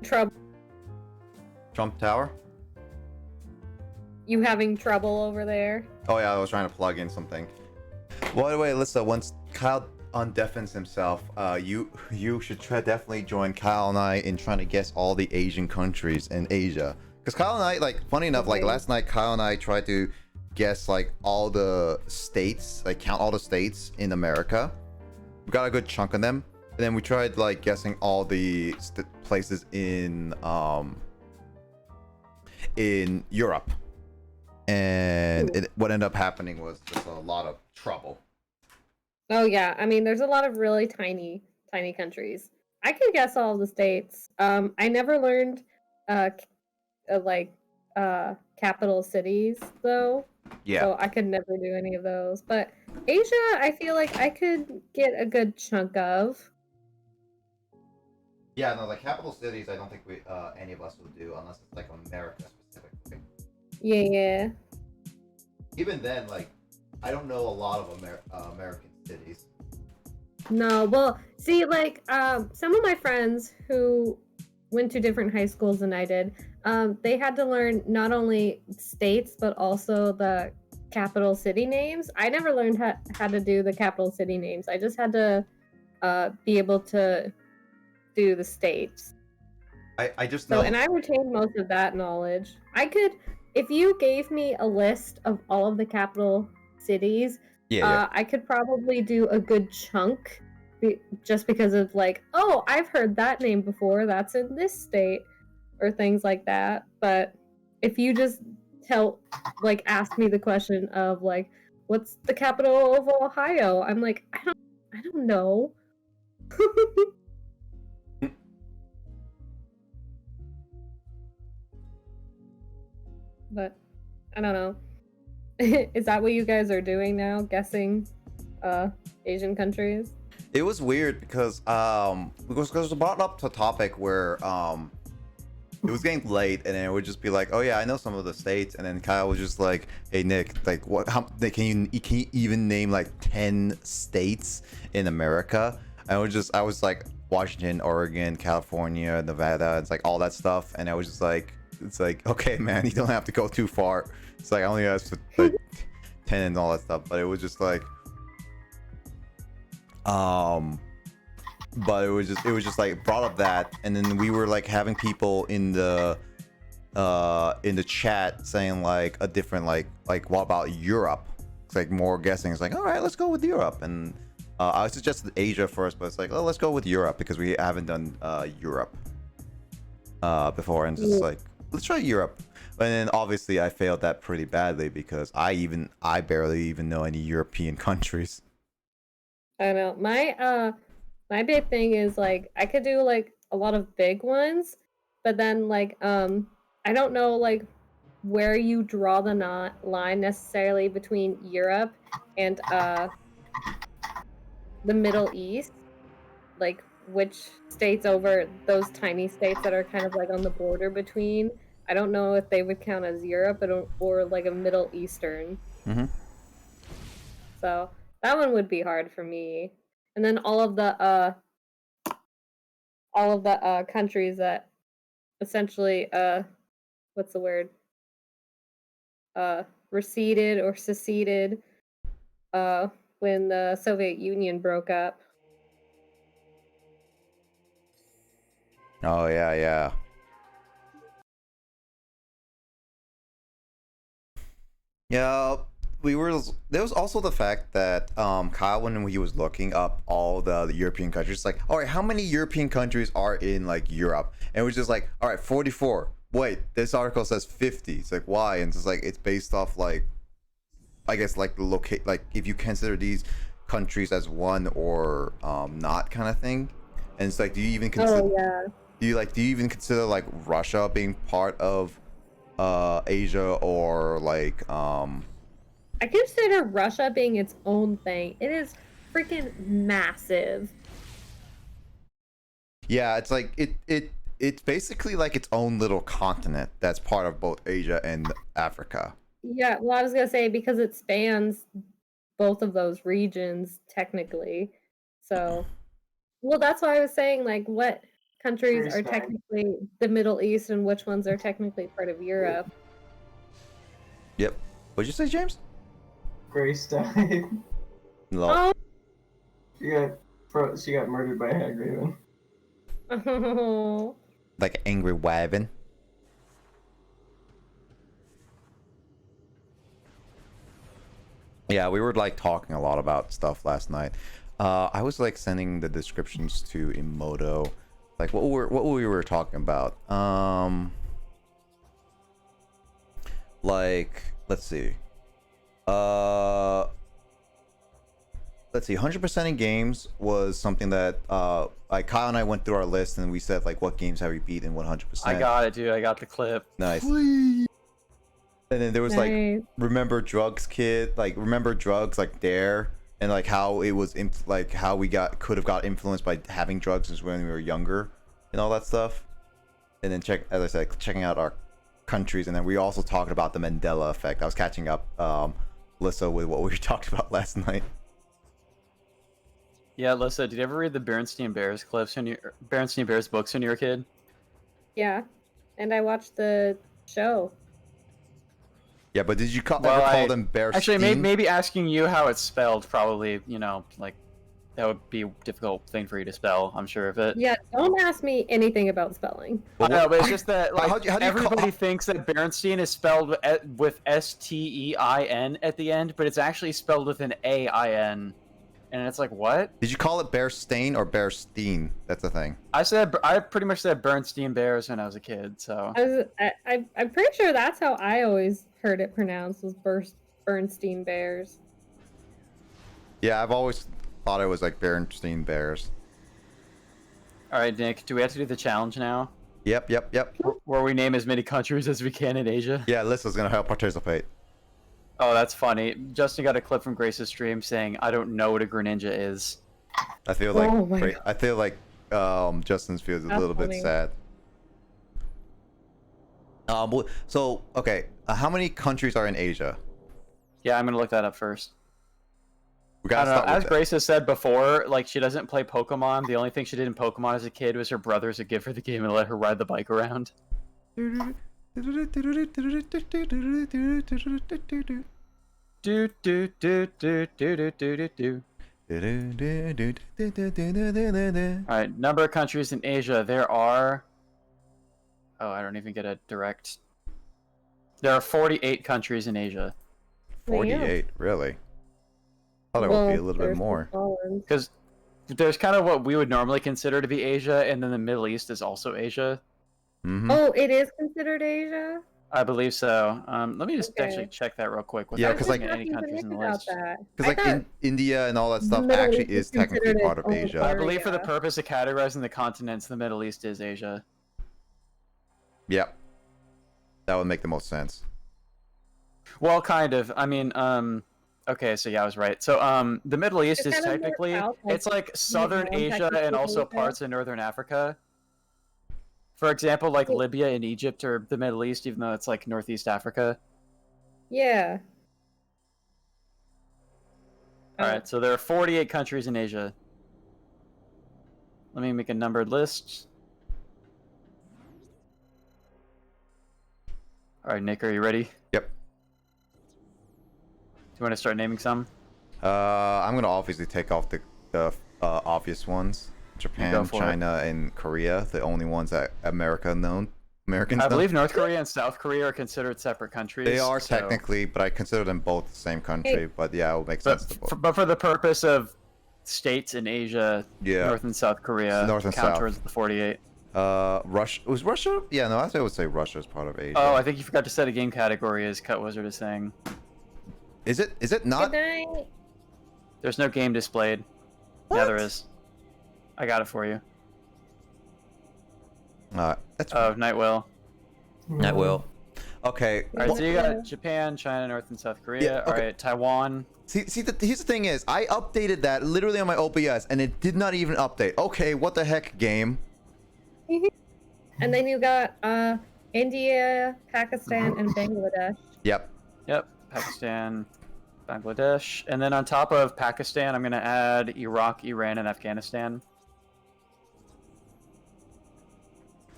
Trouble. Trump Tower? You having trouble over there? Oh yeah, I was trying to plug in something. Well, anyway, listen, once Kyle undeafens himself, you should definitely join Kyle and I in trying to guess all the Asian countries in Asia. Because Kyle and I, like, funny enough, like last night, Kyle and I tried to guess like all the states, like count all the states in America. We got a good chunk of them, and then we tried like guessing all the places in Europe. And what ended up happening was just a lot of trouble. Oh yeah, I mean, there's a lot of really tiny countries. I could guess all the states. I never learned like capital cities though. Yeah. So I could never do any of those. But Asia, I feel like I could get a good chunk of. Yeah, no, like capital cities, I don't think we any of us will do unless it's like America specifically. Yeah. Even then, like, I don't know a lot of American cities. No, well, see, like, some of my friends who went to different high schools than I did, they had to learn not only states, but also the capital city names. I never learned how to do the capital city names. I just had to be able to do the states. I just know. So, and I retained most of that knowledge. I could, if you gave me a list of all of the capital cities, I could probably do a good chunk just because of like, oh, I've heard that name before. That's in this state, or things like that. But if you just ask me the question of like, what's the capital of Ohio? I'm like, I don't know. But I don't know. Is that what you guys are doing now? Guessing Asian countries? It was weird because it brought up to a topic where it was getting late and then it would just be like, oh yeah, I know some of the states, and then Kyle was just like, hey Nick, like what, how can you even name like 10 states in America? I was like Washington, Oregon, California, Nevada, it's like all that stuff, and I was just like, it's like, okay man, you don't have to go too far. It's like I only asked for like 10 and all that stuff, but it was just like but it was just like brought up that, and then we were like having people in the chat saying like a different like what about Europe? It's like more guessing. It's like, all right, let's go with Europe. And I suggested Asia first, but it's like, oh, let's go with Europe because we haven't done Europe before, and just like, let's try Europe. And then obviously I failed that pretty badly because I barely even know any European countries. I know. My big thing is like I could do like a lot of big ones, but then like I don't know like where you draw the line necessarily between Europe and the Middle East. Like which states over those tiny states that are kind of like on the border between. I don't know if they would count as Europe or like a Middle Eastern. Mm-hmm. So that one would be hard for me. And then all of the countries that essentially what's the word? Receded or seceded when the Soviet Union broke up. Oh yeah. Yeah, there was also the fact that Kyle, when he was looking up all the European countries, like, all right, how many European countries are in like Europe? And it was just like, all right, 44. Wait, this article says 50. It's like, why? And it's just like, it's based off like, I guess like locate, like if you consider these countries as one or not kind of thing. And it's like, do you even consider do you even consider like Russia being part of Asia, or like I consider Russia being its own thing. It is freaking massive. Yeah, it's like it's basically like its own little continent that's part of both Asia and Africa. Yeah, well, I was gonna say because it spans both of those regions technically. So, well, that's why I was saying like what countries are technically the Middle East and which ones are technically part of Europe. Yep. What'd you say, James? Grace died. No. Oh. She got murdered by a hag raven. Oh. Like angry wabbing. Yeah, we were like talking a lot about stuff last night. I was like sending the descriptions to Emoto, like what we were talking about. Like let's see. 100% in games was something that like Kyle and I went through our list and we said like what games have we beaten 100%. I got it, dude. I got the clip. Nice. Please. And then there was like remember drugs kid, like remember drugs like Dare, and like how it was like how we could have got influenced by having drugs since when we were younger and all that stuff. And then as I said, checking out our countries, and then we also talked about the Mandela effect. I was catching up Lissa with what we talked about last night. Yeah, Lissa, did you ever read the Berenstain Bears books when you were a kid? Yeah, and I watched the show. Yeah, but did you ever call them Bear? Actually, maybe asking you how it's spelled probably, you know, like that would be a difficult thing for you to spell. I'm sure of it. Yeah, don't ask me anything about spelling. I know, but it's just that like, everybody thinks that Berenstein is spelled with S-T-E-I-N at the end, but it's actually spelled with an A-I-N. And it's like, what? Did you call it Bearstain or Bearstein? That's the thing. I pretty much said Bernstein Bears when I was a kid, so. I'm pretty sure that's how I always heard it pronounced, was Bernstein Bears. Yeah, I've always thought it was like Berenstein Bears. Alright, Nick, do we have to do the challenge now? Yep. Where we name as many countries as we can in Asia? Yeah, Lissa's gonna help participate. Oh, that's funny. Justin got a clip from Grace's stream saying, "I don't know what a Greninja is." I feel like Justin's feels a little bit sad. So okay, how many countries are in Asia? Yeah, I'm gonna look that up first. We gotta start with as Grace has said before, like she doesn't play Pokemon. The only thing she did in Pokemon as a kid was her brothers would give her the game and let her ride the bike around. Alright, number of countries in Asia. There are... Oh, I don't even get a direct... There are 48 countries in Asia. 48, really? I thought it would be a little bit more. Because there's kind of what we would normally consider to be Asia, and then the Middle East is also Asia. Mm-hmm. Oh, it is considered Asia? I believe so. Let me just actually check that real quick. Yeah, because like any countries in the list. Because like India and all that stuff actually is technically part of Asia. I believe for the purpose of categorizing the continents, the Middle East is Asia. Yep. That would make the most sense. Well, kind of. I mean, okay, so yeah, I was right. So, the Middle East is technically, it's like Southern Asia and also parts of Northern Africa. For example, like Libya and Egypt are the Middle East, even though it's like Northeast Africa. Yeah. Alright, so there are 48 countries in Asia. Let me make a numbered list. Alright, Nick, are you ready? Yep. Do you want to start naming some? I'm gonna obviously take off the obvious ones. Japan, China, and Korea, the only ones that Americans know. I believe North Korea and South Korea are considered separate countries. They are technically, but I consider them both the same country. But yeah, it will make sense to both. But for the purpose of states in Asia, North and South Korea count towards the 48. Russia was Russia? Yeah, no, I would say Russia is part of Asia. Oh, I think you forgot to set a game category, as Cut Wizard is saying. Is it not? There's no game displayed. What? Yeah, there is. I got it for you. That's Nightwell. Nightwell. Okay. Alright, so you got Japan, China, North and South Korea. Yeah, okay. Alright, Taiwan. Here's the thing is, I updated that literally on my OBS, and it did not even update. Okay, what the heck, game? And then you got India, Pakistan, and Bangladesh. Yep. Pakistan, Bangladesh. And then on top of Pakistan, I'm going to add Iraq, Iran, and Afghanistan.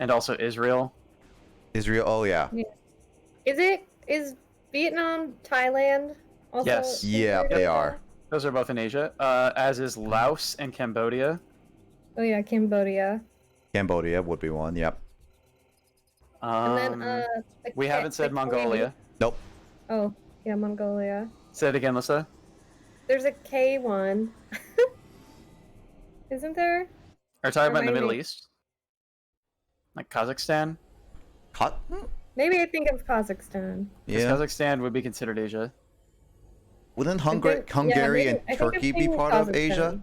and also Israel. Israel. Oh yeah. Is Vietnam, Thailand also? Yes. Yeah, they are. Those are both in Asia. As is Laos and Cambodia. Oh yeah, Cambodia. Cambodia would be one. Yep. And then we haven't said Mongolia. Nope. Oh yeah, Mongolia. Say it again, Lisa. There's a K one. Isn't there? Are you talking about in the Middle East? Like Kazakhstan? Maybe I think of Kazakhstan. Yeah. Kazakhstan would be considered Asia. Wouldn't Hungary and Turkey be part of Asia?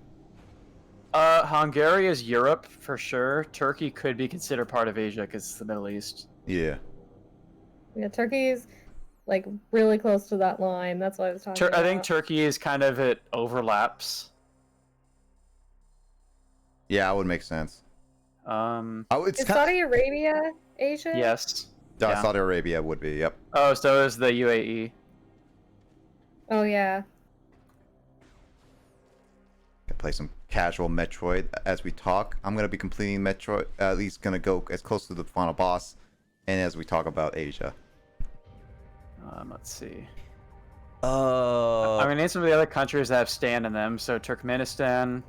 Hungary is Europe for sure. Turkey could be considered part of Asia because it's the Middle East. Yeah. Yeah, Turkey's like really close to that line. That's what I was talking about. I think Turkey is kind of, it overlaps. Yeah, it would make sense. Is Saudi Arabia Asia? Yes. Yeah. Saudi Arabia would be, yep. Oh, so is the UAE. Oh, yeah. Play some casual Metroid as we talk. I'm going to be completing Metroid, at least going to go as close to the final boss, and as we talk about Asia. Let's see. I mean, name some of the other countries that have stand in them. So Turkmenistan.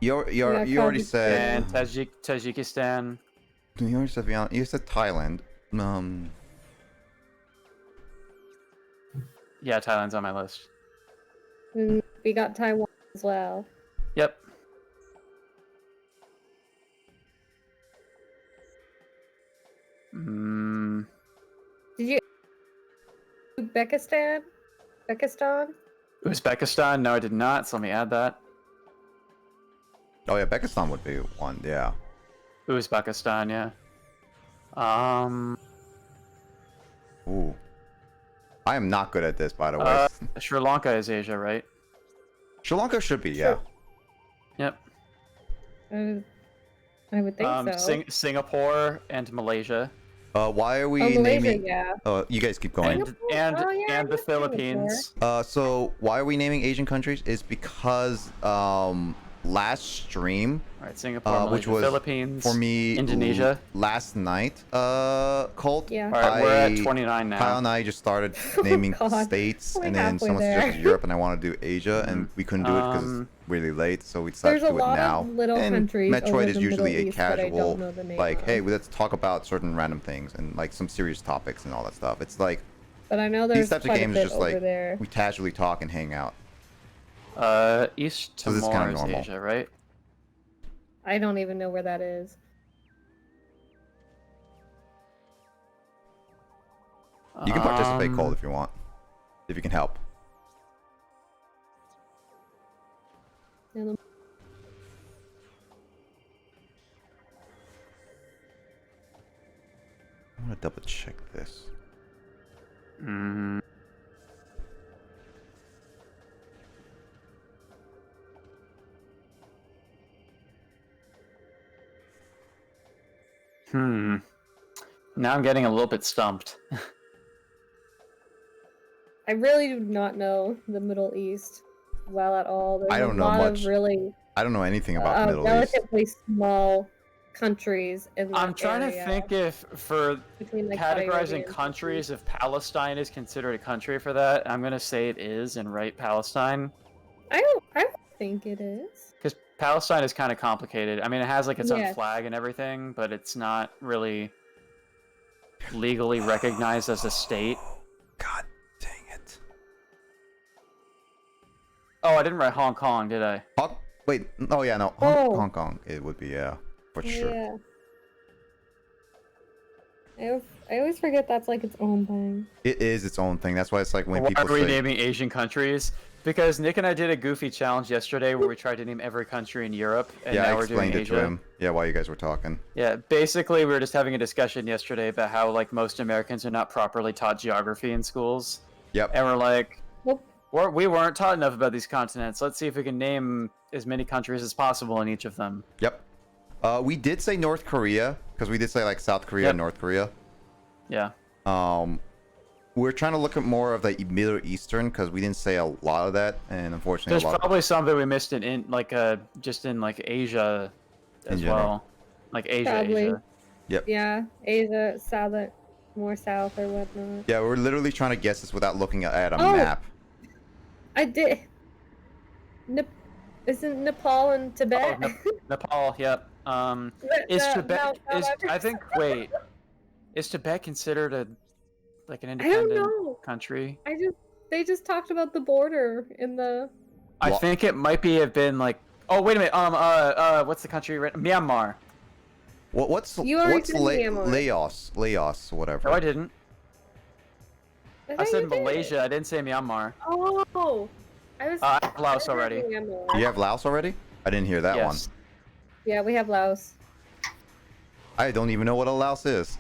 You already said. And Tajikistan. You already said beyond. You said Thailand. Yeah, Thailand's on my list. We got Taiwan as well. Yep. Did you Uzbekistan? Uzbekistan? No, I did not. So let me add that. Oh yeah, Uzbekistan would be one. Yeah. Uzbekistan, yeah. Ooh. I am not good at this, by the way. Sri Lanka is Asia, right? Sri Lanka should be, yeah. Yep. I would think so. Singapore and Malaysia. Why are we Malaysia, naming? Yeah. You guys keep going. And the Philippines. So why are we naming Asian countries? Is because last stream, right, Singapore, Malaysia, which was Philippines, for me, Indonesia, last night, Colt. Yeah. All right, we're at 29 now. Kyle and I just started naming states, and then someone suggested Europe, and I want to do Asia, and we couldn't do it because it's really late, so we decided to do it now. Of little and countries Metroid is usually a casual, like, of. hey, let's talk about certain random things and like some serious topics and all that stuff. It's like, but I know there's these types of games just like we casually talk and hang out. East Timor is Asia, right? I don't even know where that is. You can participate, Cole, if you want. If you can help. I'm gonna double check this. Now I'm getting a little bit stumped. I really do not know the Middle East well at all. There's I don't know much. I don't know anything about the Middle East. Relatively small countries in that I'm trying area. to think if, for Between, like, categorizing countries, if Palestine is considered a country for that. I'm gonna say it is and write Palestine. I don't think it is. Because Palestine is kind of complicated. I mean, it has like its own flag and everything, but it's not really legally recognized as a state. God dang it. Oh, I didn't write Hong Kong, did I? Wait, oh yeah, no. Hong Kong, it would be, yeah, for sure. Yeah. I always forget that's like its own thing. It is its own thing. That's why it's like when people say... Why are we naming Asian countries? Because Nick and I did a goofy challenge yesterday where we tried to name every country in Europe, and now we're doing Asia. To him. Yeah, while you guys were talking. Yeah, basically we were just having a discussion yesterday about how like most Americans are not properly taught geography in schools. Yep. And we're like, we weren't taught enough about these continents. Let's see if we can name as many countries as possible in each of them. Yep. We did say North Korea, because we did say like South Korea and North Korea. Yeah. We're trying to look at more of the Middle Eastern because we didn't say a lot of that, and unfortunately, there's probably some that we missed in like just in like Asia as well. Like Asia, Probably. Asia. Yep. Yeah, Asia, south, more south or whatnot. Yeah, we're literally trying to guess this without looking at a map. I did. Isn't Nepal and Tibet? Oh, Nepal. Yep. Is Tibet? I think. Wait, is Tibet considered an independent country? They just talked about the border in the. I think it might have been like. Oh wait a minute. What's the country? Myanmar. What's Laos? Laos, whatever. No, I didn't. I said Malaysia. I didn't say Myanmar. Oh, I have Laos already. You have Laos already? I didn't hear that one. Yeah, we have Laos. I don't even know what a Laos is.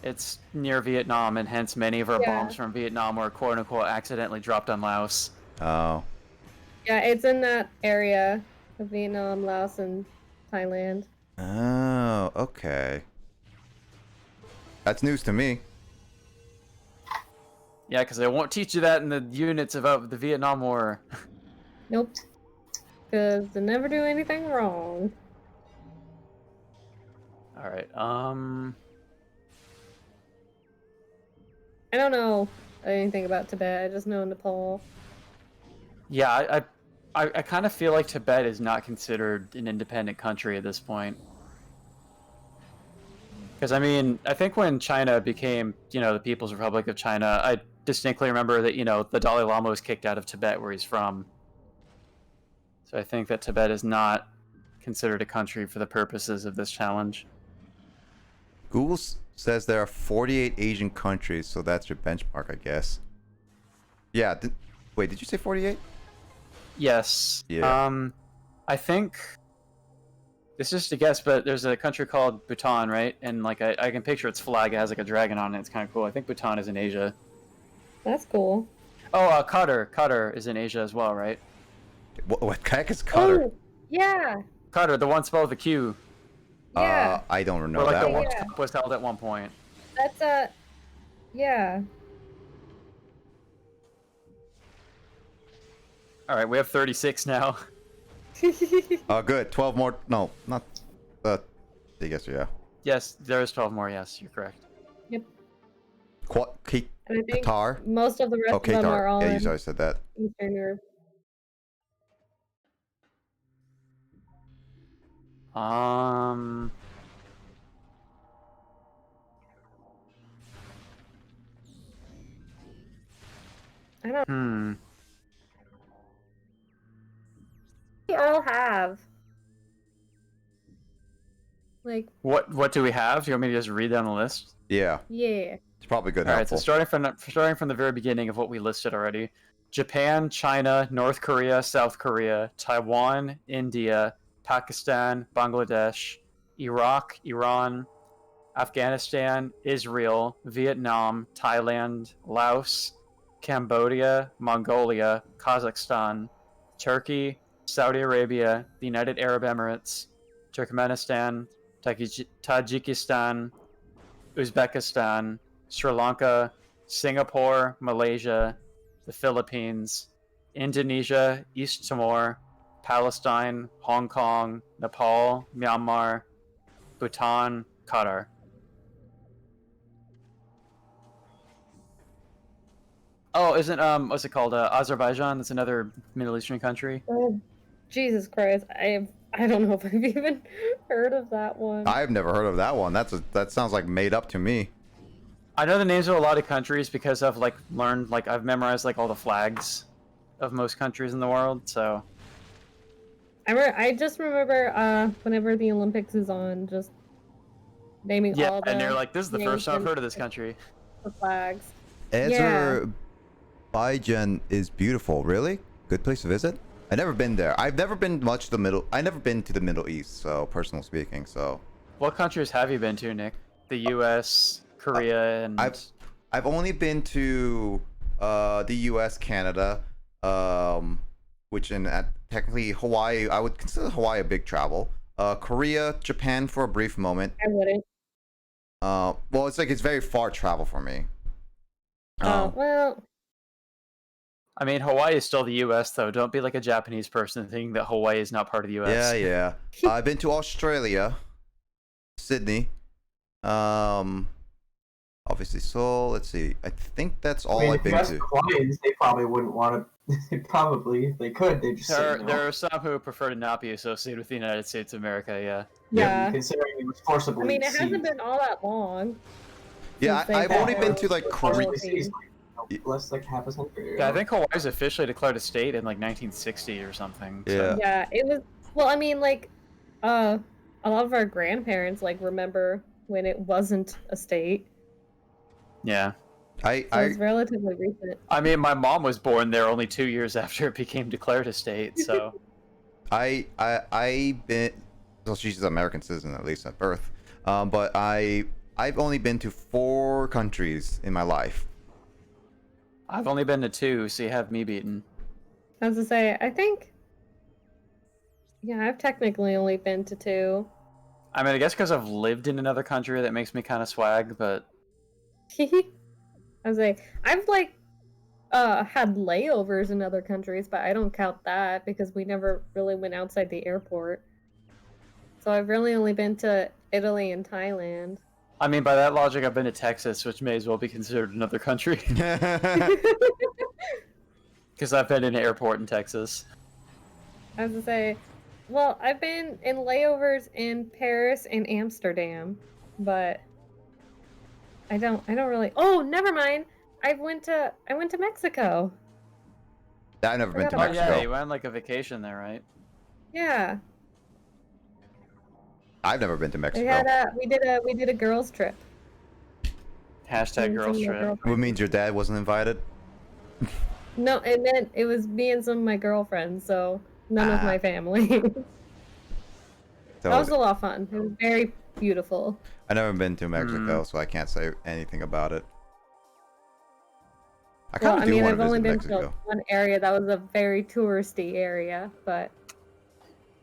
It's near Vietnam, and hence many of our bombs from Vietnam were quote-unquote accidentally dropped on Laos. Oh. Yeah, it's in that area of Vietnam, Laos, and Thailand. Oh, okay. That's news to me. Yeah, because they won't teach you that in the units about the Vietnam War. Nope. Because they never do anything wrong. Alright, I don't know anything about Tibet. I just know Nepal. Yeah, I kind of feel like Tibet is not considered an independent country at this point. Because, I mean, I think when China became, the People's Republic of China, I distinctly remember that, the Dalai Lama was kicked out of Tibet, where he's from. So I think that Tibet is not considered a country for the purposes of this challenge. Google says there are 48 Asian countries, so that's your benchmark, I guess. Yeah. Wait, did you say 48? Yes. Yeah. I think this is just a guess, but there's a country called Bhutan, right? And I can picture its flag. It has a dragon on it. It's kind of cool. I think Bhutan is in Asia. That's cool. Oh, Qatar. Qatar is in Asia as well, right? What heck is Qatar? Oh, yeah. Qatar, the one spelled with a Q. Yeah. I don't know where, that the one. World Cup was held at one point. That's yeah. All right, we have 36 now. Good. 12 more. No, not. I guess yeah. Yes, there is 12 more. Yes, you're correct. Yep. And I think Qatar. Most of the rest of them are all. Yeah, you always said that. Eastern Europe. I don't. We all have. What do we have? Do you want me to just read down the list? Yeah. Yeah. It's probably good. All right, so starting from the very beginning of what we listed already: Japan, China, North Korea, South Korea, Taiwan, India, Pakistan, Bangladesh, Iraq, Iran, Afghanistan, Israel, Vietnam, Thailand, Laos, Cambodia, Mongolia, Kazakhstan, Turkey, Saudi Arabia, the United Arab Emirates, Turkmenistan, Tajikistan, Uzbekistan, Sri Lanka, Singapore, Malaysia, the Philippines, Indonesia, East Timor, Palestine, Hong Kong, Nepal, Myanmar, Bhutan, Qatar. Oh, isn't what's it called? Azerbaijan. That's another Middle Eastern country. Oh, Jesus Christ! I don't know if I've even heard of that one. I've never heard of that one. That sounds like made up to me. I know the names of a lot of countries because I've I've memorized all the flags of most countries in the world. So I just remember whenever the Olympics is on, just naming all the. And they're like, "This is the first time I've heard of this country." The flags. Azerbaijan is beautiful. Really good place to visit. I've never been there. I've never been much to the Middle. I never been to the Middle East. So, personally speaking, so. What countries have you been to, Nick? The U.S., Korea, and. I've only been to the U.S., Canada, which technically Hawaii. I would consider Hawaii a big travel. Korea, Japan for a brief moment. I wouldn't. Well, it's very far travel for me. Well. I mean, Hawaii is still the U.S. though. Don't be like a Japanese person thinking that Hawaii is not part of the U.S. Yeah. I've been to Australia, Sydney. Obviously Seoul. Let's see. I think that's all I've been to. Hawaiians, they probably wouldn't want to. They could. They just say no. There are some who prefer to not be associated with the United States of America. Yeah. Yeah. Considering it was forcibly. I mean, it hasn't been all that long. Yeah, I've only been to like Korea. Less like half a century. Yeah, I think Hawaii's officially declared a state in like 1960 or something. Yeah. So. Yeah, it was. Well, I mean, like, a lot of our grandparents like remember when it wasn't a state. Yeah. It's relatively recent. I mean, my mom was born there only 2 years after it became declared a state, so. I been. Well, she's an American citizen at least at birth. But I've only been to 4 countries in my life. I've only been to 2, so you have me beaten. I was to say, I think. Yeah, I've technically only been to 2. I mean, I guess because I've lived in another country that makes me kind of swag, but. I was like, I've like had layovers in other countries, but I don't count that because we never really went outside the airport. So I've really only been to Italy and Thailand. I mean, by that logic, I've been to Texas, which may as well be considered another country. Because I've been in an airport in Texas. I was to say, well, I've been in layovers in Paris and Amsterdam, but I don't really. Oh, never mind. I went to Mexico. I've never been to Oh Mexico. yeah, you went on like a vacation there, right? Yeah. I've never been to Mexico. We did a girls trip. Hashtag girls trip. What means your dad wasn't invited? No, it meant it was me and some of my girlfriends, so none of my family. That was a lot of fun. It was very beautiful. I've never been to Mexico, so I can't say anything about it. I kind of do want to visit Mexico. To one area that was a very touristy area, but.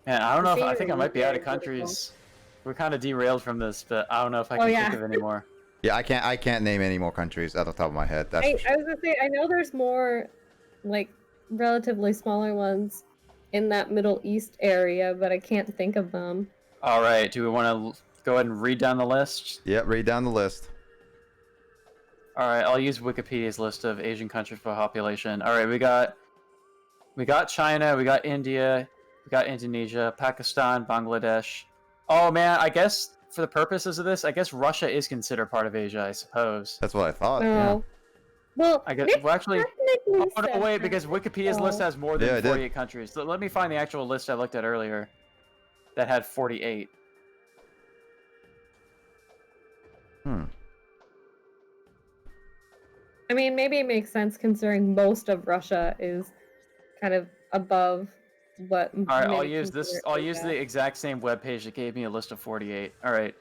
Man, I don't know if I think I might be out of countries. We're kind of derailed from this, but I don't know if I can think of any more. Yeah, I can't name any more countries out the top of my head. That's I was gonna say, I know there's more, like, relatively smaller ones in that Middle East area, but I can't think of them. All right, do we want to go ahead and read down the list? Yeah, read down the list. All right, I'll use Wikipedia's list of Asian countries by population. All right, we got China, we got India, we got Indonesia, Pakistan, Bangladesh. Oh man, I guess for the purposes of this, I guess Russia is considered part of Asia, I suppose. That's what I thought. Oh. Yeah. Well, I guess actually. Oh no, wait, because Wikipedia's list has more than 48 countries. So let me find the actual list I looked at earlier that had 48. I mean, maybe it makes sense considering most of Russia is kind of above what. All right, I'll use this. I'll use the exact same webpage that gave me a list of 48. All right,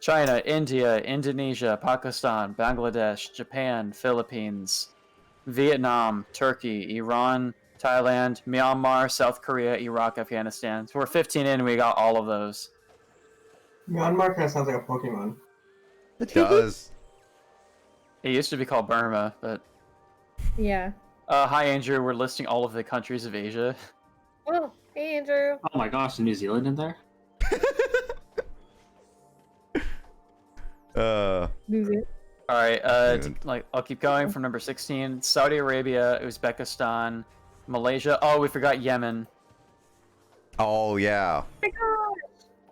China, India, Indonesia, Pakistan, Bangladesh, Japan, Philippines, Vietnam, Turkey, Iran, Thailand, Myanmar, South Korea, Iraq, Afghanistan. So we're 15 in, and we got all of those. Myanmar kind of sounds like a Pokemon. It does. It used to be called Burma, but... Yeah. Hi, Andrew. We're listing all of the countries of Asia. Oh, hey, Andrew. Oh my gosh, New Zealand in there? New Zealand. All right, I'll keep going from number 16. Saudi Arabia, Uzbekistan, Malaysia. Oh, we forgot Yemen. Oh, yeah. Oh my gosh.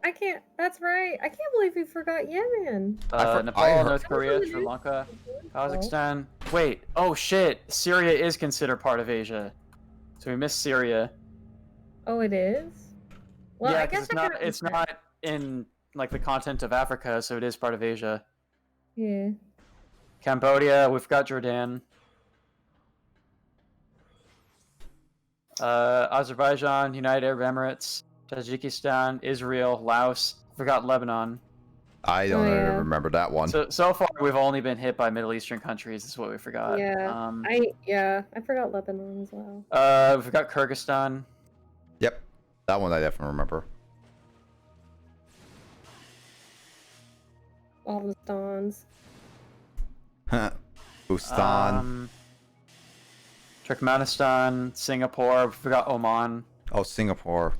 I can't. That's right. I can't believe we forgot Yemen. Nepal, North Korea, Sri Lanka, Kazakhstan. Wait. Oh shit. Syria is considered part of Asia. So we missed Syria. Oh, it is. Well, yeah, I guess it's not in like the continent of Africa, so it is part of Asia. Yeah. Cambodia. We've got Jordan. Azerbaijan, United Arab Emirates, Tajikistan, Israel, Laos. Forgot Lebanon. I don't even remember that one. So far, we've only been hit by Middle Eastern countries. Is what we forgot. Yeah. I forgot Lebanon as well. We forgot Kyrgyzstan. Yep, that one I definitely remember. All the stans. Bustan. Turkmenistan, Singapore. We forgot Oman. Oh, Singapore.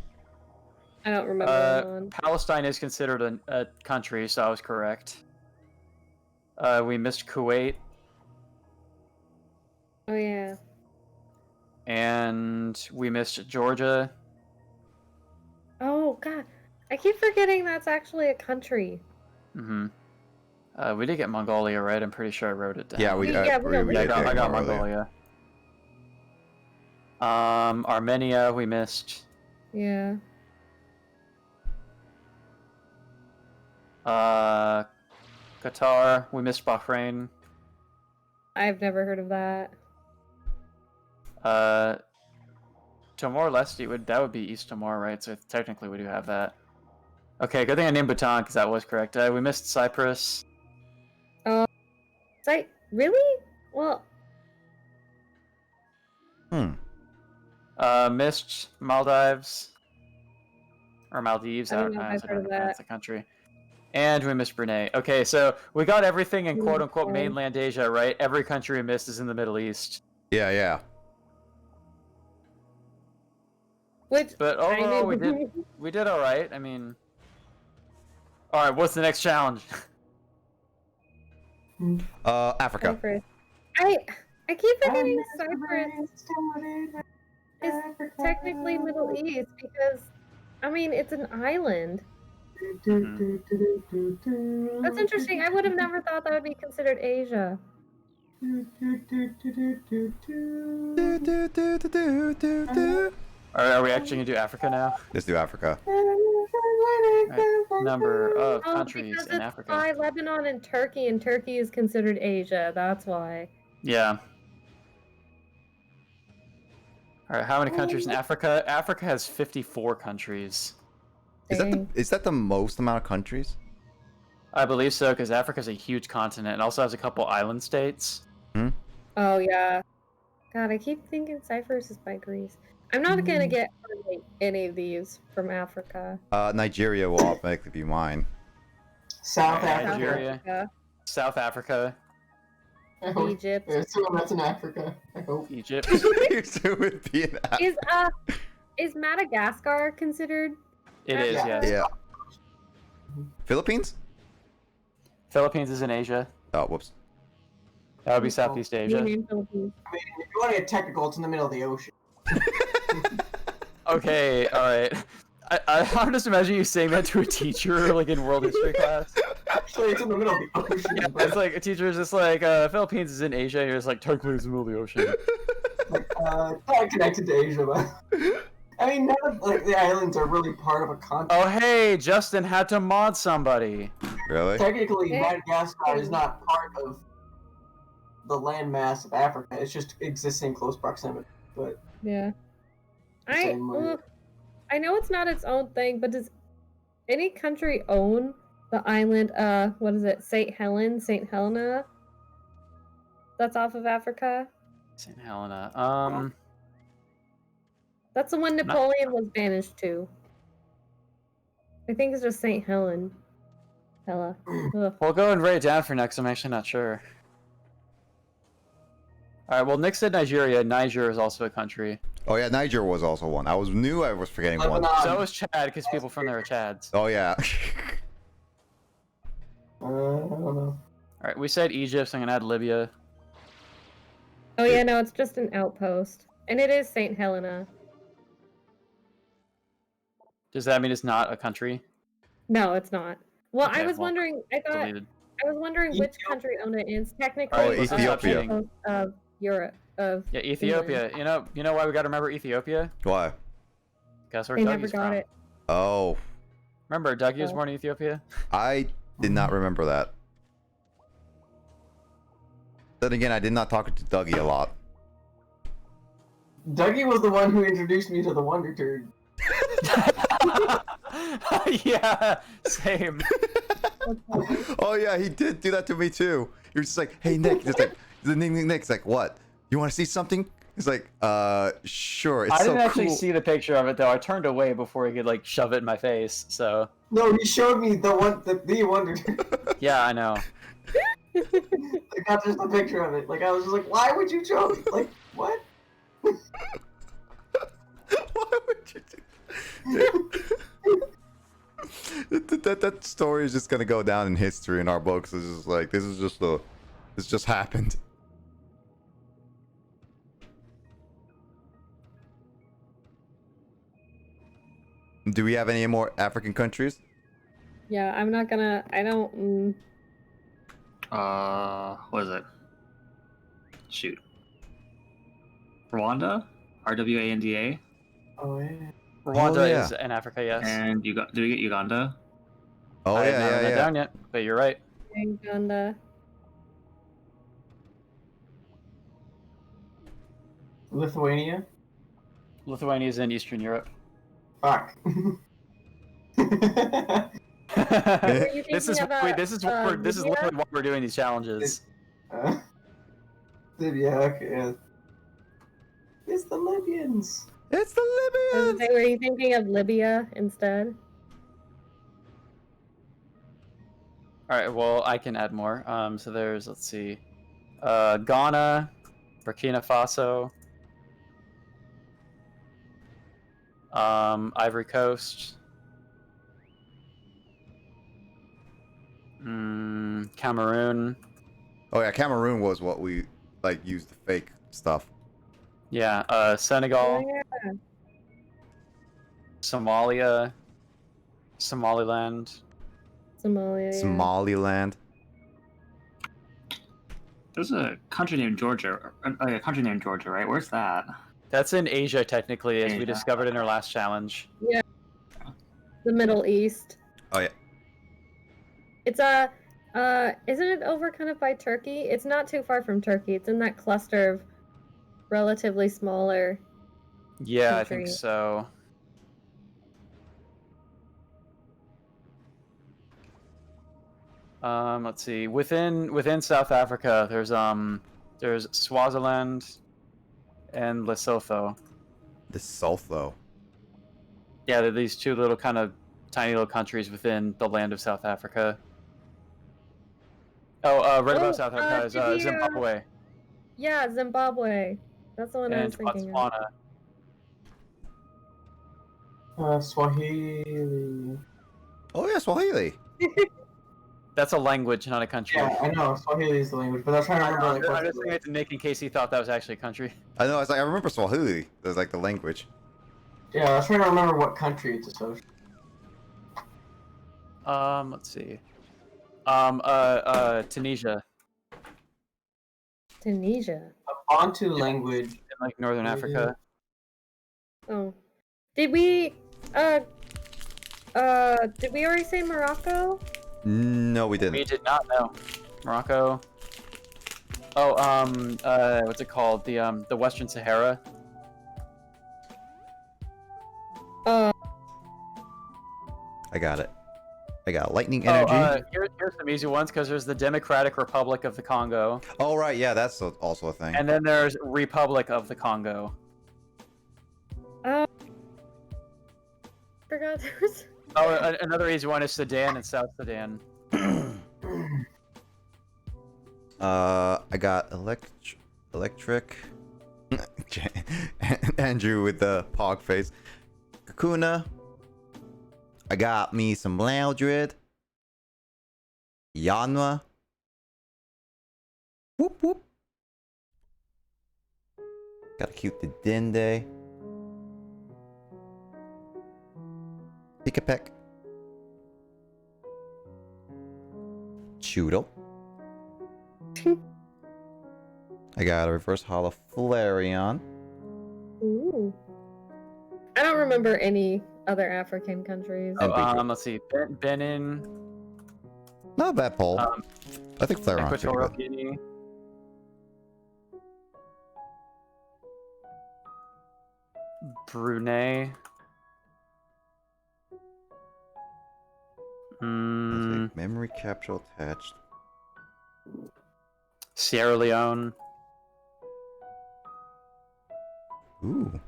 I don't remember Oman. Palestine is considered a country, so I was correct. We missed Kuwait. Oh yeah. And we missed Georgia. Oh god, I keep forgetting that's actually a country. Mm-hmm. We did get Mongolia, right? I'm pretty sure I wrote it down. Yeah, we did. I got Mongolia. Armenia, we missed. Yeah. Qatar, we missed Bahrain. I've never heard of that. Timor-Leste that would be East Timor, right? So technically we do have that. Okay, good thing I named Bhutan because that was correct. We missed Cyprus. Really? Well. Missed Maldives. Or Maldives, I don't know if that's a country. And we missed Brunei. Okay, so we got everything in quote-unquote mainland Asia, right? Every country we missed is in the Middle East. Yeah. But overall, we did all right. I mean, all right. What's the next challenge? Africa. Cyprus. I keep forgetting Cyprus is technically Middle East because, I mean, it's an island. That's interesting. I would have never thought that would be considered Asia. Are we actually gonna do Africa now? Let's do Africa. Right. Number of countries in Africa. By Lebanon and Turkey is considered Asia. That's why. Yeah. All right. How many countries in Africa? Africa has 54 countries. Is that the most amount of countries? I believe so, because Africa's a huge continent. It also has a couple island states. Oh yeah. God, I keep thinking Cyprus is by Greece. I'm not gonna get any of these from Africa. Nigeria will automatically be mine. South Africa. Nigeria. South Africa. Egypt. That's in Africa. I hope. Egypt. Is Madagascar considered? It is, yes. Yeah. Philippines? Philippines is in Asia. Oh, whoops. That would be Southeast Asia. I mean, if you want to get technical, it's in the middle of the ocean. Okay, alright. I'm just imagining you saying that to a teacher, like in world history class. Actually, it's in the middle of the ocean. Yeah, it's like a teacher's just like, Philippines is in Asia, and you're just like, technically it's in the middle of the ocean. Not connected to Asia, but... I mean, none of the islands are really part of a continent. Oh, hey, Justin had to mod somebody. Really? Technically, Madagascar is not part of the landmass of Africa. It's just existing in close proximity. But yeah, I know it's not its own thing, but does any country own the island? What is it? St. Helena. That's off of Africa. St. Helena. That's the one Napoleon was banished to. I think it's just St. Helen. Hella. We'll go and write it down for next. I'm actually not sure. Alright, well, Nick said Nigeria. Niger is also a country. Oh, yeah, Niger was also one. I was forgetting one. So was Chad, because people from there are Chads. Oh, yeah. I don't know. Alright, we said Egypt, so I'm gonna add Libya. Oh, yeah, no, it's just an outpost. And it is St. Helena. Does that mean it's not a country? No, it's not. Well, Okay, I was wondering. I was wondering which country owned it. It's technically Ethiopia of Europe. Yeah, Ethiopia. England. You know why we got to remember Ethiopia? Why? Guess where They Dougie's never got from. it. Oh. Remember, Dougie was born in Ethiopia. I did not remember that. Then again, I did not talk to Dougie a lot. Dougie was the one who introduced me to the Wonder Turd. Yeah, same. Oh yeah, he did do that to me too. He was just like, "Hey Nick," just like Nick's like, "What? You want to see something?" He's like, sure." It's I didn't so actually cool. see the picture of it though. I turned away before he could like shove it in my face. So. No, he showed me the Wonder Turd. Yeah, I know. Like, not just a picture of it. Like I was just like, why would you show me? Like what? that story is just gonna go down in history in our books. It's just like this just happened. Do we have any more African countries? Yeah, I'm not gonna. I don't. What is it? Shoot. Rwanda? RWANDA? Oh yeah. Rwanda yeah. is in Africa, yes. And do we get Uganda? Oh I yeah, have not written that down yet, but you're right. Uganda. Lithuania? Lithuania is in Eastern Europe. Fuck. This is literally why we're doing these challenges. Yeah, okay. It's the Libyans. It's the Libyans. Were you thinking of Libya instead? All right, well, I can add more. So there's, let's see, Ghana, Burkina Faso, Ivory Coast, Cameroon. Oh yeah, Cameroon was what we like used the fake stuff. Yeah, Senegal, Yeah. Somalia, Somaliland. Somalia. Yeah. Somaliland. There's a country named Georgia. A country named Georgia, right? Where's that? That's in Asia, technically, as we Asia. discovered in our last challenge. Yeah. The Middle East. Oh yeah. It's isn't it over kind of by Turkey? It's not too far from Turkey. It's in that cluster of relatively smaller. Yeah, I think countries. so. Let's see. Within South Africa, there's Swaziland and Lesotho. Lesotho. Yeah, they're these two little kind of tiny little countries within the land of South Africa. Oh, right above South Africa is Zimbabwe. Yeah, Zimbabwe. That's the one I was And thinking of. Botswana. Swahili. Oh yeah, Swahili. That's a language, not a country. Yeah, I know. Swahili is the language, but I was trying to remember. I'm just thinking it to Nick in case he thought that was actually a country. I know. I was like, I remember Swahili. That's like the language. Yeah, I was trying to remember what country it's associated. Let's see. Tunisia. Tunisia. A Bantu language. In like Northern Africa. Oh. Did we already say Morocco? No, we didn't. We did not know. Morocco. Oh, what's it called? The Western Sahara. I got it. I got lightning energy. Here's some easy ones because there's the Democratic Republic of the Congo. Oh right, yeah, that's also a thing. And then there's Republic of the Congo. Forgot there was. Oh, another easy one is Sudan and South Sudan. I got electric. Andrew with the pog face. Kakuna. I got me some Loudred. Yanwa. Whoop whoop. Got a cute Dende. Pick-a-peck. Chudo. I got a reverse hollow Flareon. Ooh. I don't remember any other African countries. Let's see. Benin. Not a bad poll. I think Flareon's pretty Equatorial good. Guinea. Brunei. Memory capsule attached. Sierra Leone. Ooh.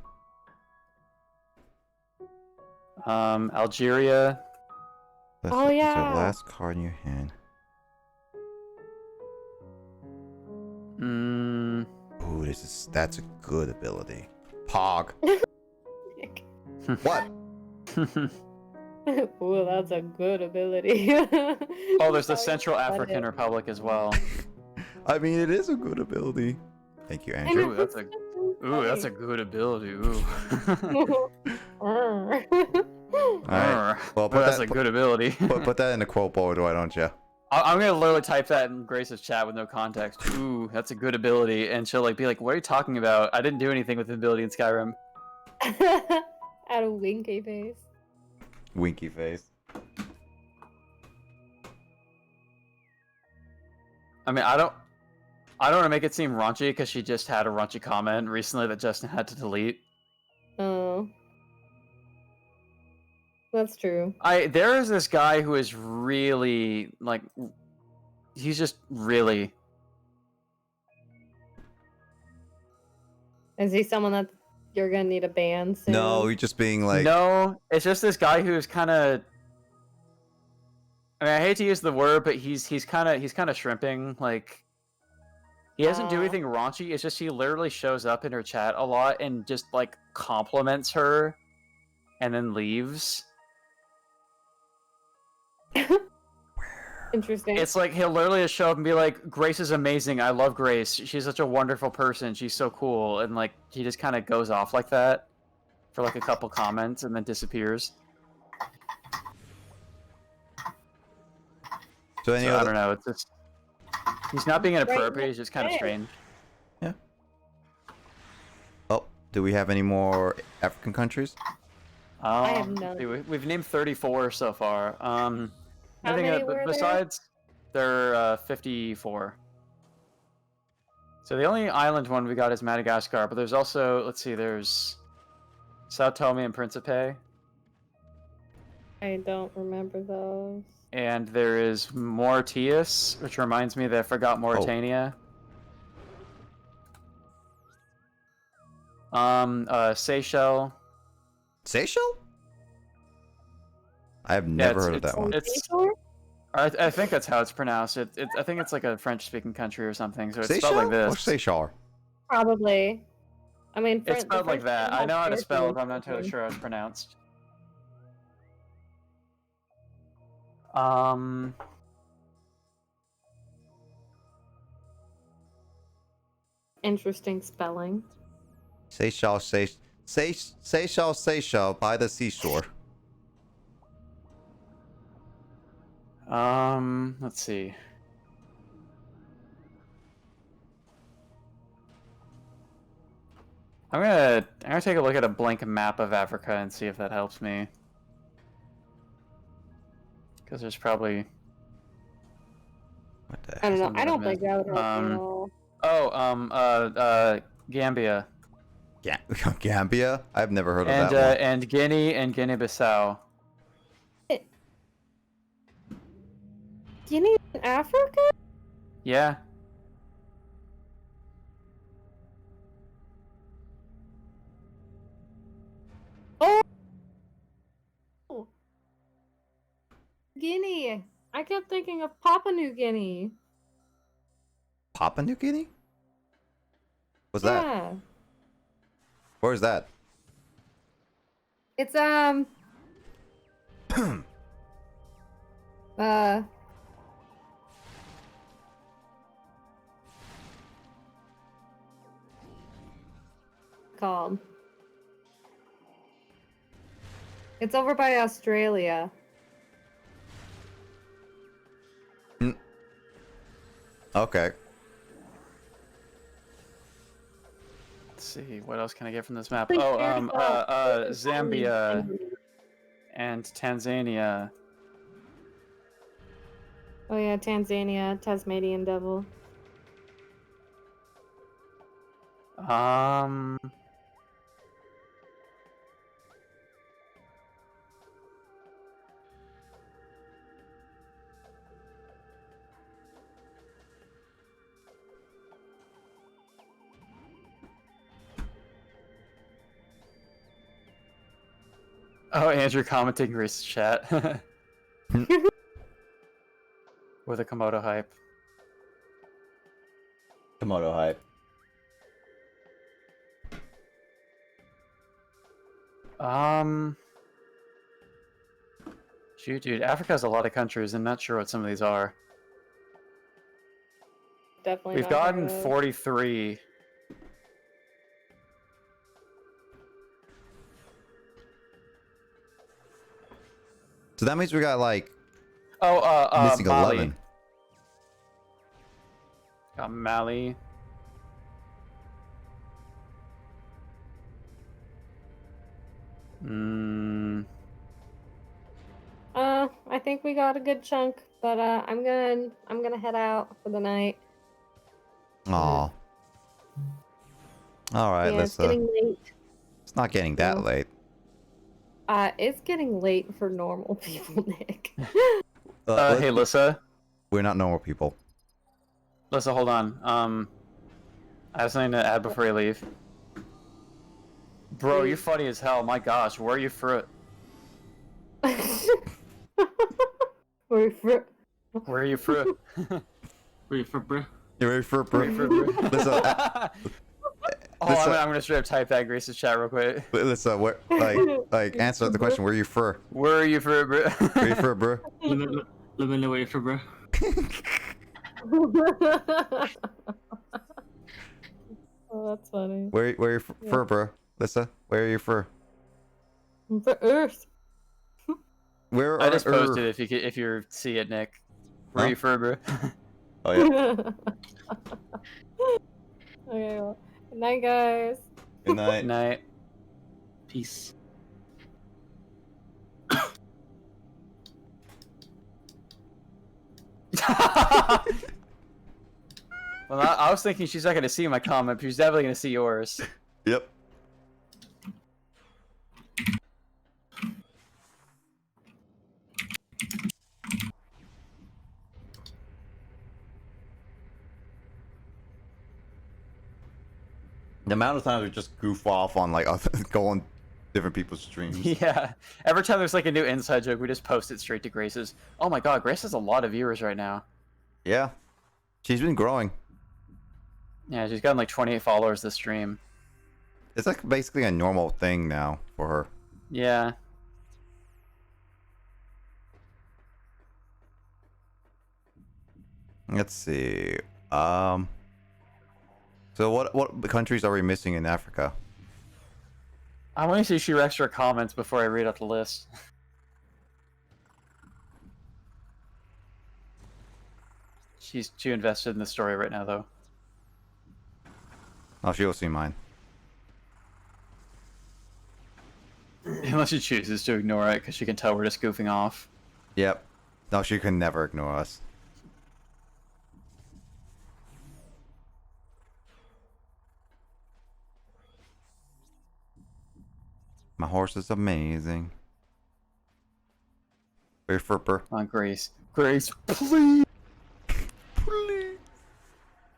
Algeria. Oh, yeah. Your last card in your hand. Ooh, that's a good ability. Pog. What? Ooh, that's a good ability. Oh, there's the Central African Republic as well. I mean, it is a good ability. Thank you, Andrew. That's a good ability. Ooh. All right. Well, That's a good ability. put that in the quote board, why don't you? I'm gonna literally type that in Grace's chat with no context. Ooh, that's a good ability, and she'll like be like, "What are you talking about? I didn't do anything with the ability in Skyrim." At a winky face. Winky face. I mean, I don't want to make it seem raunchy because she just had a raunchy comment recently that Justin had to delete. Oh. That's true. There is this guy who is really like, he's just really. Is he someone that you're gonna need a ban soon? No, he's just being like. No, it's just this guy who's kind of. I mean, I hate to use the word, but he's kind of shrimping. Like, he doesn't do anything raunchy. It's just he literally shows up in her chat a lot and just like compliments her, and then leaves. Interesting. It's like he'll literally just show up and be like, "Grace is amazing. I love Grace. She's such a wonderful person. She's so cool." And like he just kind of goes off like that for like a couple comments and then disappears. So I don't know. It's just he's not being inappropriate. He's just kind of strange. Yeah. Oh, do we have any more African countries? I have none. We've named 34 so far. How many were besides there 54. So the only island one we got is Madagascar, but there's also, let's see, there's Sao Tome and Principe. I don't remember those. And there is Mauritius, which reminds me that I forgot Mauritania. Seychelles. Seychelles? I have never heard of that one. I think that's how it's pronounced. I think it's like a French-speaking country or something. So it's Seychelles spelled like this. or Seychelles? Probably. I mean, it's spelled like that. I know how to spell it, but I'm not entirely sure how it's pronounced. Interesting spelling. Seychelles by the seashore. Let's see. I'm gonna take a look at a blank map of Africa and see if that helps me. Because there's probably. What the heck? I don't know. I don't think that would help me at all. Gambia. Yeah, Gambia? I've never heard of that one. And Guinea and Guinea-Bissau. Guinea in Africa? Yeah. Oh! Guinea. I kept thinking of Papua New Guinea. Papua New Guinea? What's that? Where's that? It's called. It's over by Australia. Okay. Let's see, what else can I get from this map? Oh, Zambia and Tanzania. Oh yeah, Tanzania, Tasmanian Devil. Oh, Andrew commenting Grace's chat. With a Komodo hype. Komodo hype. Shoot, dude, Africa has a lot of countries. I'm not sure what some of these are. Definitely. We've not gotten heard of. 43. So that means we got like missing Mali. 11. Got Mali. I think we got a good chunk, but I'm gonna head out for the night. Aw. All right, Yeah, let's. it's getting late. It's not getting that So- late. It's getting late for normal people, Nick. Hey, Lissa. We're not normal people. Lissa, hold on. I have something to add before you leave. Bro, you're funny as hell. My gosh, where are you for? Where for? Where are you for? Where you from, bro? You ready for Where are you for, bro? Listen, I'm gonna straight up type that in Grace's chat real quick. Listen, where, like, answer the question. Where are you for? Where are you for, bro? Where are you for, bro? Let me know where you're from, bro. Oh, that's funny. Where are you for, bro? Lissa, where are you for? For Earth. Where I just are posted it if you see it, Nick. Where are you for, bro? Oh yeah. Okay, well, good night, guys. Good night. Night. Peace. Well, I was thinking she's not gonna see my comment, but she's definitely gonna see yours. Yep. The amount of times we just goof off on like go on different people's streams. Yeah. Every time there's like a new inside joke, we just post it straight to Grace's. Oh my god, Grace has a lot of viewers right now. Yeah. She's been growing. Yeah, she's gotten like 28 followers this stream. It's like basically a normal thing now for her. Yeah. Let's see. So what countries are we missing in Africa? I want to see if she extra comments before I read out the list. She's too invested in the story right now, though. Oh, she'll see mine. Unless she chooses to ignore it, because she can tell we're just goofing off. Yep. No, she can never ignore us. My horse is amazing. Wait for her. Come on, Grace. Grace, please! Please!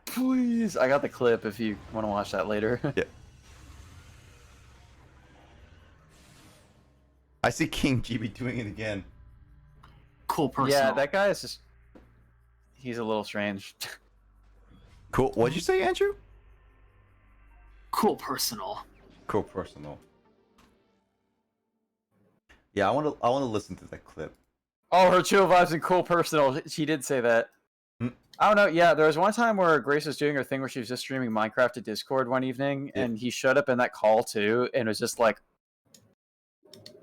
Please! I got the clip if you want to watch that later. Yeah. I see King GB doing it again. Cool person. Yeah, that guy is just... He's a little strange. Cool. What'd you say, Andrew? Cool personal. Cool personal. Yeah, I want to listen to that clip. Oh, her chill vibes and cool personal. She did say that. I don't know. Yeah, there was one time where Grace was doing her thing where she was just streaming Minecraft to Discord one evening, and he showed up in that call too, and was just like,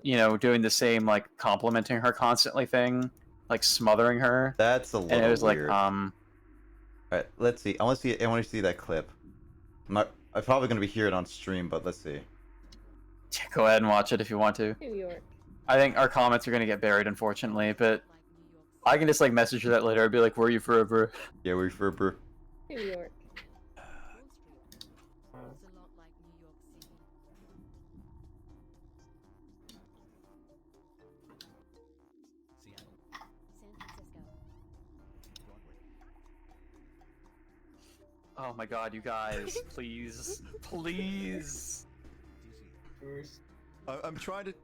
you know, doing the same like complimenting her constantly thing, like smothering her. That's a little And it was weird. like, All right, let's see. I want to see. I want to see that clip. I'm probably gonna be hear it on stream, but let's see. Go ahead and watch it if you want to. New York. I think our comments are gonna get buried, unfortunately, but I can just like message her that later. I'd be like, "Where are you forever?" Yeah, we're for bro. New York. Oh my god, you guys, please, please. I'm trying to.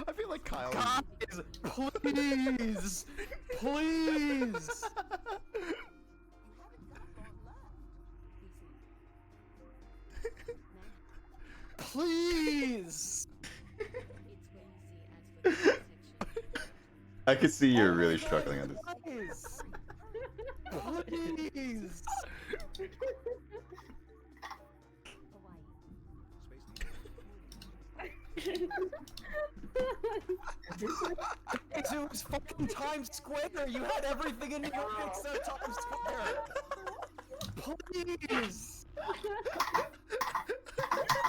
I feel like Kyle. Guys, please, please. I can see you're really struggling on this. Please. It was fucking Times Square. You had everything in New York except Times Square. Please.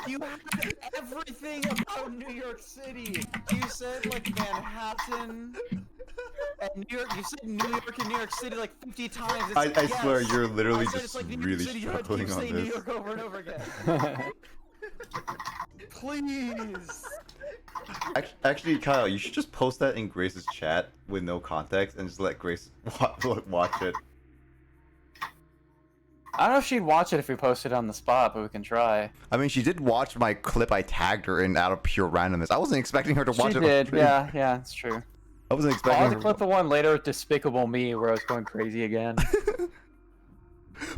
You had everything about New York City. You said like Manhattan and New York. You said New York and New York City like 50 times. I swear you're literally just like really struggling on this. New York over and over again. Please. Actually, Kyle, you should just post that in Grace's chat with no context and just let Grace watch it. I don't know if she'd watch it if we posted it on the spot, but we can try. I mean, she did watch my clip I tagged her in out of pure randomness. I wasn't expecting her to watch it. She did, yeah, it's true. I wasn't expecting her to clip the one later with Despicable Me where I was going crazy again.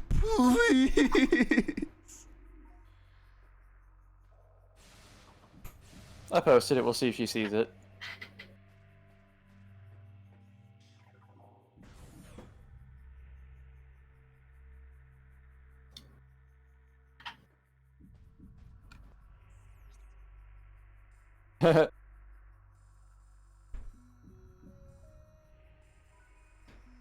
Please. I posted it, we'll see if she sees it.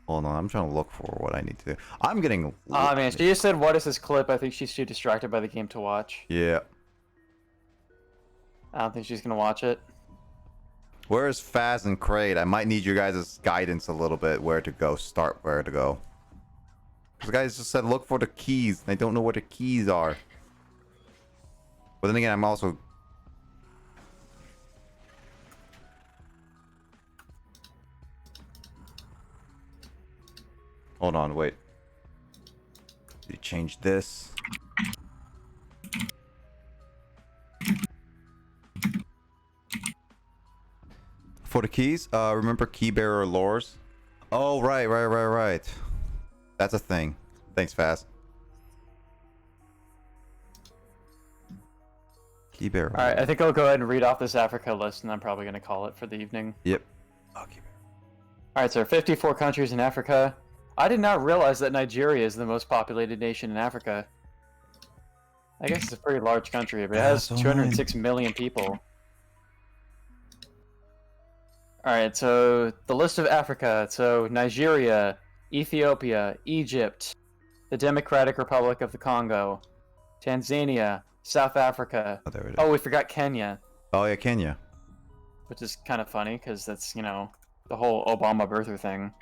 Hold on, I'm trying to look for what I need to do. I'm getting... Oh man, she just said, what is this clip? I think she's too distracted by the game to watch. Yeah. I don't think she's gonna watch it. Where's Faz and Kraid? I might need your guys' guidance a little bit. Where to go, start where to go. Because the guys just said look for the keys. And I don't know where the keys are. But then again, I'm also... Hold on, wait. You change this. For the keys, remember key bearer lores? Oh, right. That's a thing. Thanks, Fast. Key bearer. Alright, I think I'll go ahead and read off this Africa list, and I'm probably going to call it for the evening. Yep. Okay. Alright, so 54 countries in Africa. I did not realize that Nigeria is the most populated nation in Africa. I guess it's a pretty large country, but it has 206 million people. Alright, so the list of Africa. So Nigeria, Ethiopia, Egypt, the Democratic Republic of the Congo, Tanzania, South Africa. Oh, there it is. Oh, we forgot Kenya. Oh, yeah, Kenya. Which is kind of funny, because that's, you know, the whole Obama birther thing.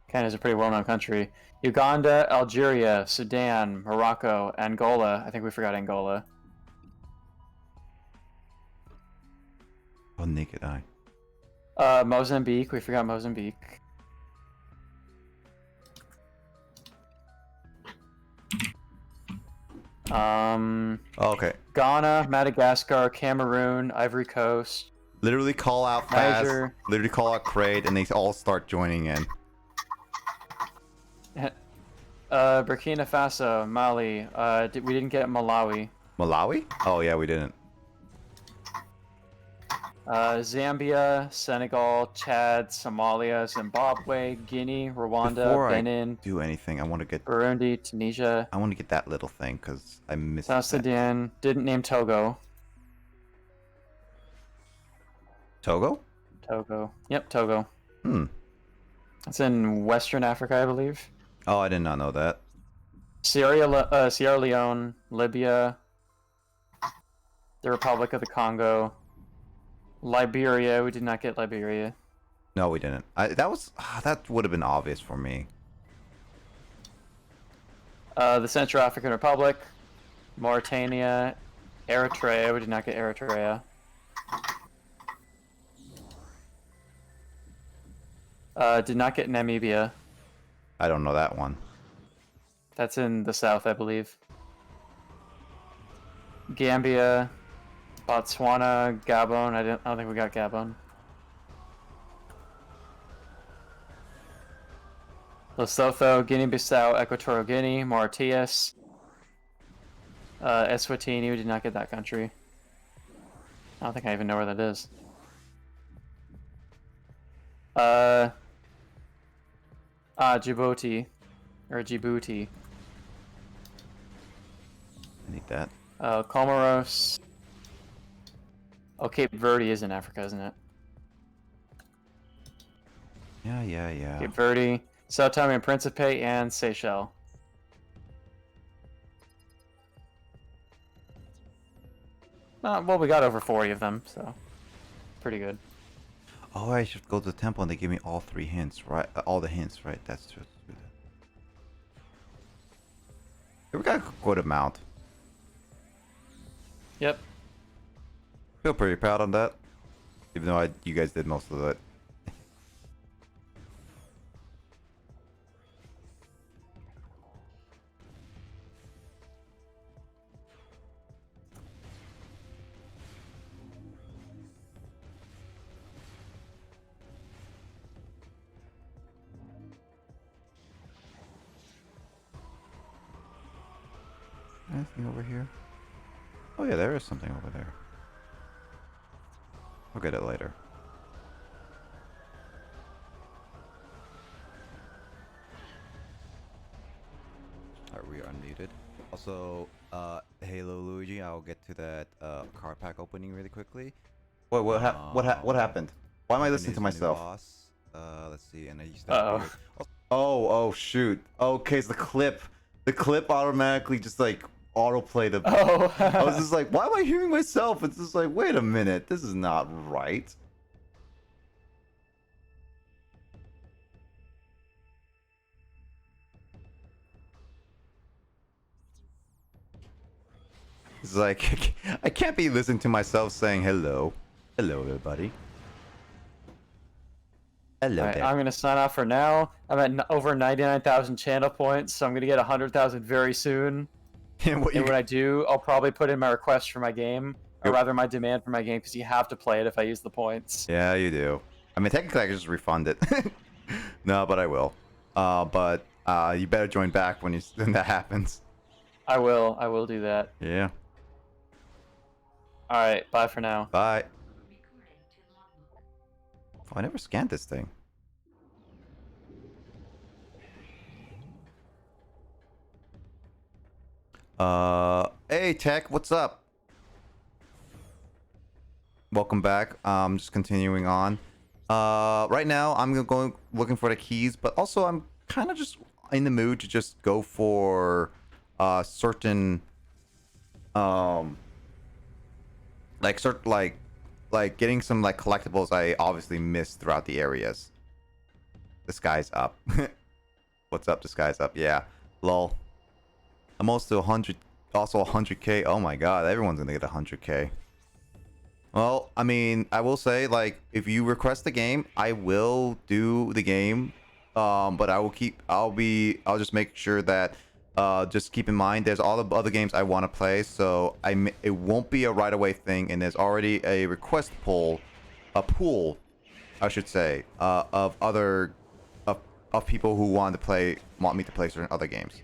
Kenya's a pretty well-known country. Uganda, Algeria, Sudan, Morocco, Angola. I think we forgot Angola. Oh, naked eye. Mozambique. We forgot Mozambique. Okay. Ghana, Madagascar, Cameroon, Ivory Coast. Literally call out Faz. Niger. Literally call out Kraid, and they all start joining in. Burkina Faso, Mali. We didn't get Malawi. Malawi? Oh yeah, we didn't. Zambia, Senegal, Chad, Somalia, Zimbabwe, Guinea, Rwanda, Before Benin. I do anything, I want to get Burundi, Tunisia. I want to get that little thing because I missed South Sudan. Didn't name Togo. Togo? Togo. Yep, Togo. Hmm. It's in Western Africa, I believe. Oh, I did not know that. Sierra Leone, Libya, the Republic of the Congo, Liberia. We did not get Liberia. No, we didn't. That would have been obvious for me. The Central African Republic, Mauritania, Eritrea. We did not get Eritrea. Did not get Namibia. I don't know that one. That's in the south, I believe. Gambia, Botswana, Gabon. I don't think we got Gabon. Lesotho, Guinea-Bissau, Equatorial Guinea, Mauritius, Eswatini. We did not get that country. I don't think I even know where that is. Djibouti. Or Djibouti. I need that. Comoros. Oh, Cape Verde is in Africa, isn't it? Yeah. Cape Verde, Sao Tome and Principe, and Seychelles. Well, we got over 40 of them, so pretty good. Oh, I should go to the temple and they give me all 3 hints, right? All the hints, right? That's true. Here we got a good amount. Yep. Feel pretty proud on that, even though you guys did most of it. Anything over here? Oh yeah, there is something over there. I'll get it later. Alright, we are unmuted. Also, Halo Luigi, I'll get to that card pack opening really quickly. Wait, what happened? Why am I listening to myself? Boss. Let's see, and I used to. Oh shoot. Okay, it's the clip. The clip automatically just like autoplay the. Oh. I was just like, why am I hearing myself? It's just like, wait a minute, this is not right. It's like, I can't be listening to myself saying hello. Hello, everybody. Hello there. I'm going to sign off for now. I'm at over 99,000 channel points, so I'm going to get 100,000 very soon. And when I do, I'll probably put in my request for my game, or rather my demand for my game, because you have to play it if I use the points. Yeah, you do. I mean, technically I can just refund it. No, but I will. But you better join back when that happens. I will do that. Yeah. Alright, bye for now. Bye. Oh, I never scanned this thing. Hey Tech, what's up? Welcome back. Just continuing on. Right now I'm going looking for the keys, but also I'm kind of just in the mood to just go for certain like getting some like collectibles I obviously missed throughout the areas. The sky's up. What's up? The sky's up. Yeah. Lol. I'm also 100. Also 100k. Oh my god, everyone's gonna get 100k. Well, I mean, I will say, like, if you request the game, I will do the game. But I'll just make sure that just keep in mind there's all the other games I want to play, so it won't be a right away thing, and there's already a request pool, I should say, of other of people who want me to play certain other games.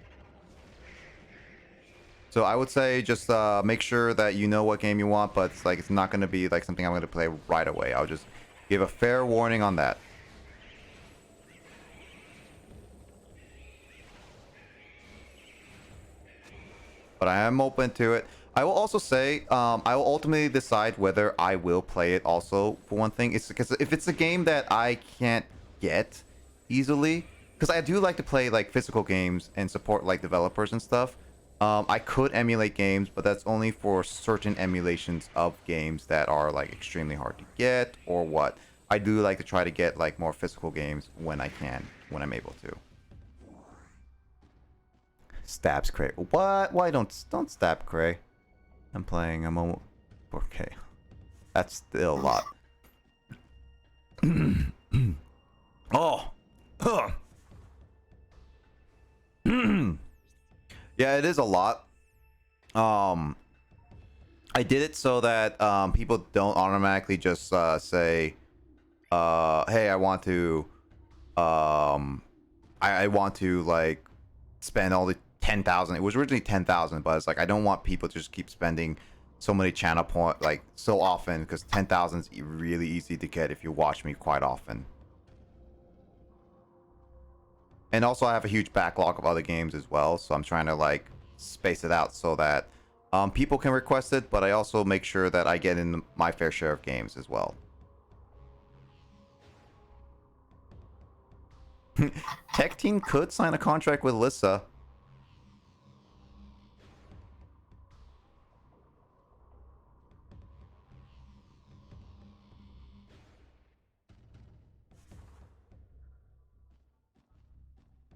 So I would say just make sure that you know what game you want, but it's not going to be like something I'm going to play right away. I'll just give a fair warning on that. But I am open to it. I will also say I will ultimately decide whether I will play it also, for one thing. It's because if it's a game that I can't get easily, because I do like to play like physical games and support like developers and stuff. I could emulate games, but that's only for certain emulations of games that are like extremely hard to get or what. I do like to try to get like more physical games when I can, when I'm able to. Stabs Cray. What? Why don't stab Cray? I'm almost 4K. That's still a lot. Oh. Yeah, it is a lot. I did it so that people don't automatically just say, "Hey, I want to like spend all the 10,000." It was originally 10,000, but it's like I don't want people to just keep spending so many channel points like so often, because 10,000 is really easy to get if you watch me quite often. And also I have a huge backlog of other games as well, so I'm trying to like space it out so that people can request it, but I also make sure that I get in my fair share of games as well. Tech Team could sign a contract with Lissa.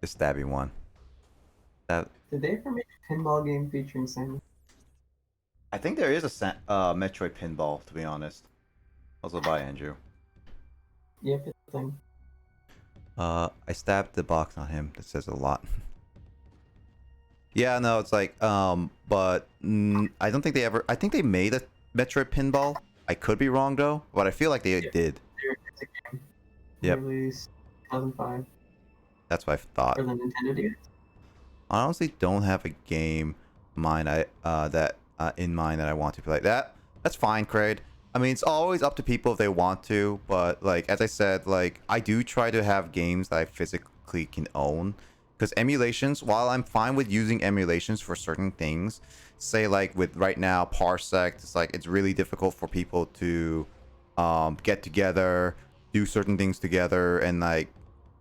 The stabby one. That. Did they ever make a pinball game featuring Samus? I think there is a Metroid pinball, to be honest. Also by Andrew. Yep, it's a thing. I stabbed the box on him. That says a lot. Yeah, no, it's like, but I don't think they ever. I think they made a Metroid pinball. I could be wrong though, but I feel like they did. Yep. Released 2005. That's what I thought. For the Nintendo DS. I honestly don't have a game in mind that I want to play. That's fine, Craig. I mean, it's always up to people if they want to, but like as I said, like I do try to have games that I physically can own, because emulations, while I'm fine with using emulations for certain things, say like with right now Parsec, it's like it's really difficult for people to get together, do certain things together, and like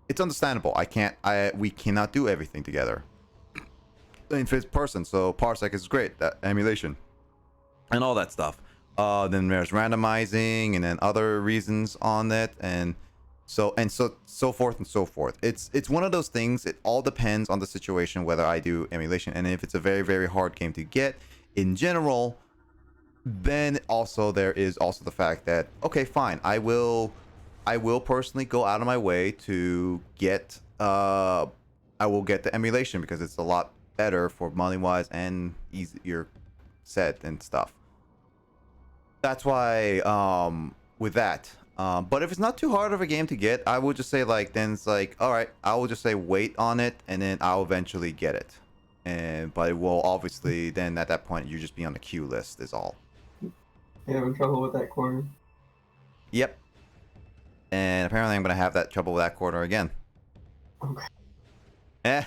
it's understandable. We cannot do everything together in fifth person, so Parsec is great, that emulation and all that stuff. Then there's randomizing and then other reasons on it, and so forth and so forth. It's one of those things. It all depends on the situation whether I do emulation, and if it's a very, very hard game to get in general, then also there is also the fact that okay, fine, I will personally go out of my way to get I will get the emulation because it's a lot better for money wise and easier set and stuff. That's why with that, but if it's not too hard of a game to get, I would just say like, then it's like, all right, I will just say wait on it, and then I'll eventually get it. But it will obviously then at that point you just be on the queue list is all. You having trouble with that corner? Yep. And apparently I'm gonna have that trouble with that corner again. Okay.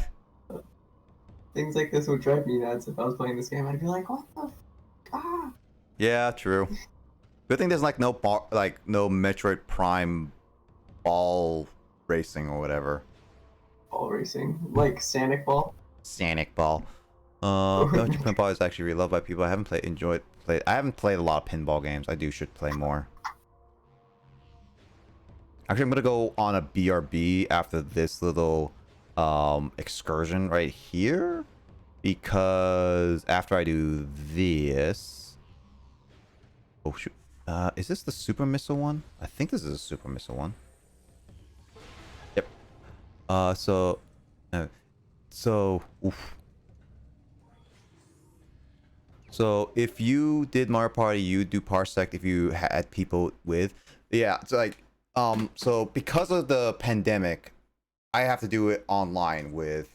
Things like this would drive me nuts if I was playing this game. I'd be like, what the ah. Yeah, true. Good thing there's like no Metroid Prime ball racing or whatever. Ball racing, like Sonic Ball. Sonic Ball. Metroid Pinball is actually really loved by people. I haven't played a lot of pinball games. I should play more. Actually, I'm gonna go on a BRB after this little excursion right here, because after I do this. Oh shoot. Is this the super missile one? I think this is a super missile one. Yep. Oof. So if you did Mario Party, you do Parsec if you had people with. Yeah, it's like so because of the pandemic, I have to do it online with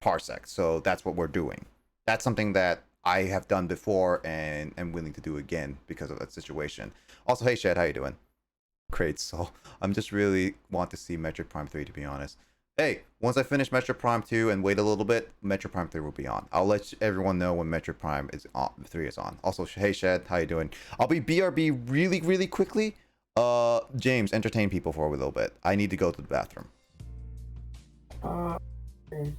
Parsec. So that's what we're doing. That's something that I have done before and am willing to do again because of that situation. Also, hey Shed, how you doing? Great. So I'm just really want to see Metroid Prime 3, to be honest. Hey, once I finish Metroid Prime 2 and wait a little bit, Metroid Prime 3 will be on. I'll let everyone know when Metroid Prime 3 is on. Also, hey Shed, how you doing? I'll be BRB really, really quickly. James, entertain people for a little bit. I need to go to the bathroom. Okay.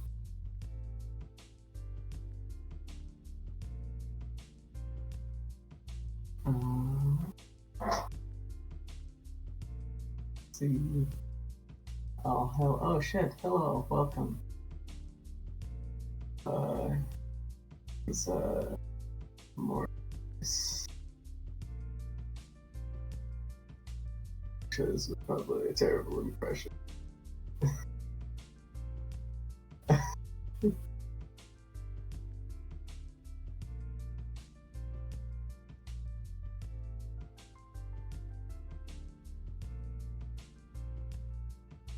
See. Oh, hello. Oh, shit. Hello. Welcome. It's more. This was probably a terrible impression.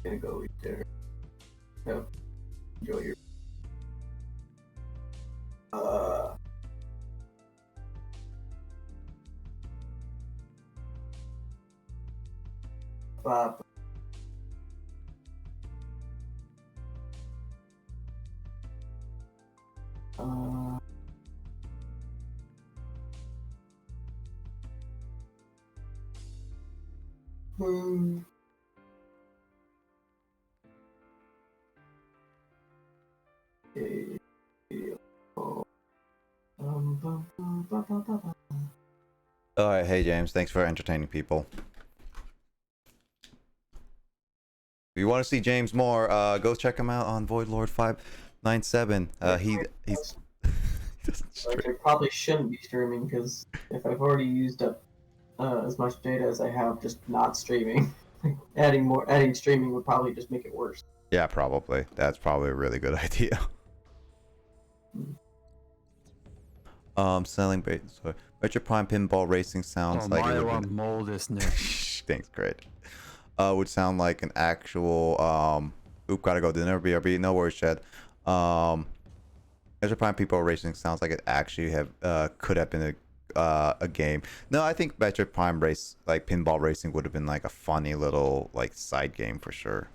Gonna go eat there. Yep. Enjoy your. Alright, hey James, thanks for entertaining people. If you want to see James more, go check him out on VoidLord597. He's like, I probably shouldn't be streaming because if I've already used up as much data as I have just not streaming, adding streaming would probably just make it worse. Yeah, probably. That's probably a really good idea. Selling bait. Sorry. Metroid Prime pinball racing sounds like it would be... mold is Thanks, great. Would sound like an actual oop, gotta go dinner, BRB, no worries, Chad. Metroid Prime pinball racing sounds like it actually could have been a game. No, I think Metroid Prime race, like pinball racing, would have been like a funny little like side game for sure.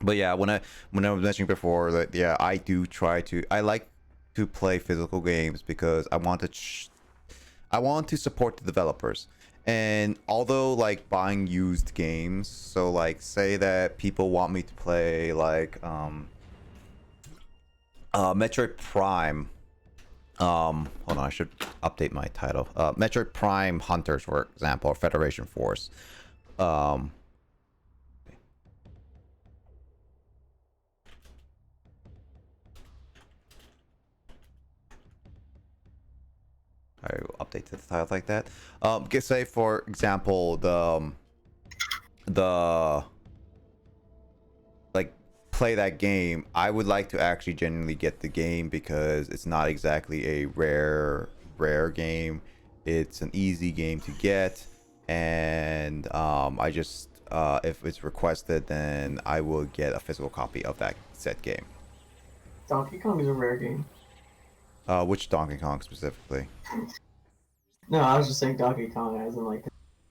But yeah, when I was mentioning before that, yeah, I like to play physical games because I want to support the developers. And although like buying used games, so like say that people want me to play like Metroid Prime, hold on, I should update my title. Metroid Prime Hunters, for example, or Federation Force. I will update the title like that. Say for example the like play that game. I would like to actually genuinely get the game because it's not exactly a rare game. It's an easy game to get, and I just if it's requested, then I will get a physical copy of that said game. Donkey Kong is a rare game. Which Donkey Kong specifically? No, I was just saying Donkey Kong as in like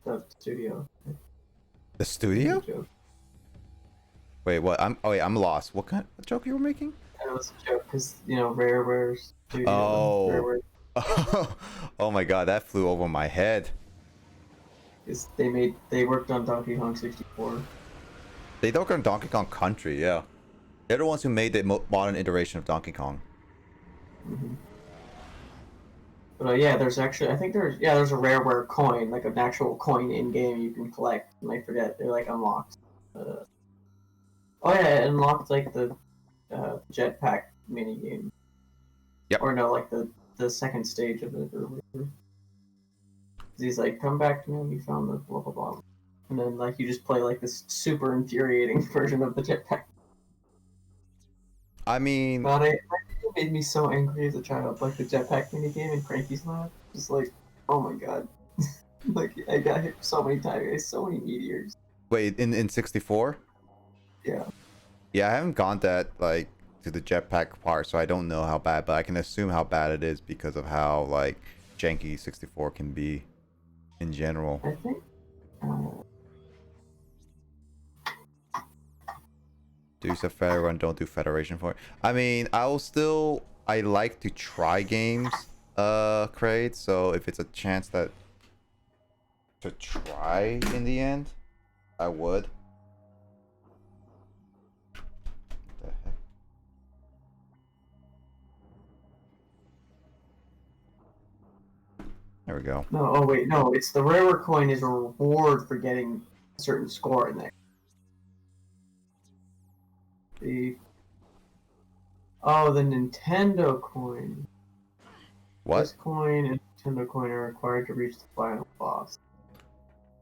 the studio. The studio? Wait, what? I'm lost. What joke you were making? That was a joke because rare studio. Oh. Oh my god, that flew over my head. They worked on Donkey Kong 64. They worked on Donkey Kong Country, yeah. They're the ones who made the modern iteration of Donkey Kong. Mm-hmm. But yeah, there's actually, I think there's a rareware coin, like an actual coin in game you can collect. And I forget, they're like unlocked. Oh yeah, it unlocked like the jetpack mini game. Yep. Or no, like the second stage of it or whatever. He's like, come back to me when you found the blah blah blah, and then like you just play like this super infuriating version of the jetpack. I mean, but it made me so angry as a child, like the jetpack minigame in Cranky's Lab. Just like, oh my god. Like, I got hit so many times, so many meteors. Wait, in 64? Yeah. Yeah, I haven't gone that, like, to the jetpack part, so I don't know how bad, but I can assume how bad it is because of how, like, janky 64 can be in general. I think, Do stuff Federal and don't do Federation for it. I mean, I like to try games, Kraid, so if it's a chance to try in the end, I would. What the heck? There we go. no, oh wait, no, it's the rareware coin is a reward for getting a certain score in there. The Nintendo coin. What? This coin and Nintendo coin are required to reach the final boss.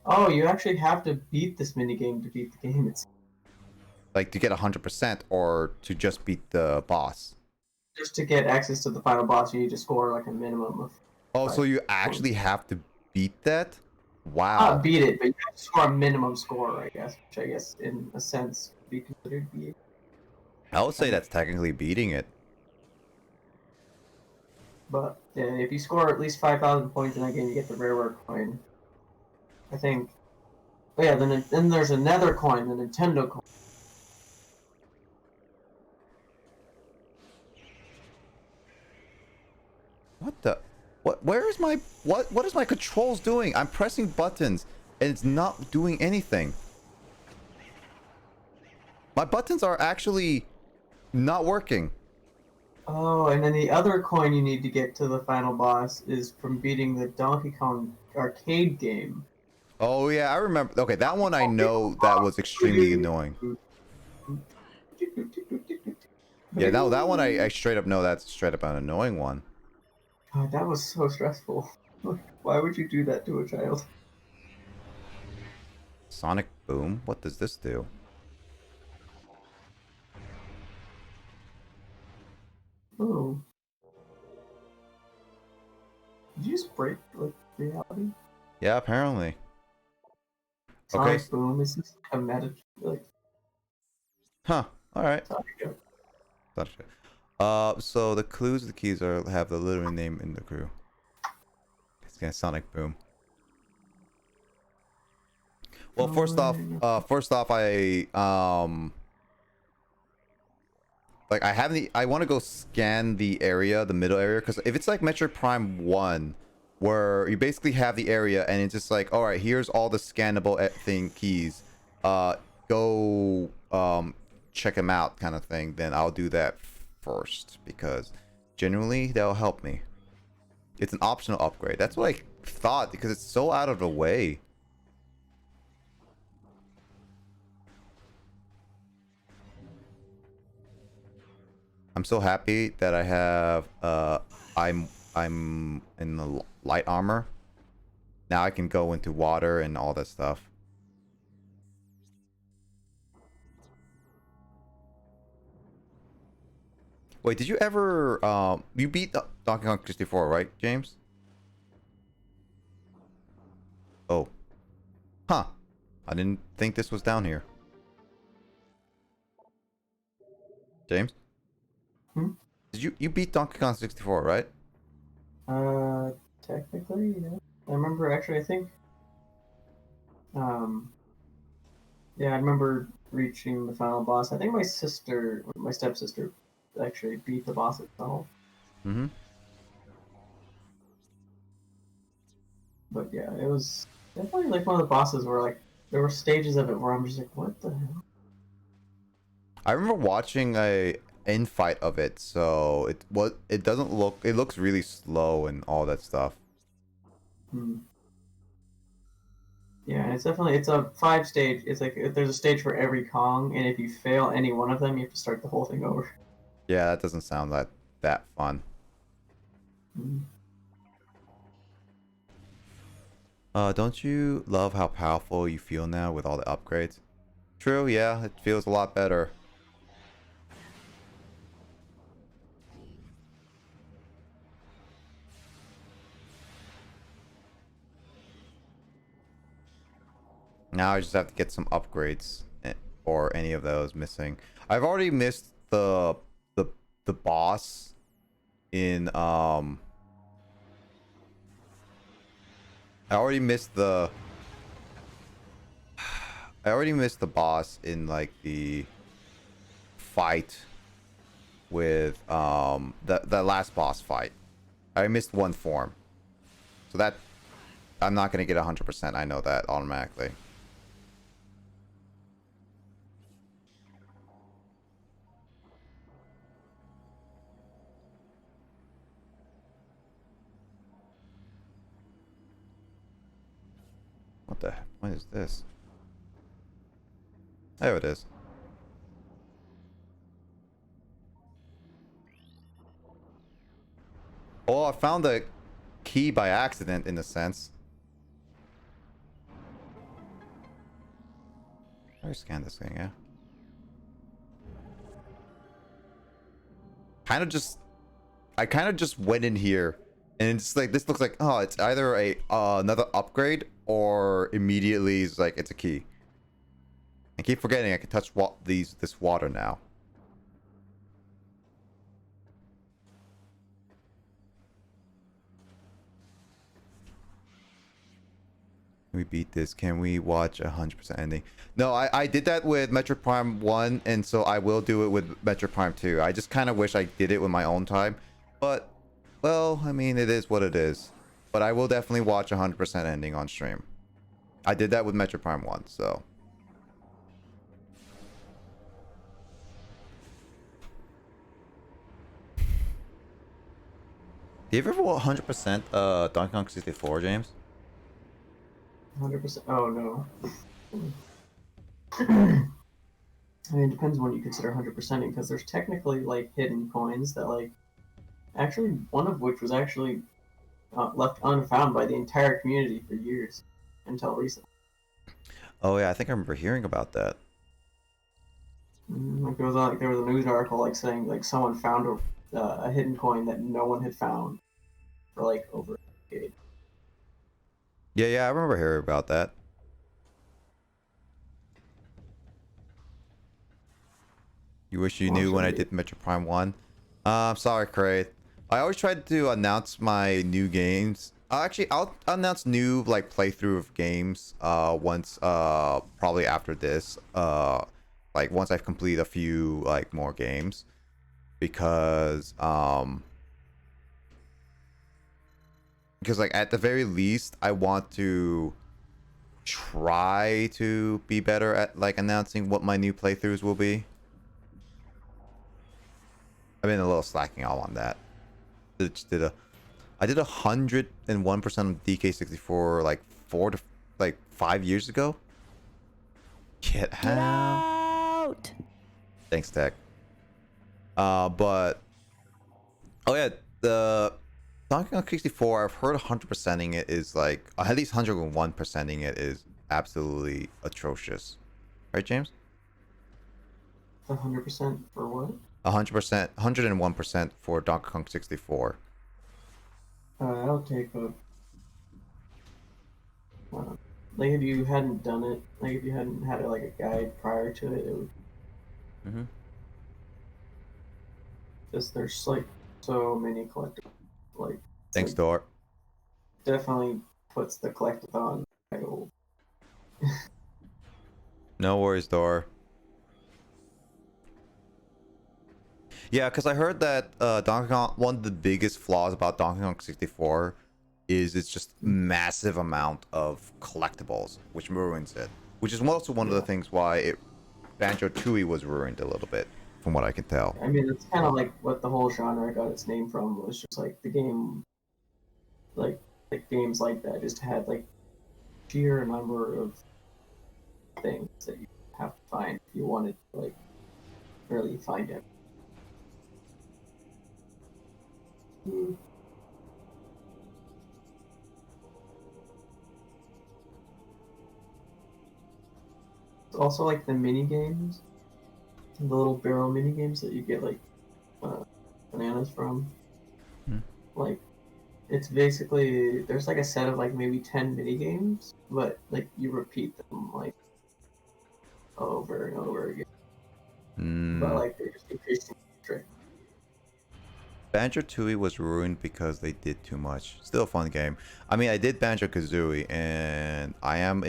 Oh, you actually have to beat this minigame to beat the game itself. Like to get 100% or to just beat the boss? Just to get access to the final boss, you need to score like a minimum of... Oh, so you actually have to beat that? Wow. Not beat it, but you have to score a minimum score, I guess. Which I guess, in a sense, would be considered beating. I would say that's technically beating it. But yeah, if you score at least 5,000 points in that game, you get the rareware coin. I think. But yeah, then there's another coin, the Nintendo coin. What the? What? Where is my... What is my controls doing? I'm pressing buttons and it's not doing anything. My buttons are actually not working. Oh, and then the other coin you need to get to the final boss is from beating the Donkey Kong arcade game. Oh yeah, I remember. Okay, that one I know that was extremely annoying. Yeah, now that one I straight up know that's straight up an annoying one. God, that was so stressful. Why would you do that to a child? Sonic Boom? What does this do? Oh. Did you just break, like, reality? Yeah, apparently. Sonic Okay. Boom is just a meta, like... Huh. Alright. Sonic. So the clues of the keys have the literary name in the crew. It's gonna Sonic Boom. Well, first off, I like I want to go scan the area, the middle area, because if it's like Metroid Prime 1, where you basically have the area and it's just like, all right, here's all the scannable keys, go check them out kind of thing, then I'll do that first, because genuinely that'll help me. It's an optional upgrade. That's what I thought, because it's so out of the way. I'm so happy that I have I'm in the light armor. Now I can go into water and all that stuff. Wait, did you ever you beat Donkey Kong 64, right, James? Oh. Huh. I didn't think this was down here. James? Hmm? Did you beat Donkey Kong 64, right? Technically, yeah. I remember, actually, I think... Yeah, I remember reaching the final boss. I think my stepsister, actually beat the boss itself. Mm-hmm. But yeah, it was definitely like one of the bosses where like there were stages of it where I'm just like, what the hell? I remember watching a fight of it, so it looks really slow and all that stuff. Hmm. Yeah, it's a 5-stage. It's like there's a stage for every Kong, and if you fail any one of them, you have to start the whole thing over. Yeah, that doesn't sound that fun. Hmm. Don't you love how powerful you feel now with all the upgrades? True, yeah, it feels a lot better. Now I just have to get some upgrades, or any of those missing. I've already missed the boss in I already missed the boss in like the fight with the last boss fight. I missed one form. So that I'm not going to get 100%. I know that automatically. What the heck? What is this? There it is. Oh, I found the key by accident in a sense. Let me scan this thing, yeah. I kind of just went in here and it's like, this looks like, oh, it's either a another upgrade or immediately it's like it's a key. I keep forgetting I can touch this water now. Can we beat this? Can we watch 100% ending? No, I did that with Metroid Prime 1, and so I will do it with Metroid Prime 2. I just kind of wish I did it with my own time. But well, I mean, it is what it is. But I will definitely watch 100% ending on stream. I did that with Metroid Prime 1, so. Do you ever 100% Donkey Kong 64, James? 100%. Oh no. I mean, it depends on what you consider 100%ing, because there's technically like hidden coins that like, actually one of which was actually left unfound by the entire community for years until recently. Oh yeah, I think I remember hearing about that. Like there was a news article like saying like someone found a hidden coin that no one had found for like over a decade. Yeah, I remember hearing about that. You wish you knew when I did Metroid Prime 1. I'm sorry, Craig. I always try to announce my new games. Actually, I'll announce new like playthrough of games once probably after this. Like once I've completed a few like more games. Because like at the very least I want to try to be better at like announcing what my new playthroughs will be. I've been a little slacking off on that. I did 101% of DK64 like 5 years ago. Get out! Thanks, Tech. But oh yeah, the Donkey Kong 64. I've heard 100%ing it is like at least 101%ing it is absolutely atrocious, right, James? 100% for what? 100%, 101% for Donkey Kong 64. I'll take a. Like if you hadn't done it, like if you hadn't had like a guide prior to it, it would. Just there's like so many collectibles. Like. Thanks, Dor. Definitely puts the collectathon title. No worries, Dor. Yeah, because I heard that Donkey Kong, one of the biggest flaws about Donkey Kong 64 is it's just massive amount of collectibles, which ruins it. Which is also one of the things why Banjo-Tooie was ruined a little bit, from what I can tell. I mean, it's kind of like what the whole genre got its name from, was just like the game, like games like that just had like sheer number of things that you have to find if you wanted to like really find it. It's also like the mini games, the little barrel mini games that you get like bananas from. Like it's basically there's like a set of like maybe 10 mini games, but like you repeat them like over and over again. But like they're just increasing trick. Banjo-Tooie was ruined because they did too much. Still a fun game. I mean, I did Banjo-Kazooie, and I am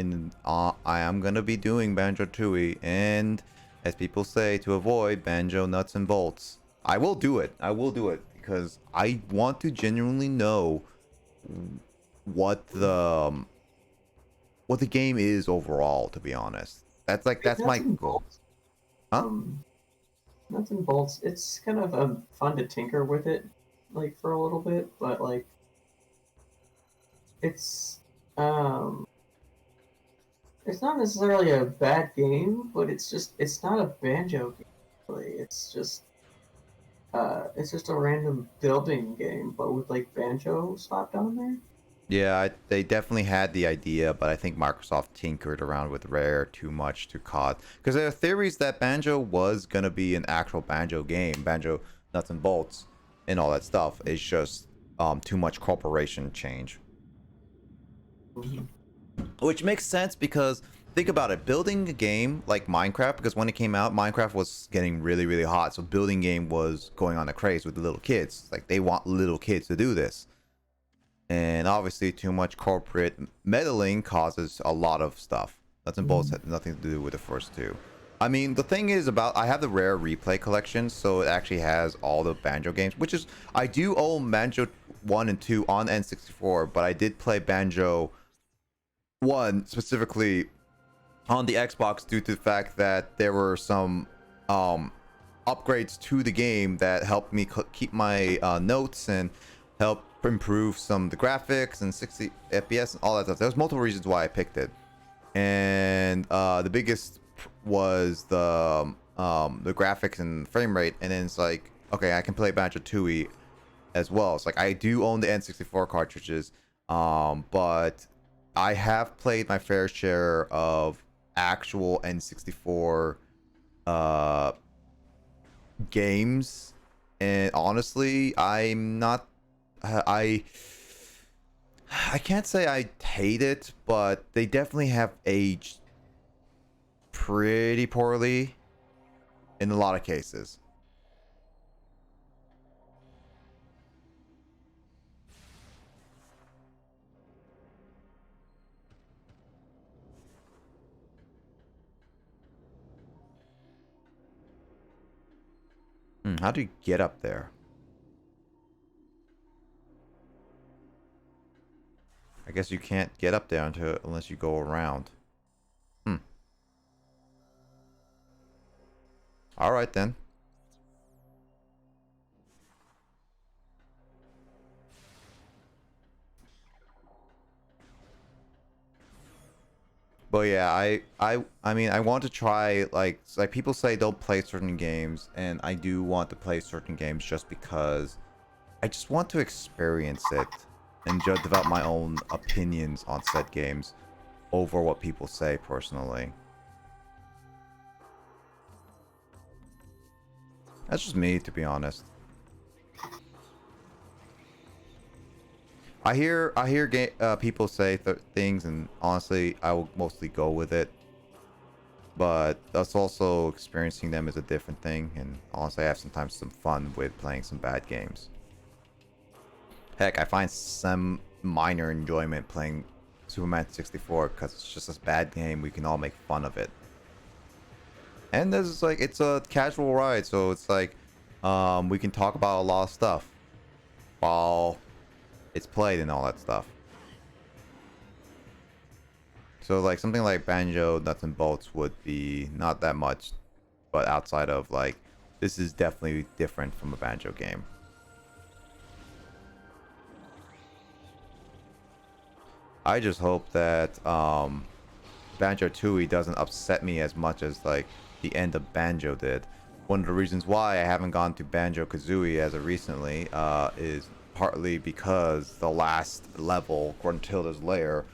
gonna be doing Banjo-Tooie, and as people say, to avoid Banjo nuts and bolts. I will do it. I will do it because I want to genuinely know what the game is overall. To be honest, that's my goal. Huh? Nuts and bolts. It's kind of fun to tinker with it, like for a little bit, but like it's not necessarily a bad game, but it's not a Banjo game. Really. It's just a random building game, but with like Banjo slapped on there. Yeah, they definitely had the idea, but I think Microsoft tinkered around with Rare too much to cause. Because there are theories that Banjo was gonna be an actual Banjo game, Banjo nuts and bolts, and all that stuff. It's just too much corporation change. Which makes sense because think about it, building a game like Minecraft, because when it came out, Minecraft was getting really, really hot. So building game was going on a craze with the little kids. Like they want little kids to do this. And obviously too much corporate meddling causes a lot of stuff. Nuts and bolts had nothing to do with the first two. I mean, the thing is about I have the rare replay collection, so it actually has all the Banjo games, which is I do own Banjo 1 and 2 on N64, but I did play Banjo 1 specifically on the Xbox due to the fact that there were some upgrades to the game that helped me keep my notes and help improve some of the graphics and 60 FPS and all that stuff. There's multiple reasons why I picked it, and the biggest was the graphics and frame rate. And then it's like, okay, I can play Banjo Tooie as well. It's like I do own the N64 cartridges, but I have played my fair share of actual N64 games, and honestly, I'm not I can't say I hate it, but they definitely have aged pretty poorly in a lot of cases. How do you get up there? I guess you can't get up there unless you go around. All right then. But yeah, I mean, I want to try, like people say don't play certain games, and I do want to play certain games just because I just want to experience it and just develop my own opinions on said games over what people say personally. That's just me, to be honest. I hear people say things, and honestly, I will mostly go with it. But that's also experiencing them is a different thing, and honestly, I have sometimes some fun with playing some bad games. Heck, I find some minor enjoyment playing Superman 64 because it's just a bad game. We can all make fun of it. And there's like, it's a casual ride, so it's like we can talk about a lot of stuff while it's played and all that stuff. So like something like Banjo Nuts and Bolts would be not that much, but outside of like, this is definitely different from a Banjo game. I just hope that Banjo Tooie doesn't upset me as much as like the end of Banjo did. One of the reasons why I haven't gone to Banjo Kazooie as of recently is partly because the last level, Gruntilda's Lair,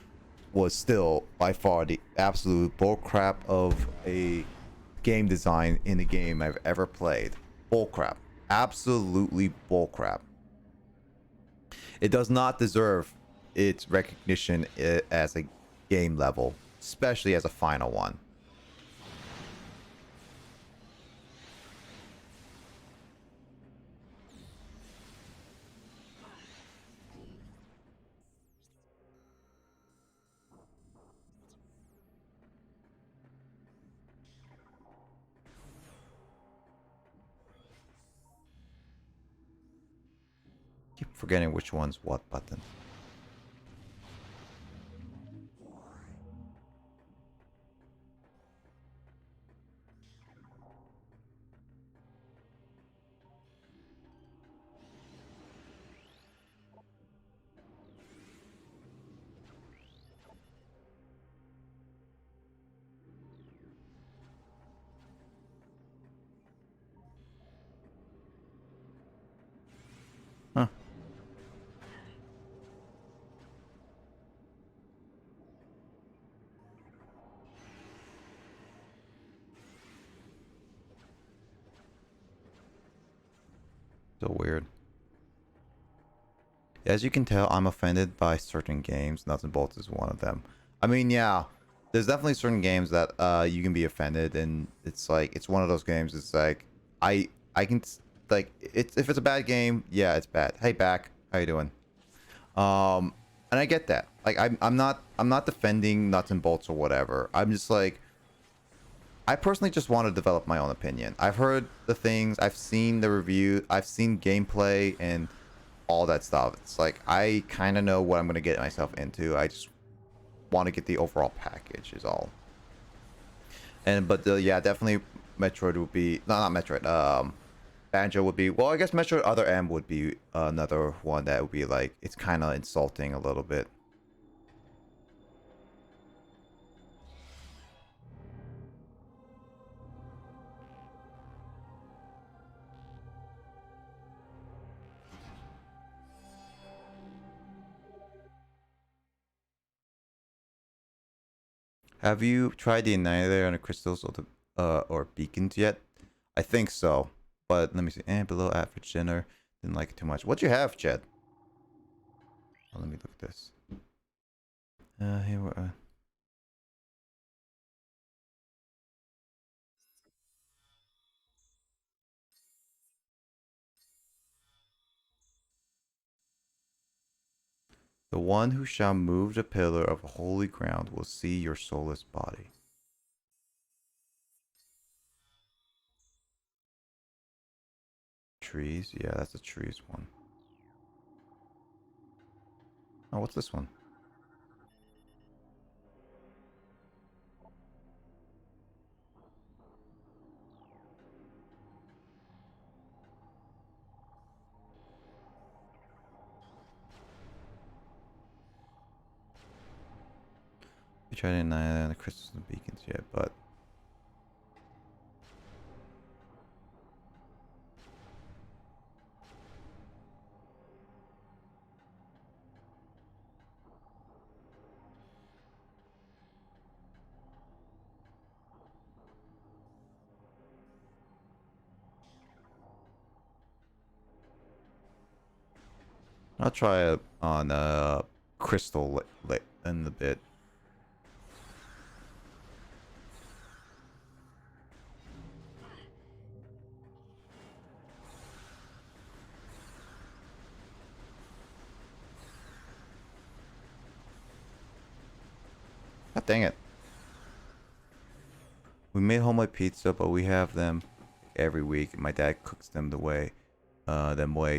was still by far the absolute bullcrap of a game design in a game I've ever played. Bullcrap. Absolutely bullcrap. It does not deserve its recognition as a game level, especially as a final one. Keep forgetting which one's what button. Huh. So weird. As you can tell, I'm offended by certain games. Nuts and Bolts is one of them. I mean, yeah, there's definitely certain games that you can be offended, and it's like, it's one of those games. It's like I can like, it's, if it's a bad game, yeah, it's bad. Hey, back, how you doing? And I get that. Like, I'm not defending Nuts and Bolts or whatever. I'm just like, I personally just want to develop my own opinion. I've heard the things, I've seen the review, I've seen gameplay and all that stuff. It's like I kind of know what I'm gonna get myself into. I just want to get the overall package is all. But yeah, definitely Metroid would be not Metroid. Banjo would be, well, I guess Metroid Other M would be another one that would be like, it's kind of insulting a little bit. Have you tried the Annihilator on the crystals or beacons yet? I think so, but let me see. Below average dinner. Didn't like it too much. What you have, Jed? Oh, let me look at this. Here we are. The one who shall move the pillar of holy ground will see your soulless body. Trees? Yeah, that's the trees one. Oh, what's this one? We tried to annihilate the crystals and beacons yet, but I'll try it on crystal in a bit. God dang it. We made homemade pizza, but we have them every week. My dad cooks them way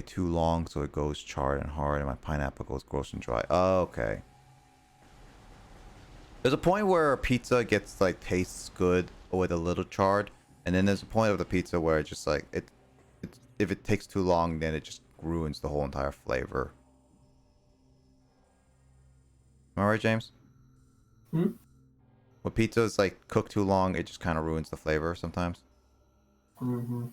too long, so it goes charred and hard, and my pineapple goes gross and dry. Oh, okay. There's a point where pizza gets like tastes good with a little charred, and then there's a point of the pizza where it just like if it takes too long, then it just ruins the whole entire flavor. Am I right, James? Hmm? When pizza is like cooked too long, it just kind of ruins the flavor sometimes. Mm-hmm.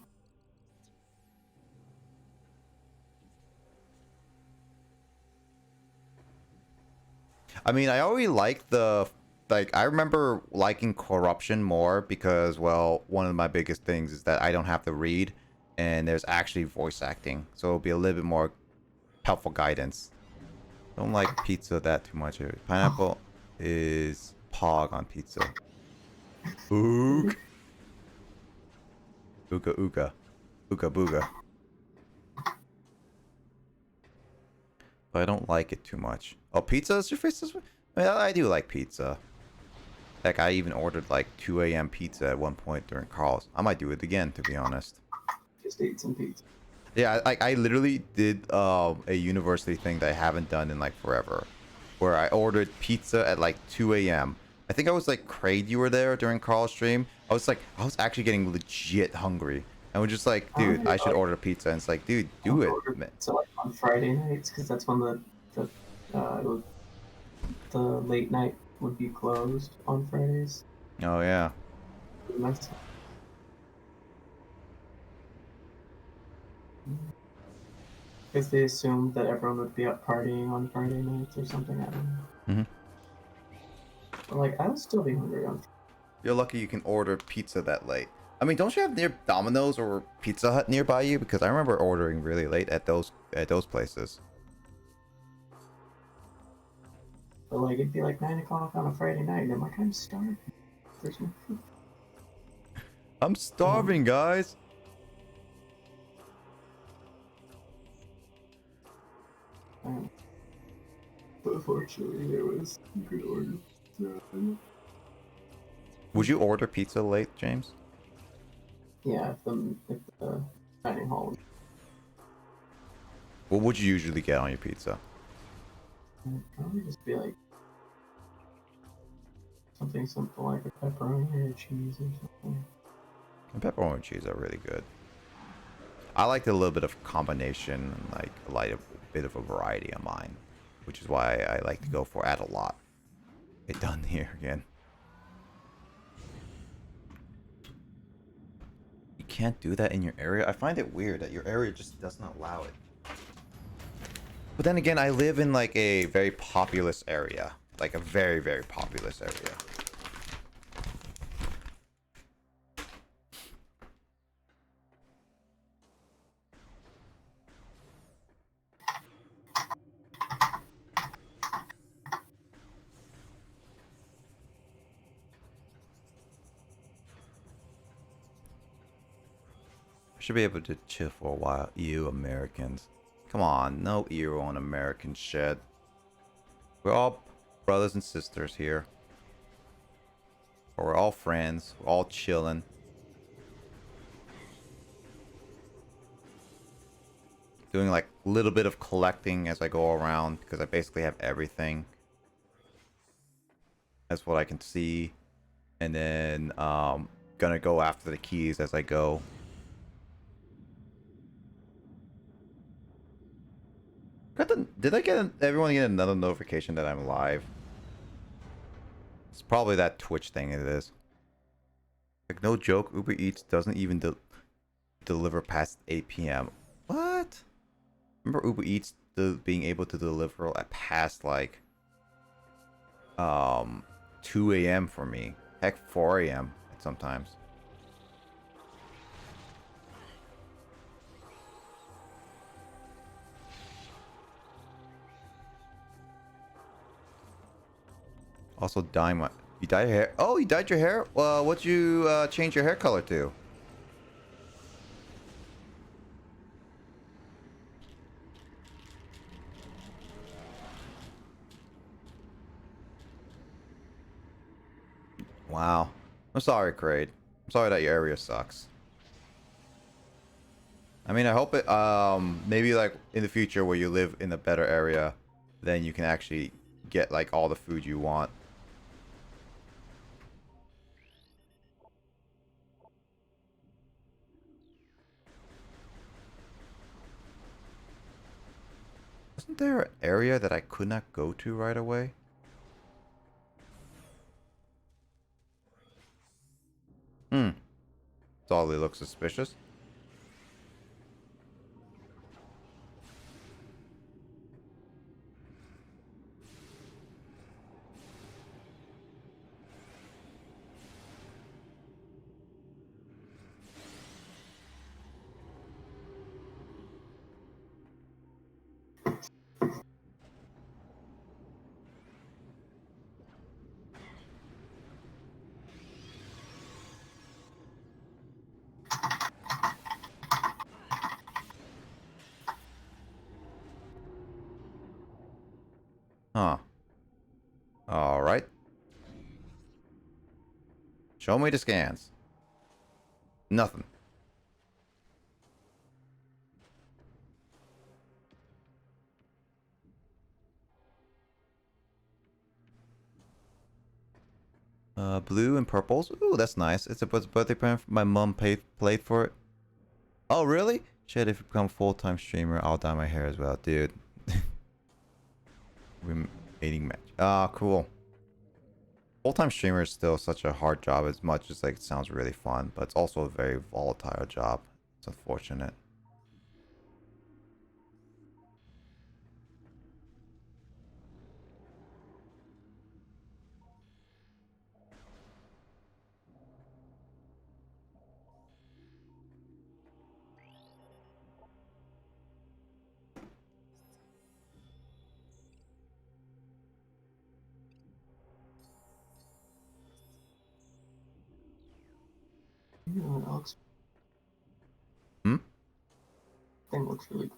I mean, I already like I remember liking Corruption more because, well, one of my biggest things is that I don't have to read and there's actually voice acting. So it'll be a little bit more helpful guidance. Don't like pizza that too much. Pineapple is pog on pizza. Ook. Ooga ooga. Ooga booga. But I don't like it too much. Oh, pizza is your face? I mean, I do like pizza. Heck, I even ordered like 2 a.m. pizza at one point during Carl's. I might do it again, to be honest. Just ate some pizza. Yeah, I literally did a university thing that I haven't done in like forever, where I ordered pizza at like 2 a.m. I think I was like Craig, you were there during Carl's stream. I was actually getting legit hungry. And we're just like, dude, I should order pizza. And it's like, dude, do it. So like on Friday nights, because that's when the late night would be closed on Fridays. Oh yeah. Because they assumed that everyone would be up partying on Friday nights or something. I don't know. But like, I would still be hungry on. You're lucky you can order pizza that late. I mean, don't you have near Domino's or Pizza Hut nearby you? Because I remember ordering really late at those places. But like, it'd be like 9 o'clock on a Friday night, and I'm like, I'm starving. There's no food. I'm starving, guys. But fortunately, there was good order. Would you order pizza late, James? Yeah, if the dining hall. What would you usually get on your pizza? Probably just be like something simple like a pepperoni or cheese or something. And pepperoni and cheese are really good. I like a little bit of combination, like a bit of a variety on mine, which is why I like to go for add a lot. Get done here again. You can't do that in your area. I find it weird that your area just doesn't allow it. But then again, I live in like a very populous area, like a very, very populous area. Should be able to chill for a while. You Americans. Come on, no ear on American shit. We're all brothers and sisters here. Or we're all friends. We're all chilling. Doing like a little bit of collecting as I go around because I basically have everything. That's what I can see. And then gonna go after the keys as I go. Did I get everyone get another notification that I'm live? It's probably that Twitch thing it is. Like no joke, Uber Eats doesn't even deliver past 8 p.m. What? Remember Uber Eats being able to deliver at past like 2 a.m. for me. Heck, 4 a.m. sometimes. Also dye my... You dye your hair? Oh, you dyed your hair? Well, what'd you change your hair color to? Wow. I'm sorry, Kraid. I'm sorry that your area sucks. I mean, I hope it, maybe like in the future where you live in a better area, then you can actually get like all the food you want. Wasn't there an area that I could not go to right away? Solidly looks suspicious. Huh. Alright. Show me the scans. Nothing. Blue and purples. Ooh, that's nice. It's a birthday present. My mom played for it. Oh, really? Shit, if you become a full-time streamer, I'll dye my hair as well, dude. We're mating match. Ah, cool. Full-time streamer is still such a hard job as much as like it sounds really fun, but it's also a very volatile job. It's unfortunate. Alex. Hmm? Thing looks really cool.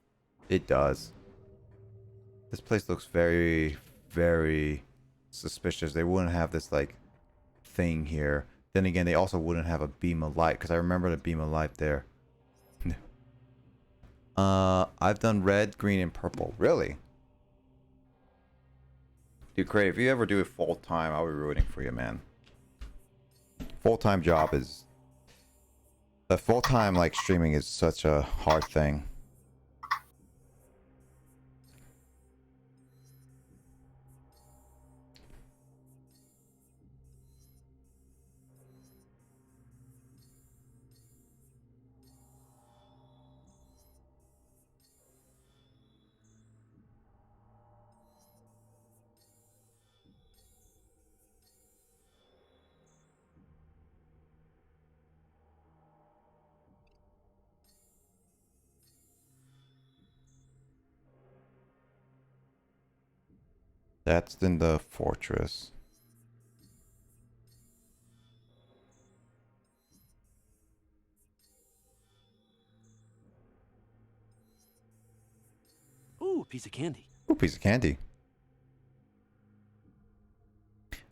It does. This place looks very, very suspicious. They wouldn't have this like thing here Then again, they also wouldn't have a beam of light because I remember the beam of light there. I've done red, green, and purple. Really? Dude, Cray, if you ever do it full time, I'll be rooting for you, man. Full-time job is... But full-time, like, streaming is such a hard thing. That's in the fortress. Ooh, piece of candy. Ooh, piece of candy.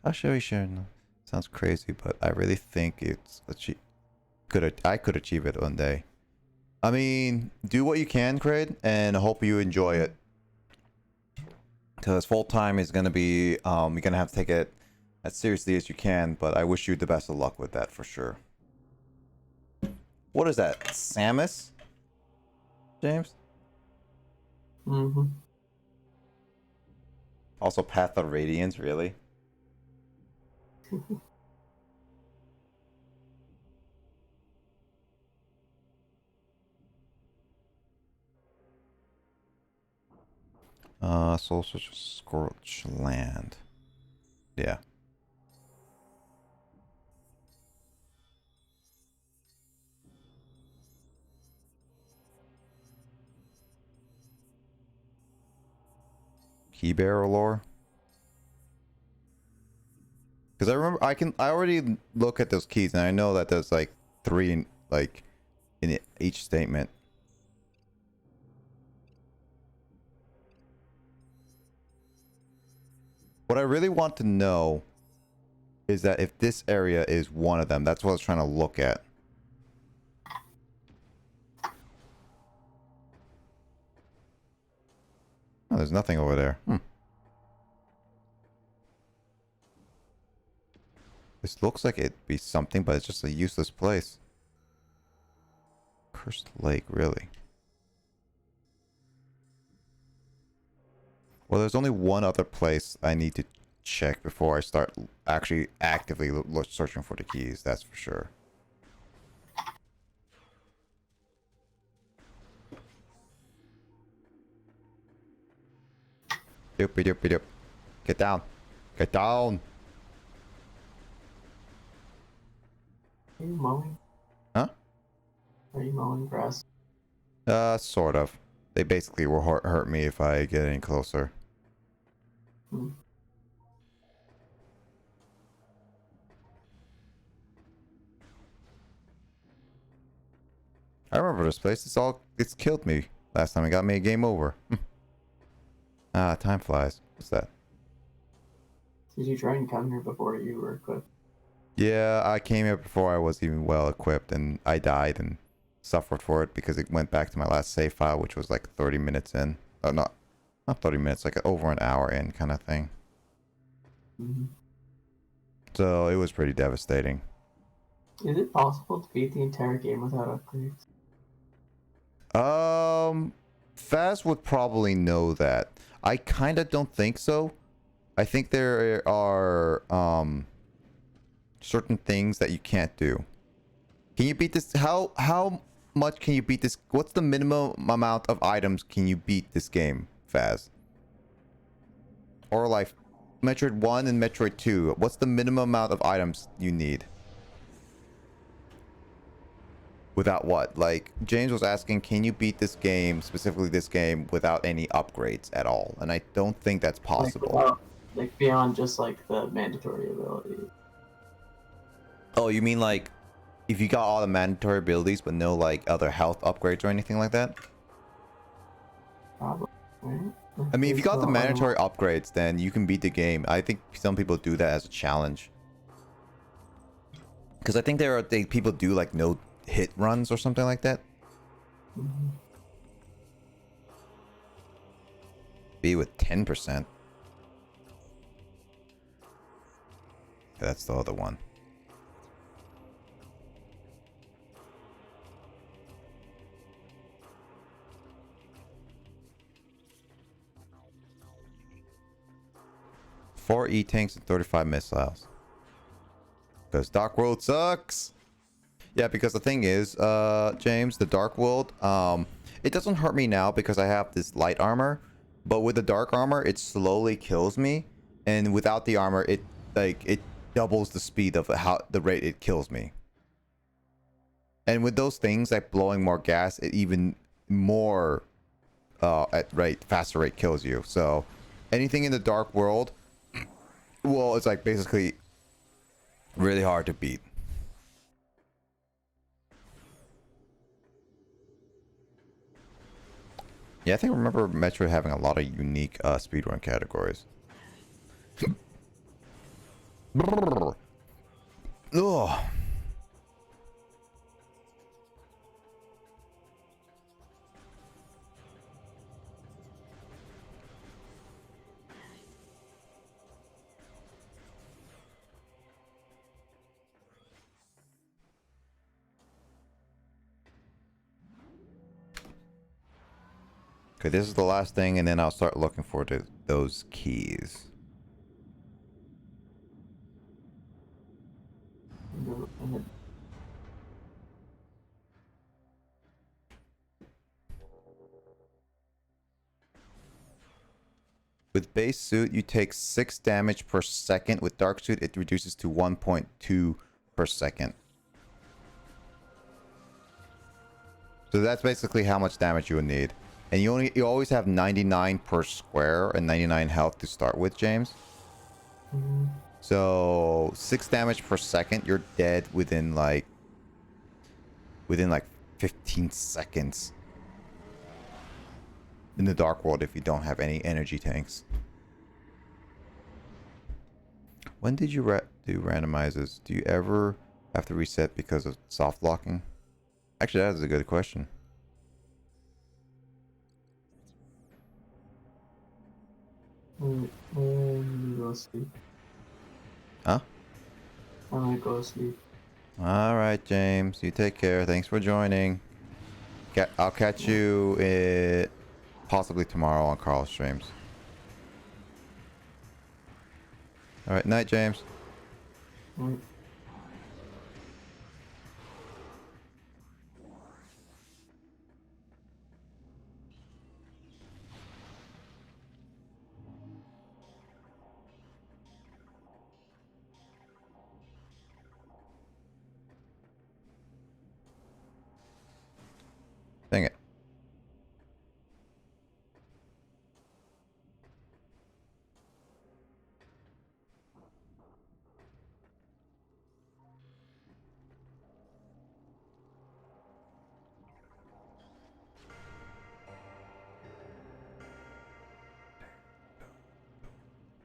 I'll show you, Sharon. Sounds crazy, but I really think it's I could achieve it one day. I mean, do what you can, Craig, and hope you enjoy it. Because full time is gonna be, you're gonna have to take it as seriously as you can. But I wish you the best of luck with that for sure. What is that, Samus? James? Mm-hmm. Also, Path of Radiance, really? Soul Search Scorch Land. Yeah. Key bearer lore. Because I remember I already look at those keys and I know that there's like 3 in, like in each statement. What I really want to know is that if this area is one of them. That's what I was trying to look at. Oh, there's nothing over there. This looks like it'd be something, but it's just a useless place. Cursed Lake, really? Well, there's only one other place I need to check before I start actually actively searching for the keys, that's for sure. Doopy doopy doop. Get down. Get down. Are you mowing? Huh? Are you mowing grass? Sort of. They basically will hurt me if I get any closer. I remember this place. It's killed me last time. It got me a game over. Time flies. What's that? Did you try and come here before you were equipped? Yeah, I came here before I was even well equipped, and I died and suffered for it because it went back to my last save file, which was like 30 minutes in. Not 30 minutes, like over an hour in kind of thing. Mm-hmm. So it was pretty devastating. Is it possible to beat the entire game without upgrades? Faz would probably know that. I kind of don't think so. I think there are certain things that you can't do. Can you beat this? How much can you beat this? What's the minimum amount of items can you beat this game, Faz? Or like Metroid 1 and Metroid 2, what's the minimum amount of items you need? Without what? Like, James was asking, can you beat this game, specifically this game, without any upgrades at all? And I don't think that's possible. Like beyond just like the mandatory abilities. Oh, you mean like, if you got all the mandatory abilities, but no like other health upgrades or anything like that? Probably, right? I mean, if you got the mandatory upgrades, then you can beat the game. I think some people do that as a challenge. Because I think people do like no hit runs or something like that. Be with 10%. That's the other one. Four E-tanks and 35 missiles. Because Dark World sucks. Yeah, because the thing is, James, the Dark World, it doesn't hurt me now because I have this light armor. But with the dark armor, it slowly kills me. And without the armor, it doubles the speed of the rate it kills me. And with those things like blowing more gas, it even more faster rate kills you. So anything in the Dark World, well, it's like basically really hard to beat. Yeah, I think I remember Metroid having a lot of unique speedrun categories. Ugh. Okay, this is the last thing, and then I'll start looking for those keys. With base suit, you take 6 damage per second. With dark suit, it reduces to 1.2 per second. So that's basically how much damage you would need. And you always have 99 per square and 99 health to start with, James. So 6 damage per second, you're dead within like 15 seconds. In the Dark World if you don't have any energy tanks. When did you do randomizers? Do you ever have to reset because of soft locking? Actually, that is a good question. I'm gonna go sleep. Huh? I'm gonna go sleep. Alright, James. You take care. Thanks for joining. I'll catch you possibly tomorrow on Carl's streams. Alright, night, James. Dang it.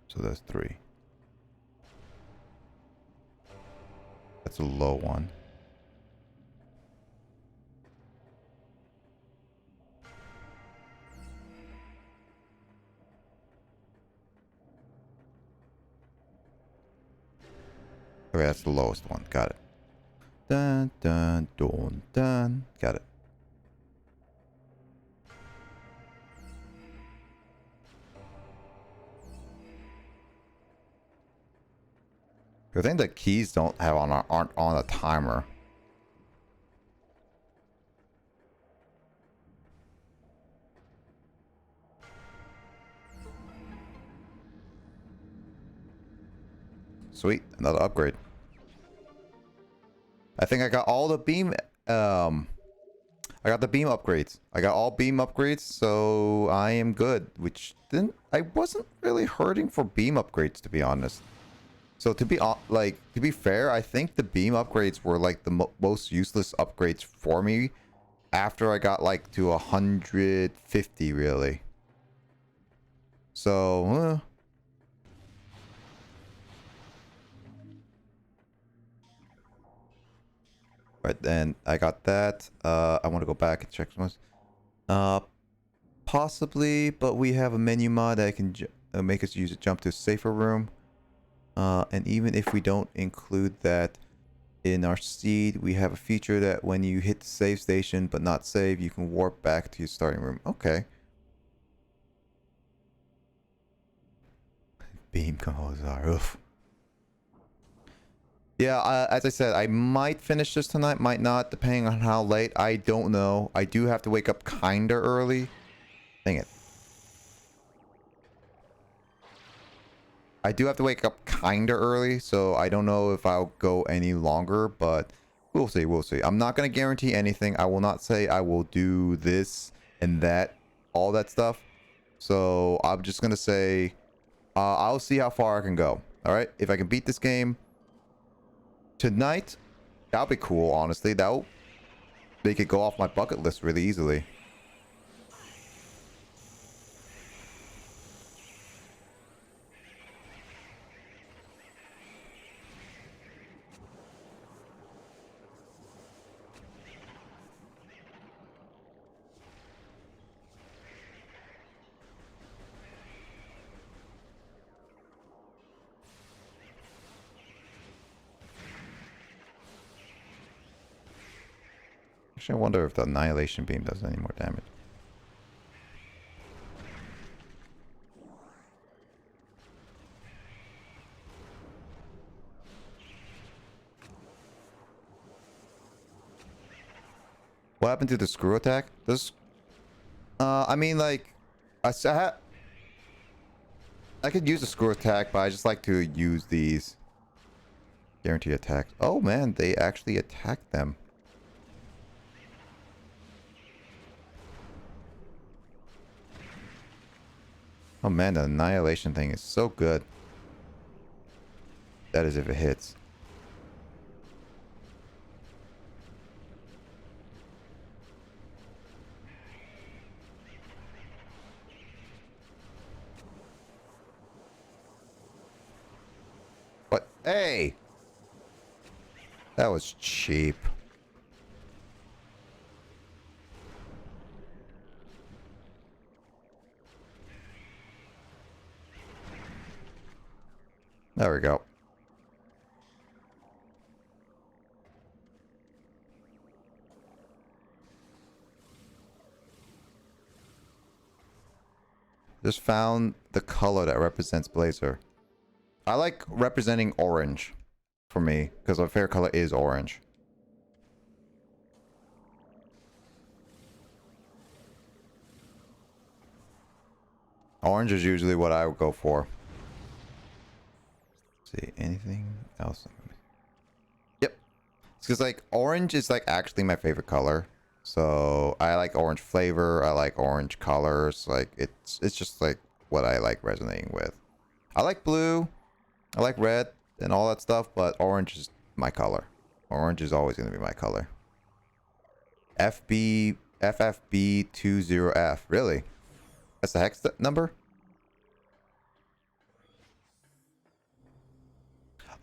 So that's 3. That's a low one. Okay, that's the lowest one. Got it. Dun dun dun dun. Got it. I think the keys aren't on a timer. Sweet, another upgrade. I think I got all the beam I got the beam upgrades. I got all beam upgrades, so I am good. I wasn't really hurting for beam upgrades, to be honest. So to be fair, I think the beam upgrades were like the most useless upgrades for me after I got like to 150 really. So Right then, I got that. I want to go back and check some. Possibly, but we have a menu mod that can make us use a jump to a safer room. And even if we don't include that in our seed, we have a feature that when you hit the save station but not save, you can warp back to your starting room. Okay. Beam composer. Oof. Yeah, as I said, I might finish this tonight, might not, depending on how late. I don't know. I do have to wake up kinda early. Dang it. I do have to wake up kinda early, so I don't know if I'll go any longer, but we'll see, we'll see. I'm not going to guarantee anything. I will not say I will do this and that, all that stuff. So I'm just going to say, I'll see how far I can go. Alright, if I can beat this game tonight, that'll be cool, honestly. That'll make it go off my bucket list really easily. Actually, I wonder if the Annihilation Beam does any more damage. What happened to the screw attack? This, I mean, like, I could use a screw attack, but I just like to use these guaranteed attacks. Oh man, they actually attack them. Oh man, the annihilation thing is so good. That is if it hits. What? Hey! That was cheap. There we go. Just found the color that represents Blazer. I like representing orange for me, because my favorite color is orange. Orange is usually what I would go for. See, anything else? Yep. It's because like orange is like actually my favorite color. So I like orange flavor, I like orange colors, like it's just like what I like resonating with. I like blue, I like red and all that stuff, but orange is my color. Orange is always going to be my color. FFB20F, really? That's the hex number?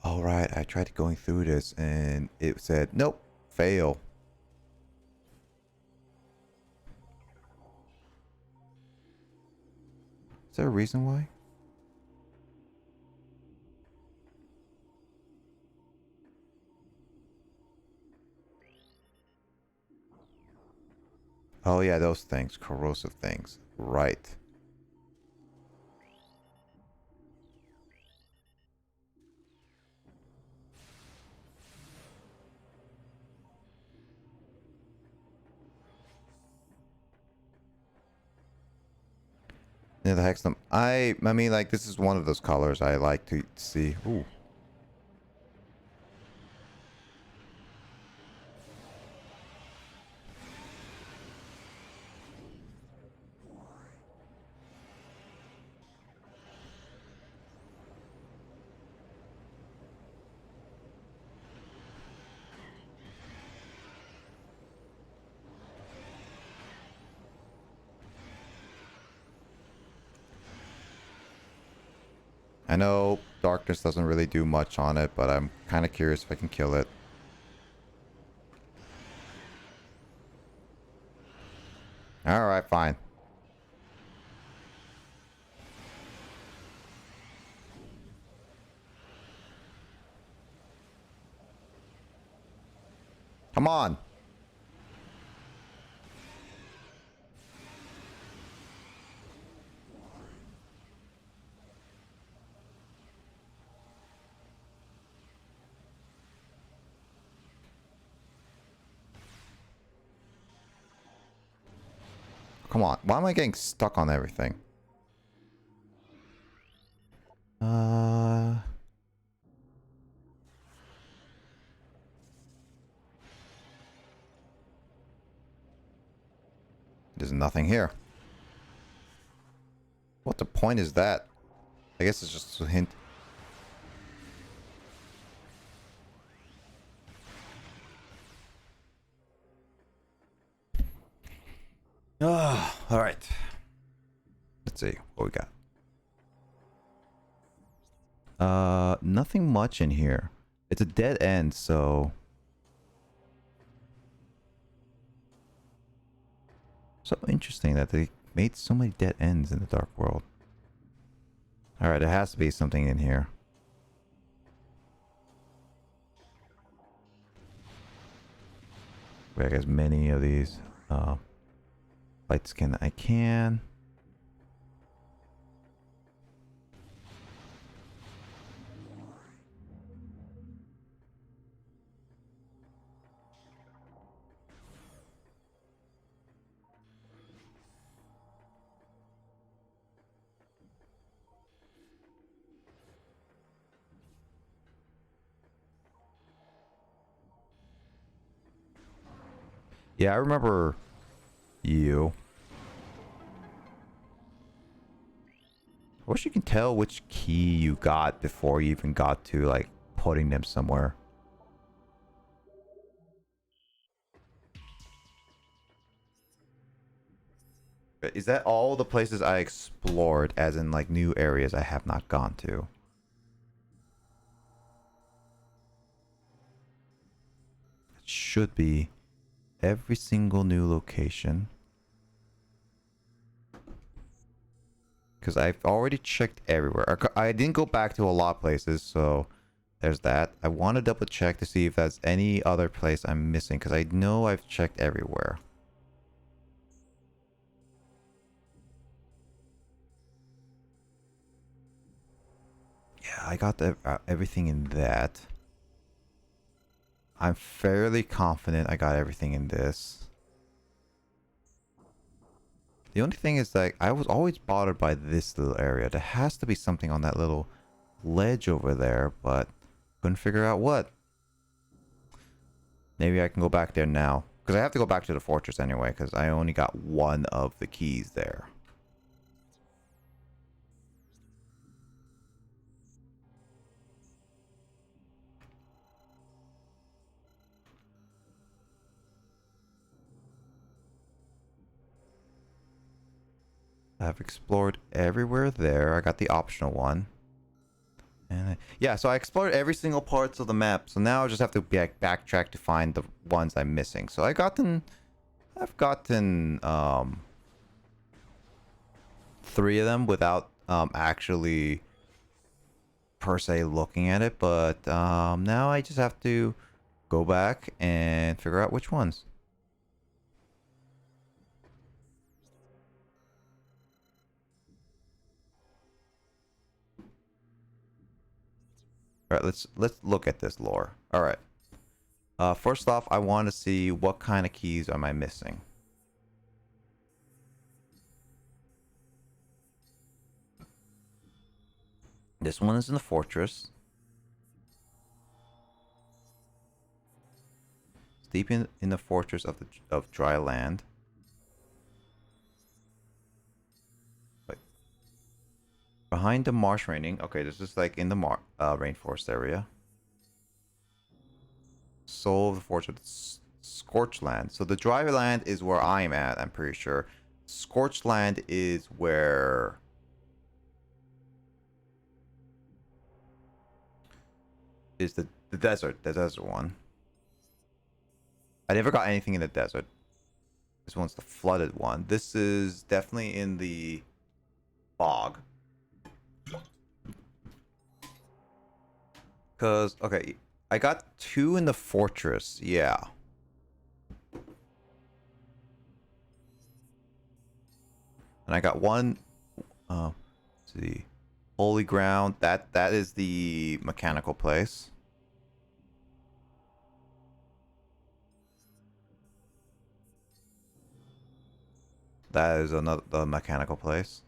All right, I tried going through this and it said, nope, fail. Is there a reason why? Oh yeah, those things, corrosive things, right. Yeah, the hexam. I mean, like, this is one of those colors I like to see. Ooh. I know darkness doesn't really do much on it, but I'm kind of curious if I can kill it. Alright, fine. Come on. Come on. Why am I getting stuck on everything? There's nothing here. What the point is that? I guess it's just a hint. Oh, alright. Let's see what we got. Nothing much in here. It's a dead end, so... So interesting that they made so many dead ends in the Dark World. Alright, there has to be something in here. Grab as many of these light skin I can. Yeah, I remember you. I wish you can tell which key you got before you even got to, like, putting them somewhere. Is that all the places I explored, as in, like, new areas I have not gone to? It should be every single new location. Because I've already checked everywhere. I didn't go back to a lot of places, so there's that. I want to double check to see if there's any other place I'm missing, because I know I've checked everywhere. Yeah, I got everything in that. I'm fairly confident I got everything in this. The only thing is that I was always bothered by this little area. There has to be something on that little ledge over there, but couldn't figure out what. Maybe I can go back there now. Because I have to go back to the fortress anyway, because I only got one of the keys there. I've explored everywhere there. I got the optional one. And yeah, so I explored every single parts of the map. So now I just have to backtrack to find the ones I'm missing. So I've gotten 3 of them without actually per se looking at it. But now I just have to go back and figure out which ones. All right, let's look at this lore. All right. First off, I want to see what kind of keys am I missing. This one is in the fortress. It's deep in the fortress of dry land. Wait. Behind the marsh raining. Okay, this is like in the rainforest area. Soul of the fortress, scorched land. So the dry land is where I'm at. I'm pretty sure. Scorched land is where. Is the desert one. I never got anything in the desert. This one's the flooded one. This is definitely in the bog. Because, okay, I got 2 in the fortress. Yeah. And I got 1. Let's see. Holy ground. That is the mechanical place. That is the mechanical place.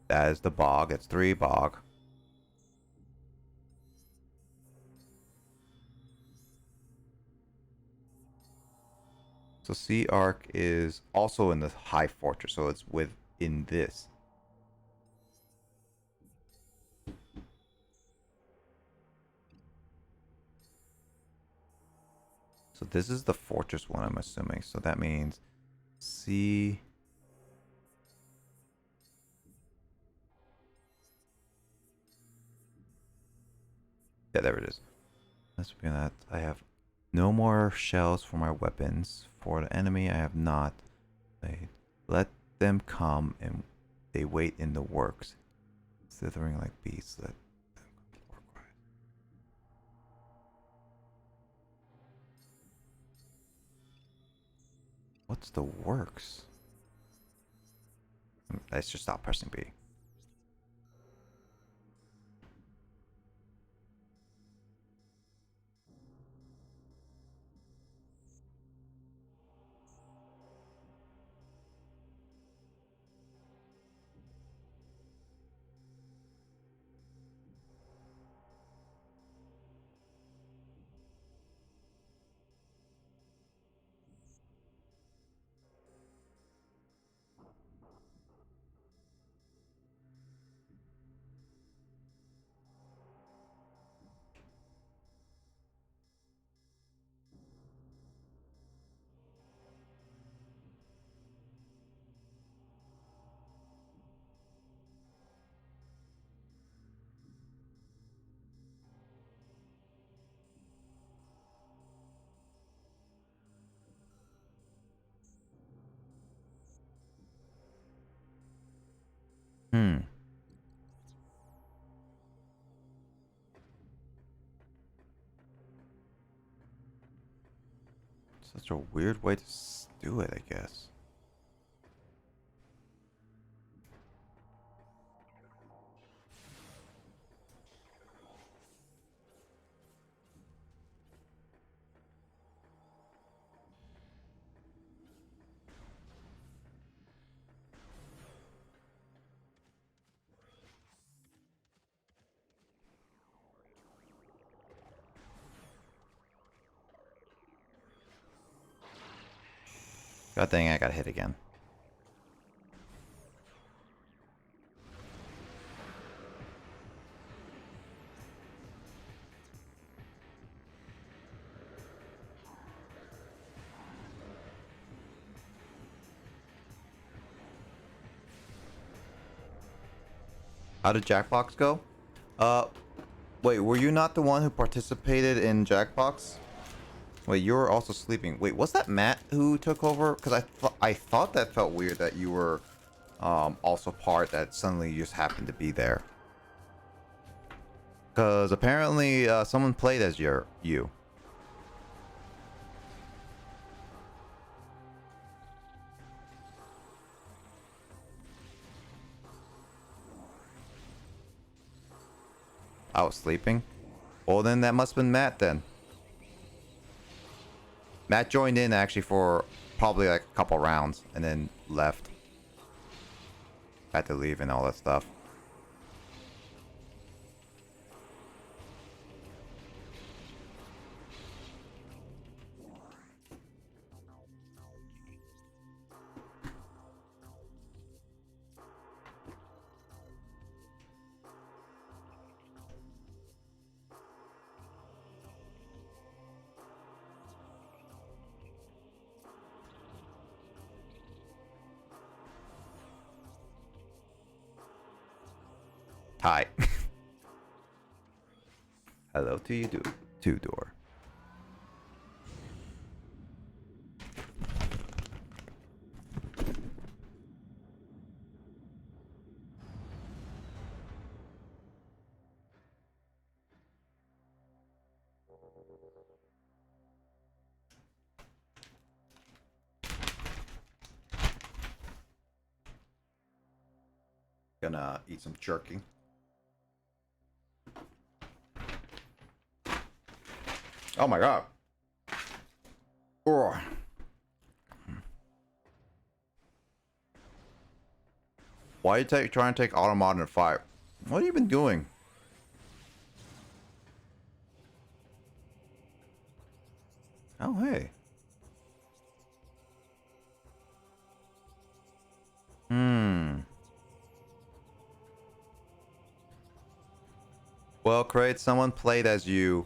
That is the bog. It's 3 bog. So Sea Arc is also in the High Fortress, so it's within this. So this is the fortress one, I'm assuming. So that means C. Yeah, there it is. Let's be that. I have no more shells for my weapons. For the enemy, I have not. Let them come and they wait in the works. Slithering like beasts. Let them come to work. What's the works? Let's just stop pressing B. Such a weird way to do it, I guess. God dang, I got hit again. How did Jackbox go? Wait, were you not the one who participated in Jackbox? Wait, you were also sleeping. Wait, was that Matt who took over? Because I thought that felt weird that you were also part that suddenly you just happened to be there. Because apparently someone played as you. I was sleeping. Well, then that must have been Matt then. Matt joined in actually for probably like a couple rounds and then left. Had to leave and all that stuff. Hi. Hello to you, Two-Door. Gonna eat some jerky. Oh my god. Oh. Why are you trying to take Automod in a fight? What have you been doing? Oh, hey. Well, Crate, someone played as you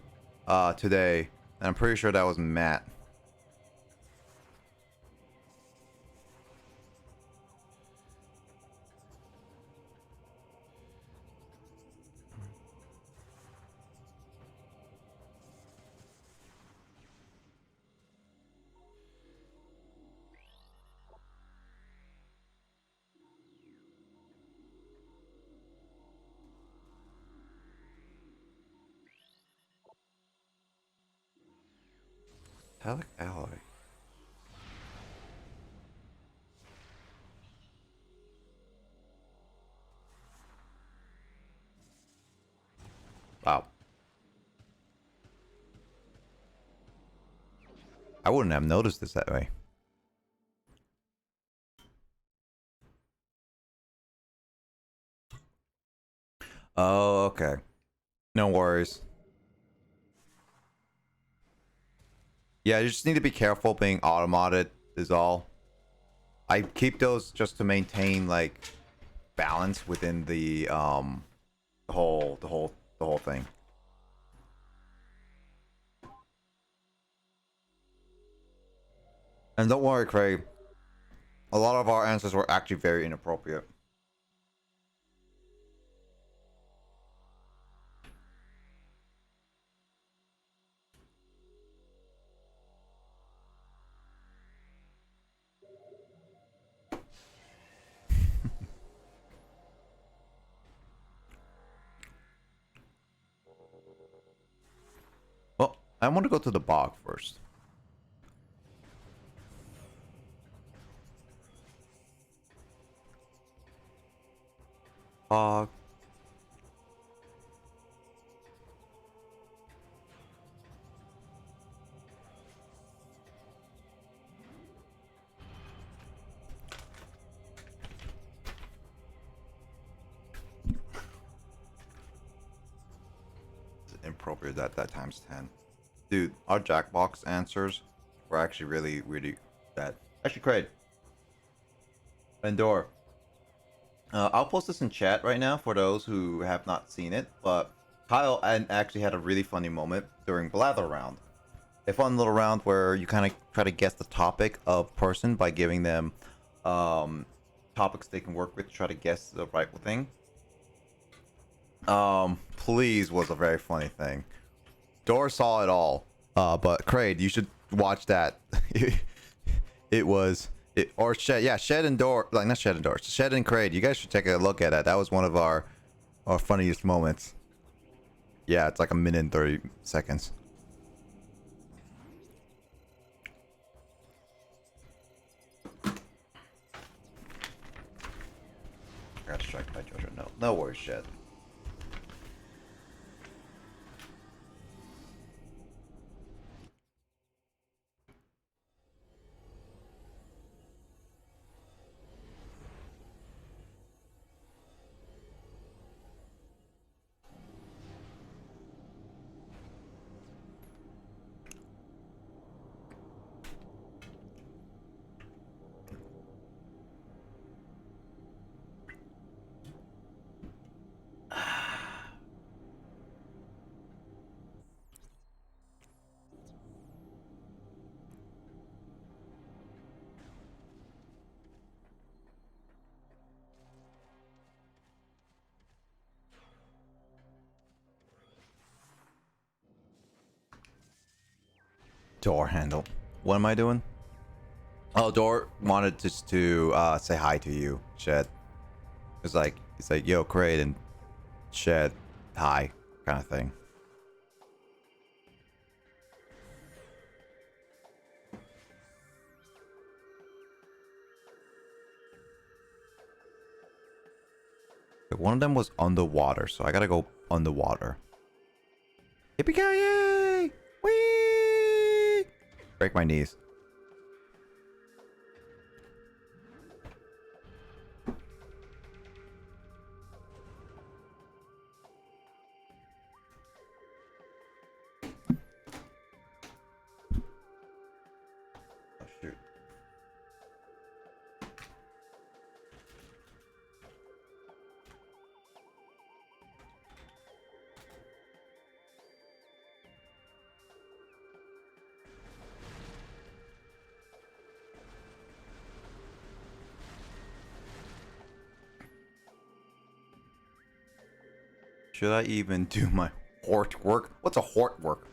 today, and I'm pretty sure that was Matt. Metallic alloy. Wow. I wouldn't have noticed this that way. Oh, okay. No worries. Yeah, you just need to be careful being automated is all. I keep those just to maintain like balance within the whole thing. And don't worry, Craig. A lot of our answers were actually very inappropriate. Well, I want to go to the bog first. Bog. Inappropriate that times 10. Dude, our Jackbox answers were actually really bad. Actually, Craig. Endor. I'll post this in chat right now for those who have not seen it, but Kyle actually had a really funny moment during Blather round. A fun little round where you kind of try to guess the topic of person by giving them topics they can work with to try to guess the right thing. Please was a very funny thing. Dor saw it all, but Kraid, you should watch that. Or Shed, yeah, Shed and Dor, like not Shed and Dor, Shed and Kraid. You guys should take a look at it. That was one of our funniest moments. Yeah, it's like a minute and 30 seconds. I got distracted by Jojo. No worries, Shed. Door handle. What am I doing? Oh, Door wanted just to say hi to you, Shed. It's like yo, Kraid, and Shed, hi, kind of thing. One of them was underwater, so I gotta go underwater. Yippee-ki-yay! Whee! Break my knees. Oh, shoot. Should I even do my hort work? What's a hort work?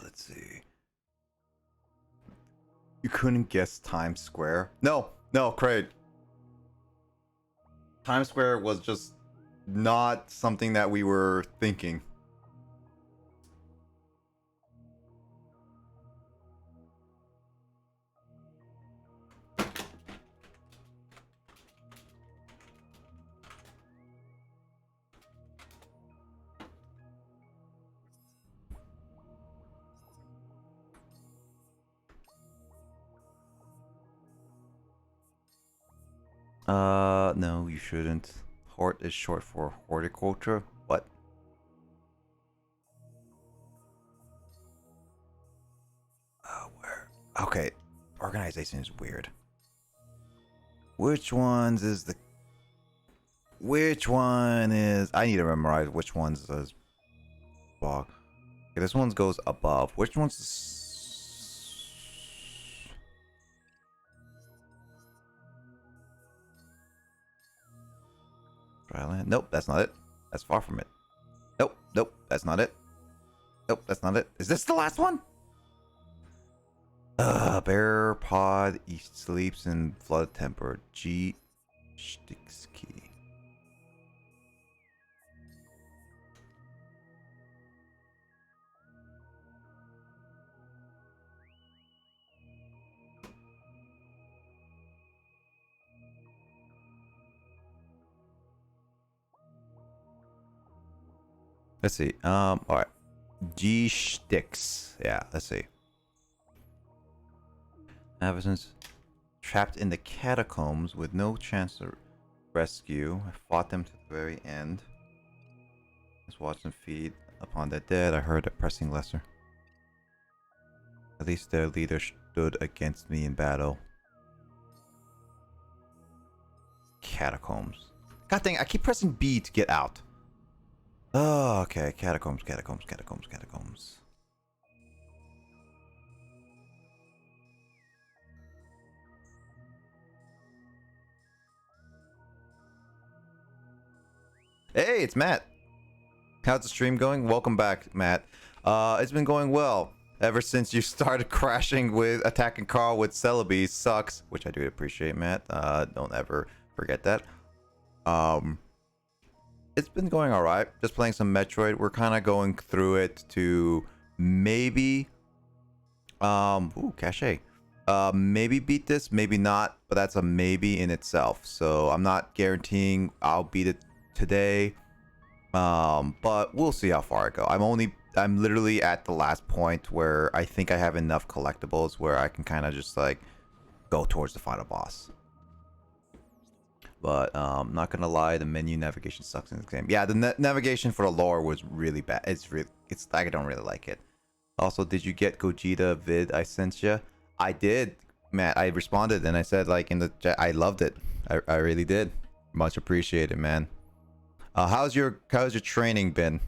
Let's see. You couldn't guess Times Square? No, Craig. Times Square was just not something that we were thinking. No, you shouldn't. Hort is short for horticulture. What? Where? Okay, organization is weird. Which one is... I need to memorize which ones is... Okay, this one goes above. Which one's... Dryland? Nope, that's not it. That's far from it. Nope, that's not it. Nope, that's not it. Is this the last one? Bear Pod, East sleeps in flood temper. G. Sticksky. Let's see. All right. G sticks. Yeah. Let's see. Absence. Trapped in the catacombs with no chance to rescue. I fought them to the very end. Just watch them feed upon the dead. I heard a pressing lesser. At least their leader stood against me in battle. Catacombs. God dang! I keep pressing B to get out. Oh, okay. Catacombs. Hey, it's Matt. How's the stream going? Welcome back, Matt. It's been going well. Ever since you started crashing with attacking Carl with Celebi sucks, which I do appreciate, Matt. Don't ever forget that. It's been going alright. Just playing some Metroid. We're kind of going through it to maybe... cache. Maybe beat this, maybe not. But that's a maybe in itself. So I'm not guaranteeing I'll beat it today. But we'll see how far I go. I'm literally at the last point where I think I have enough collectibles where I can kind of just like go towards the final boss. But not gonna lie, the menu navigation sucks in this game. Yeah, the navigation for the lore was really bad. It's I don't really like it. Also, did you get Gogeta vid I sent you? I did, Matt. I responded and I said like in the chat, I loved it. I really did. Much appreciated, man. How's your training been?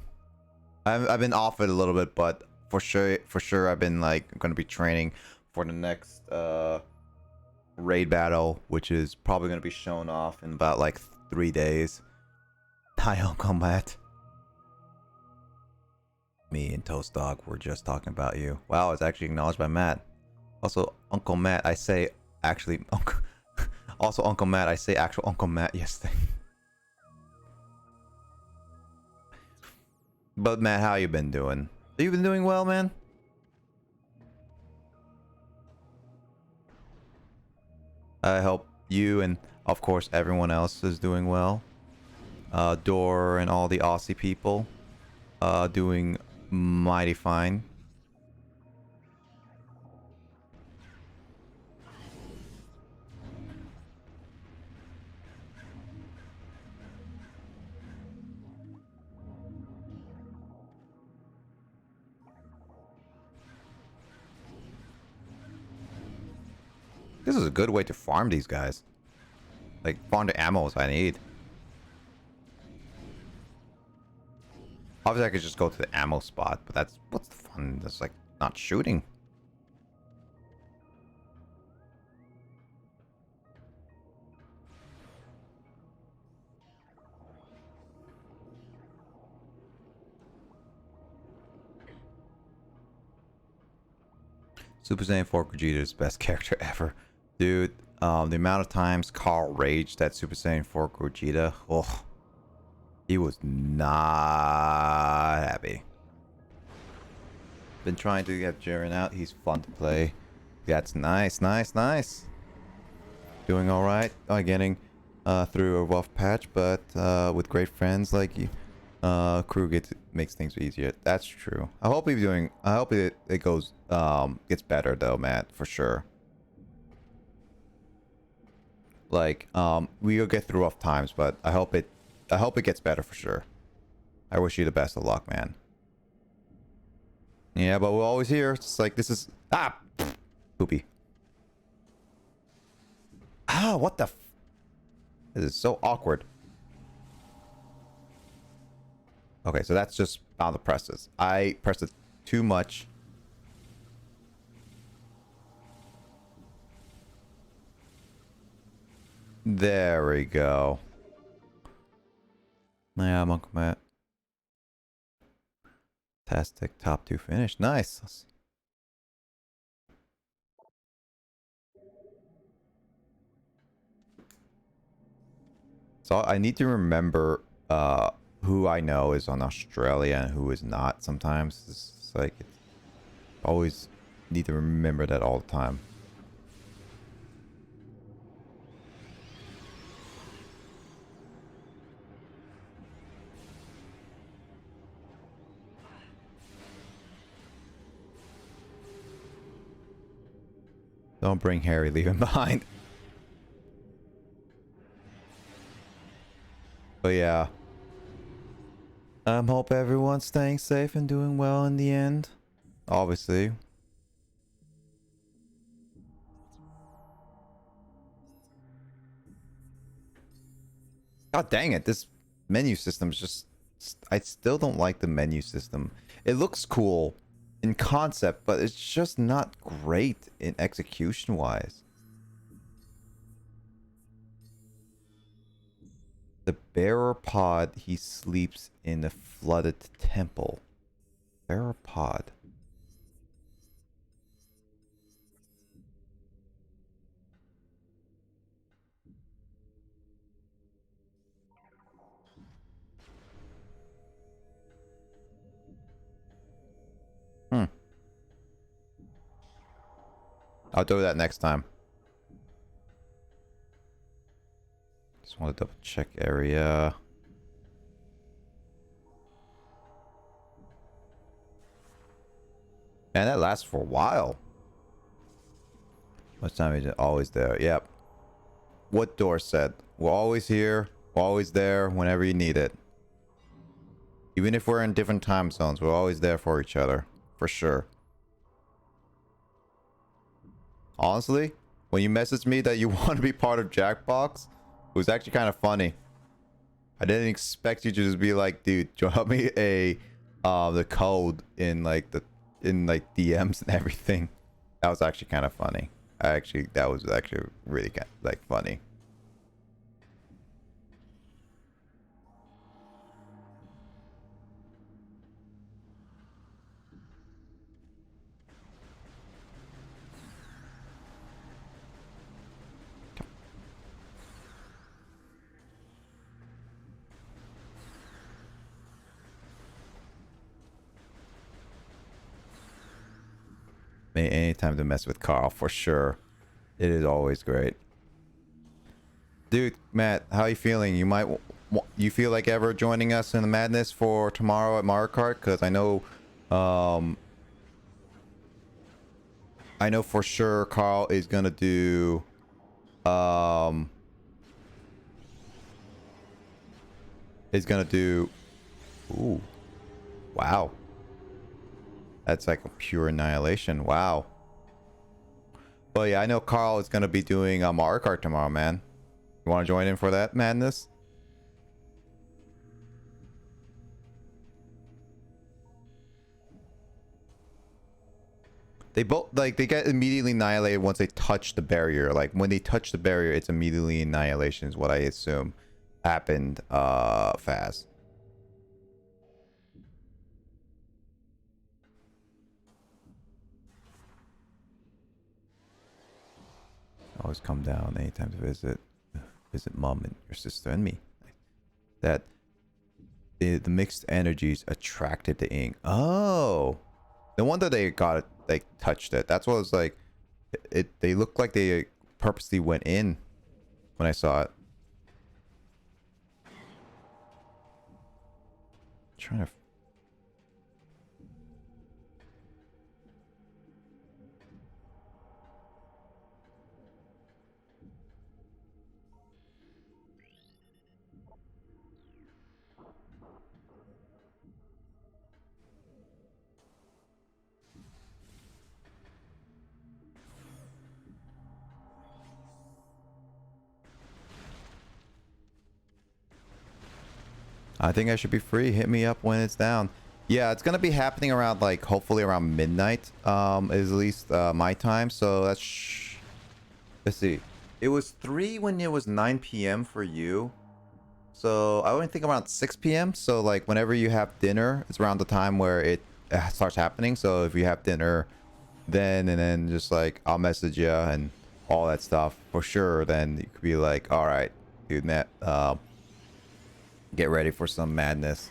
I've been off it a little bit, but for sure I've been like gonna be training for the next raid battle, which is probably gonna be shown off in about like 3 days. Hi, Uncle Matt. Me and Toast Dog were just talking about you. Wow, it's actually acknowledged by Matt. Also, Uncle Matt, I say actually Uncle. Also, Uncle Matt, I say actual Uncle Matt yesterday. But Matt, how you been doing? Have you been doing well, man? I hope you and of course everyone else is doing well. Door and all the Aussie people doing mighty fine. This is a good way to farm these guys. Like, farm the ammos I need. Obviously, I could just go to the ammo spot, but that's... what's the fun? That's like, not shooting. Super Saiyan 4 Gogeta is best character ever. Dude, the amount of times Carl raged at Super Saiyan 4 Gogeta, oh, he was not happy. Been trying to get Jiren out. He's fun to play. That's nice, nice, nice. Doing all right. Getting through a rough patch, but with great friends like you, crew makes things easier. That's true. I hope he's doing. I hope it goes gets better though, Matt, for sure. Like we'll get through rough times, but I hope it gets better for sure. I wish you the best of luck, man. Yeah, but we're always here. It's like this is poopy. What the? This is so awkward. Okay, so that's just how the presses. I pressed it too much. There we go. Yeah, Uncle Matt. Fantastic. Top 2 finish. Nice. So I need to remember who I know is on Australia and who is not sometimes. It's like always need to remember that all the time. Don't bring Harry, leave him behind. But yeah. Hope everyone's staying safe and doing well in the end. Obviously. God dang it, this menu system is just... I still don't like the menu system. It looks cool in concept, but it's just not great in execution-wise. The bearer pod, he sleeps in the flooded temple. Bearer pod. I'll do that next time. Just want to double check area. And that lasts for a while. Much time is it? Always there. Yep. What Door said. We're always here. We're always there whenever you need it. Even if we're in different time zones, we're always there for each other. For sure. Honestly, when you messaged me that you want to be part of Jackbox, it was actually kind of funny. I didn't expect you to just be like, dude, drop me a the code in like the in like DMs and everything. That was actually kind of funny. That was actually really kind of, like funny. Any time to mess with Carl, for sure. It is always great. Dude, Matt, how you feeling? You feel like ever joining us in the madness for tomorrow at Mario Kart? Because I know for sure Carl is gonna do ooh, wow. That's like a pure annihilation. Wow. But yeah, I know Carl is going to be doing a Mario Kart tomorrow, man. You want to join in for that madness? They both, like, they get immediately annihilated once they touch the barrier. Like, when they touch the barrier, it's immediately annihilation is what I assume happened fast. Always come down anytime to visit mom and your sister and me. That the mixed energies attracted the ink. Oh, no wonder they got it. They touched it. That's what it was like. They looked like they purposely went in when I saw it. Trying to. I think I should be free. Hit me up when it's down. Yeah, it's gonna be happening around, like, hopefully around midnight. Is at least my time. So that's let's see. It was 3 when it was 9 p.m. for you. So I would think around 6 p.m. So like whenever you have dinner, it's around the time where it starts happening. So if you have dinner, then and then just like I'll message you and all that stuff for sure. Then you could be like, all right, dude, Matt. Get ready for some madness.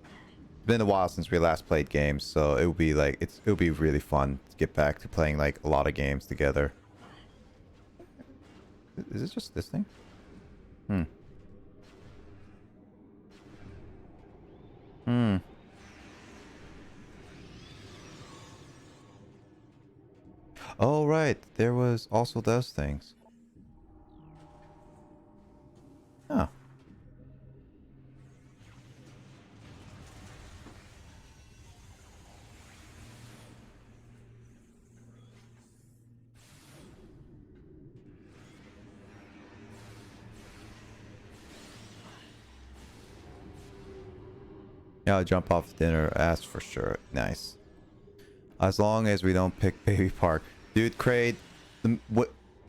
It's been a while since we last played games, so it would be like it'll be really fun to get back to playing like a lot of games together. Is it just this thing? Oh, right. There was also those things. Oh. Yeah, I'll jump off dinner. Ask for sure. Nice. As long as we don't pick Baby Park. Dude, Kraid,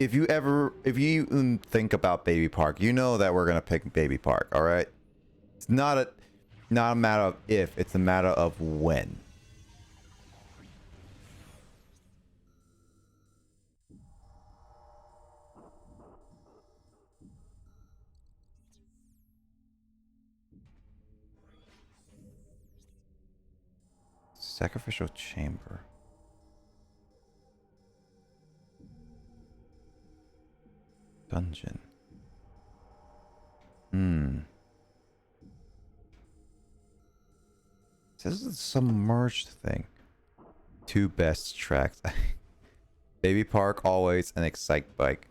if you even think about Baby Park, you know that we're gonna pick Baby Park, alright? It's not a matter of if, it's a matter of when. Sacrificial chamber. Dungeon. This is a submerged thing. 2 best tracks. Baby Park always, and Excite Bike.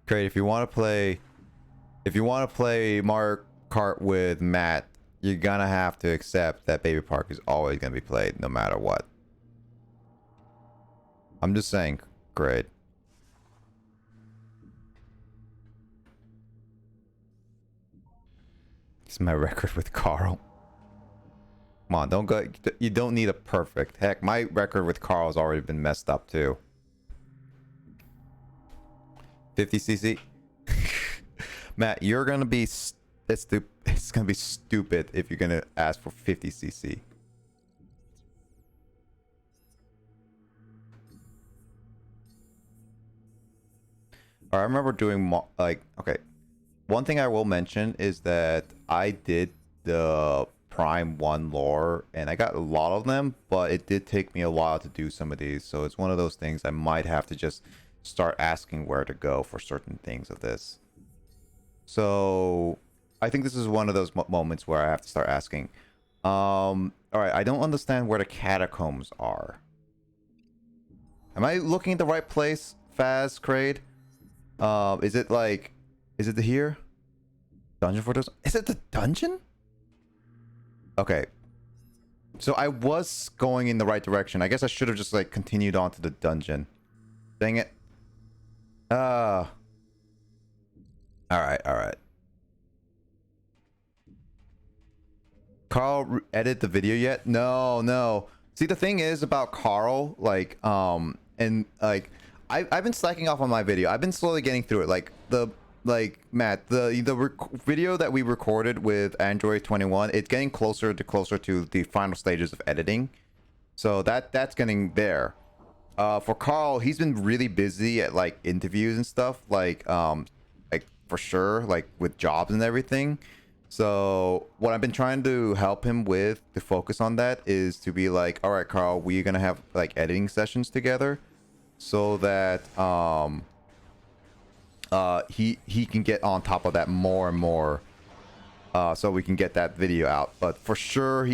Great. If you want to play Mario Kart with Matt, you're gonna have to accept that Baby Park is always gonna be played no matter what. I'm just saying, great. It's my record with Carl. Come on, don't go. You don't need a perfect. Heck, my record with Carl has already been messed up too. 50cc. Matt, you're gonna be. It's gonna be stupid if you're gonna ask for 50cc. I remember doing like, okay. One thing I will mention is that I did the Prime 1 lore and I got a lot of them, but it did take me a while to do some of these. So it's one of those things I might have to just start asking where to go for certain things of this. So I think this is one of those moments where I have to start asking. All right, I don't understand where the catacombs are. Am I looking at the right place, Faz, Kraid? Is it like, is it here? Dungeon for those? Is it the dungeon? Okay. So I was going in the right direction. I guess I should have just like continued on to the dungeon. Dang it. All right. Carl edit the video yet? No. See, the thing is about Carl, like, and like, I've been slacking off on my video. I've been slowly getting through it. Matt, the video that we recorded with Android 21, it's getting closer to the final stages of editing. So that's getting there. For Carl, he's been really busy at like interviews and stuff, like for sure, like with jobs and everything. So what I've been trying to help him with to focus on that is to be like, all right, Carl, we're gonna have like editing sessions together, so that he can get on top of that more and more, so we can get that video out. But for sure,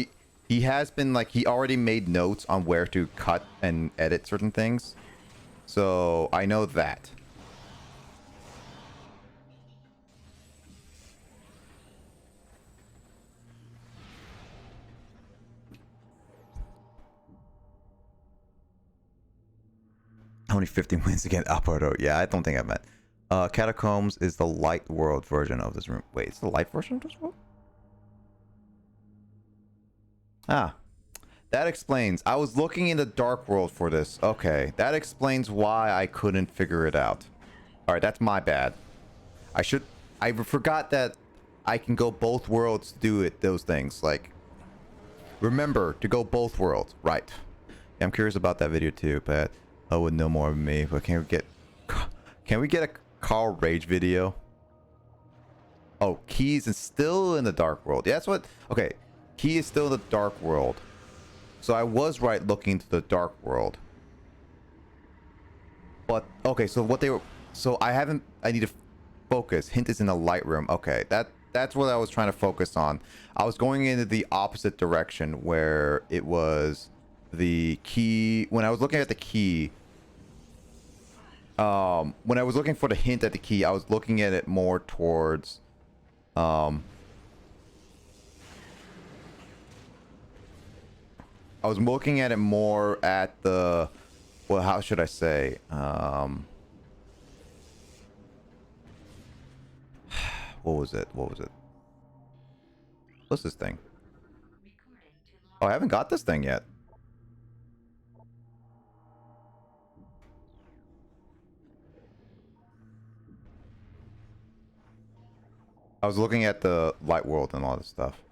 he has been like, he already made notes on where to cut and edit certain things, so I know that. How many 15 wins to get upload? Yeah, I don't think I meant. Catacombs is the light world version of this room. Wait, it's the light version of this world? Ah, that explains. I was looking in the dark world for this. Okay, that explains why I couldn't figure it out. All right, that's my bad. I forgot that I can go both worlds to do those things. Like, remember to go both worlds. Right. Yeah, I'm curious about that video too, but I would know more of me. But can we get a Carl Rage video? Oh, Keys is still in the dark world. Yeah, that's what. Okay, Key is still in the dark world. So I was right looking to the dark world. But okay, so what they were. So I need to focus. Hint is in the light room. Okay, that's what I was trying to focus on. I was going into the opposite direction where it was the key. When I was looking at the key. When I was looking for the hint at the key, I was looking at it more towards, I was looking at it more at the, well, how should I say, what was it? What's this thing? Oh, I haven't got this thing yet. I was looking at the light world and all this stuff.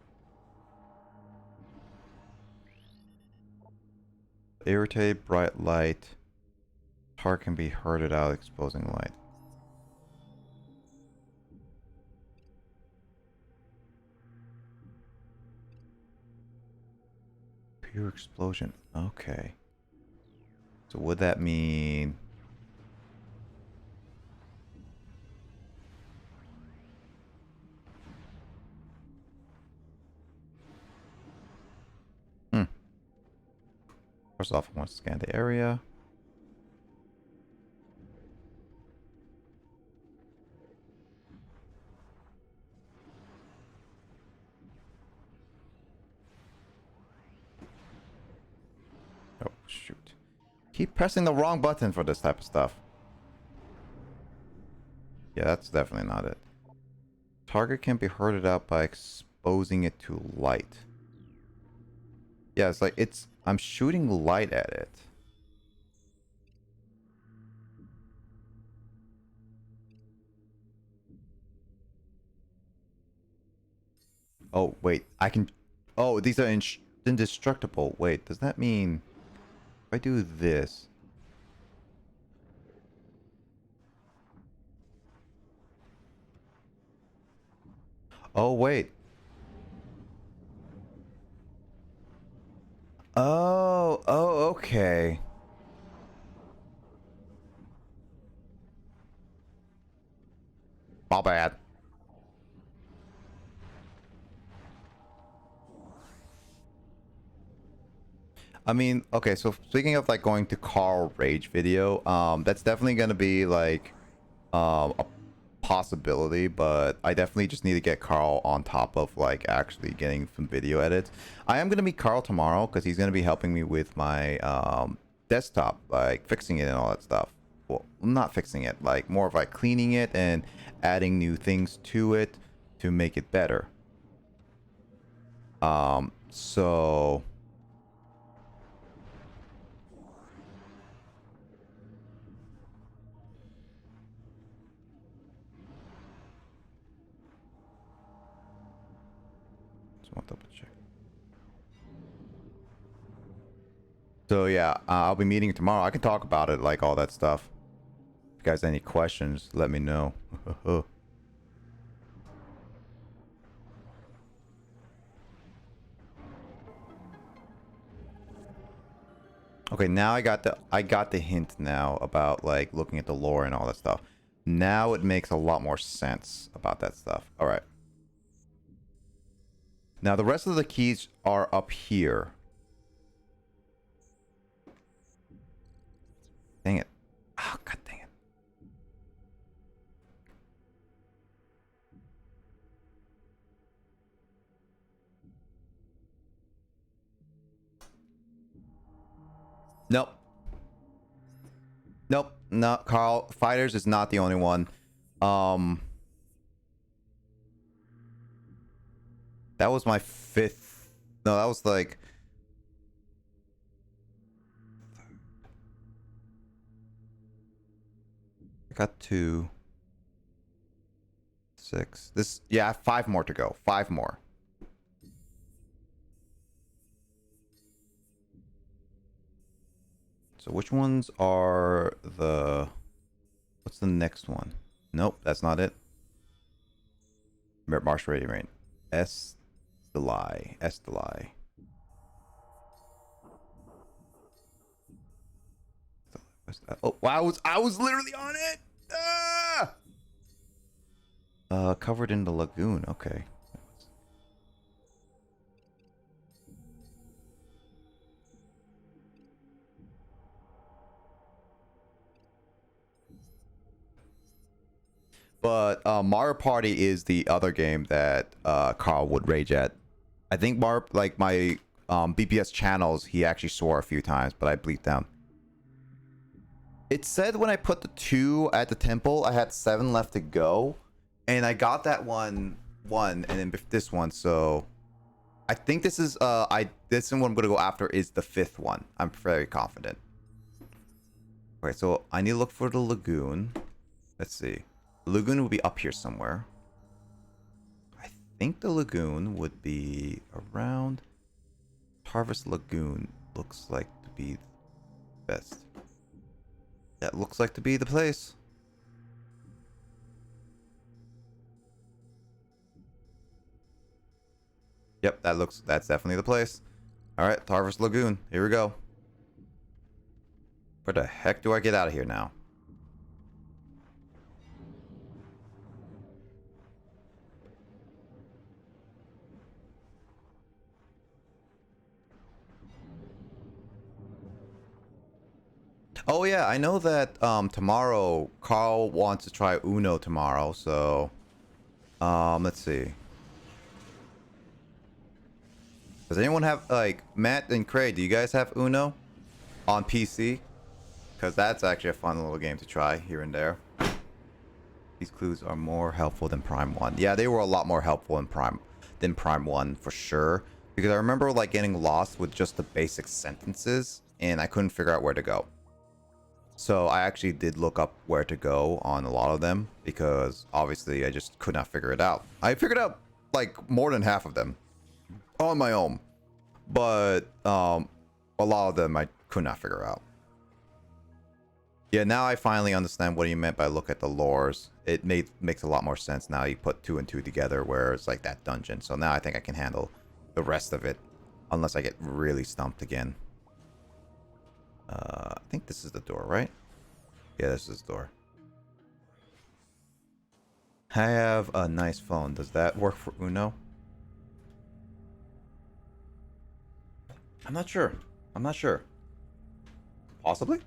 Irritate bright light. Heart can be herded out, exposing light. Pure explosion. Okay. So would that mean... First off, I want to scan the area. Oh, shoot. Keep pressing the wrong button for this type of stuff. Yeah, that's definitely not it. Target can be herded out by exposing it to light. Yeah, it's like I'm shooting light at it. Oh, wait. I can... Oh, these are indestructible. Wait, does that mean... If I do this... Oh, wait. Oh, okay. My bad. I mean, okay, so speaking of like going to Carl Rage video, that's definitely gonna be like a possibility, but I definitely just need to get Carl on top of like actually getting some video edits. I am gonna meet Carl tomorrow because he's gonna be helping me with my desktop, like fixing it and all that stuff. Well, not fixing it, like more of like cleaning it and adding new things to it to make it better. So I'll double check. So yeah, I'll be meeting tomorrow. I can talk about it, like all that stuff. If you guys have any questions, let me know. Okay, now I got the hint now about like looking at the lore and all that stuff. Now it makes a lot more sense about that stuff. All right. Now the rest of the keys are up here. Dang it. Oh, god dang it. Nope. Nope. No, Carl. Fighters is not the only one. That was my 5th. No, that was like... I got 2. 6. This... Yeah, 5 more to go. 5 more. So which ones are the... What's the next one? Nope, that's not it. Marsh Ready Rain. SSBlazer. Oh, wow, I was literally on it. Covered in the lagoon. Okay. But Mario Party is the other game that Carl would rage at. I think like my BPS channels, he actually swore a few times, but I bleeped them. It said when I put the 2 at the temple, I had 7 left to go, and I got that one, and then this one. So I think this is this one I'm gonna go after is the 5th one. I'm very confident. Okay, so I need to look for the lagoon. Let's see. The lagoon will be up here somewhere. I think the lagoon would be around... Harvest Lagoon looks like to be the best. That looks like to be the place. Yep, that's definitely the place. Alright, Harvest Lagoon. Here we go. Where the heck do I get out of here now? Oh yeah, I know that tomorrow Carl wants to try Uno tomorrow, so let's see. Does anyone have like Matt and Craig, do you guys have Uno on PC? Because that's actually a fun little game to try here and there. These clues are more helpful than Prime 1. Yeah, they were a lot more helpful in Prime. than Prime 1 for sure. Because I remember like getting lost with just the basic sentences and I couldn't figure out where to go. So I actually did look up where to go on a lot of them because obviously I just could not figure it out. I figured out like more than half of them on my own, but a lot of them I could not figure out. Yeah, now I finally understand what he meant by look at the lores. It makes a lot more sense now. You put 2 and 2 together where it's like that dungeon. So now I think I can handle the rest of it unless I get really stumped again. I think this is the door, right? Yeah, this is the door. I have a nice phone. Does that work for Uno? I'm not sure. I'm not sure. Possibly?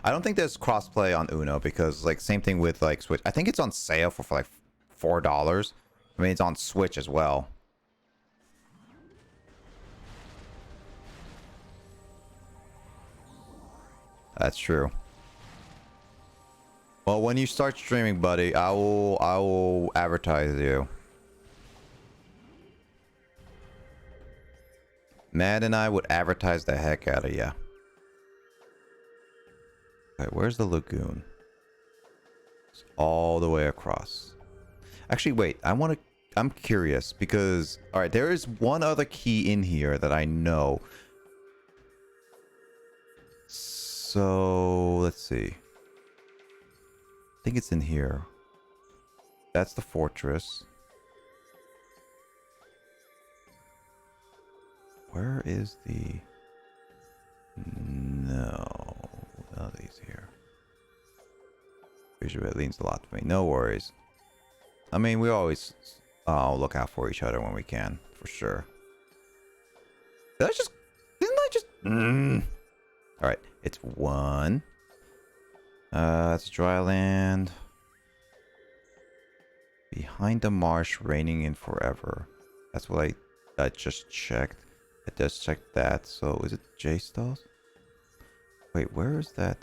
I don't think there's crossplay on Uno because like same thing with like Switch. I think it's on sale for like $4. I mean, it's on Switch as well. That's true. Well, when you start streaming, buddy, I will advertise you. Matt and I would advertise the heck out of you. Okay, where's the lagoon? It's all the way across. Actually, wait. I'm curious because all right, there is one other key in here that I know. So let's see. I think it's in here. That's the fortress. Where is the... No, none of these here. Pretty sure it leans a lot to me. No worries. I mean, we always look out for each other when we can, for sure. Didn't I just... Alright, it's 1. That's dry land. Behind the marsh, raining in forever. That's what I just checked. I just checked that. So is it J stalls? Wait, where is that?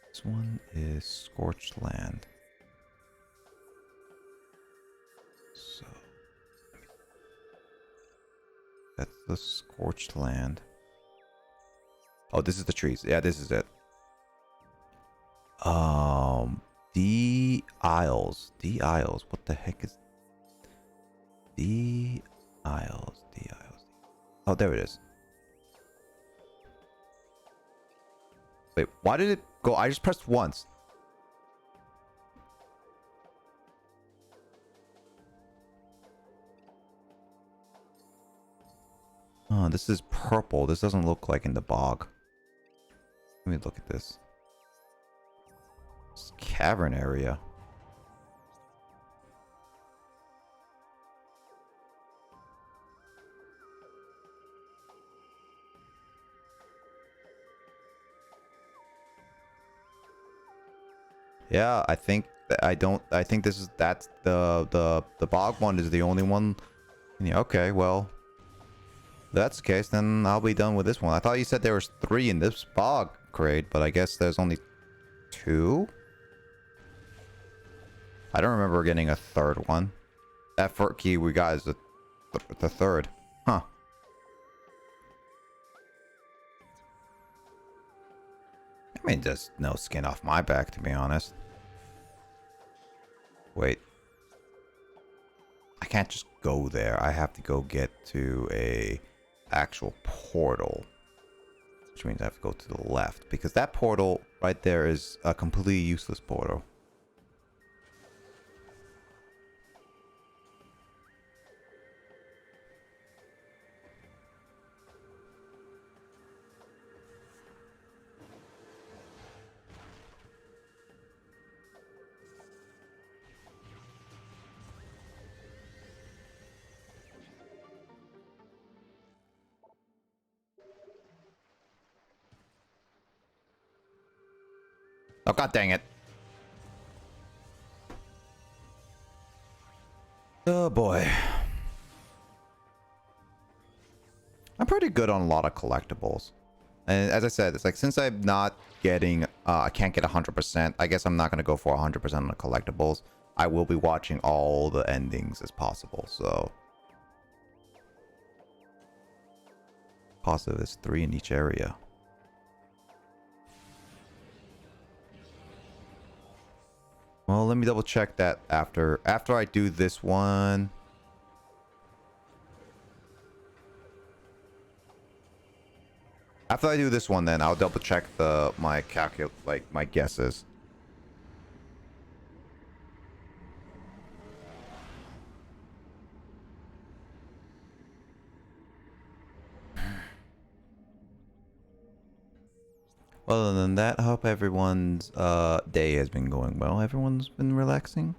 This one is scorched land. So that's the scorched land. Oh, this is the trees. Yeah, this is it. The Isles. The Isles. What the heck is the Isles? The Isles. Oh, there it is. Wait, why did it go? I just pressed once. Oh, this is purple. This doesn't look like in the bog. Let me look at this. This cavern area. Yeah, I think that's the bog one is the only one. Yeah, okay, well, if that's the case, then I'll be done with this one. I thought you said there was 3 in this bog crate, but I guess there's only 2. I don't remember getting a 3rd one. That fort key we got is the 3rd. Huh. I mean, there's no skin off my back, to be honest. Wait. I can't just go there. I have to go get to a actual portal. Which means I have to go to the left. Because that portal right there is a completely useless portal. Oh, god dang it. Oh boy. I'm pretty good on a lot of collectibles. And as I said, it's like since I'm not getting, I can't get 100%, I guess I'm not going to go for 100% on the collectibles. I will be watching all the endings as possible. So positive is 3 in each area. Well, let me double check that after I do this one. After I do this one, then I'll double check my guesses. Well, other than that, I hope everyone's day has been going well. Everyone's been relaxing.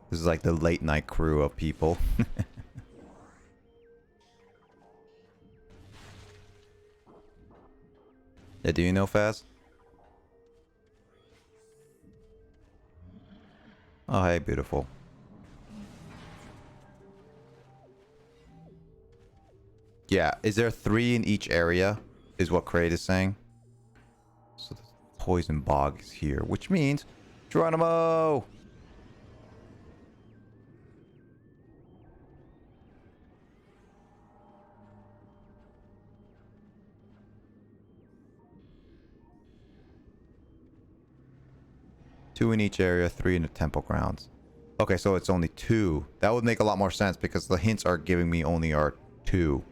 This is like the late night crew of people. Yeah, do you know Faz? Oh, hey, beautiful. Yeah, is there 3 in each area? Is what Kraid is saying. So the poison bog is here, which means Geronimo! Two in each area, 3 in the temple grounds. Okay, so it's only 2. That would make a lot more sense because the hints are giving me only are 2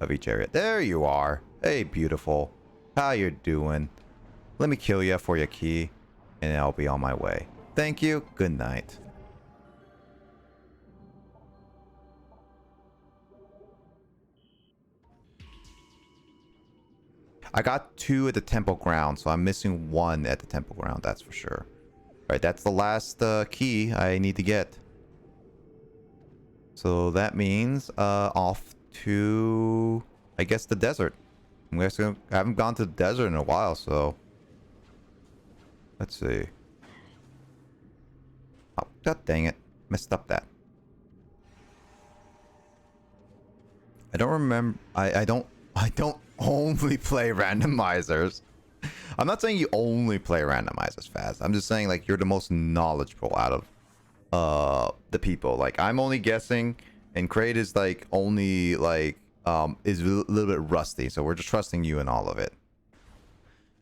of each area. There you are. Hey, beautiful. How you doing? Let me kill you for your key, and I'll be on my way. Thank you. Good night. I got 2 at the temple ground, so I'm missing 1 at the temple ground, that's for sure. Alright, that's the last key I need to get. So that means off to, I guess, the desert. I haven't gone to the desert in a while, so let's see. Oh, god dang it. Messed up that. I don't remember. I don't only play randomizers. I'm not saying you only play randomizers fast. I'm just saying like you're the most knowledgeable out of the people. Like I'm only guessing, and Kraid is like only like is a little bit rusty. So we're just trusting you in all of it.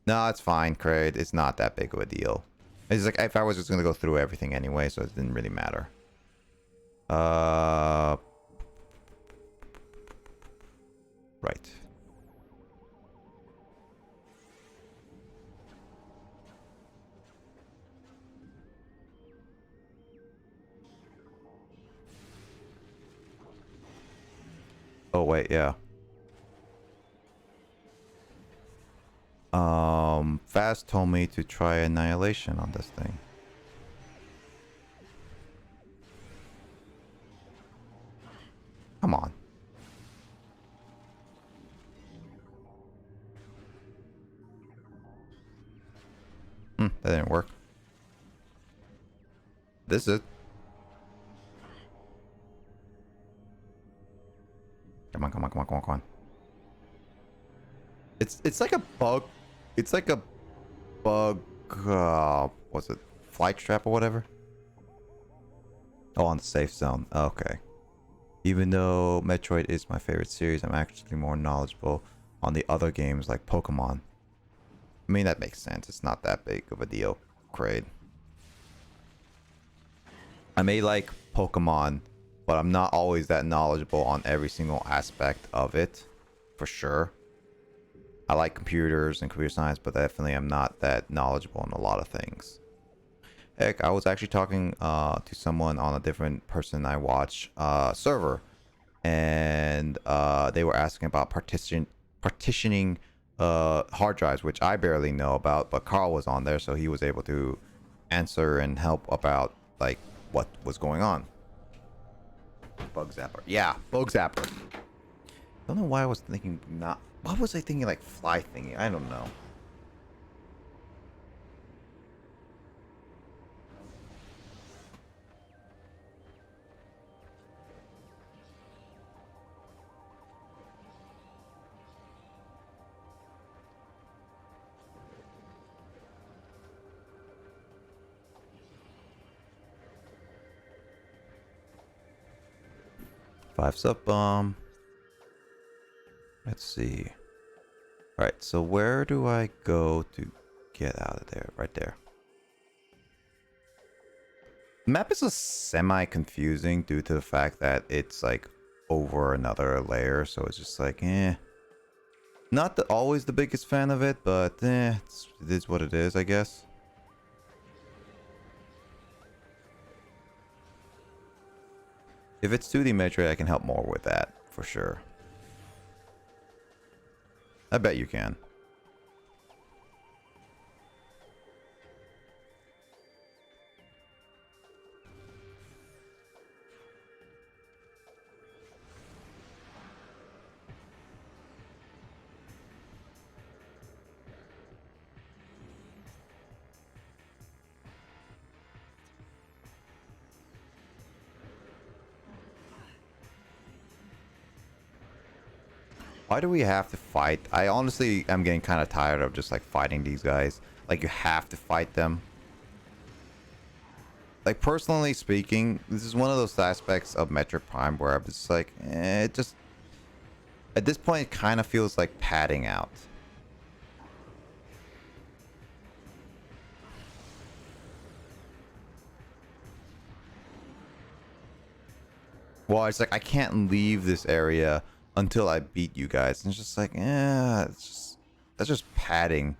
No, it's fine, Kraid. It's not that big of a deal. It's like if I was just gonna go through everything anyway, so it didn't really matter. Right. Oh wait, yeah. Fast told me to try annihilation on this thing. Come on. That didn't work. This is it. Come on, come on, come on, come on, come on. It's like a bug. It's like a bug. What's it? Flight trap or whatever? Oh, on the safe zone. Okay. Even though Metroid is my favorite series, I'm actually more knowledgeable on the other games like Pokemon. I mean, that makes sense. It's not that big of a deal, Kraid. I may like Pokemon, but I'm not always that knowledgeable on every single aspect of it, for sure. I like computers and computer science, but definitely I'm not that knowledgeable on a lot of things. Heck, I was actually talking to someone on a different person I watch server, and they were asking about partitioning hard drives, which I barely know about, but Carl was on there, so he was able to answer and help about like what was going on. Bug zapper. Yeah, bug zapper. Don't know why I was thinking not. What was I thinking, like fly thingy? I don't know. 5-sub bomb. Let's see. Alright, so where do I go to get out of there? Right there. The map is a semi-confusing due to the fact that it's like over another layer, so it's just like, Not always the biggest fan of it, but it is what it is, I guess. If it's 2D Metroid, I can help more with that, for sure. I bet you can. Why do we have to fight? I honestly am getting kind of tired of just like fighting these guys. Like you have to fight them. Like personally speaking, this is one of those aspects of Metroid Prime where I'm just like, it just at this point it kind of feels like padding out. Well, it's like I can't leave this area until I beat you guys. And it's just like, that's just padding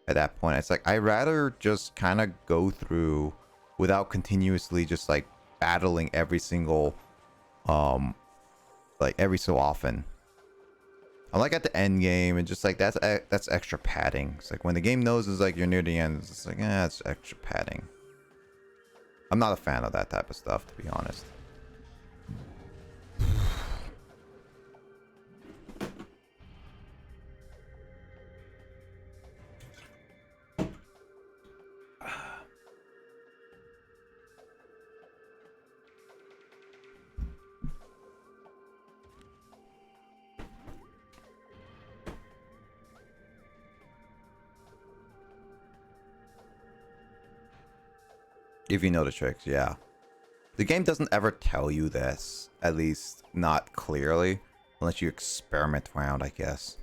at that point. It's like I'd rather just kind of go through without continuously just like battling every single like every so often. I'm like at the end game and just like that's extra padding. It's like when the game knows it's like you're near the end, it's just like it's extra padding. I'm not a fan of that type of stuff, to be honest. If you know the tricks, yeah. The game doesn't ever tell you this, at least not clearly, unless you experiment around, I guess.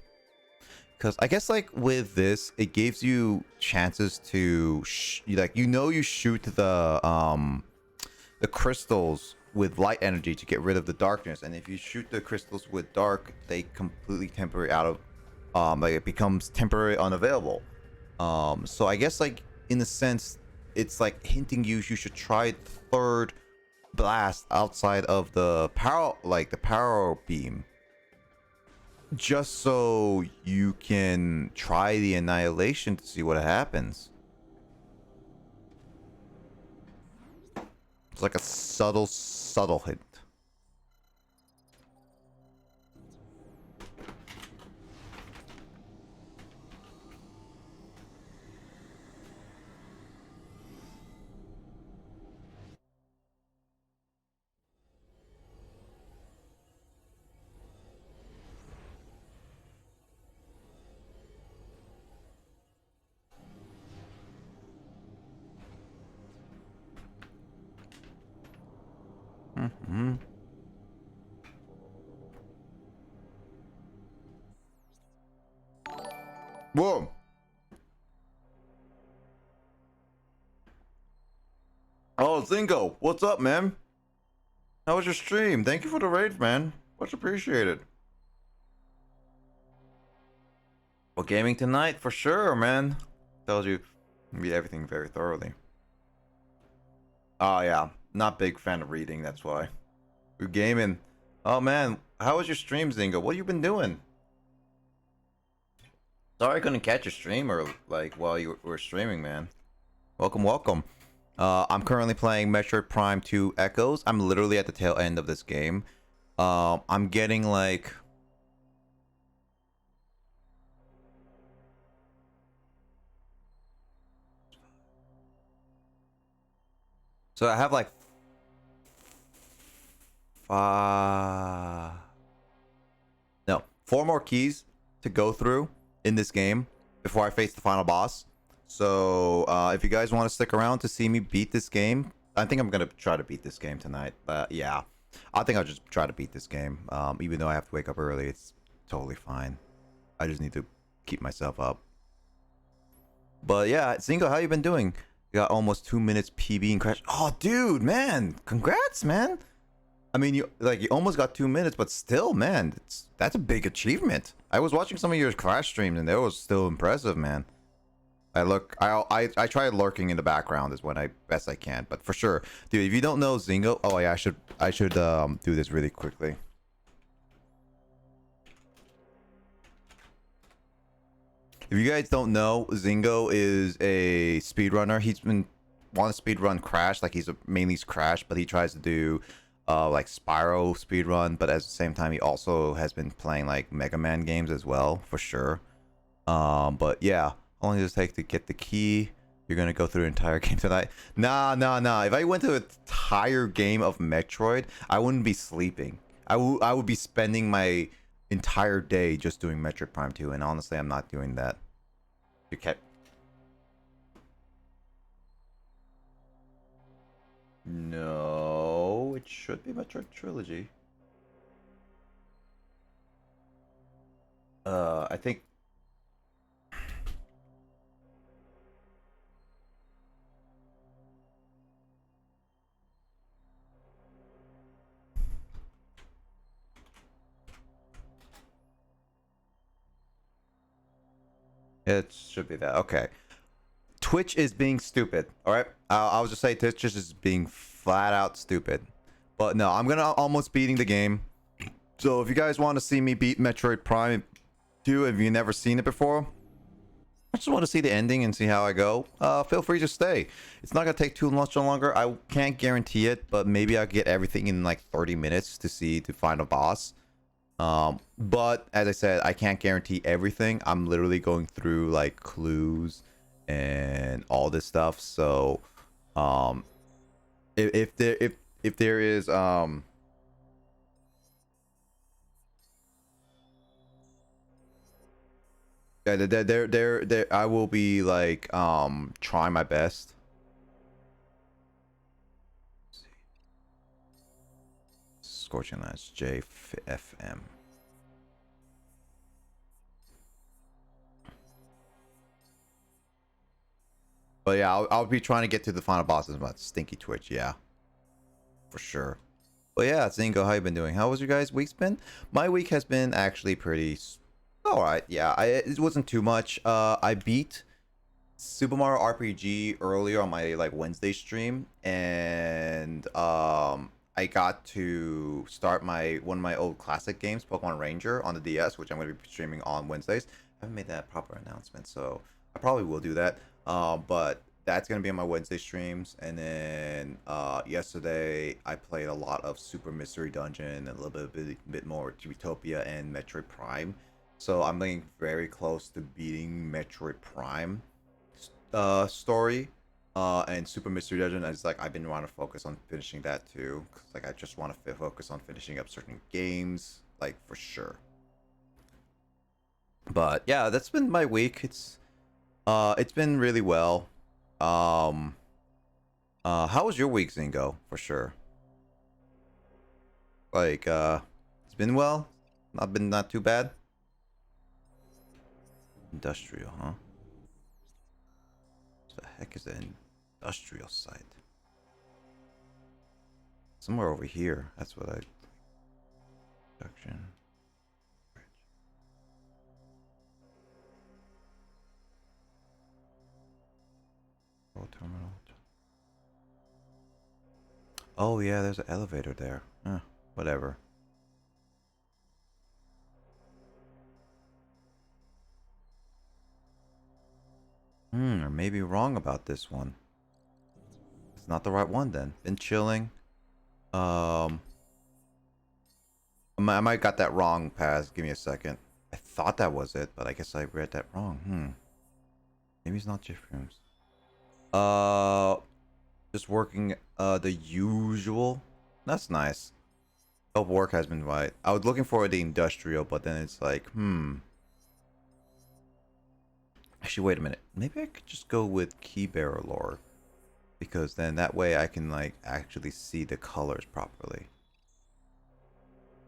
Because I guess like with this, it gives you chances to you shoot the crystals with light energy to get rid of the darkness, and if you shoot the crystals with dark, they completely temporary out of like it becomes temporary unavailable. So I guess like in a sense, it's like hinting you should try third blast outside of the power beam, just so you can try the annihilation to see what happens. It's like a subtle hint. Mm-hmm. Whoa. Oh, Zingo, what's up, man? How was your stream? Thank you for the raid, man. Much appreciated. Well, gaming tonight for sure, man. Tells you read everything very thoroughly. Oh yeah, not big fan of reading. That's why. We're gaming. Oh man, how was your stream, Zingo? What have you been doing? Sorry I couldn't catch your stream or like while you were streaming, man. Welcome. I'm currently playing Metroid Prime 2 Echoes. I'm literally at the tail end of this game. I'm getting like so I have like 4 more keys to go through in this game before I face the final boss. So if you guys want to stick around to see me beat this game, I think I'm gonna try to beat this game tonight. But yeah, I think I'll just try to beat this game. Even though I have to wake up early, it's totally fine. I just need to keep myself up. But yeah, Zingo, how you been doing? You got almost 2 minutes PB and crash. Oh, dude, man, congrats, man. I mean, you almost got 2 minutes, but still, man, that's a big achievement. I was watching some of your crash streams, and that was still impressive, man. I try lurking in the background is when I best I can, but for sure, dude. If you don't know Zingo, oh yeah, I should do this really quickly. If you guys don't know, Zingo is a speedrunner. He's been want to speedrun Crash, like he's mainly Crash, but he tries to do like Spyro speedrun, but at the same time he also has been playing like Mega Man games as well, for sure. But yeah, how long does it take to get the key? You're gonna go through the entire game tonight? Nah. If I went to the entire game of Metroid, I wouldn't be sleeping. I would be spending my entire day just doing Metroid Prime 2, and honestly, I'm not doing that. You kept. No, it should be Metroid Trilogy. I think. It should be that. Okay. Twitch is being stupid. All right. I'll just say Twitch is being flat out stupid. But no, I'm gonna almost beating the game. So if you guys want to see me beat Metroid Prime 2, if you've never seen it before, I just want to see the ending and see how I go. Feel free to stay. It's not gonna take too much longer. I can't guarantee it, but maybe I'll get everything in like 30 minutes to find a boss. But as I said, I can't guarantee everything. I'm literally going through like clues and all this stuff. So if there is yeah, there I will be like trying my best. Scorching Lance JFM. But yeah, I'll be trying to get to the final bosses, but Stinky Twitch, yeah, for sure. But yeah, Zingo, how you been doing? How was your guys' week's been? My week has been actually pretty all right. Yeah, it wasn't too much. I beat Super Mario RPG earlier on my like Wednesday stream, and I got to start one of my old classic games, Pokemon Ranger, on the DS, which I'm going to be streaming on Wednesdays. I haven't made that proper announcement, so I probably will do that. But that's going to be on my Wednesday streams. And then yesterday I played a lot of Super Mystery Dungeon, a little bit more Utopia and Metroid Prime. So I'm getting very close to beating Metroid Prime story. And Super Mystery Dungeon is like I've been wanting to focus on finishing that too, cause like I just want to focus on finishing up certain games, like for sure. But yeah, that's been my week. It's been really well. How was your week, Zingo? For sure. Like it's been well. Not too bad. Industrial, huh? What the heck is that? Industrial site. Somewhere over here. That's what I. Production. Oh, terminal. Oh yeah, there's an elevator there. Whatever. I may be wrong about this one. It's not the right one then. Been chilling. I might got that wrong, Paz. Give me a second. I thought that was it, but I guess I read that wrong. Maybe it's not Jiff Rooms. Just working the usual. That's nice. Hope work has been right. I was looking for the industrial, but then it's like, Actually, wait a minute. Maybe I could just go with Key Bearer lore, because then that way I can like actually see the colors properly.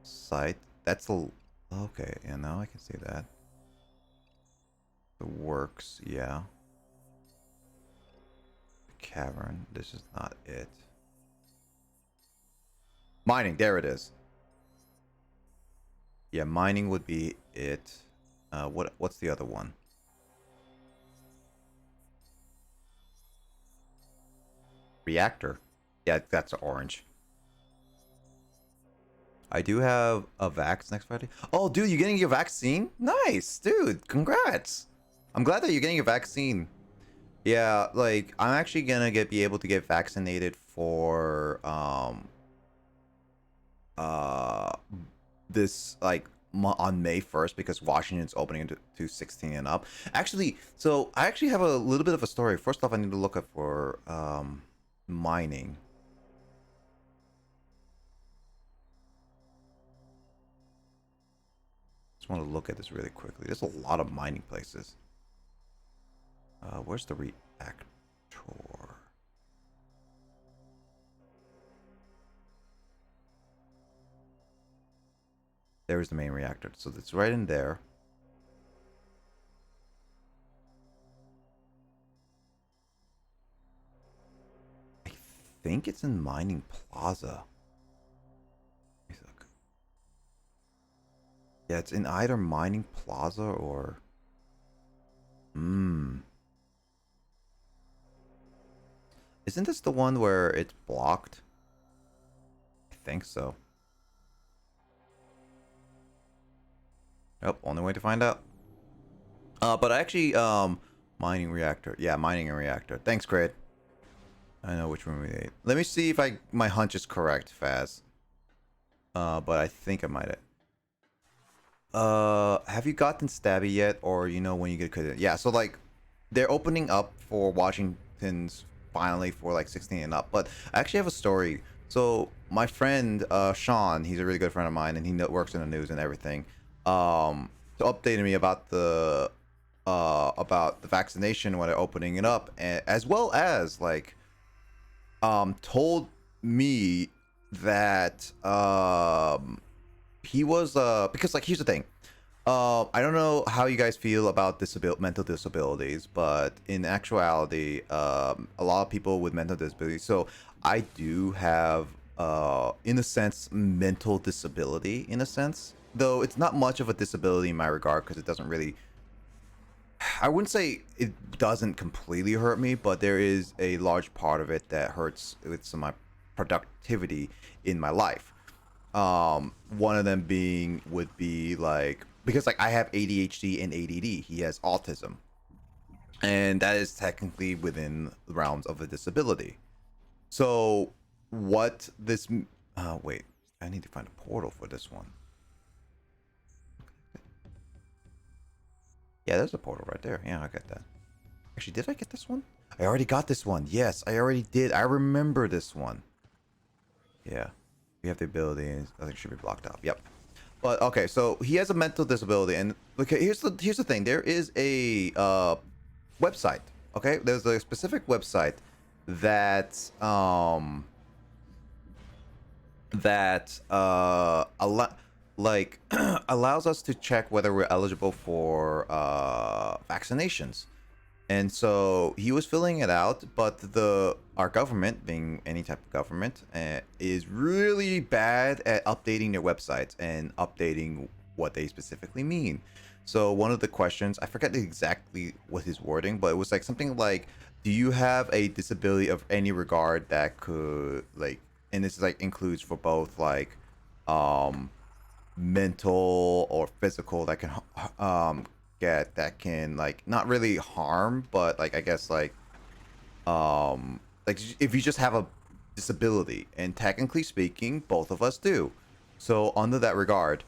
site. That's a okay. Yeah, now I can see that. The works, yeah. Cavern. This is not it. Mining. There it is. Yeah, mining would be it. What's the other one? Reactor. Yeah, that's orange. I do have a vax next Friday. Oh, dude, you're getting your vaccine? Nice, dude. Congrats. I'm glad that you're getting your vaccine. Yeah, like I'm actually gonna be able to get vaccinated for this like on May 1st because Washington's opening to 16 and up. Actually, so I actually have a little bit of a story. First off, I need to look up for mining. Just want to look at this really quickly. There's a lot of mining places. Where's the reactor? There's the main reactor. So it's right in there. I think it's in Mining Plaza. Yeah, it's in either Mining Plaza or... Isn't this the one where it's blocked? I think so. Yep, only way to find out. But actually, mining reactor. Yeah, mining and reactor. Thanks, Craig. I know which one we ate. Let me see if my hunch is correct, Faz. But I think I might have. Have you gotten Stabby yet? Or you know when you get it? Yeah, so like, they're opening up for Washington's finally for like 16 and up. But I actually have a story. So my friend, Sean, he's a really good friend of mine, and he works in the news and everything. So updated me about the vaccination when they're opening it up, as well as like told me that he was because like here's the thing. I don't know how you guys feel about mental disabilities, but in actuality, a lot of people with mental disabilities. So I do have, in a sense, mental disability, in a sense. Though it's not much of a disability in my regard because it doesn't really... I wouldn't say it doesn't completely hurt me, but there is a large part of it that hurts with some of my productivity in my life. One of them would be like... Because like I have ADHD and ADD. He has autism. And that is technically within the realms of a disability. So what this... wait. I need to find a portal for this one. Yeah, there's a portal right there. Yeah, I got that. Actually, did I get this one? I already got this one. Yes, I already did. I remember this one. Yeah. We have the ability. I think it should be blocked out. Yep. But okay, so he has a mental disability, and okay, here's the thing. There is a website. Okay, there's a specific website that allows us to check whether we're eligible for vaccinations. And so he was filling it out, but our government, being any type of government, is really bad at updating their websites and updating what they specifically mean. So one of the questions, I forget exactly what his wording, but it was like something like, do you have a disability of any regard that could like, and this is like includes for both like mental or physical that can that can like not really harm, but like I guess like if you just have a disability, and technically speaking both of us do. So under that regard,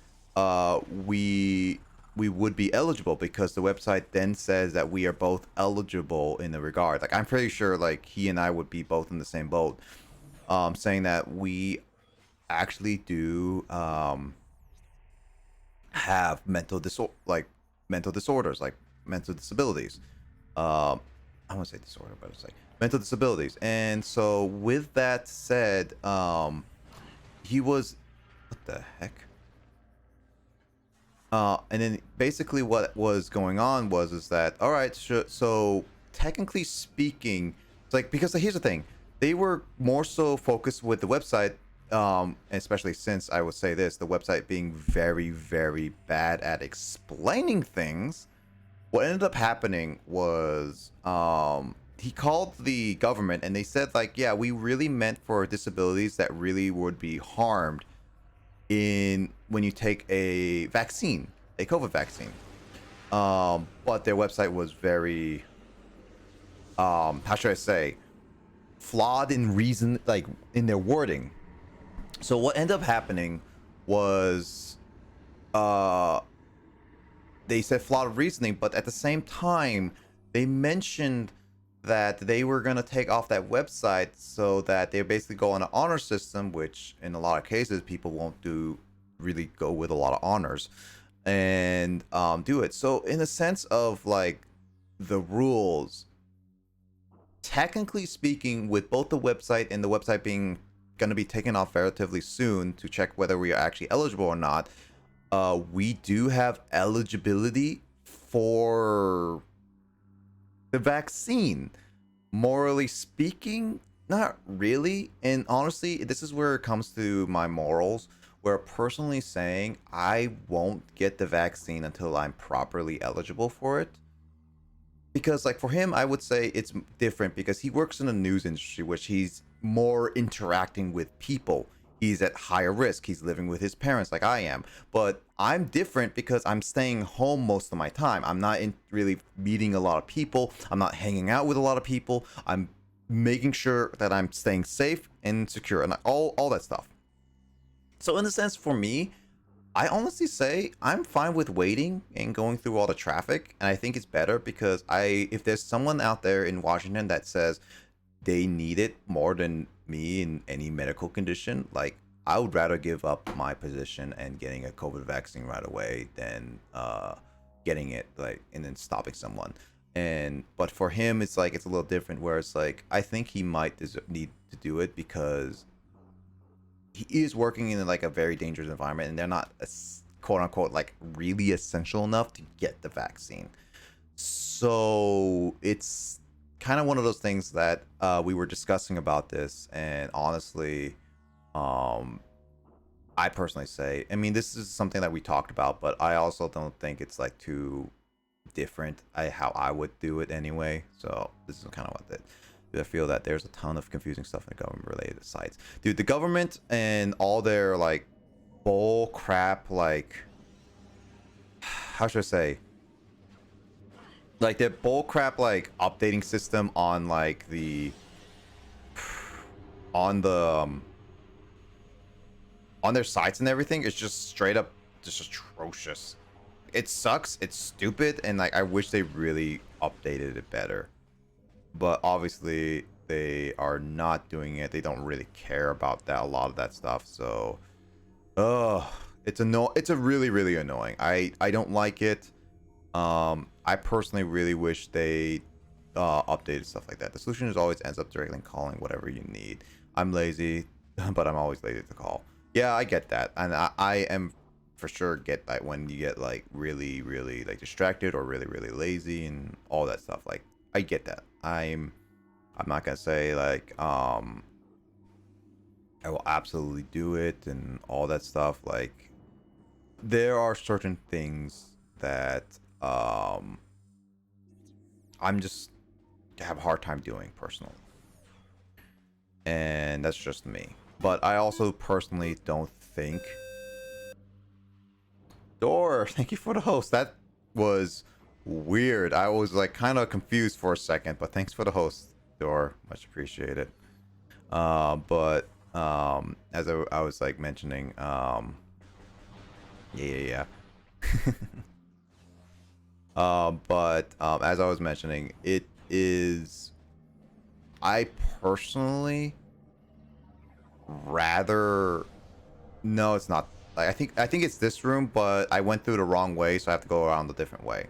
we would be eligible because the website then says that we are both eligible in the regard. Like I'm pretty sure like he and I would be both in the same boat, saying that we actually do have mental disorders, like mental disabilities. I want to say disorder, but it's like mental disabilities. And so with that said, he was, what the heck? And then basically what was going on is that, all right, so technically speaking, it's like, because here's the thing, they were more so focused with the website, especially since I would say this, the website being very, very bad at explaining things. What ended up happening was he called the government and they said, like, yeah, we really meant for disabilities that really would be harmed in when you take a vaccine, a COVID vaccine. But their website was very, how should I say, flawed in reason, like in their wording. So what ended up happening was, they said flawed reasoning, but at the same time, they mentioned that they were going to take off that website so that they basically go on an honor system, which in a lot of cases people won't really go with a lot of honors and do it. So in a sense of like the rules, technically speaking, with both the website and the website being going to be taken off relatively soon to check whether we are actually eligible or not, we do have eligibility for the vaccine. Morally speaking, not really. And honestly, this is where it comes to my morals, where personally saying I won't get the vaccine until I'm properly eligible for it. Because like for him, I would say it's different because he works in the news industry, which he's more interacting with people. He's at higher risk. He's living with his parents like I am. But I'm different because I'm staying home most of my time. I'm not really meeting a lot of people. I'm not hanging out with a lot of people. I'm making sure that I'm staying safe and secure and all that stuff. So in a sense, for me, I honestly say I'm fine with waiting and going through all the traffic. And I think it's better because if there's someone out there in Washington that says they need it more than me in any medical condition, like I would rather give up my position and getting a COVID vaccine right away than getting it like and then stopping someone. But for him, it's like it's a little different where it's like I think he might need to do it because he is working in like a very dangerous environment and they're not quote unquote like really essential enough to get the vaccine. So it's kind of one of those things that we were discussing about this, and honestly, I personally say, I mean, this is something that we talked about, but I also don't think it's like too different how I would do it anyway. So this is kind of what I feel that there's a ton of confusing stuff in the government related sites, dude. The government and all their like bull crap, like how should I say, like their bullcrap like updating system on like on their sites and everything is just straight up just atrocious. It sucks, it's stupid, and like I wish they really updated it better. But obviously they are not doing it. They don't really care about that, a lot of that stuff. So it's a really, really annoying. I don't like it. I personally really wish they updated stuff like that. The solution is always ends up directly calling whatever you need. I'm lazy, but I'm always lazy to call. Yeah, I get that, and I am for sure get that when you get like really, really like distracted or really, really lazy and all that stuff. Like I get that. I'm not gonna say like I will absolutely do it and all that stuff. Like there are certain things that I'm just have a hard time doing personally, and that's just me. But I also personally don't think Door, thank you for the host. That was weird. I was like kind of confused for a second, but thanks for the host, Door, much appreciated. But as I was like mentioning, yeah. But as I was mentioning, it is, I personally rather, no, it's not. Like I think it's this room, but I went through the wrong way, so I have to go around a different way.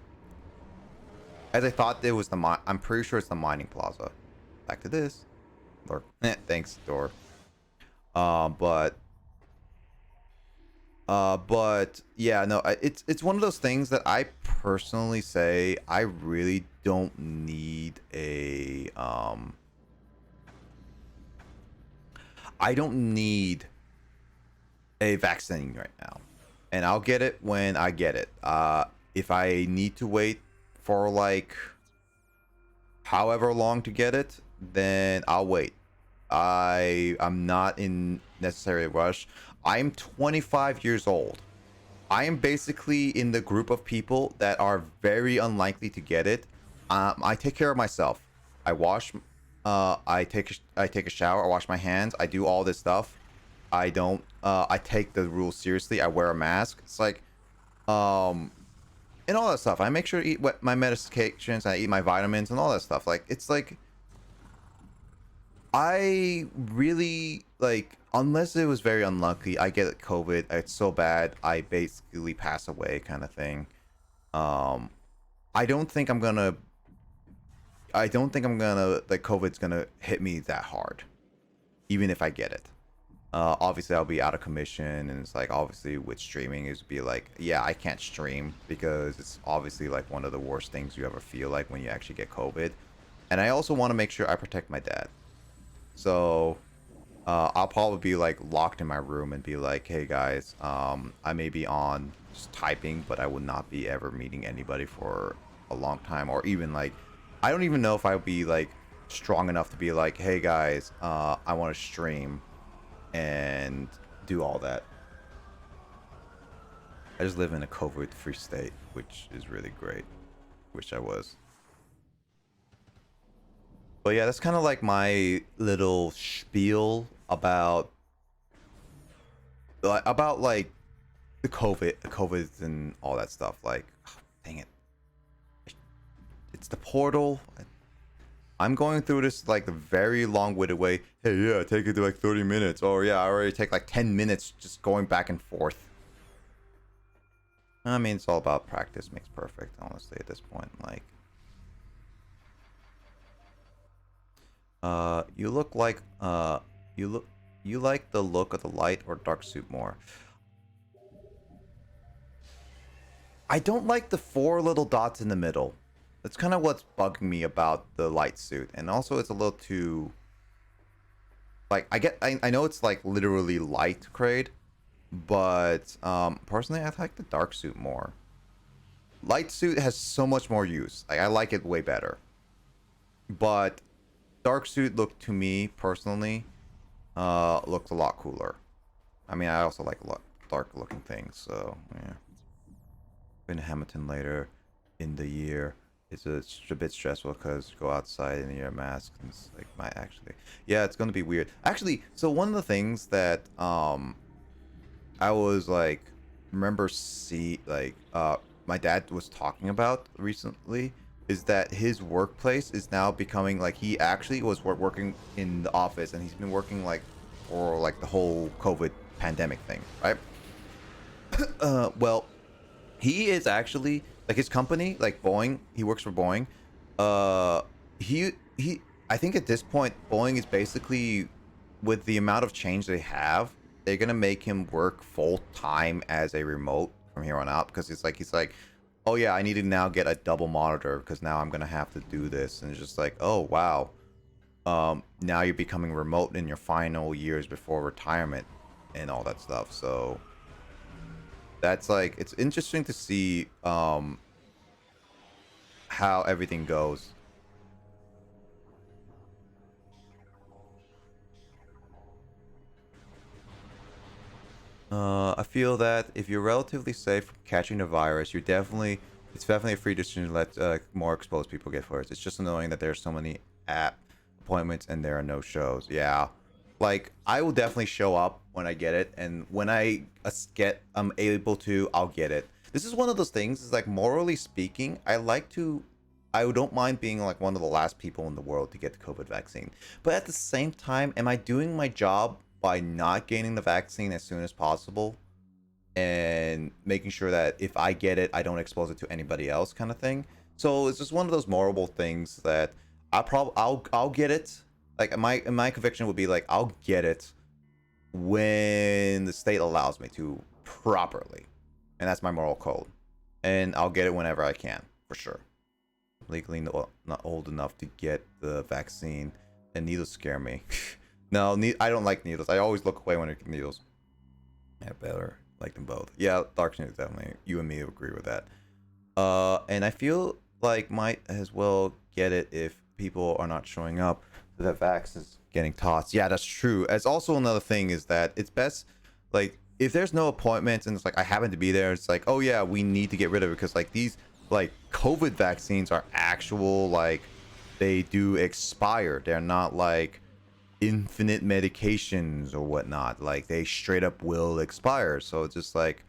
As I thought it was I'm pretty sure it's the mining plaza. Back to this. Or thanks, Door. But But yeah, no, it's one of those things that I personally say I really don't need a I don't need a vaccine right now, and I'll get it when I get it. If I need to wait for like however long to get it, then I'll wait. I'm not in necessary rush. I'm 25 years old. I am basically in the group of people that are very unlikely to get it. I take care of myself. I wash. I take a shower. I wash my hands. I do all this stuff. I don't. I take the rules seriously. I wear a mask. It's like, and all that stuff. I make sure to eat my medications. I eat my vitamins and all that stuff. Like, it's like, I really like, unless it was very unlucky, I get COVID. It's so bad, I basically pass away, kind of thing. I don't think I'm gonna. Like, COVID's gonna hit me that hard, even if I get it. Obviously I'll be out of commission, and it's like, obviously with streaming is be like, yeah, I can't stream because it's obviously like one of the worst things you ever feel like when you actually get COVID. And I also want to make sure I protect my dad. So I'll probably be like locked in my room and be like, hey guys, I may be on just typing, but I will not be ever meeting anybody for a long time. Or even like, I don't even know if I'll be like strong enough to be like, hey guys, I want to stream and do all that. I just live in a COVID-free state, which is really great. Wish I was. But yeah, that's kind of like my little spiel about like the COVID and all that stuff. Like, oh, dang it, it's the portal. I'm going through this like the very long-winded way. Hey, yeah, take it to like 30 minutes. Or yeah, I already take like 10 minutes just going back and forth. I mean, it's all about practice makes perfect, honestly, at this point. Like, you look like you like the look of the light or dark suit more. I don't like the 4 little dots in the middle. That's kind of what's bugging me about the light suit. And also it's a little too, like, I know it's like literally light grade, but personally I like the dark suit more. Light suit has so much more use. Like, I like it way better. But dark suit looked, to me personally, looked a lot cooler. I mean, I also like a lot dark looking things, so yeah. In Hamilton later in the year. It's a bit stressful because go outside and youar a mask, and it's like, yeah, it's gonna be weird. Actually, so one of the things that I was like, remember my dad was talking about recently is that his workplace is now becoming like, he actually was working in the office, and he's been working like for like the whole COVID pandemic thing, right? Well, he is actually like, his company, like Boeing, he works for Boeing. He I think at this point Boeing is basically, with the amount of change they have, they're gonna make him work full time as a remote from here on out, because he's like, oh yeah, I need to now get a double monitor because now I'm gonna have to do this. And it's just like, oh wow, now you're becoming remote in your final years before retirement and all that stuff. So that's like, it's interesting to see how everything goes. I feel that if you're relatively safe from catching the virus, it's definitely a free decision to let more exposed people get first. It's just annoying that there's so many app appointments and there are no shows. Yeah, like, I will definitely show up when I get it, and when I'm able to, I'll get it. This is one of those things, is like, morally speaking, I don't mind being like one of the last people in the world to get the COVID vaccine. But at the same time, am I doing my job by not getting the vaccine as soon as possible and making sure that if I get it, I don't expose it to anybody else, kind of thing? So it's just one of those moral things that I'll get it. Like, my conviction would be like, I'll get it when the state allows me to, properly, and that's my moral code. And I'll get it whenever I can, for sure. Legally not old enough to get the vaccine, and needles scare me. No, I don't like needles. I always look away when I get needles. Yeah, better like them both. Yeah, Dark Samus, definitely. You and me agree with that. And I feel like might as well get it if people are not showing up. So that vax is getting tossed. Yeah, that's true. As also another thing is that it's best, like, if there's no appointments and it's like I happen to be there, it's like, oh yeah, we need to get rid of it because like these like COVID vaccines are actual, like they do expire. They're not like infinite medications or whatnot. Like they straight up will expire. So it's just like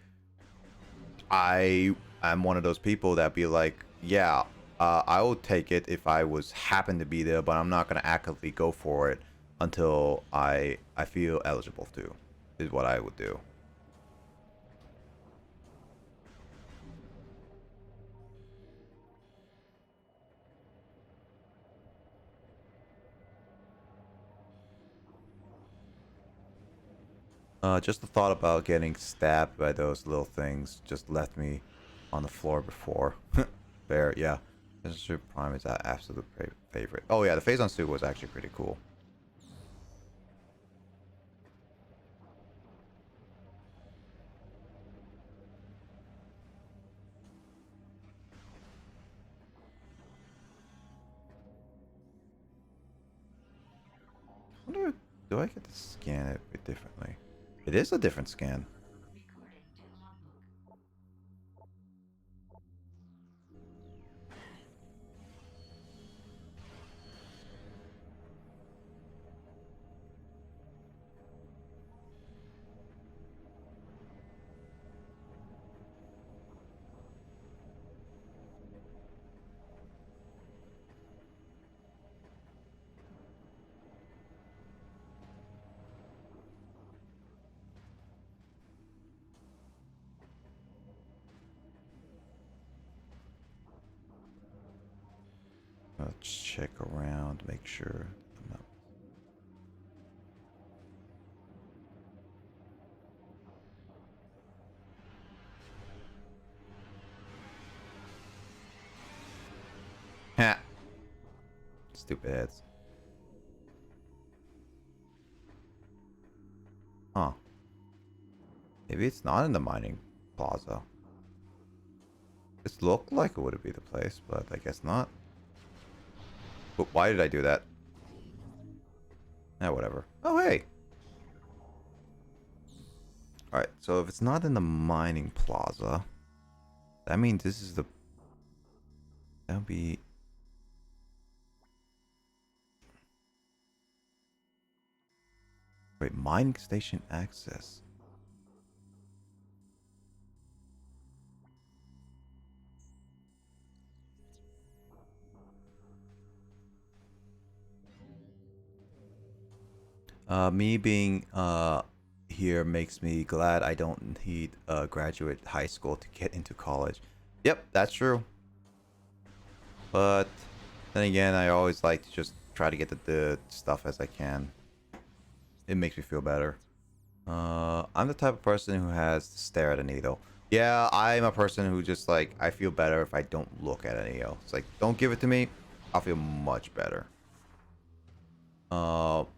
I'm one of those people that be like, yeah, I will take it if I was happen to be there, but I'm not gonna actively go for it until I feel eligible to. Is what I would do. Just the thought about getting stabbed by those little things just left me on the floor before. Fair, yeah. Mr. Prime is that absolute favorite. Oh yeah, the phase on suit was actually pretty cool. I wonder, do I get to scan it a bit differently? It is a different scan. Let's check around, make sure I'm not. Ha! Stupid heads. Huh. Maybe it's not in the mining plaza. It looked like it would be the place, but I guess not. But why did I do that? Whatever. Oh, hey! Alright, so if it's not in the mining plaza, that means this is the... That would be... Wait, mining station access. Me being here makes me glad I don't need graduate high school to get into college. Yep, that's true. But then again, I always like to just try to get the stuff as I can. It makes me feel better. I'm the type of person who has to stare at a needle. Yeah, I'm a person who just like, I feel better if I don't look at a needle. It's like, don't give it to me, I'll feel much better.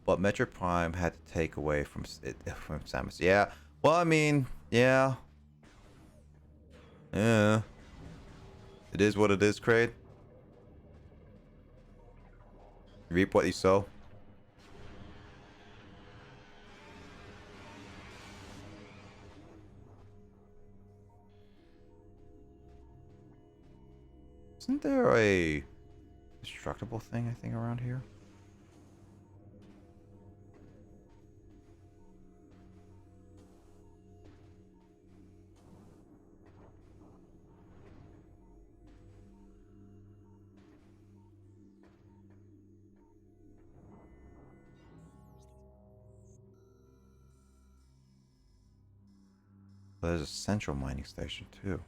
But Metroid Prime had to take away from Samus. Yeah. Well, I mean, yeah. Yeah. It is what it is, Kraid. Reap what you sow. Isn't there a destructible thing, I think, around here? There's a central mining station too.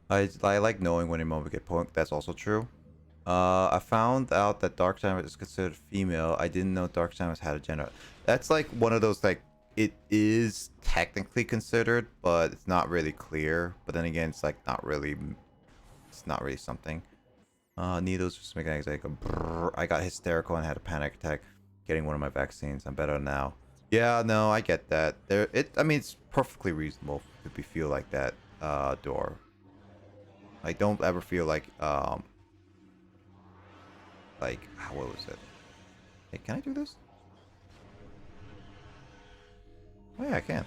I like knowing when a moment get point. That's also true. I found out that Dark Samus is considered female. I didn't know Dark Samus had a gender. That's like one of those like it is technically considered, but it's not really clear. But then again, it's like not really. It's not really something. Needles just making anxiety go brrr. I got hysterical and had a panic attack getting one of my vaccines. I'm better now. Yeah, no, I get that. I mean, it's perfectly reasonable to feel like that, Door. I don't ever feel like, what was it? Hey, can I do this? Oh yeah, I can.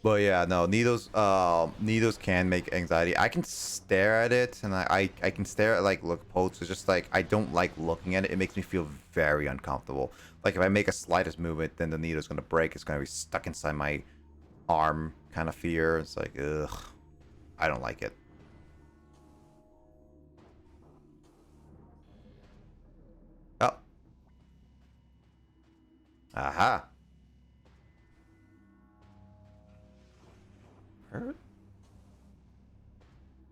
But yeah, no, needles can make anxiety. I can stare at it, and I can stare at like look posts. It's just like I don't like looking at it. It makes me feel very uncomfortable. Like if I make a slightest movement, then the needle's gonna break. It's gonna be stuck inside my arm, kind of fear. It's like ugh, I don't like it. Oh, aha. Hurt.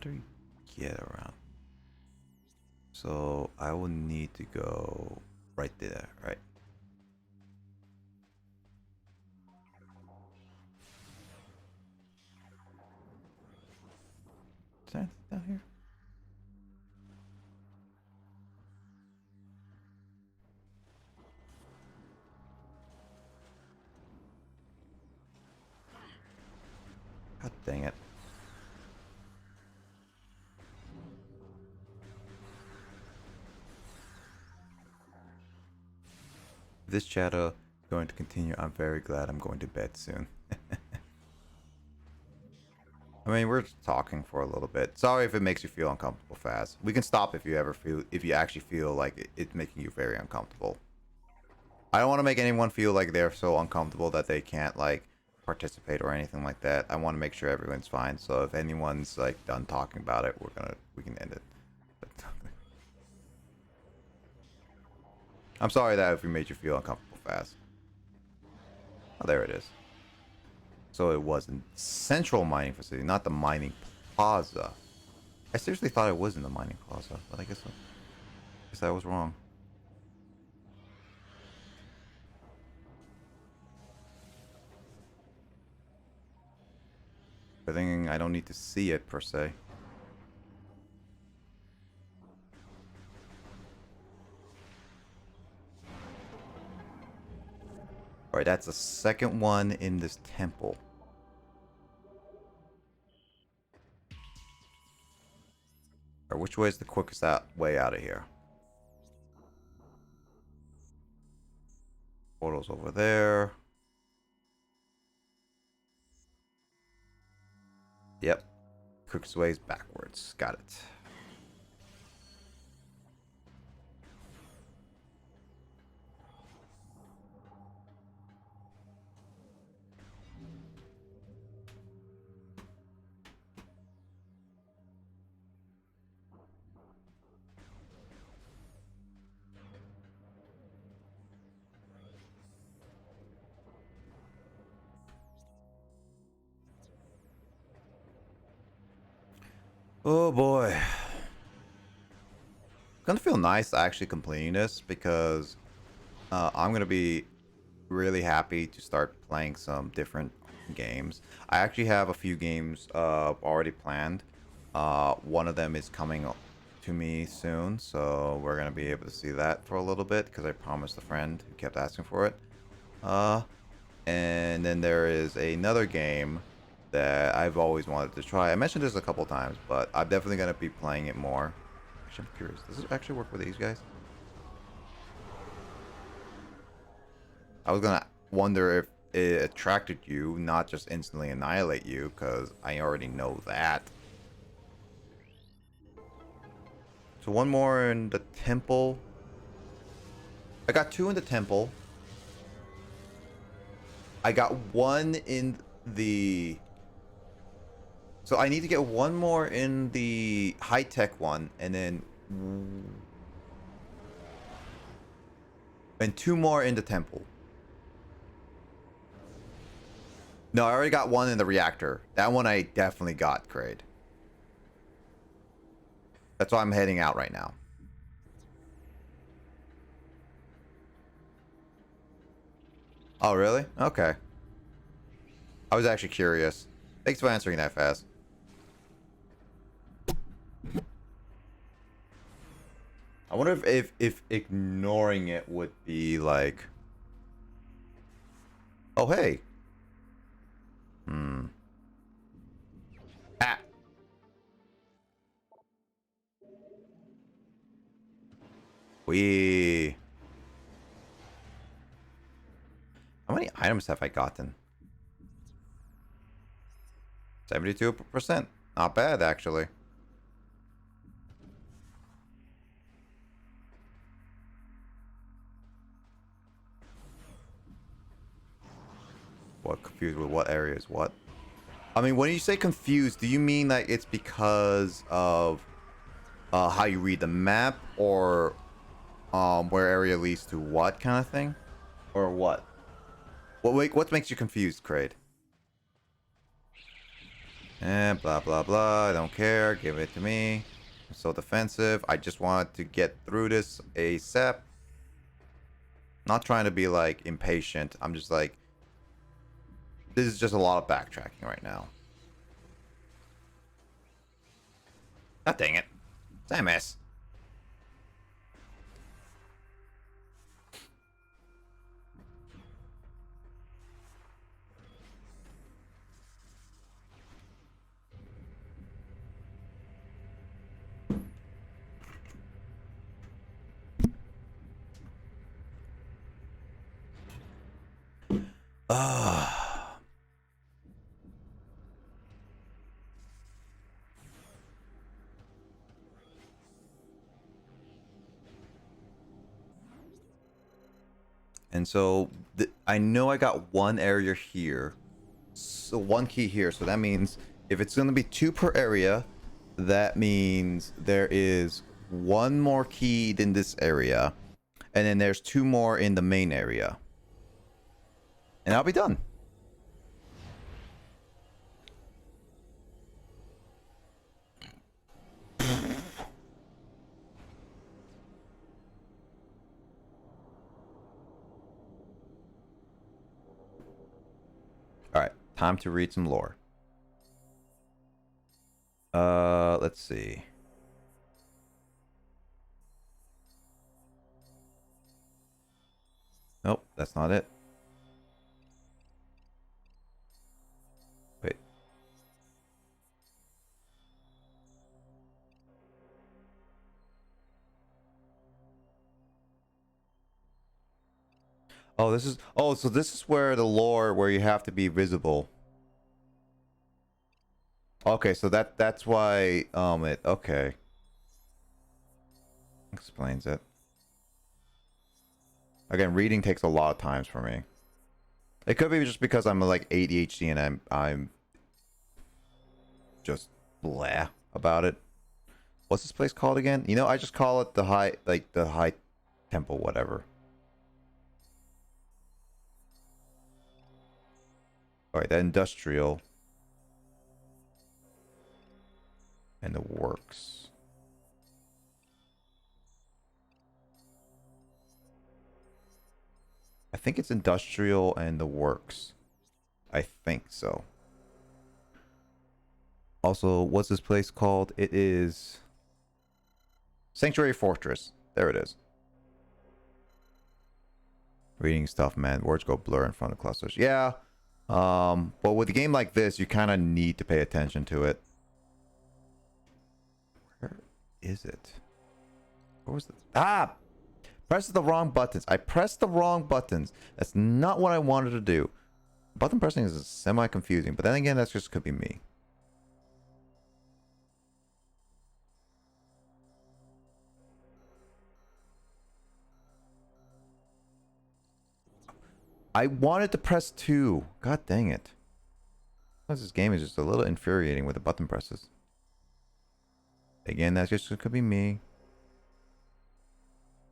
Do we get around? So I will need to go right there, right? Is there anything down here? God dang it. If this chatter is going to continue, I'm very glad I'm going to bed soon. I mean, we're talking for a little bit. Sorry if it makes you feel uncomfortable, Faz. We can stop if you actually feel like it's making you very uncomfortable. I don't want to make anyone feel like they're so uncomfortable that they can't like participate or anything like that. I want to make sure everyone's fine. So if anyone's like done talking about it, we can end it. But, I'm sorry that if we made you feel uncomfortable, Faz. Oh, there it is. So it was in Central Mining Facility, not the Mining Plaza. I seriously thought it was in the Mining Plaza, but I guess I was wrong. I think I don't need to see it per se. Alright, that's the second one in this temple. Alright, which way is the quickest way out of here? Portal's over there. Yep. Quickest way is backwards. Got it. Oh boy. It's gonna feel nice actually completing this because I'm gonna be really happy to start playing some different games. I actually have a few games already planned. One of them is coming to me soon, so we're gonna be able to see that for a little bit because I promised a friend who kept asking for it. And then there is another game that I've always wanted to try. I mentioned this a couple times, but I'm definitely gonna be playing it more. Actually, I'm curious. Does it actually work with these guys? I was gonna wonder if it attracted you, not just instantly annihilate you, because I already know that. So one more in the temple. I got 2 in the temple. I got 1 in the... So I need to get 1 more in the high-tech one, and then... And 2 more in the temple. No, I already got one in the reactor. That one I definitely got, Kraid. That's why I'm heading out right now. Oh, really? Okay. I was actually curious. Thanks for answering that fast. I wonder if ignoring it would be like... Oh, hey. Ah. How many items have I gotten? 72%. Not bad, actually. What, confused with what areas? What? I mean, when you say confused, do you mean that it's because of how you read the map, or where area leads to what kind of thing? Or what? What makes you confused, Kraid? And blah blah blah. I don't care. Give it to me. I'm so defensive. I just want to get through this ASAP. Not trying to be like impatient. I'm just like, this is just a lot of backtracking right now. God dang it. Samus. Ah. And so I know I got one area here, so one key here. So that means if it's going to be 2 per area, that means there is 1 more key in this area, and then there's 2 more in the main area, and I'll be done. All right, time to read some lore. Let's see. Nope, that's not it. Wait. Oh, this is... Oh, so this is where the lore where you have to be visible. Okay, so that's why it... Okay. Explains it. Again, reading takes a lot of times for me. It could be just because I'm like ADHD and I'm just blah about it. What's this place called again? You know, I just call it the high temple, whatever. Alright, the industrial. And the works. I think it's industrial and the works. I think so. Also, what's this place called? It is Sanctuary Fortress. There it is. Reading stuff, man. Words go blur in front of clusters. Yeah. But with a game like this, you kind of need to pay attention to it. Where is it? Where was the... Ah! Pressed the wrong buttons. I pressed the wrong buttons. That's not what I wanted to do. Button pressing is semi-confusing, but then again, that's just could be me. I wanted to press 2. God dang it. This game is just a little infuriating with the button presses. Again, that's just could be me.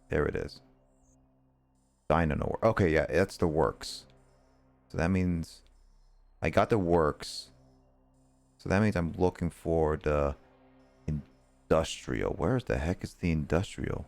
There it is. Dino. Okay, yeah, that's the works. So that means I got the works. So that means I'm looking for the industrial. Where the heck is the industrial?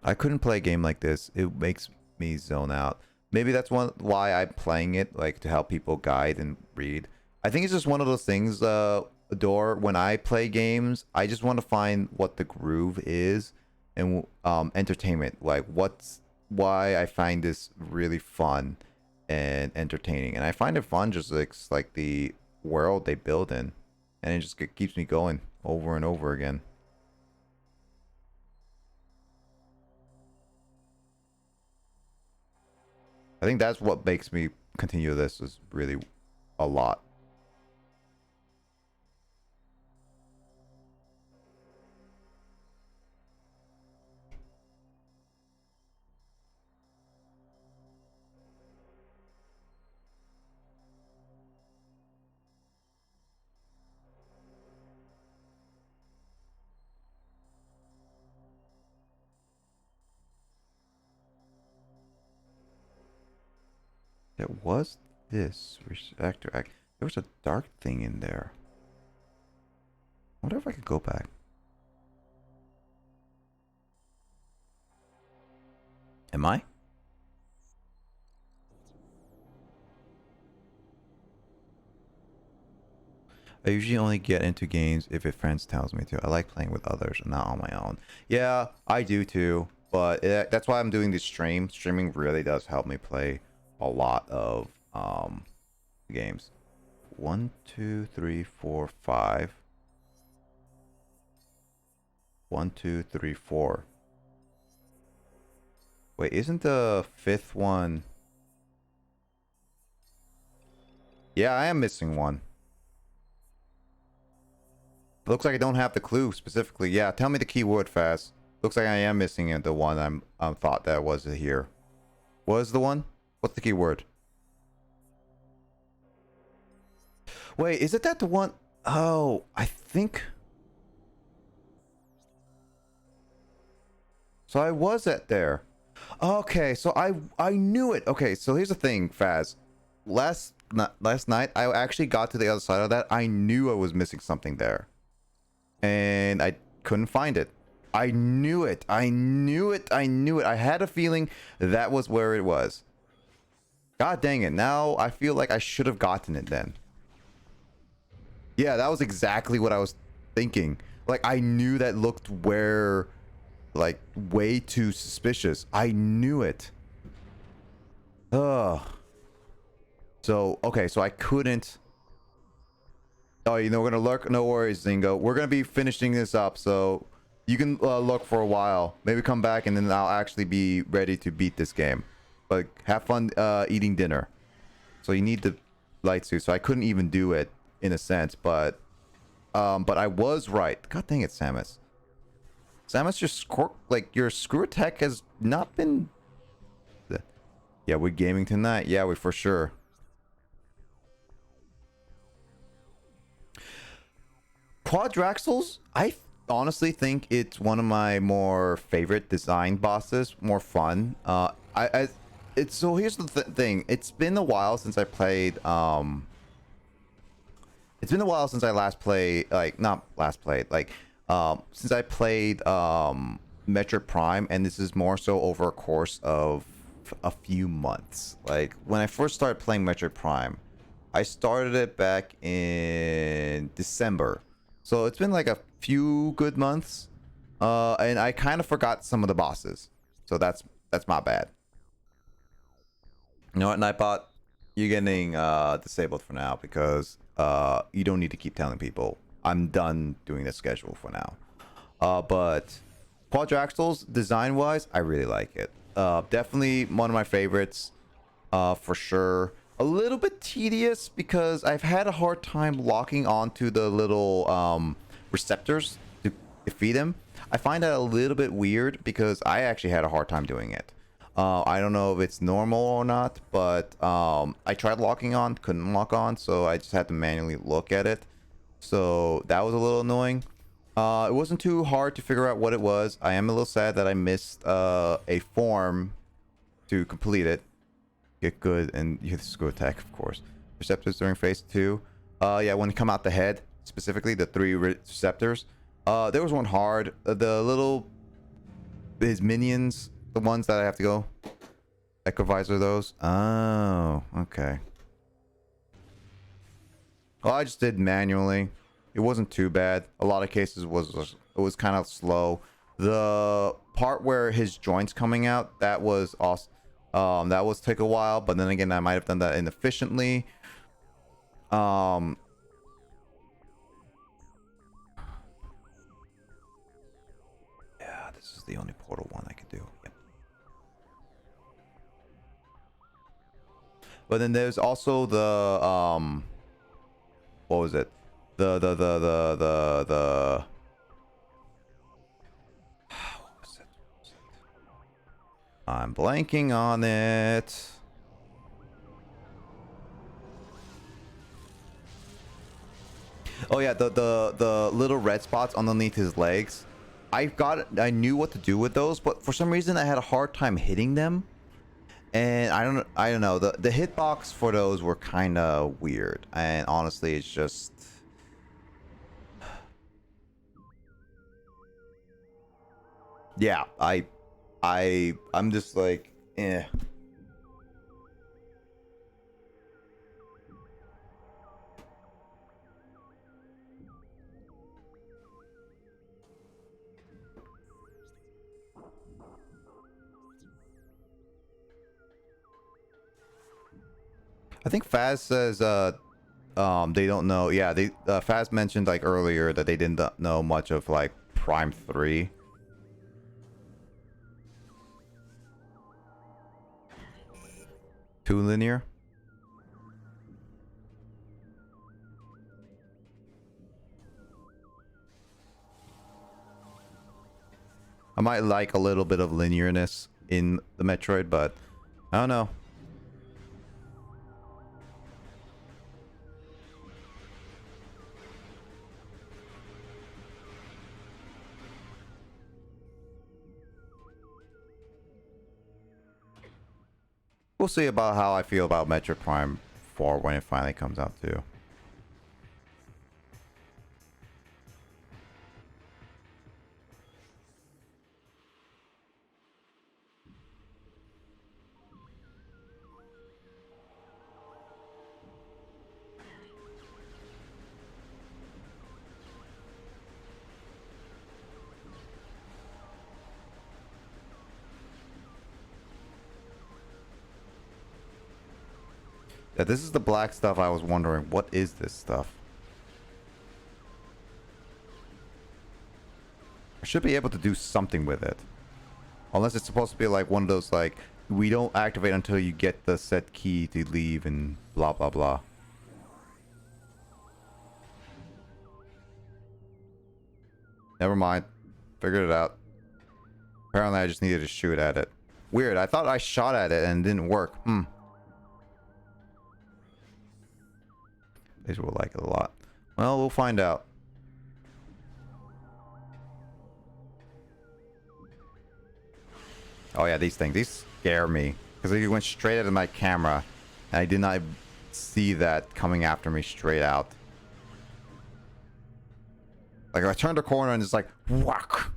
I couldn't play a game like this. It makes me zone out. Maybe that's why I'm playing it, like to help people guide and read. I think it's just one of those things, Adore, when I play games, I just want to find what the groove is and entertainment. Like why I find this really fun and entertaining. And I find it fun just like the world they build in. And it just keeps me going over and over again. I think that's what makes me continue this, is really a lot. There was this reactor. There was a dark thing in there. I wonder if I could go back. Am I? I usually only get into games if a friend tells me to. I like playing with others and not on my own. Yeah, I do too. But that's why I'm doing this stream. Streaming really does help me play a lot of games. 1, 2, 3, 4, 5. 1, 2, 3, 4. Wait, isn't the 5th one? Yeah, I am missing one. Looks like I don't have the clue specifically. Yeah, tell me the keyword fast. Looks like I am missing it. The one I'm thought that was here. Was the one? What's the keyword? Wait, is it that the one? Oh, I think. So I was at there. Okay, so I knew it. Okay, so here's the thing, Faz. Last night I actually got to the other side of that. I knew I was missing something there, and I couldn't find it. I knew it. I knew it. I knew it. I had a feeling that was where it was. God dang it. Now I feel like I should have gotten it then. Yeah, that was exactly what I was thinking. Like, I knew that looked where, like, way too suspicious. I knew it. Ugh. So, okay, so I couldn't. Oh, you know, we're gonna lurk. No worries, Zingo. We're gonna be finishing this up, so you can look for a while. Maybe come back, and then I'll actually be ready to beat this game. But have fun eating dinner. So you need the light suit. So I couldn't even do it in a sense, but I was right. God dang it, Samus. Samus, your screw attack has not been. Yeah, we're gaming tonight. Yeah, we for sure. Quadraxels, I honestly think it's one of my more favorite design bosses. More fun. So here's the thing. It's been a while since I played. It's been a while since I last played. Since I played Metroid Prime, and this is more so over a course of a few months. Like, when I first started playing Metroid Prime, I started it back in December. So it's been like a few good months, and I kind of forgot some of the bosses. So that's my bad. You know what, Nightbot? You're getting disabled for now because you don't need to keep telling people. I'm done doing the schedule for now. But Quadraxels, design-wise, I really like it. Definitely one of my favorites, for sure. A little bit tedious because I've had a hard time locking onto the little receptors to defeat him. I find that a little bit weird because I actually had a hard time doing it. I don't know if it's normal or not, but I tried locking on, couldn't lock on, so I just had to manually look at it. So that was a little annoying. It wasn't too hard to figure out what it was. I am a little sad that I missed a form to complete it. Get good, and you have to go attack, of course. Receptors during phase 2. Yeah, when you come out the head, specifically the 3 receptors. There was one hard. His minions, the ones that I have to go echovisor those. Oh, okay. Well, I just did manually. It wasn't too bad. A lot of cases it was kind of slow. The part where his joints coming out, that was awesome. That was take a while, but then again, I might have done that inefficiently. Yeah, this is the only portal one I could do. Yep. But then there's also the what was it? What was it? I'm blanking on it. Oh yeah, the little red spots underneath his legs. I knew what to do with those, but for some reason I had a hard time hitting them. And I don't know. The hitbox for those were kind of weird. And honestly, it's just yeah, I'm just like, eh. I think Faz says they don't know. Yeah, Faz mentioned like earlier that they didn't know much of like Prime 3. Too linear. I might like a little bit of linearness in the Metroid, but I don't know. We'll see about how I feel about Metroid Prime 4 when it finally comes out too. Yeah, this is the black stuff. I was wondering, what is this stuff? I should be able to do something with it. Unless it's supposed to be like one of those, like, we don't activate until you get the set key to leave and blah, blah, blah. Never mind. Figured it out. Apparently I just needed to shoot at it. Weird. I thought I shot at it and it didn't work. These will like it a lot. Well, we'll find out. Oh yeah, these things. These scare me. Because they went straight out of my camera. And I did not see that coming after me straight out. Like I turned a corner and it's like, whack.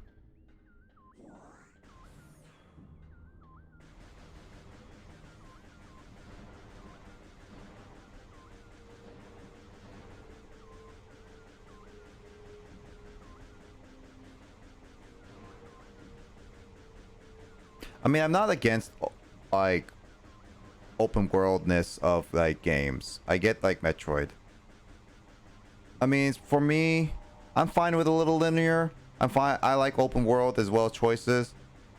I mean, I'm not against like open worldness of like games. I get like Metroid. I mean, for me, I'm fine with a little linear. I'm fine. I like open world as well as choices.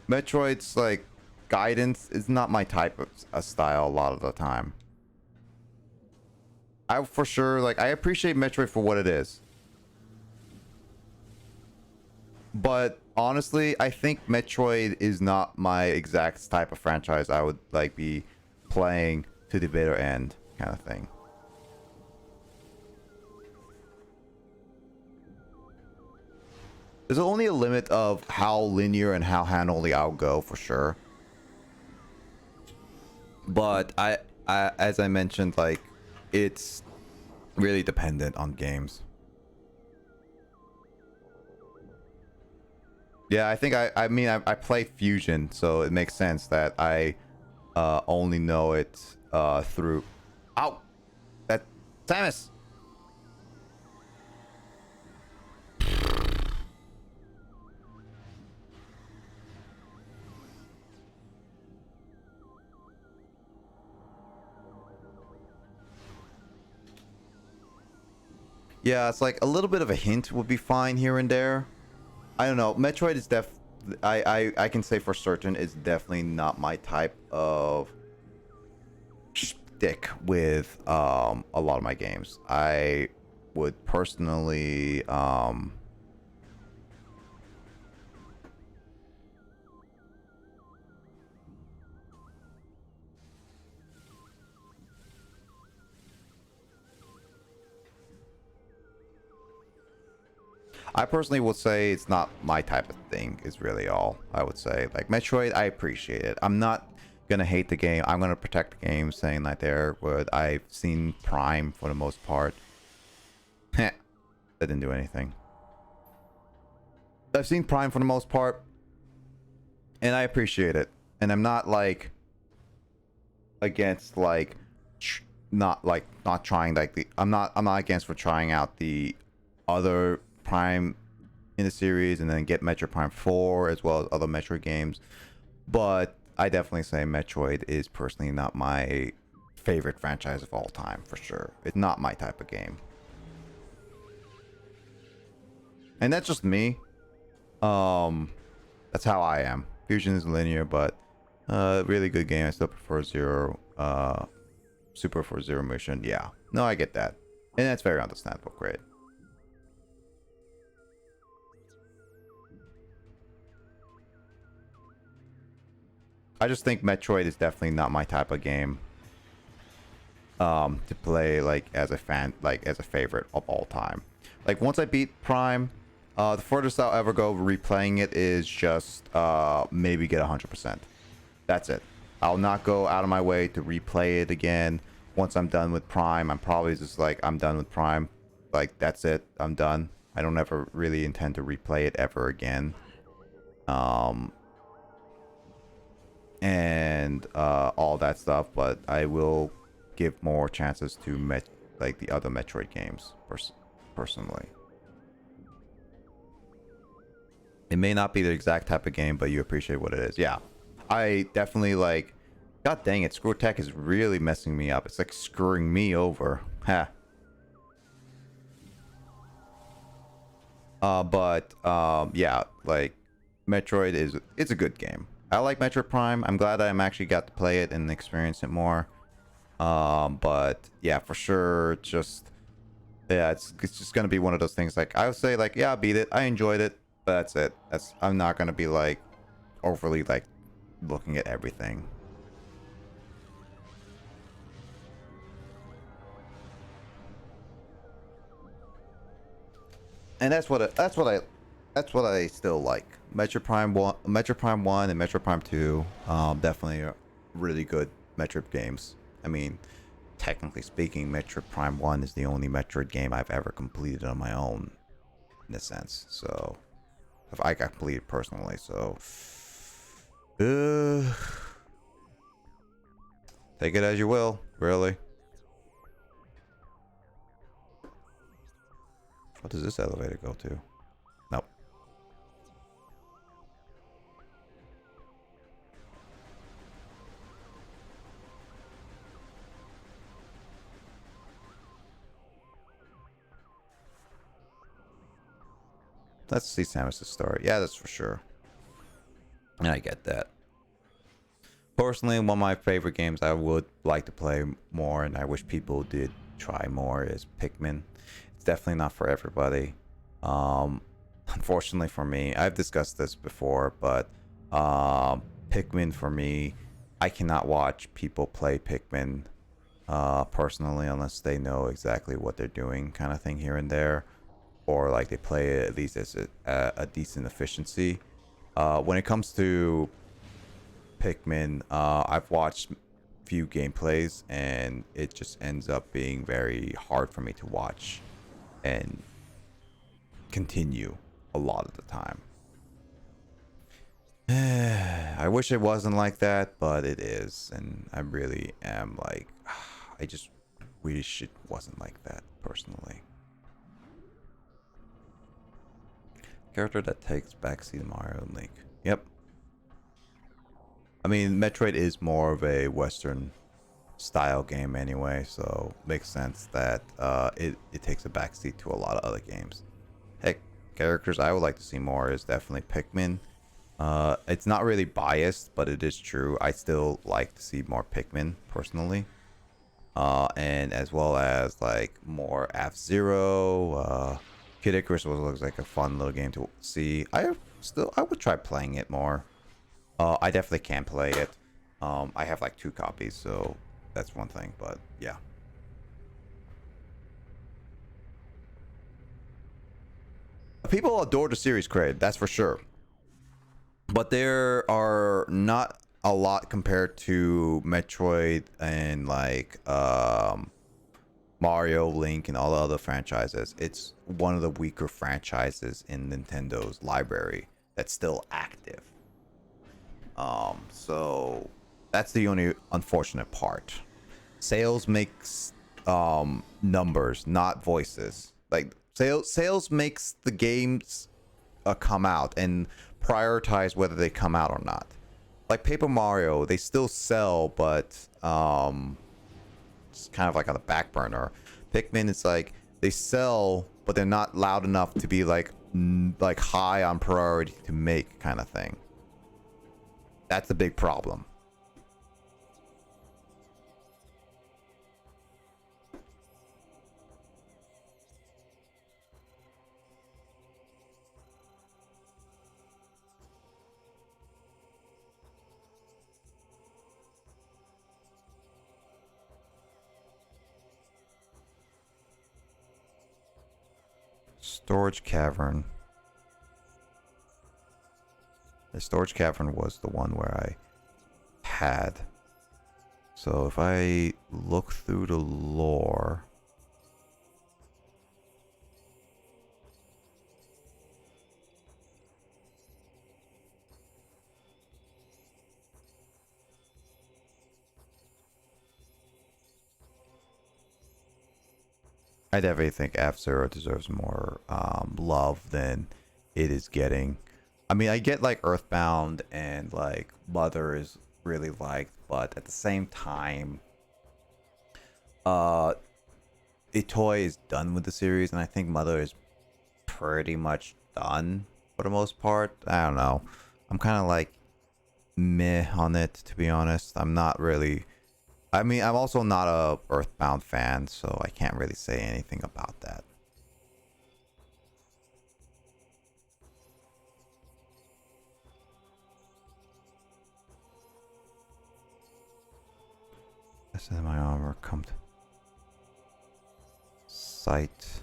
Metroid's like guidance is not my type of style a lot of the time. I for sure like I appreciate Metroid for what it is. But honestly, I think Metroid is not my exact type of franchise I would like be playing to the bitter end kind of thing. There's only a limit of how linear and how hand-only I'll go for sure. But as I mentioned, like, it's really dependent on games. Yeah, I think I mean I play Fusion, so it makes sense that I only know it through. Ow! That Samus. Yeah, it's like a little bit of a hint would be fine here and there. I don't know. Metroid is I can say for certain it's definitely not my type of shtick with a lot of my games. I would personally I personally would say it's not my type of thing, is really all I would say. Like Metroid, I appreciate it. I'm not gonna hate the game. I'm gonna protect the game, saying that there, but I've seen Prime for the most part. Heh. That didn't do anything. I've seen Prime for the most part, and I appreciate it. And I'm not like against like not trying like the I'm not against for trying out the other Prime in the series and then get Metroid Prime 4 as well as other Metroid games. But I definitely say Metroid is personally not my favorite franchise of all time, for sure. It's not my type of game. And that's just me. That's how I am. Fusion is linear, but really good game. I still prefer Zero, Super for Zero Mission. Yeah. No, I get that. And that's very understandable. Great. I just think Metroid is definitely not my type of game to play like as a fan, like as a favorite of all time. Like once I beat Prime, the furthest I'll ever go replaying it is just maybe get 100%. That's it. I'll not go out of my way to replay it again. Once I'm done with Prime, I'm probably just like, I'm done with Prime. Like that's it. I'm done. I don't ever really intend to replay it ever again. And all that stuff, but I will give more chances to like the other Metroid games personally. It may not be the exact type of game, but you appreciate what it is. Yeah, I definitely like. God dang it, Screw Tech is really messing me up. It's like screwing me over. Ha. Yeah, like Metroid it's a good game. I like Metroid Prime. I'm glad I'm actually got to play it and experience it more. But yeah, for sure, just yeah, it's just gonna be one of those things. Like I would say, like yeah, I beat it. I enjoyed it, but that's it. I'm not gonna be like overly like looking at everything. And that's what I still like. Metroid Prime 1 and Metroid Prime 2, definitely are really good Metroid games. I mean, technically speaking, Metroid Prime 1 is the only Metroid game I've ever completed on my own, in a sense. So, if I got completed personally, so take it as you will, really. What does this elevator go to? Nope. Let's see Samus' story. Yeah, that's for sure. And I get that. Personally, one of my favorite games I would like to play more, and I wish people did try more, is Pikmin. It's definitely not for everybody. Unfortunately for me, I've discussed this before, but Pikmin for me, I cannot watch people play Pikmin personally unless they know exactly what they're doing, kind of thing here and there, or like they play it at least as a decent efficiency. When it comes to Pikmin, I've watched few gameplays, and it just ends up being very hard for me to watch and continue a lot of the time. I wish it wasn't like that, but it is, and I really am like, I just wish it wasn't like that personally. Character that takes backseat Mario and Link. Yep. I mean, Metroid is more of a Western style game anyway, so makes sense that it takes a backseat to a lot of other games. Heck, characters I would like to see more is definitely Pikmin. It's not really biased, but it is true. I still like to see more Pikmin personally, and as well as like more F-Zero. Kid Icarus looks like a fun little game to see. I would try playing it more. I definitely can play it. I have like 2 copies, so that's one thing, but yeah. People adore the series, Craig, that's for sure. But there are not a lot compared to Metroid and like Mario, Link, and all the other franchises. It's one of the weaker franchises in Nintendo's library that's still active. So that's the only unfortunate part. Sales makes numbers, not voices. Like sales makes the games come out and prioritize whether they come out or not. Like Paper Mario, they still sell, but it's kind of like on the back burner. Pikmin, it's like they sell, but they're not loud enough to be like high on priority to make kind of thing. That's the big problem. Storage cavern. The storage cavern was the one where I had. So if I look through the lore, I definitely think F-Zero deserves more love than it is getting. I mean, I get like Earthbound and like Mother is really liked, but at the same time, Itoy is done with the series, and I think Mother is pretty much done for the most part. I don't know. I'm kind of like meh on it, to be honest. I'm not really. I mean, I'm also not a Earthbound fan, so I can't really say anything about that. I said my armor come to sight.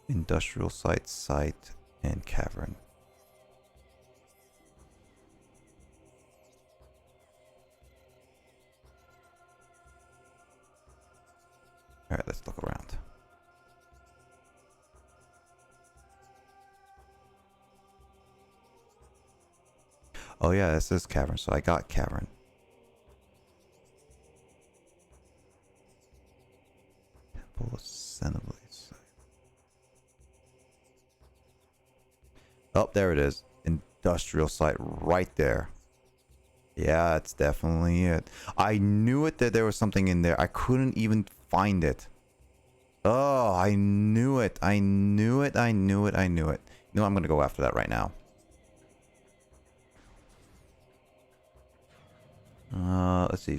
Industrial site, and cavern. All right, let's look around. Oh yeah, this is cavern, so I got cavern. Temple Assembly. Oh, there it is. Industrial site right there. Yeah, that's definitely it. I knew it that there was something in there. I couldn't even find it. Oh, I knew it. I knew it. I knew it. I knew it. You know, I'm going to go after that right now. Let's see.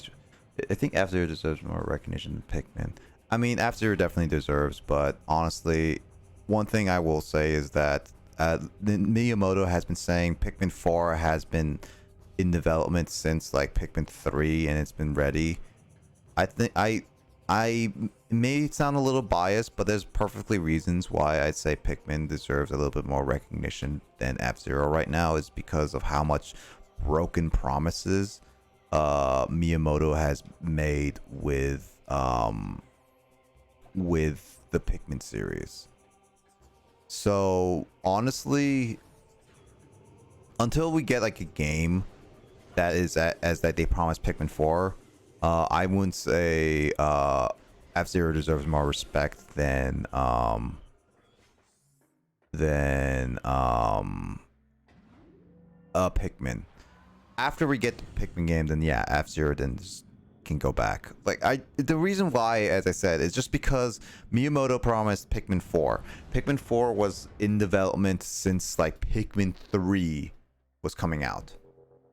I think F-Zero deserves more recognition than Pikmin. I mean, F-Zero definitely deserves, but honestly, one thing I will say is that Miyamoto has been saying Pikmin 4 has been in development since like Pikmin 3 and it's been ready. I think I it may sound a little biased, but there's perfectly reasons why I'd say Pikmin deserves a little bit more recognition than F-Zero right now, is because of how much broken promises Miyamoto has made with the Pikmin series. So honestly, until we get like a game that is as that they promised Pikmin 4, I wouldn't say F-Zero deserves more respect than Pikmin. After we get the Pikmin game, then yeah, F-Zero then can go back. Like the reason why, as I said, is just because Miyamoto promised Pikmin 4. Pikmin 4 was in development since like Pikmin 3 was coming out.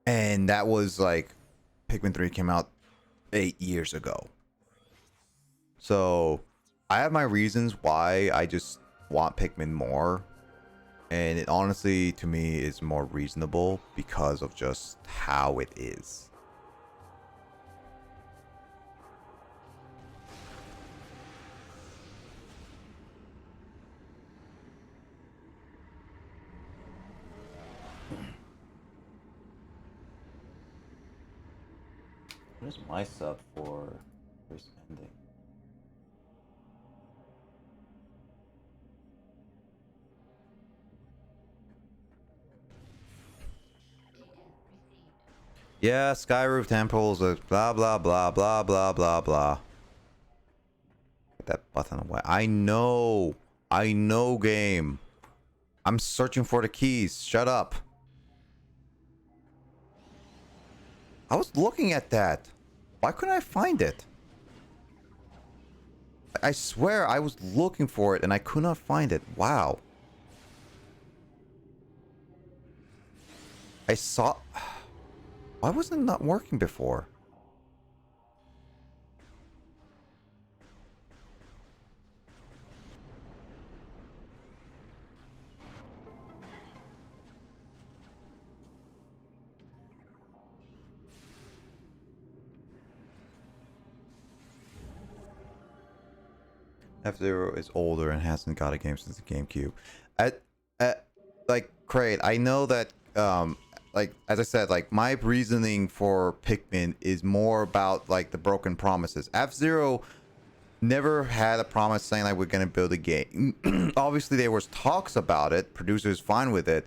And that was like Pikmin 3 came out 8 years ago. So I have my reasons why I just want Pikmin more. And it honestly, to me, is more reasonable because of just how it is. What is my sub for first ending? Yeah, Skyroof Temples, blah blah blah blah blah blah blah. Get that button away. I know, game. I'm searching for the keys. Shut up. I was looking at that. Why couldn't I find it? I swear I was looking for it and I could not find it. Wow. I saw... Why wasn't it not working before? F-Zero is older and hasn't got a game since the GameCube. Like, Kraid, I know that, like, as I said, like, my reasoning for Pikmin is more about, like, the broken promises. F-Zero never had a promise saying, like, we're gonna build a game. Obviously, there was talks about it. Producers fine with it.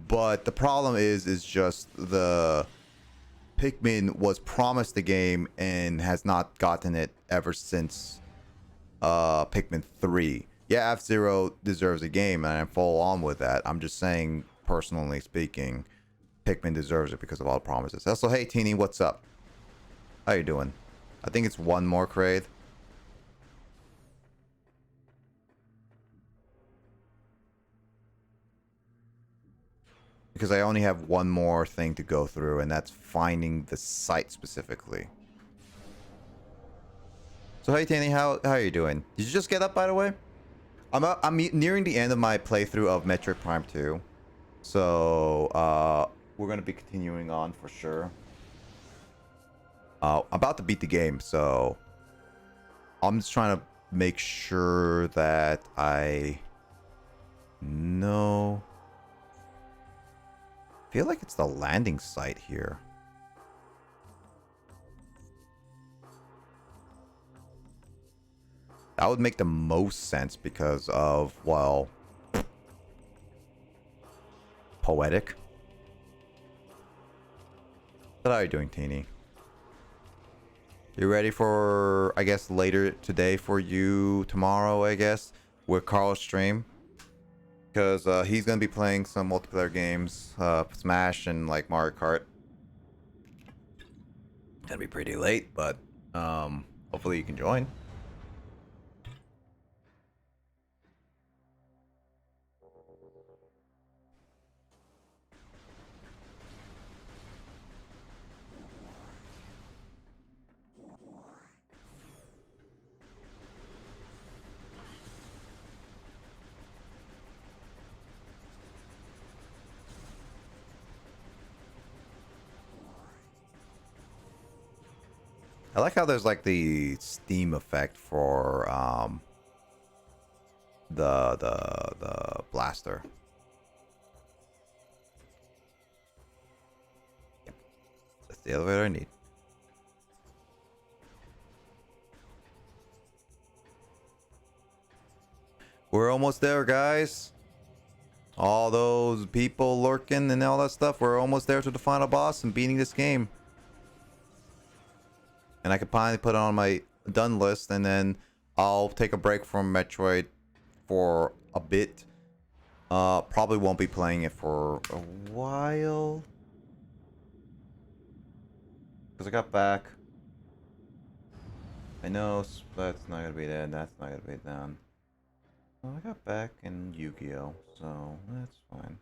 But the problem is just the... Pikmin was promised the game and has not gotten it ever since... Pikmin 3. Yeah, F-Zero deserves a game, and I follow on with that. I'm just saying, personally speaking, Pikmin deserves it because of all the promises. Also, hey, Teeny, what's up? How you doing? I think it's one more, Kraid. Because I only have one more thing to go through, and that's finding the site specifically. So hey Tanny, how are you doing? Did you just get up, by the way? I'm nearing the end of my playthrough of Metroid Prime 2. So we're gonna be continuing on for sure. I'm about to beat the game, so I'm just trying to make sure that I know. I feel like it's the landing site here. That would make the most sense because of, well, poetic. What are you doing, Teeny? You ready for, I guess, later today for you, tomorrow, I guess, with Carl's stream? Because he's going to be playing some multiplayer games, Smash and, like, Mario Kart. Gonna be pretty late, but hopefully you can join. I like how there's like the Steam effect for the blaster. Yep. That's the elevator I need. We're almost there, guys. All those people lurking and all that stuff. We're almost there to the final boss and beating this game. And I can finally put it on my done list, and then I'll take a break from Metroid for a bit. Probably won't be playing it for a while. Because I got back. I know that's not going to be there, that's not going to be down. Well, I got back in Yu-Gi-Oh, so that's fine.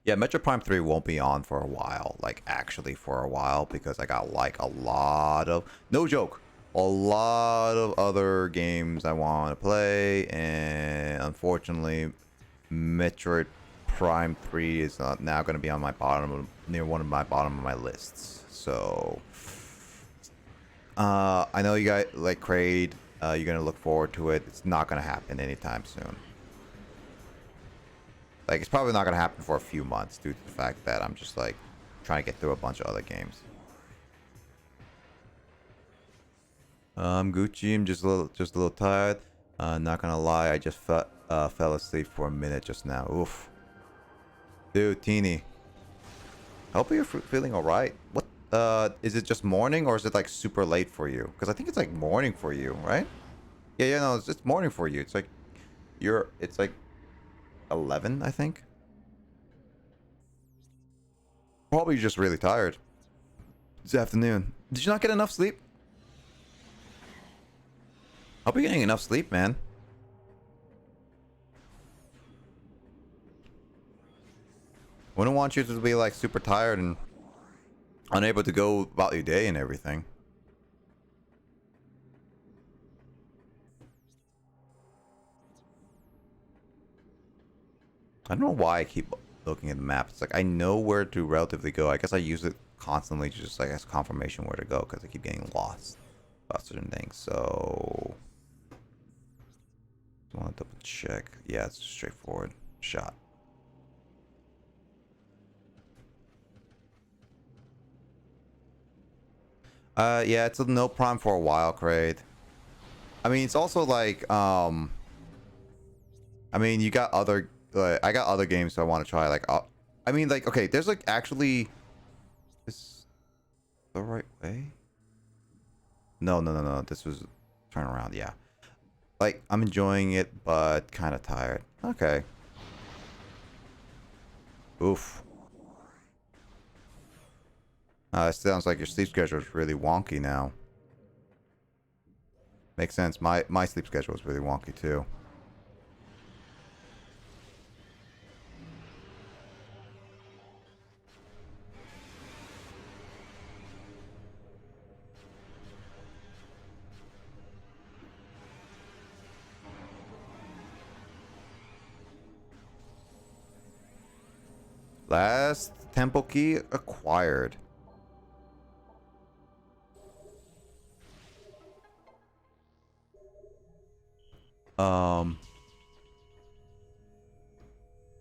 Yeah, Metroid Prime 3 won't be on for a while, like actually for a while, because I got like a lot of, no joke, a lot of other games I want to play, and unfortunately, Metroid Prime 3 is now going to be on my near one of my bottom of my lists. So, I know you guys like Kraid. You're gonna look forward to it. It's not gonna happen anytime soon. Like, it's probably not gonna happen for a few months due to the fact that I'm just like trying to get through a bunch of other games. I'm Gucci. I'm just a little tired. Not gonna lie, I just fell asleep for a minute just now. Oof. Dude, Teeny. I hope you're feeling all right. What? Is it just morning, or is it like super late for you? Because I think it's like morning for you, right? Yeah, no, it's just morning for you. It's like it's like 11, I think. Probably just really tired. It's afternoon. Did you not get enough sleep? Hope you're getting enough sleep, man. Wouldn't want you to be like super tired and unable to go about your day and everything. I don't know why I keep looking at the map. It's like I know where to relatively go. I guess I use it constantly just like as confirmation where to go, because I keep getting lost about certain things. So I want to double check. Yeah, it's straightforward shot. Yeah, it's a no prime for a while, Kraid. I mean, it's also like, I mean, you got other, I got other games I want to try. Like, I mean, like, okay, there's like actually, is the right way? No. This was turn around. Yeah, like I'm enjoying it, but kind of tired. Okay. Oof. It sounds like your sleep schedule is really wonky now. Makes sense. My sleep schedule is really wonky too. Last temple key acquired.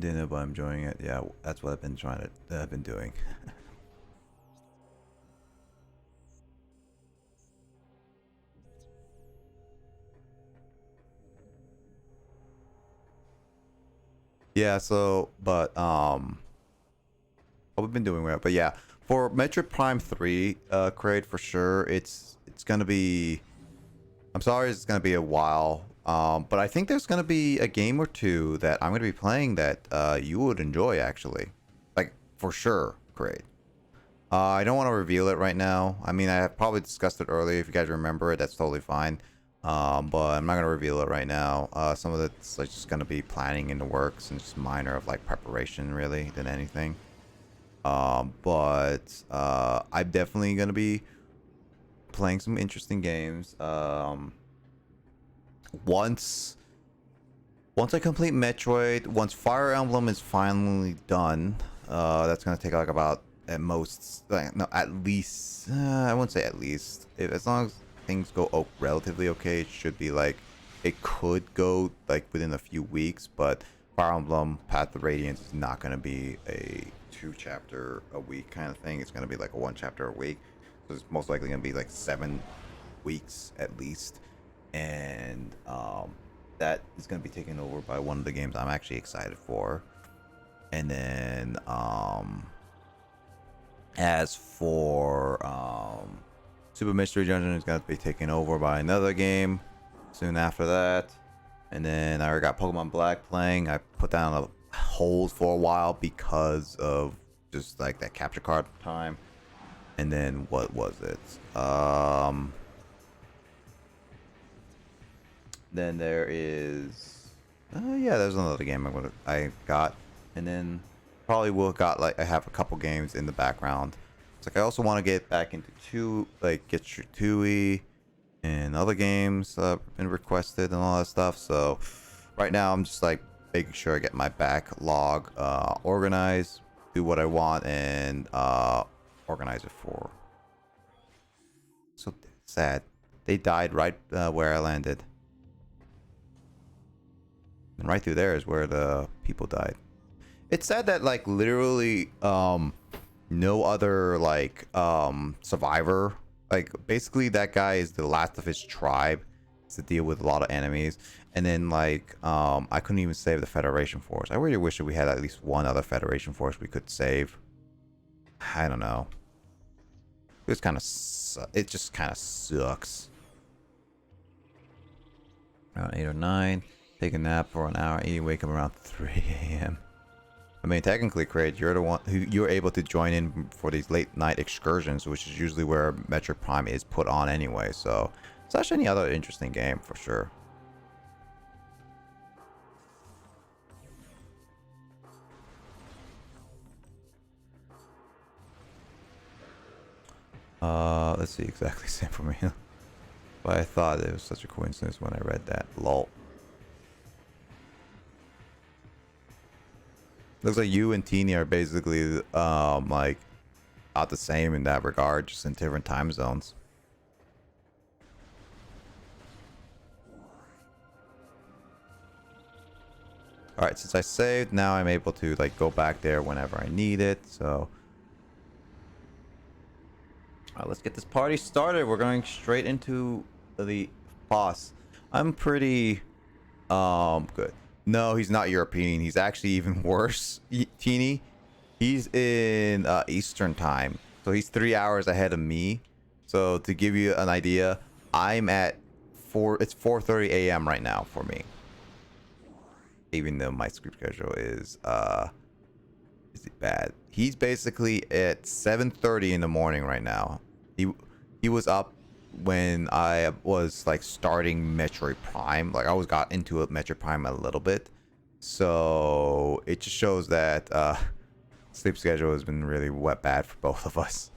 Didn't know, but I'm enjoying it. Yeah, that's what I've been I've been doing. Yeah, so, but, what we've been doing well, but yeah, for Metroid Prime 3, Kraid, for sure, it's gonna be, I'm sorry, it's gonna be a while, but I think there's gonna be a game or two that I'm gonna be playing that, you would enjoy, actually. Like, for sure, Kraid. I don't want to reveal it right now. I mean, I have probably discussed it earlier. If you guys remember it, that's totally fine. But I'm not gonna reveal it right now. Some of it's like just gonna be planning in the works and just minor of like preparation, really, than anything. But I'm definitely gonna be playing some interesting games. Once I complete Metroid, once Fire Emblem is finally done, that's gonna take like about at most, like, no, at least, I wouldn't say at least. If, as long as things go relatively okay, it should be like, it could go like within a few weeks, but Fire Emblem Path of Radiance is not going to be a 2-chapter a week kind of thing. It's going to be like a 1 chapter a week. So it's most likely going to be like 7 weeks at least. And that is going to be taken over by one of the games I'm actually excited for. And then as for Super Mystery Dungeon is going to be taken over by another game soon after that. And then I already got Pokemon Black playing. I put down a hold for a while because of just like that capture card time. And then what was it? Then there is yeah, there's another game I got. And then probably will got like I have a couple games in the background. It's like I also want to get back into get your TUI and other games been requested and all that stuff. So right now I'm just like making sure I get my backlog organized, do what I want, and organize it for. So sad. They died right where I landed. And right through there is where the people died. It's sad that like literally no other like survivor, like basically that guy is the last of his tribe to deal with a lot of enemies. And then like I couldn't even save the Federation force. I really wish that we had at least one other Federation force we could save. I don't know. It was kind of it just kind of sucks. Around 8 or 9. Take a nap for an hour. Eat, wake up around 3 a.m. I mean, technically, Kraid, you're the one who you're able to join in for these late night excursions, which is usually where Metroid Prime is put on anyway. So it's actually any other interesting game for sure. Let's see, exactly same for me. But I thought it was such a coincidence when I read that. Lol. Looks like you and Teeny are basically like about the same in that regard, just in different time zones. Alright, since I saved, now I'm able to like go back there whenever I need it, so alright, let's get this party started. We're going straight into the boss. I'm pretty good. No, he's not European. He's actually even worse, Teeny. He's in Eastern time. So he's 3 hours ahead of me. So to give you an idea, I'm at it's 4:30 a.m. right now for me. Even though my sleep schedule is bad. He's basically at 7:30 in the morning right now. He was up when I was like starting Metroid Prime. Like I got into Metroid Prime a little bit. So it just shows that sleep schedule has been really bad for both of us.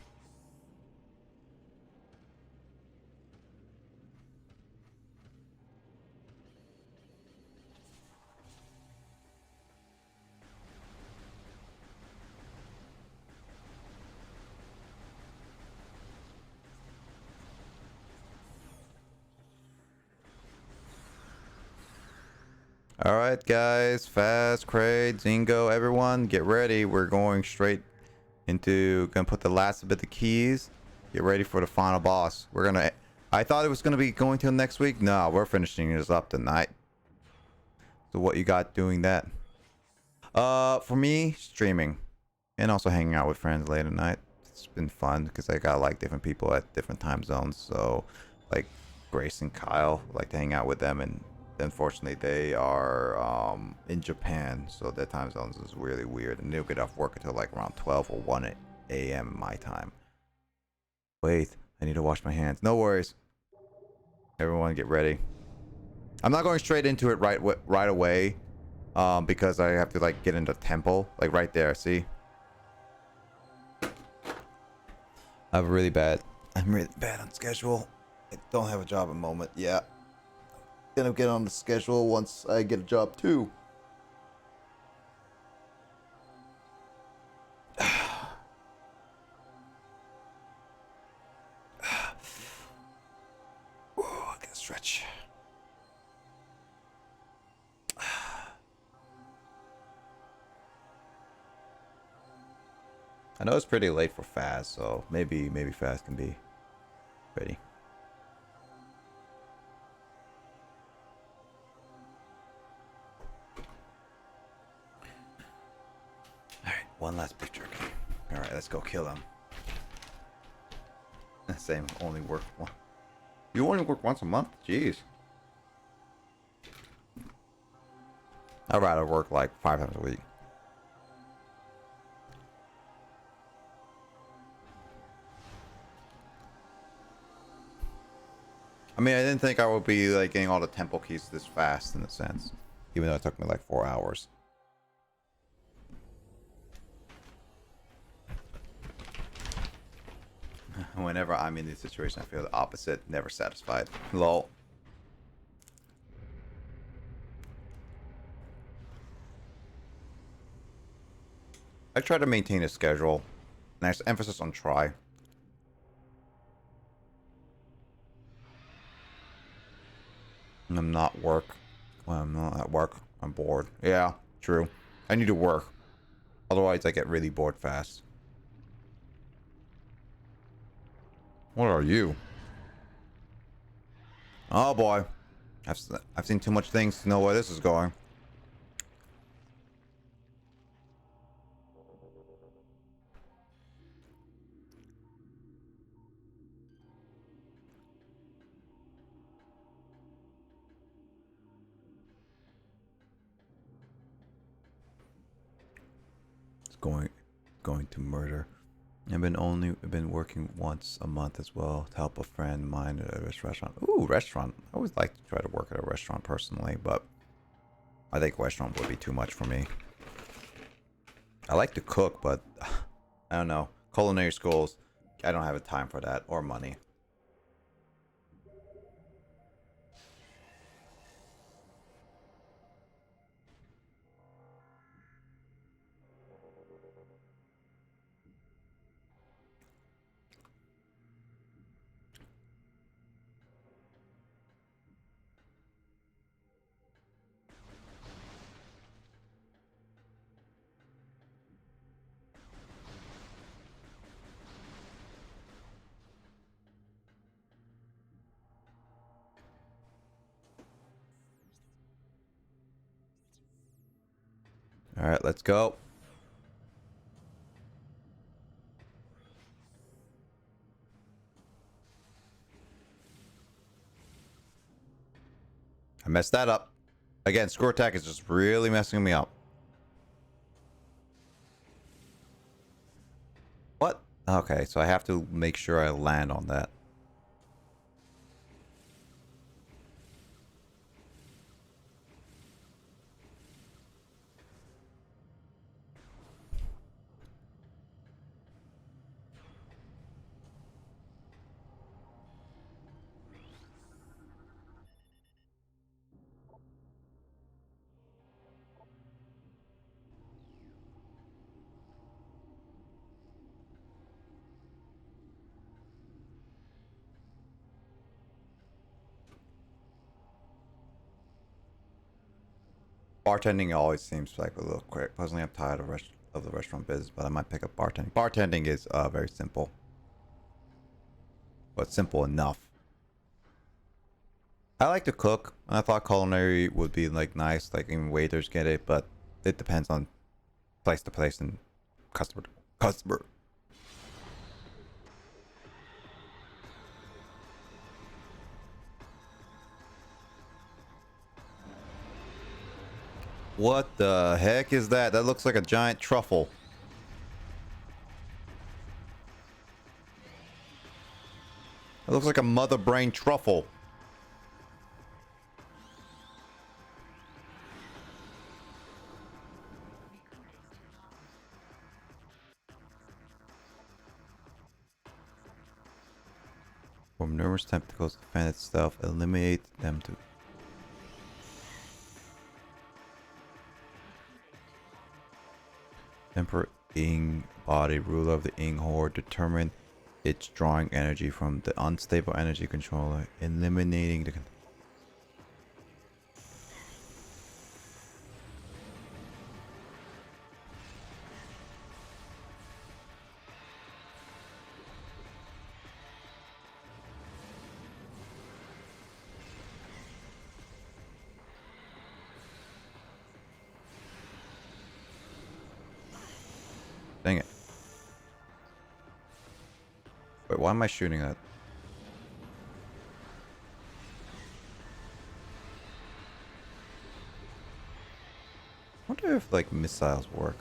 All right, guys, Fast, Kraid, Zingo, everyone, get ready. We're going straight into, gonna put the last bit of keys. Get ready for the final boss. I thought it was gonna be going till next week. No, we're finishing this up tonight. So what you got doing that? For me, streaming and also hanging out with friends late at night. It's been fun because I got like different people at different time zones. So like Grace and Kyle, like to hang out with them, and unfortunately they are in Japan, so their time zones is really weird, and they'll get off work until like around 12 or 1 a.m. my time. Wait, I need to wash my hands. No worries, everyone, get ready. I'm not going straight into it right away because I have to like get into temple, like right there. See, I'm really bad on schedule. I don't have a job at the moment. Yeah, gonna get on the schedule once I get a job too. much. I know it's pretty late for Faz, so maybe Faz can be ready. Alright, one last beef jerky. Alright, let's go kill him. Same, only work one. You only work once a month? Jeez. I'd rather work like 5 times a week. I mean, I didn't think I would be like getting all the temple keys this fast in a sense, even though it took me like 4 hours. Whenever I'm in this situation, I feel the opposite, never satisfied. Lol. I try to maintain a schedule. Nice emphasis on try. I'm not work. Well, I'm not at work. I'm bored. Yeah, true. I need to work. Otherwise, I get really bored fast. What are you? Oh boy. I've seen too much things to know where this is going. It's going to murder. I've been working once a month as well to help a friend of mine at a restaurant. Ooh, restaurant. I always like to try to work at a restaurant personally, but I think restaurant would be too much for me. I like to cook, but I don't know. Culinary schools, I don't have the time for that or money. All right, let's go. I messed that up. Again, screw attack is just really messing me up. What? Okay, so I have to make sure I land on that. Bartending always seems like a little quick. Personally, I'm tired of the restaurant business, but I might pick up bartending. Bartending is very simple, but simple enough. I like to cook. I thought culinary would be like nice, like even waiters get it, but it depends on place to place and customer to customer. What the heck is that? That looks like a giant truffle. It looks like a mother brain truffle. From numerous tentacles to defend itself, eliminate them to... Emperor Ing body, ruler of the Ing horde, determine its drawing energy from the unstable energy controller, eliminating the... Dang it. Wait, why am I shooting at? I wonder if, like, missiles work.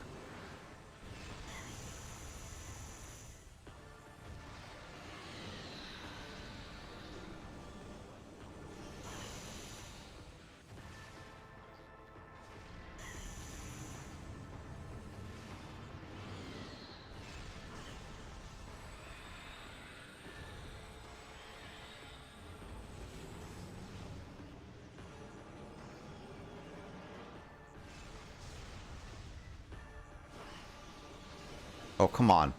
Oh, come on.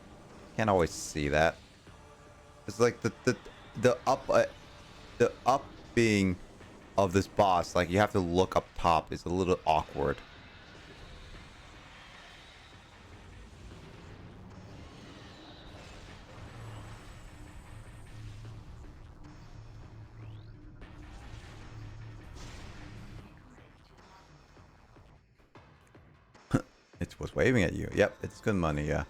Can't always see that. It's like the up being of this boss, like you have to look up top, is a little awkward. It was waving at you. Yep, it's good money, yeah.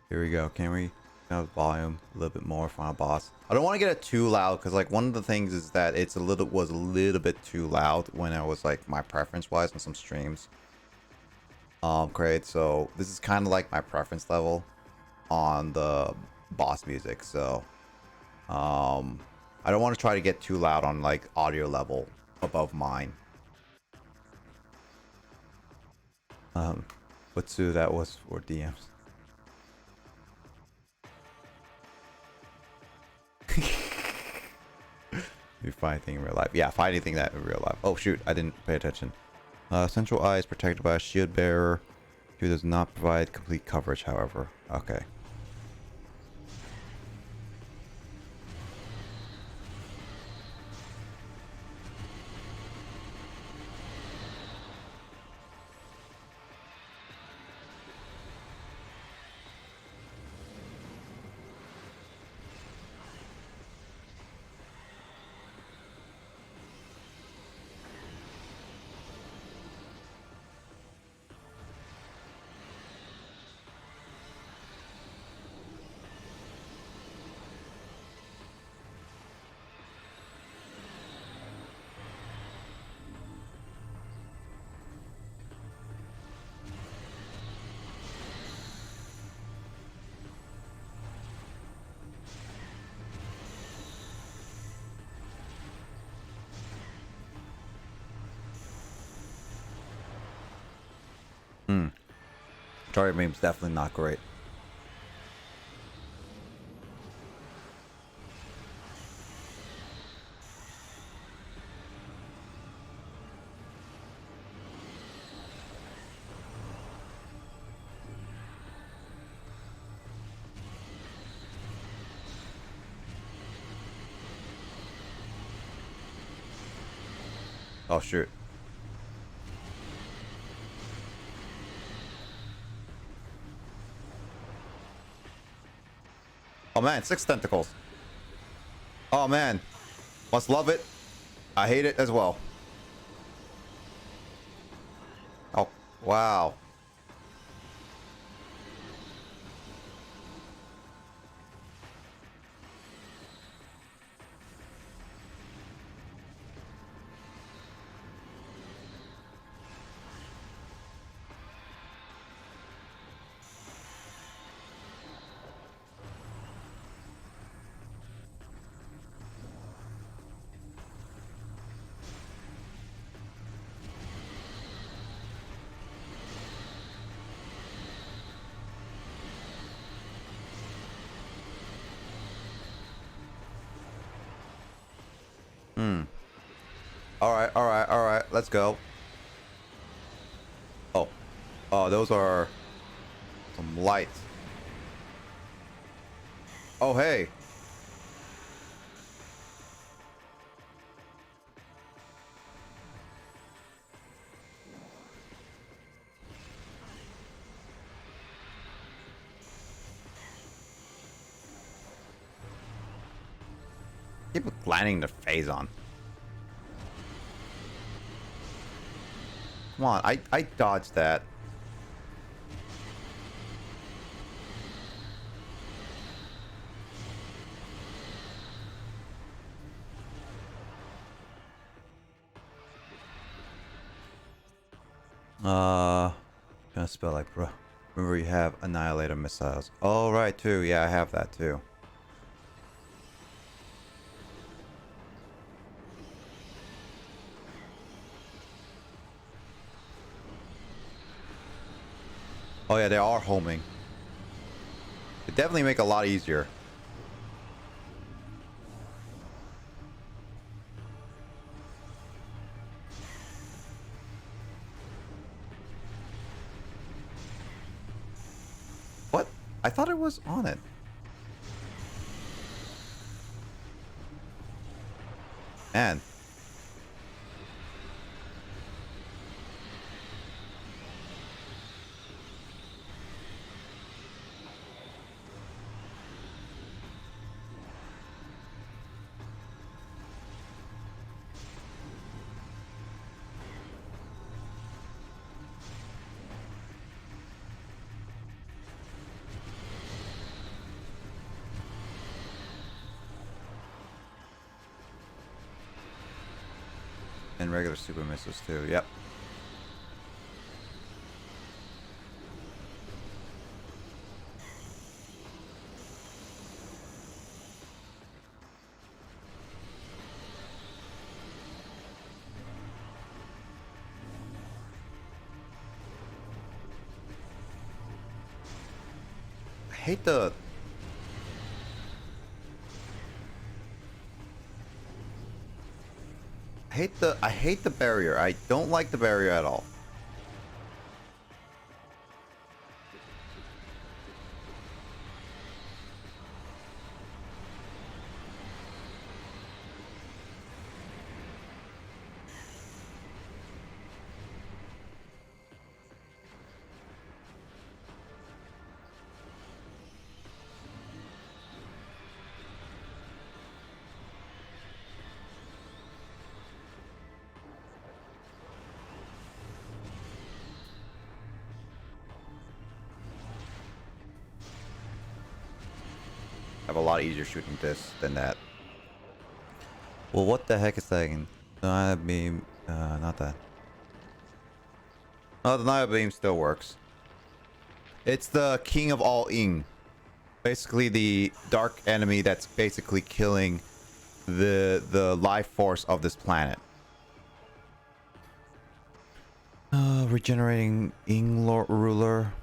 Here we go. Can we have volume a little bit more for our boss? I don't want to get it too loud because, like, one of the things is that it's was a little bit too loud when I was, like, my preference wise on some streams. Great. So this is kind of like my preference level on the boss music. So I don't want to try to get too loud on, like, audio level above mine. Let's do that was for DMs. You find anything in real life? Yeah, find anything that in real life. Oh shoot, I didn't pay attention. Central eye is protected by a shield bearer who does not provide complete coverage, however. Okay. Target beam's definitely not great. Oh shoot. Oh man, 6 tentacles. Oh man. Must love it. I hate it as well. Oh, wow. Alright, let's go. Oh. Oh, those are some lights. Oh, hey. Keep landing the phase on. Come on, I dodged that. Gonna spell like, bro. Remember you have Annihilator missiles. Oh, right, too. Yeah, I have that too. Oh yeah, they are homing. It definitely make a lot easier. What? I thought it was on it. Man. And regular super missiles too. Yep. I hate the... I hate the barrier. I don't like the barrier at all. I have a lot easier shooting this than that. Well, what the heck is that? Denial beam, not that. Oh, the denial beam still works. It's the king of all Ing. Basically the dark enemy that's basically killing the life force of this planet. Regenerating Ing ruler.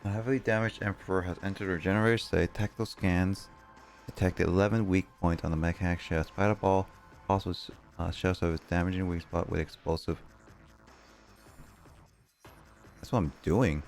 A heavily damaged Emperor has entered Regenerator state. Tactile scans detected 11 weak points on the mechanic shell. Spider Ball also shows of its damaging weak spot with explosive. That's what I'm doing.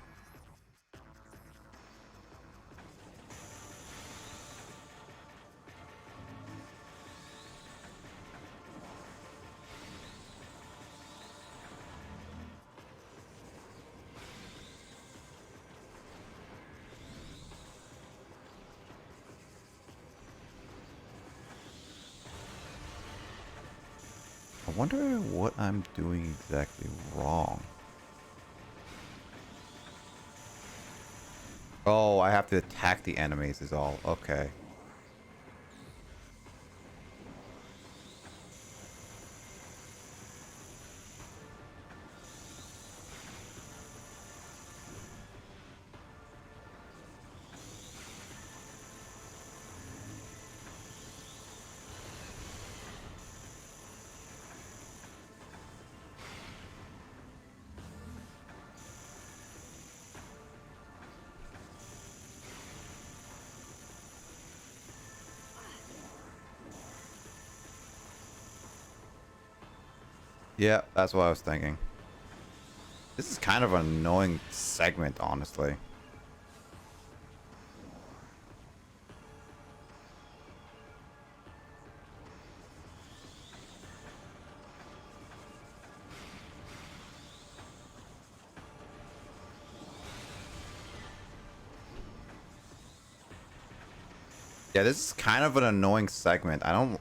I wonder what I'm doing exactly wrong. Oh, I have to attack the enemies is all. Okay. Yeah, that's what I was thinking. This is kind of an annoying segment, honestly. Yeah, this is kind of an annoying segment. I don't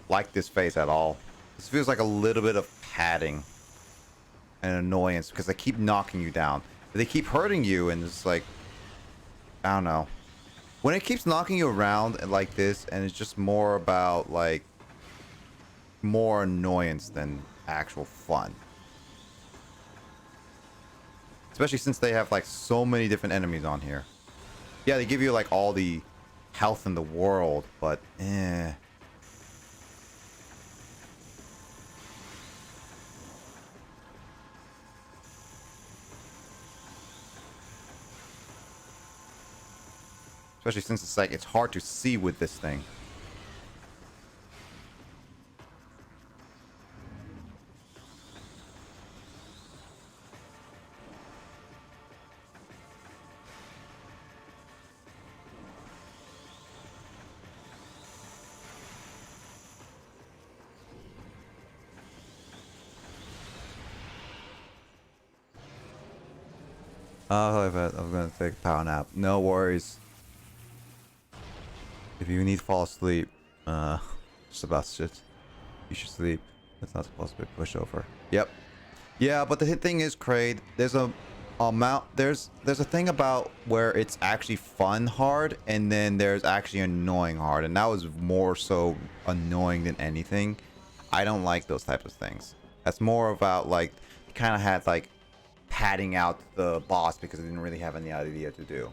like this phase at all. This feels like a little bit of padding and annoyance because they keep knocking you down. They keep hurting you, and it's like, I don't know. When it keeps knocking you around and like this, and it's just more about like more annoyance than actual fun. Especially since they have like so many different enemies on here. Yeah, they give you like all the health in the world, but eh. Especially since it's like it's hard to see with this thing. Oh, I'm gonna take a power nap. No worries. If you need to fall asleep, just about shit. You should sleep. That's not supposed to be a pushover. Yep. Yeah, but the thing is, Kraid, there's a thing about where it's actually fun hard, and then there's actually annoying hard, and that was more so annoying than anything. I don't like those types of things. That's more about like kind of had like padding out the boss because it didn't really have any idea to do.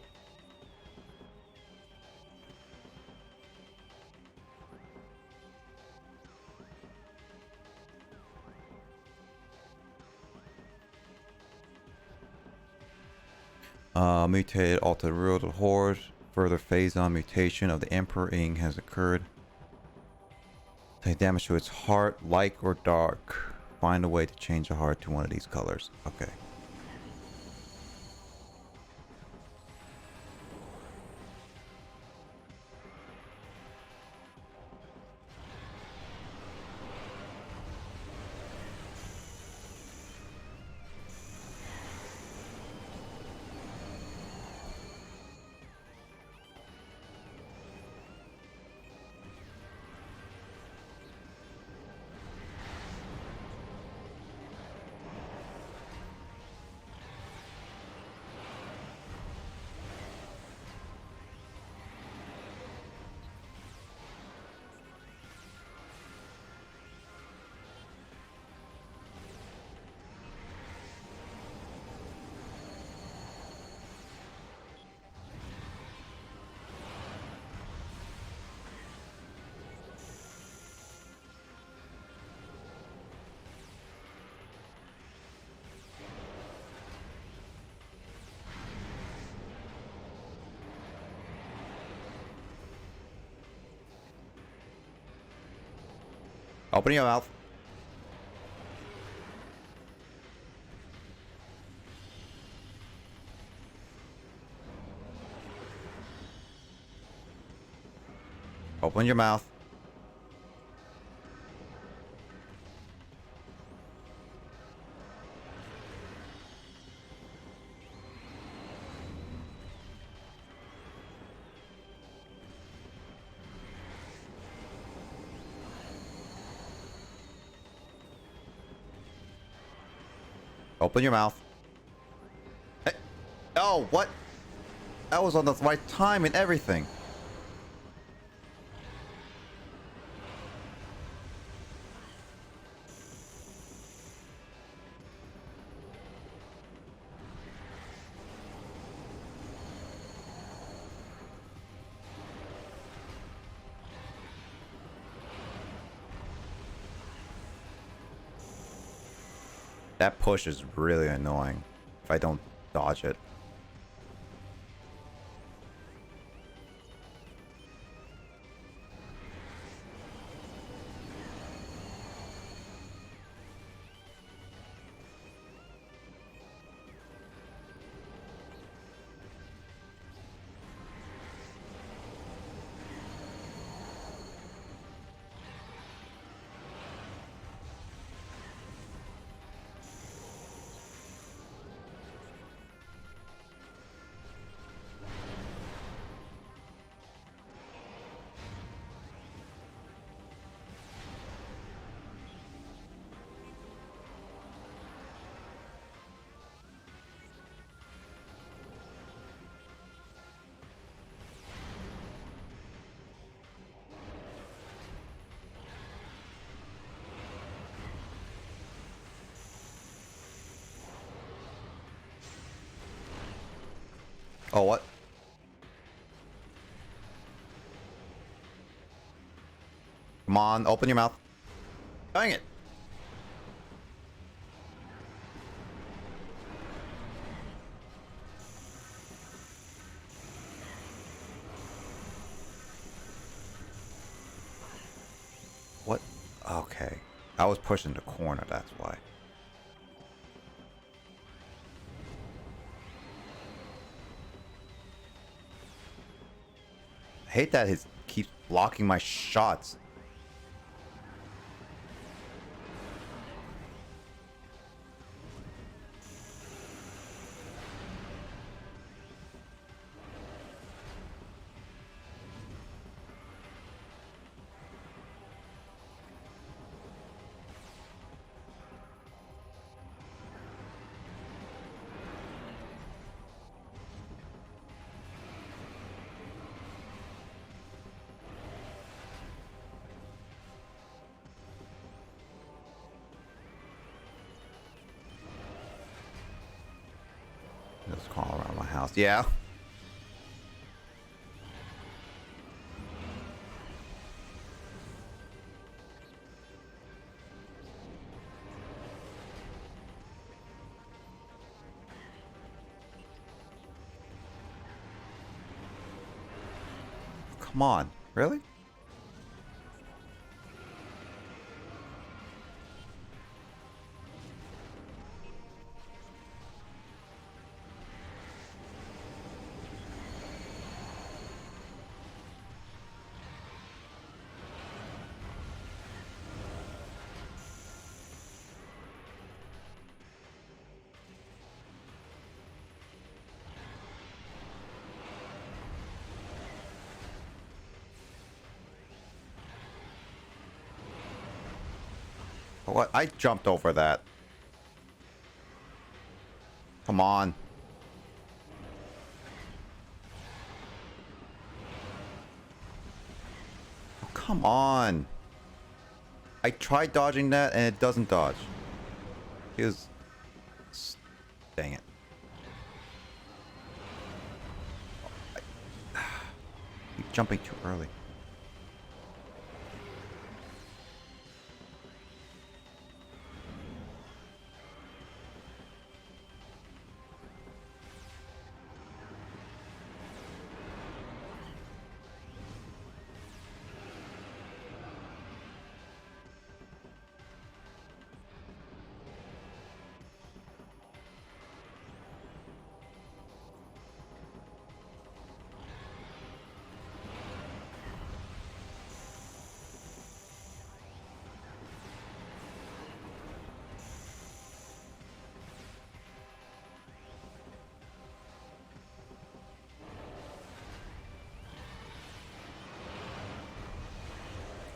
Mutated alter rule of the horde. Further phase on mutation of the Emperor Ing has occurred. Take damage to its heart, light or dark. Find a way to change the heart to one of these colors. Okay. Open your mouth. Open your mouth. Open your mouth. Hey. Oh, what? That was on the right time and everything. That push is really annoying if I don't dodge it. Oh, what? Come on, open your mouth. Dang it. What? Okay. I was pushing the corner, that's why. I hate that he keeps blocking my shots. Just crawl around my house. Yeah. Come on. Really? What? I jumped over that. Come on. Oh, come on. I tried dodging that and it doesn't dodge. Dang it. Keep jumping too early.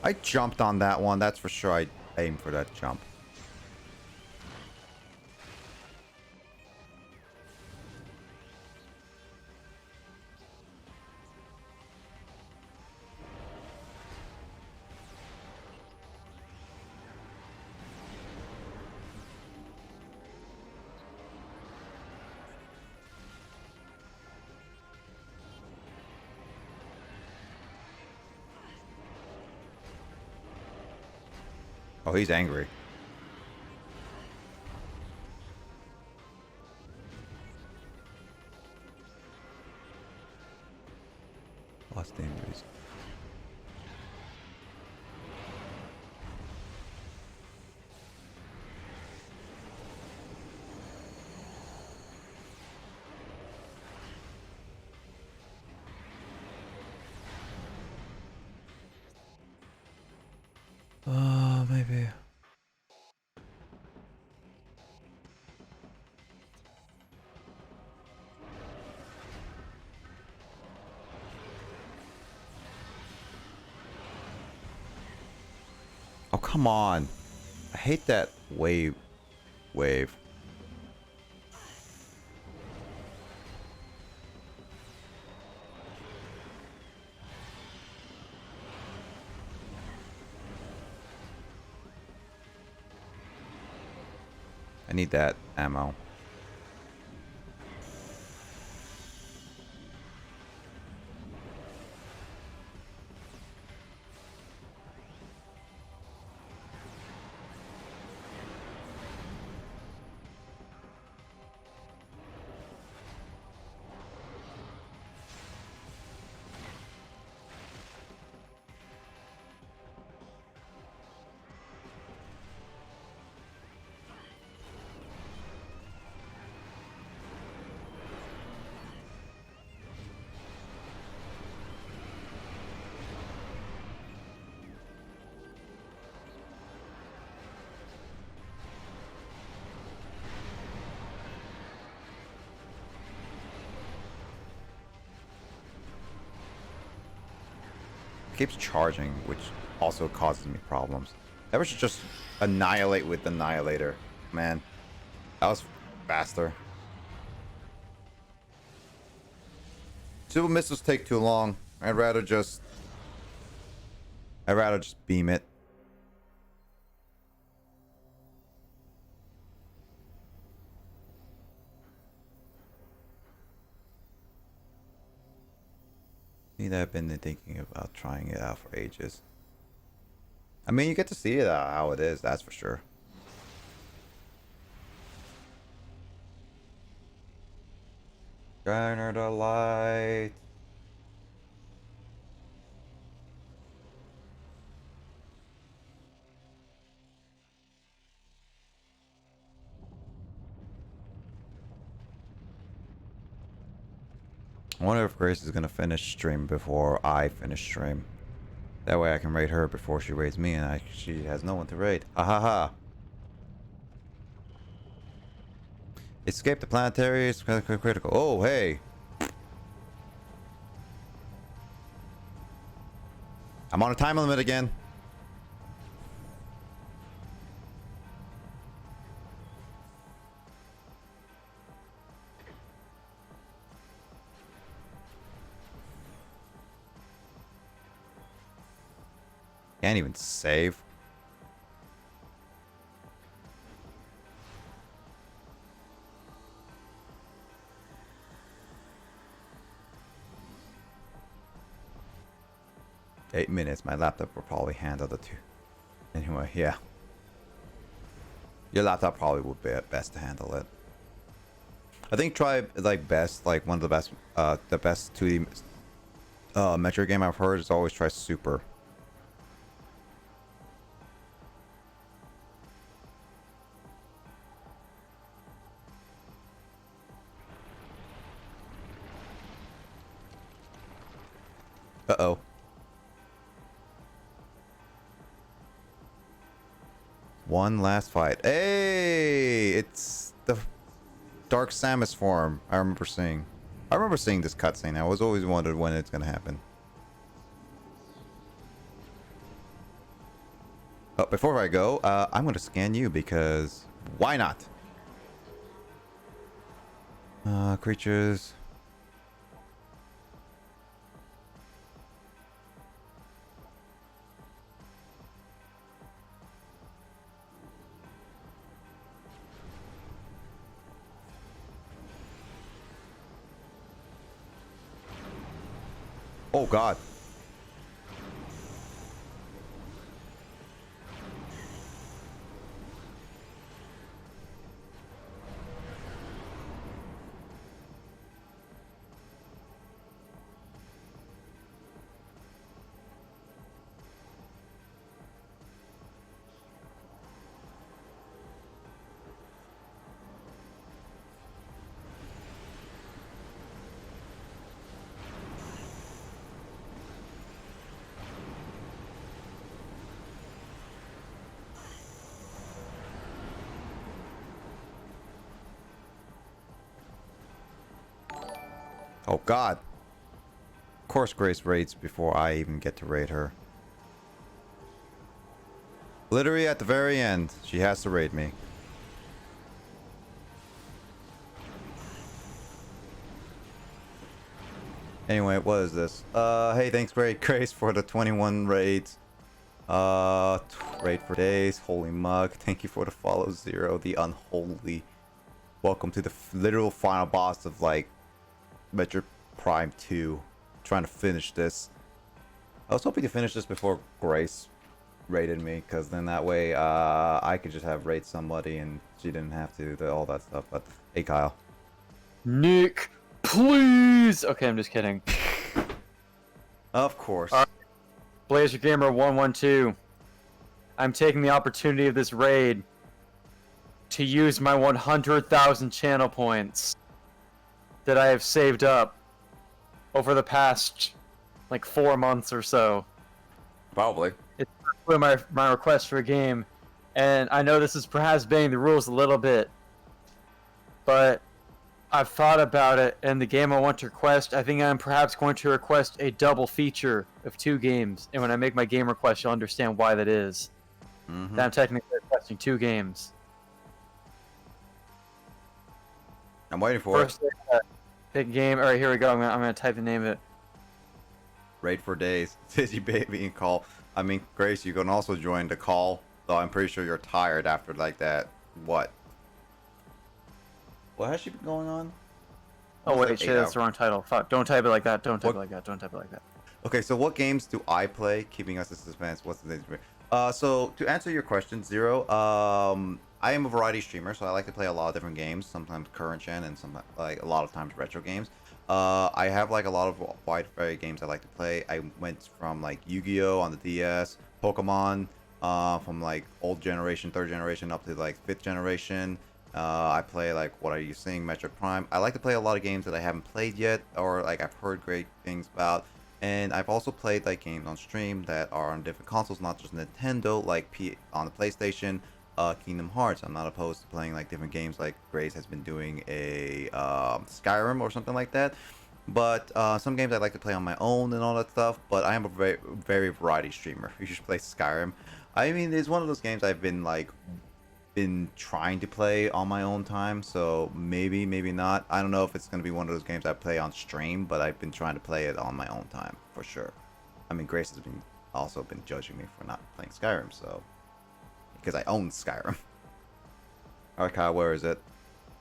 I jumped on that one, that's for sure. I aimed for that jump. Oh, he's angry. Lost the injuries. Maybe. Oh, come on. I hate that wave. I need that ammo. keeps charging, which also causes me problems. Ever should just annihilate with the Annihilator. Man, that was faster. Super missiles take too long. I'd rather just beam it. I've been thinking about trying it out for ages. I mean, you get to see it how it is, that's for sure. Shine the light. I wonder if Grace is gonna finish stream before I finish stream. That way I can raid her before she raids me, and she has no one to raid. Ha ha ha. Escape the planetary is critical. Oh, hey. I'm on a time limit again. Can't even save. Eight minutes. My laptop will probably handle the two. Anyway, yeah. Your laptop probably would be best to handle it. I think try like best, like one of the best 2D Metroid game I've heard is always try Super. Uh-oh. One last fight. Hey! It's the Dark Samus form I remember seeing. I remember seeing this cutscene. I was always wondered when it's gonna happen. Oh, before I go, I'm gonna scan you because why not? Creatures. Oh God. Oh God. Of course Grace raids before I even get to raid her. Literally at the very end, she has to raid me. Anyway, what is this? Hey, thanks Grace for the 21 raids. Raid for days. Holy mug. Thank you for the follow, Zero, the unholy. Welcome to the literal final boss of like Metroid Prime 2. Trying to finish this. I was hoping to finish this before Grace raided me, because then that way I could just have raid somebody and she didn't have to do all that stuff. But hey, Kyle. Nick, please. Okay, I'm just kidding. Of course. Blazer Gamer 112. I'm taking the opportunity of this raid to use my 100,000 channel points that I have saved up over the past like 4 months or so. Probably. It's my request for a game, and I know this is perhaps bending the rules a little bit, but I've thought about it, and the game I want to request, I think I'm perhaps going to request a double feature of 2 games. And when I make my game request, you'll understand why that is. That I'm technically requesting 2 games. I'm waiting for First, pick game. All right, here we go. I'm gonna type the name of it. Raid for days. Dizzy baby and call. I mean, Grace, you can also join the call. Though I'm pretty sure you're tired after like that. What has she been going on? Oh wait, shit, that's the wrong title. Fuck, don't type it like that. Don't type it like that. Don't type it like that. Okay, so what games do I play? Keeping us in suspense. What's the name? So to answer your question, Zero, I am a variety streamer, so I like to play a lot of different games. Sometimes current gen, and sometimes like a lot of times retro games. I have like a lot of wide variety of games I like to play. I went from like Yu-Gi-Oh on the DS, Pokemon, from like old generation, 3rd generation up to like 5th generation. I play like What Are You Seeing, Metroid Prime. I like to play a lot of games that I haven't played yet, or like I've heard great things about. And I've also played like games on stream that are on different consoles, not just Nintendo, like on the PlayStation, Kingdom Hearts. I'm not opposed to playing like different games, like Grace has been doing a Skyrim or something like that. But some games I like to play on my own and all that stuff. But I am a very, very variety streamer. You should play Skyrim. I mean, it's one of those games I've been trying to play on my own time, so maybe not. I don't know if it's going to be one of those games I play on stream, but I've been trying to play it on my own time for sure. I mean, Grace has also been judging me for not playing Skyrim, so because I own Skyrim. Alright, Kyle, where is it?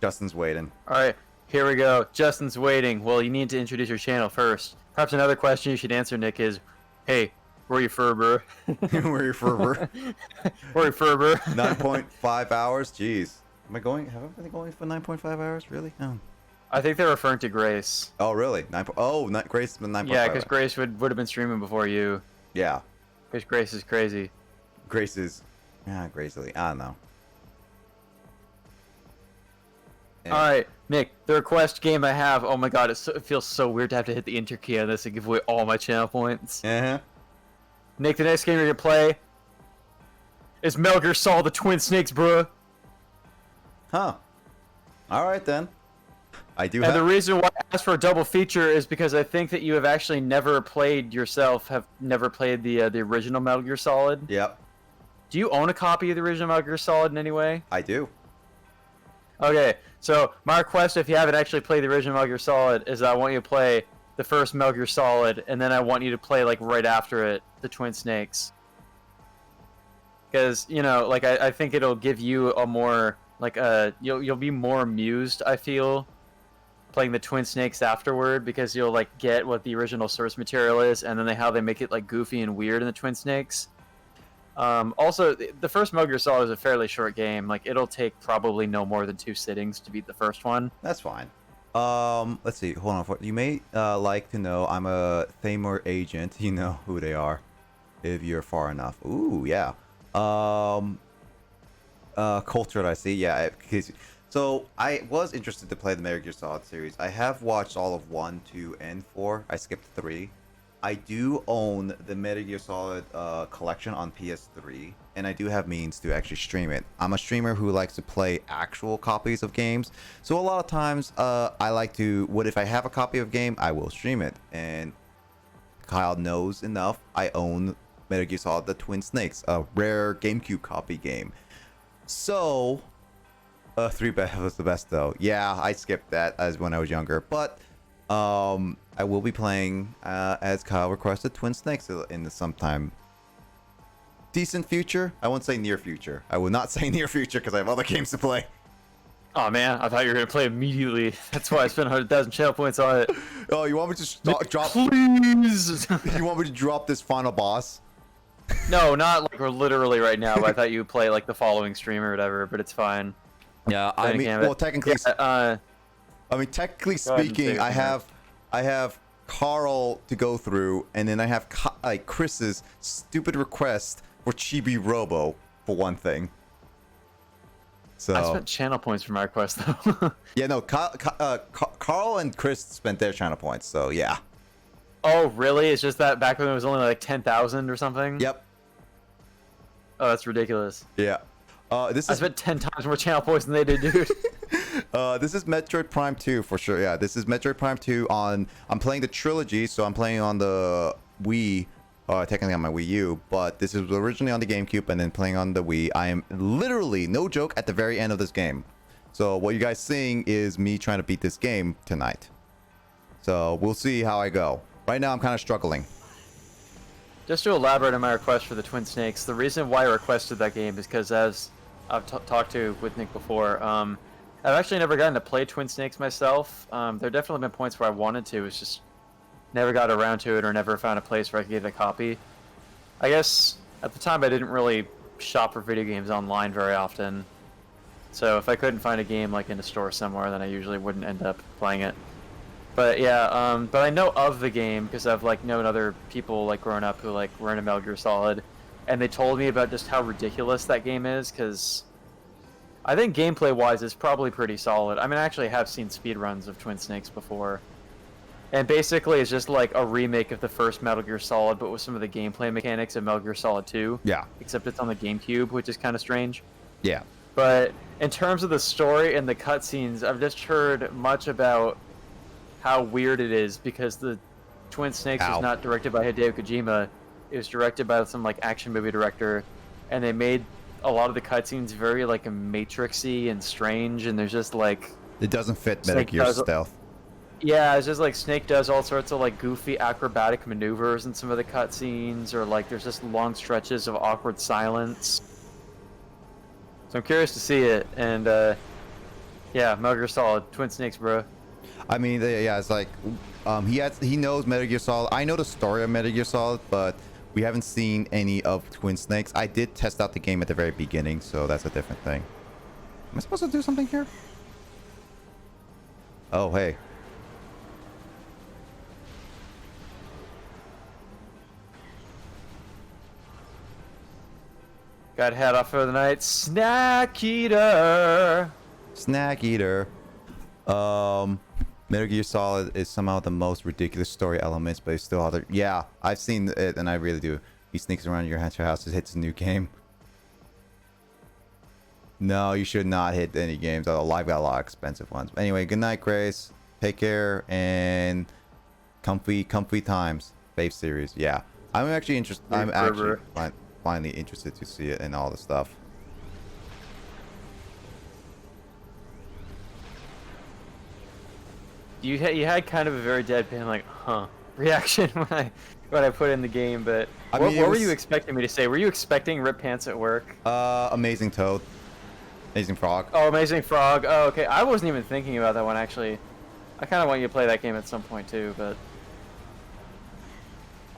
Justin's waiting. Alright, here we go. Justin's waiting. Well, you need to introduce your channel first. Perhaps another question you should answer, Nick, is, hey, where you Ferber? Where you Ferber? Where you Ferber? 9.5 hours? Jeez. Have I been going for 9.5 hours? Really? No. I think they're referring to Grace. Oh, really? Grace has been 9.5. Yeah, because Grace would have been streaming before you. Yeah. Because Grace is crazy. Grace is... Yeah, crazily. I don't know. Yeah. Alright, Nick, the request game I have... Oh my god, it feels so weird to have to hit the enter key on this and give away all my channel points. Uh-huh. Nick, the next game you're gonna play is Metal Gear Solid the Twin Snakes, bruh. Huh. Alright then. And the reason why I asked for a double feature is because I think that you have actually never played yourself, have never played the original Metal Gear Solid. Yep. Do you own a copy of the original Metal Gear Solid in any way? I do. Okay, so my request, if you haven't actually played the original Metal Gear Solid, is I want you to play the first Metal Gear Solid, and then I want you to play, like, right after it, the Twin Snakes. Because, you know, like, I think it'll give you a more, like, you'll be more amused, I feel, playing the Twin Snakes afterward, because you'll, like, get what the original source material is, and then how they make it, like, goofy and weird in the Twin Snakes. Also, the first Metal Gear Solid is a fairly short game. Like, it'll take probably no more than 2 sittings to beat the first one. That's fine. Let's see. Hold on. You may like to know I'm a Thamor agent. You know who they are, if you're far enough. Ooh, yeah. Cultured, I see. Yeah. So I was interested to play the Metal Gear Solid series. I have watched all of 1, 2, and 4. I skipped 3. I do own the Metal Gear Solid collection on PS3, and I do have means to actually stream it. I'm a streamer who likes to play actual copies of games, so a lot of times I like to, if I have a copy of a game, I will stream it. And Kyle knows enough, I own Metal Gear Solid the Twin Snakes, a rare GameCube copy game. So, 3 was the best though. Yeah, I skipped that as when I was younger, but I will be playing, as Kyle requested, Twin Snakes in the sometime decent future. I won't say near future. I will not say near future because I have other games to play. Oh man, I thought you were gonna play immediately. That's why I spent 100,000 channel points on it. Oh, you want me to drop? Please. You want me to drop this final boss? No, not like we're literally right now. But I thought you would play like the following stream or whatever. But it's fine. Yeah, I mean, well, technically. Yeah, I mean, technically speaking, I have Carl to go through, and then I have like Chris's stupid request for Chibi Robo for one thing. So I spent channel points for my request though. Yeah, no, Carl and Chris spent their channel points, so yeah. Oh really? It's just that back when it was only like 10,000 or something. Yep. Oh, that's ridiculous. Yeah. I spent 10 times more channel points than they did, dude. This is Metroid Prime 2 for sure. Yeah, this is Metroid Prime 2 on... I'm playing the Trilogy, so I'm playing on the Wii. Technically on my Wii U, but this is originally on the GameCube and then playing on the Wii. I am literally, no joke, at the very end of this game. So what you guys seeing is me trying to beat this game tonight. So we'll see how I go. Right now I'm kind of struggling. Just to elaborate on my request for the Twin Snakes, the reason why I requested that game is because, as I've talked to with Nick before, I've actually never gotten to play Twin Snakes myself. There have definitely been points where I wanted to, it's just never got around to it or never found a place where I could get a copy. I guess at the time I didn't really shop for video games online very often, so if I couldn't find a game like in a store somewhere, then I usually wouldn't end up playing it. But yeah, but I know of the game because I've like known other people like growing up who like were into Metal Gear Solid, and they told me about just how ridiculous that game is, because I think gameplay wise it's probably pretty solid. I mean, I actually have seen speedruns of Twin Snakes before. And basically, it's just like a remake of the first Metal Gear Solid, but with some of the gameplay mechanics of Metal Gear Solid 2. Yeah. Except it's on the GameCube, which is kind of strange. Yeah. But in terms of the story and the cutscenes, I've just heard much about how weird it is, because the Twin Snakes was not directed by Hideo Kojima. It was directed by some like action movie director, and they made a lot of the cutscenes very like Matrixy and strange, and there's just like... It doesn't fit Metal Gear stealth. Yeah, it's just like Snake does all sorts of like goofy acrobatic maneuvers in some of the cutscenes, or like there's just long stretches of awkward silence. So I'm curious to see it, and yeah, Metal Gear Solid, Twin Snakes, bro. I mean, yeah, it's like he knows Metal Gear Solid. I know the story of Metal Gear Solid, but we haven't seen any of Twin Snakes. I did test out the game at the very beginning, so that's a different thing. Am I supposed to do something here? Oh, hey. Got head off for the night. Snack Eater. Snack Eater. Metal Gear Solid is somehow the most ridiculous story elements, but it's still other. Yeah, I've seen it, and I really do. He sneaks around your house to hit his new game. No, you should not hit any games. Although I've got a lot of expensive ones. But anyway, good night, Grace. Take care and comfy times. Fave series. Yeah, I'm actually interested. I'm actually finally interested to see it and all the stuff. You had kind of a very deadpan like reaction when I put in the game, but what were you expecting me to say? Were you expecting Rip Pants at Work? Amazing Toad. Amazing Frog. Oh, Amazing Frog. Oh, okay. I wasn't even thinking about that one, actually. I kind of want you to play that game at some point too, but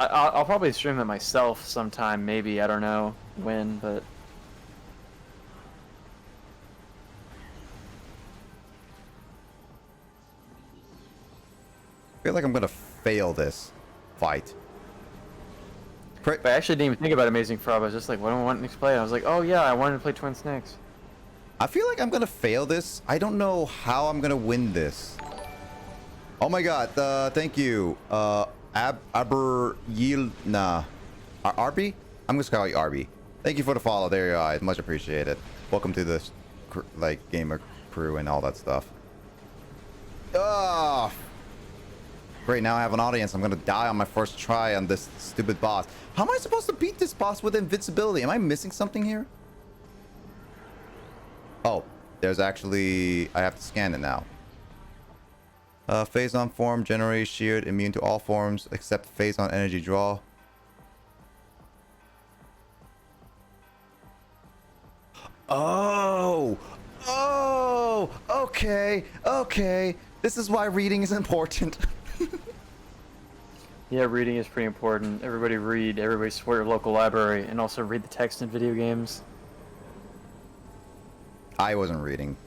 I'll probably stream it myself sometime, maybe. I don't know when, but... I feel like I'm gonna fail this fight. But I actually didn't even think about Amazing Frog. I was just like, what do I want to play? I was like, oh yeah, I wanted to play Twin Snakes. I feel like I'm gonna fail this. I don't know how I'm gonna win this. Oh my god, thank you. Aberylna. Arby? I'm just gonna call you Arby. Thank you for the follow. There you are. It's much appreciated. Welcome to the like gamer crew and all that stuff. Oh, great, now I have an audience. I'm gonna die on my first try on this stupid boss. How am I supposed to beat this boss with invincibility? Am I missing something here? Oh, there's actually... I have to scan it now. Phase-on form, generate shield, immune to all forms except phase-on energy draw. Oh! Oh! Okay! Okay! This is why reading is important. Yeah, reading is pretty important. Everybody read, everybody support your local library, and also read the text in video games. I wasn't reading.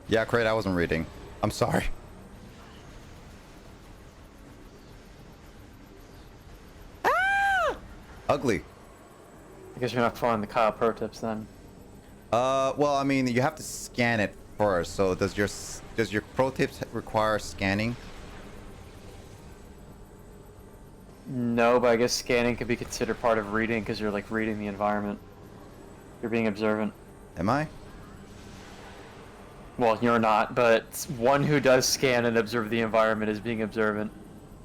Yeah, Crate, I wasn't reading. I'm sorry. Ah! Ugly. I guess you're not following the Kyle pro tips then. Well, I mean, you have to scan it first. So does your pro tips require scanning? No, but I guess scanning could be considered part of reading because you're like reading the environment. You're being observant. Am I? Well, you're not, but one who does scan and observe the environment is being observant.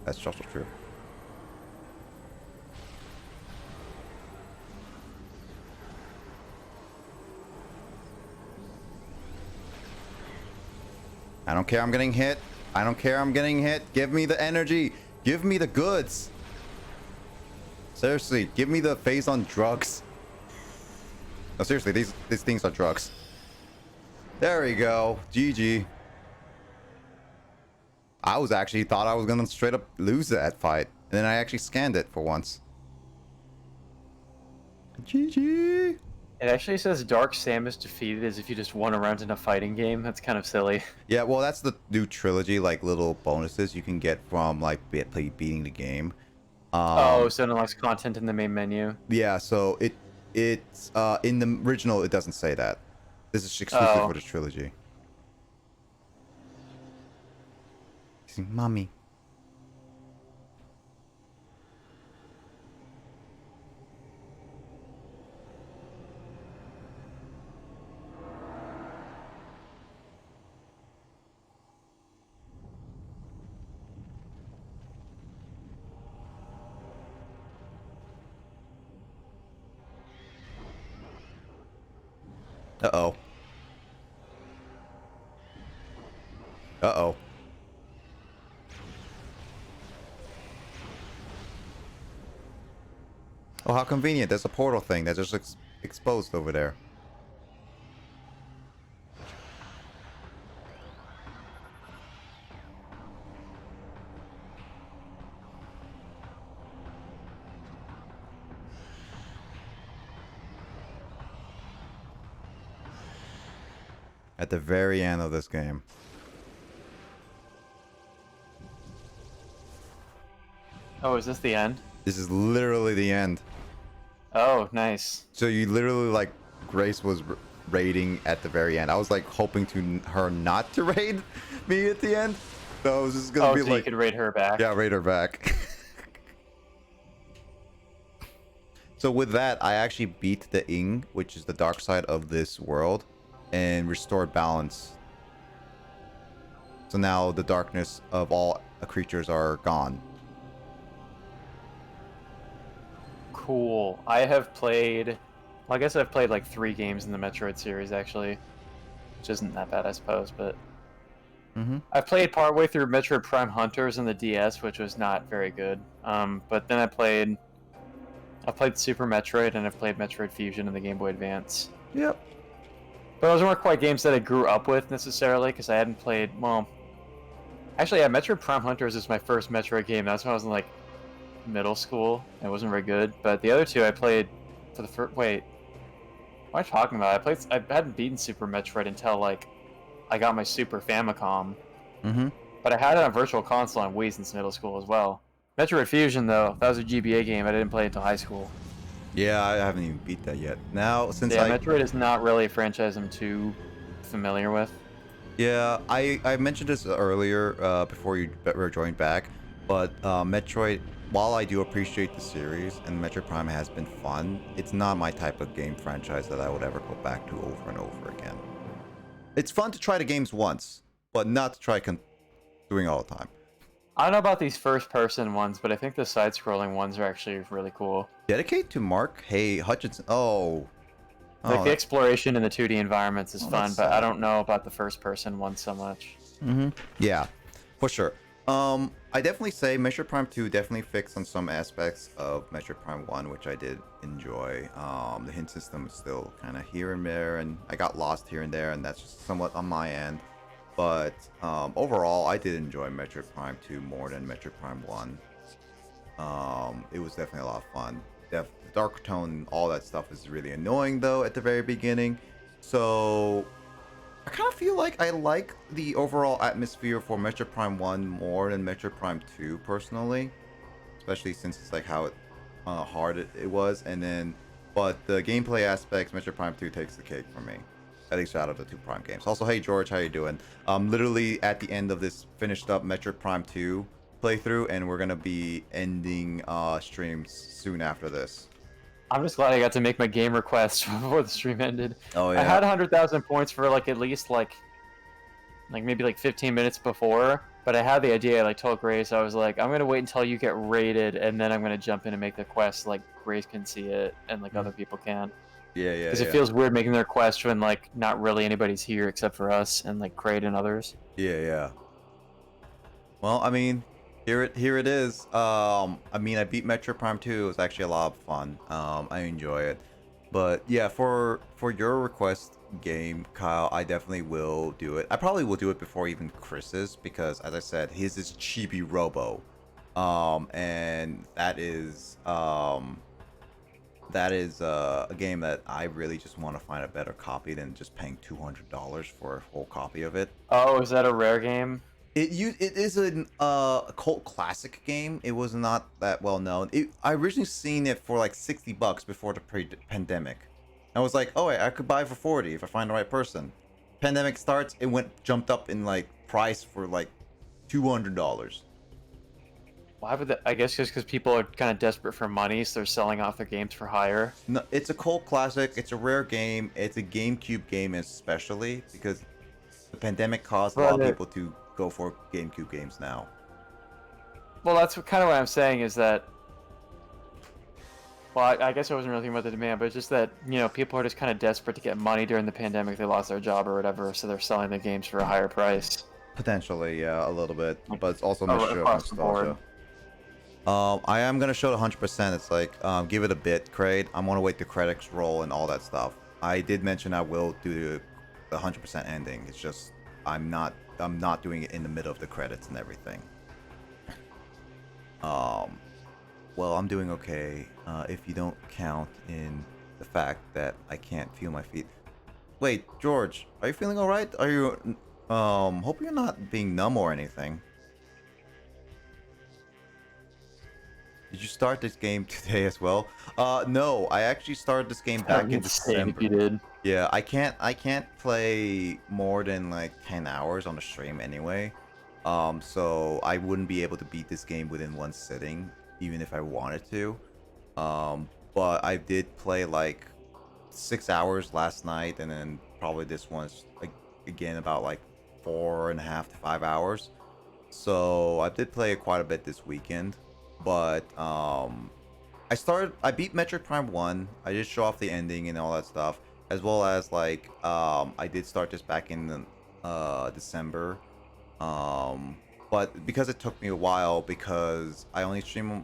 That's also true. I don't care I'm getting hit. I don't care I'm getting hit. Give me the energy. Give me the goods. Seriously, give me the phase on drugs. No, seriously, these things are drugs. There we go. GG. I was actually thought I was gonna straight up lose that fight. And then I actually scanned it for once. GG. It actually says Dark Samus defeated as if you just won a round in a fighting game. That's kind of silly. Yeah, well, that's the new trilogy, like little bonuses you can get from like beating the game. Oh, so it unlocks content in the main menu. Yeah, so it's in the original it doesn't say that. This is exclusive for the trilogy. Mommy. Uh-oh. Uh-oh. Oh, how convenient. There's a portal thing that's just exposed over there. At the very end of this game. Oh, is this the end? This is literally the end. Oh, nice. So you literally, like, Grace was raiding at the very end. I was, like, hoping to her not to raid me at the end. So I was just gonna be so like... you could raid her back. Yeah, raid her back. So with that, I actually beat the Ing, which is the dark side of this world, and restored balance. So now the darkness of all creatures are gone. Cool. I have played... Well, I guess I've played like 3 games in the Metroid series, actually. Which isn't that bad, I suppose, but... I played partway through Metroid Prime Hunters on the DS, which was not very good. But then I played Super Metroid, and I've played Metroid Fusion in the Game Boy Advance. Yep. But those weren't quite games that I grew up with, necessarily, because I hadn't played... Well... Actually, yeah, Metroid Prime Hunters is my first Metroid game. That's when I was in, like, middle school. It wasn't very good. But the other two I played for the first... Wait. What am I talking about? I hadn't beaten Super Metroid until, like, I got my Super Famicom. But I had it on Virtual Console on Wii since middle school as well. Metroid Fusion, though, that was a GBA game. I didn't play it until high school. Yeah, I haven't even beat that yet. Now, since Metroid is not really a franchise I'm too familiar with. Yeah, I mentioned this earlier before you joined back, but Metroid, while I do appreciate the series and Metroid Prime has been fun, it's not my type of game franchise that I would ever go back to over and over again. It's fun to try the games once, but not to try doing all the time. I don't know about these first-person ones, but I think the side-scrolling ones are actually really cool. Dedicate to Mark Hay Hutchinson. Like the exploration in the 2D environments is fun, but I don't know about the first-person ones so much. Yeah, for sure. I definitely say Metroid Prime 2 definitely fixed on some aspects of Metroid Prime 1, which I did enjoy. The hint system is still kind of here and there, and I got lost here and there, and that's just somewhat on my end. But overall, I did enjoy Metroid Prime 2 more than Metroid Prime 1. It was definitely a lot of fun. The dark tone, all that stuff is really annoying though at the very beginning. So I kind of feel like I like the overall atmosphere for Metroid Prime 1 more than Metroid Prime 2 personally. Especially since it's like how hard it was, and then but the gameplay aspects, Metroid Prime 2 takes the cake for me. At least out of the 2 Prime games. Also, hey George, how you doing? Literally at the end of this finished up Metroid Prime 2 playthrough, and we're gonna be ending streams soon after this. I'm just glad I got to make my game request before the stream ended. Oh yeah. I had 100,000 points for like at least like maybe like 15 minutes before, but I had the idea. I like told Grace, I was like, I'm gonna wait until you get rated, and then I'm gonna jump in and make the quest. Like Grace can see it, and like other people can. Yeah. Because it feels weird making their quest when like not really anybody's here except for us and like Kraid and others. Yeah. Well, I mean, here it is. I mean, I beat Metroid Prime 2. It was actually a lot of fun. I enjoy it. But yeah, for your request game, Kyle, I definitely will do it. I probably will do it before even Chris's, because as I said, his is Chibi Robo. And that is a game that I really just want to find a better copy than just paying $200 for a whole copy of it. Oh, is that a rare game? It is a cult classic game. It was not that well known. I originally seen it for like $60 before the pandemic. I was like, oh, I could buy it for 40 if I find the right person. Pandemic starts, it jumped up in like price for like $200. Why would that? I guess just because people are kind of desperate for money, so they're selling off their games for hire. No, it's a cult classic. It's a rare game. It's a GameCube game especially, because the pandemic caused a lot of people to go for GameCube games now. Well, that's kind of what I'm saying is that. Well, I guess I wasn't really thinking about the demand, but it's just that, you know, people are just kind of desperate to get money during the pandemic. They lost their job or whatever, so they're selling the games for a higher price. Potentially, yeah, a little bit, but it's also across the board. I am gonna show it 100%. It's like, give it a bit, Kraid. I'm gonna wait the credits roll and all that stuff. I did mention I will do the 100% ending. It's just I'm not doing it in the middle of the credits and everything. Well, I'm doing okay, if you don't count in the fact that I can't feel my feet. Wait, George, are you feeling all right? Are you hope you're not being numb or anything. Did you start this game today as well? No, I actually started this game back in December. You did. Yeah, I can't play more than like 10 hours on the stream anyway. So I wouldn't be able to beat this game within one sitting, even if I wanted to. But I did play like 6 hours last night, and then probably this one's like again about like 4.5 to 5 hours. So I did play it quite a bit this weekend. But I beat Metroid Prime 1. I did show off the ending and all that stuff, as well as like I did start this back in December. But because it took me a while, because I only stream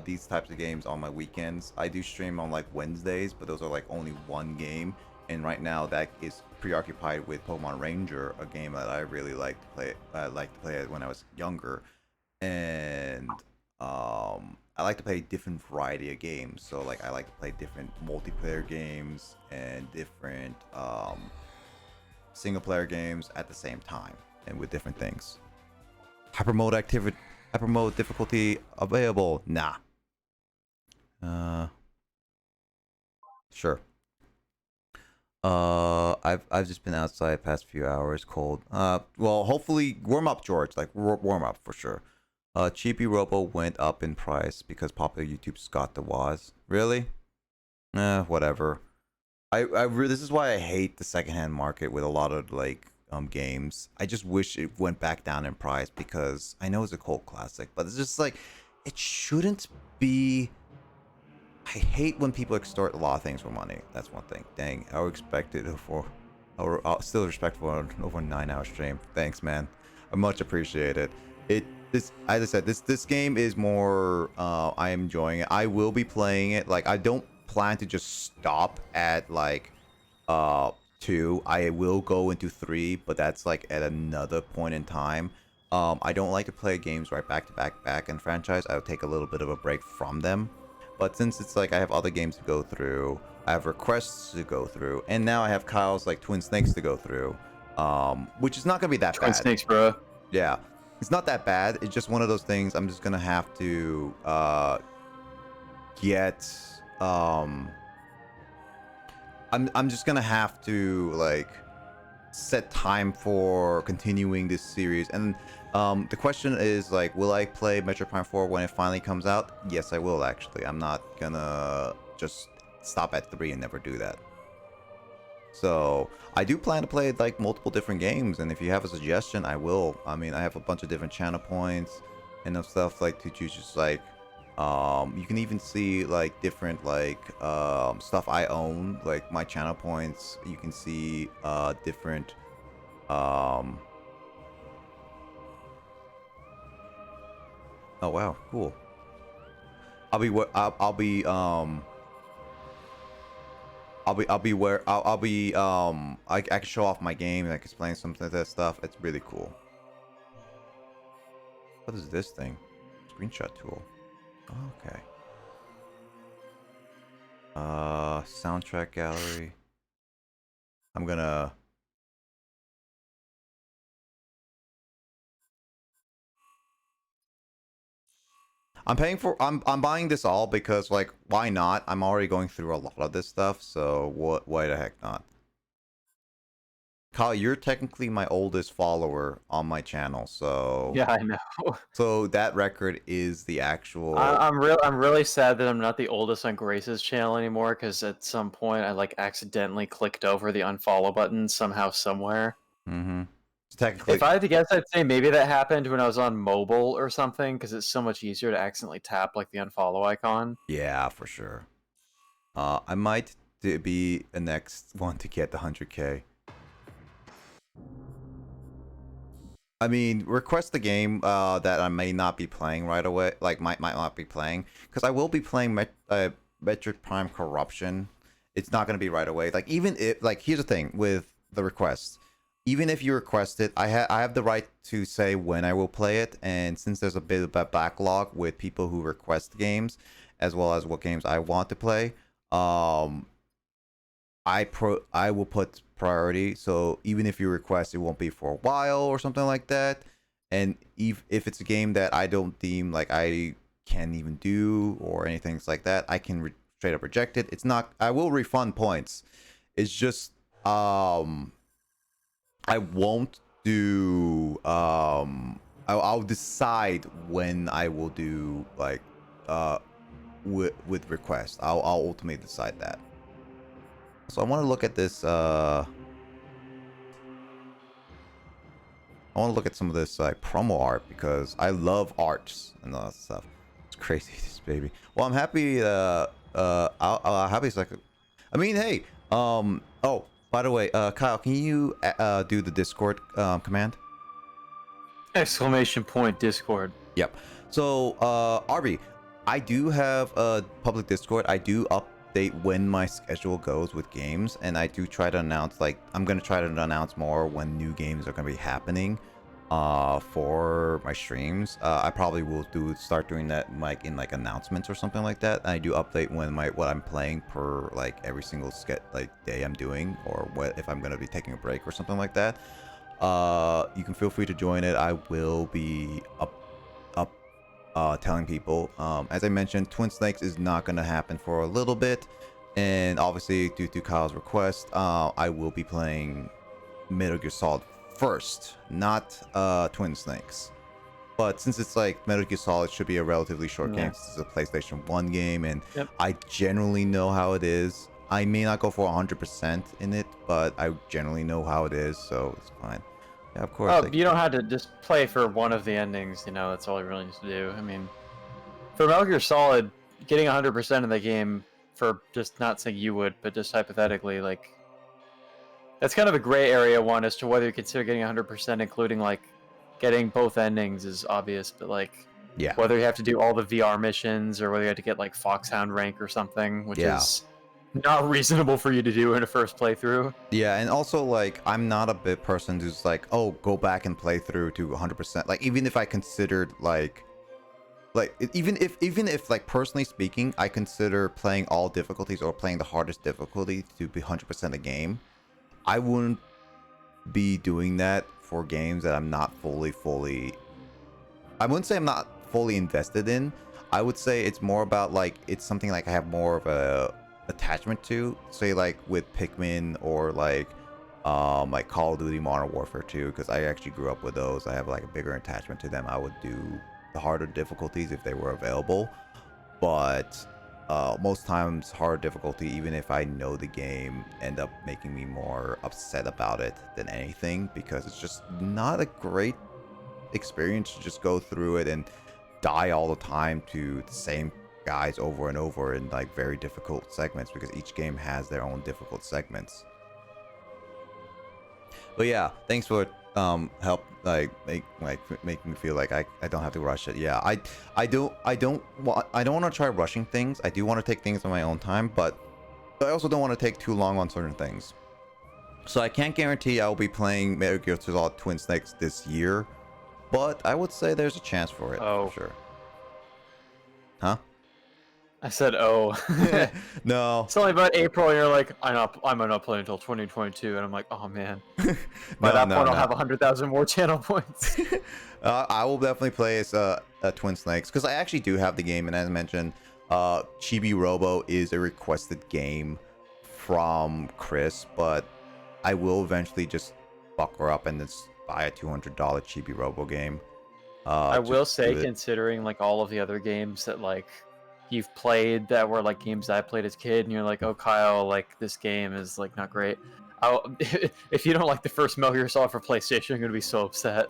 these types of games on my weekends. I do stream on like Wednesdays, but those are like only one game, and right now that is preoccupied with Pokemon Ranger, a game that I really like to play. I liked to play it when I was younger, and I like to play different variety of games. So like I like to play different multiplayer games and different single player games at the same time and with different things. Hyper mode difficulty available? Nah. Sure. I've just been outside past few hours, cold. Well, hopefully warm up, George. Like warm up for sure. Chibi Robo went up in price because popular YouTube Scott the Waz. Really? Whatever. This is why I hate the secondhand market with a lot of like games. I just wish it went back down in price, because I know it's a cult classic, but it's just like it shouldn't be. I hate when people extort a lot of things for money. That's one thing. Dang, I expected for, or still respectful on over 9-hour stream. Thanks, man. I much appreciate it. As I said, this game is more. I am enjoying it. I will be playing it. Like I don't plan to just stop at like 2. I will go into 3, but that's like at another point in time. I don't like to play games right back to back in franchise. I'll take a little bit of a break from them. But since it's like I have other games to go through, I have requests to go through, and now I have Kyle's like Twin Snakes to go through, which is not gonna be that bad. Twin Snakes, bro. Yeah, it's not that bad. It's just one of those things. I'm just gonna have to get I'm just gonna have to like set time for continuing this series. And the question is like, will I play Metroid Prime 4 when it finally comes out? Yes, I will actually. I'm not gonna just stop at 3 and never do that. So I do plan to play like multiple different games, and if you have a suggestion, I will. I mean, I have a bunch of different channel points and stuff like to choose. Just like you can even see like different like stuff I own, like my channel points. You can see different oh wow, cool. I'll be I can show off my game and I can explain some of that stuff. It's really cool. What is this thing? Screenshot tool. Okay. Soundtrack gallery. I'm buying this all because like why not? I'm already going through a lot of this stuff, so why the heck not? Kyle, you're technically my oldest follower on my channel, so yeah, I know. So that record is the actual. I'm really sad that I'm not the oldest on Grace's channel anymore, because at some point I like accidentally clicked over the unfollow button somehow somewhere. Mm-hmm. So technically, if I had to guess, I'd say maybe that happened when I was on mobile or something, because it's so much easier to accidentally tap like the unfollow icon. Yeah, for sure. I might be the next one to get the 100K. I mean, request the game that I may not be playing right away, like might not be playing, because I will be playing Metroid Prime Corruption. It's not going to be right away. Like even if, like, here's the thing with the requests. Even if you request it, I have the right to say when I will play it, and since there's a bit of a backlog with people who request games, as well as what games I want to play, I will put priority. So even if you request, it won't be for a while or something like that. And if it's a game that I don't deem like I can't even do or anything like that, I can straight up reject it. It's not. I will refund points. It's just I won't do I'll decide when I will do like with request. I'll ultimately decide that. So I want to look at this I want to look at some of this like promo art because I love arts and all that stuff. It's crazy, this baby. Well, I'm happy I'll happy it's like I mean, hey, oh, by the way, Kyle, can you do the Discord command? Exclamation point Discord. Yep. So, Arby, I do have a public Discord. I do update when my schedule goes with games, and I do try to announce, like, I'm going to try to announce more when new games are going to be happening for my streams. I probably will start doing that like in like announcements or something like that. And I do update when what I'm playing per like every single day I'm doing, or what if I'm going to be taking a break or something like that. You can feel free to join it. I will be telling people. As I mentioned, Twin Snakes is not going to happen for a little bit, and obviously due to Kyle's request, I will be playing Metal Gear Solid first, not Twin Snakes. But since it's like Metal Gear Solid should be a relatively short game, since it's a PlayStation 1 game, and I generally know how it is. I may not go for 100% in it, but I generally know how it is, so it's fine. Yeah, of course. Oh, you don't have to just play for one of the endings, you know, that's all you really need to do. I mean, for Metal Gear Solid, getting 100% of the game, for just not saying you would, but just hypothetically, like, that's kind of a gray area one as to whether you consider getting 100%, including, like, getting both endings is obvious, but, like, whether you have to do all the VR missions, or whether you have to get, like, Foxhound rank or something, which is not reasonable for you to do in a first playthrough. Yeah, and also, like, I'm not a bit person who's like, oh, go back and play through to 100%. Like, even if I considered, even if, like, personally speaking, I consider playing all difficulties or playing the hardest difficulty to be 100% a game, I wouldn't be doing that for games that I'm not fully I wouldn't say I'm not fully invested in. I would say it's more about like it's something like I have more of a attachment to, say like with Pikmin or like Call of Duty Modern Warfare 2, because I actually grew up with those. I have like a bigger attachment to them. I would do the harder difficulties if they were available, but most times hard difficulty, even if I know the game, end up making me more upset about it than anything, because it's just not a great experience to just go through it and die all the time to the same guys over and over in like very difficult segments, because each game has their own difficult segments. But yeah, thanks for help make me feel like I don't have to rush it. Yeah, I don't want to try rushing things. I do want to take things on my own time, but I also don't want to take too long on certain things. So I can't guarantee I'll be playing Metal Gear Solid Twin Snakes this year, but I would say there's a chance for it, for sure. Huh? I said, oh. No. It's only about April, and you're like, I might not play until 2022, and I'm like, oh man. By that point, I'll have 100,000 more channel points. I will definitely play as Twin Snakes, because I actually do have the game, and as I mentioned, Chibi Robo is a requested game from Chris, but I will eventually just buckle up and just buy a $200 Chibi Robo game. I will say, considering like all of the other games that like you've played that were like games I played as a kid, and you're like, oh Kyle, like this game is like not great. If you don't like the first Metal Gear Solid for PlayStation, you're gonna be so upset.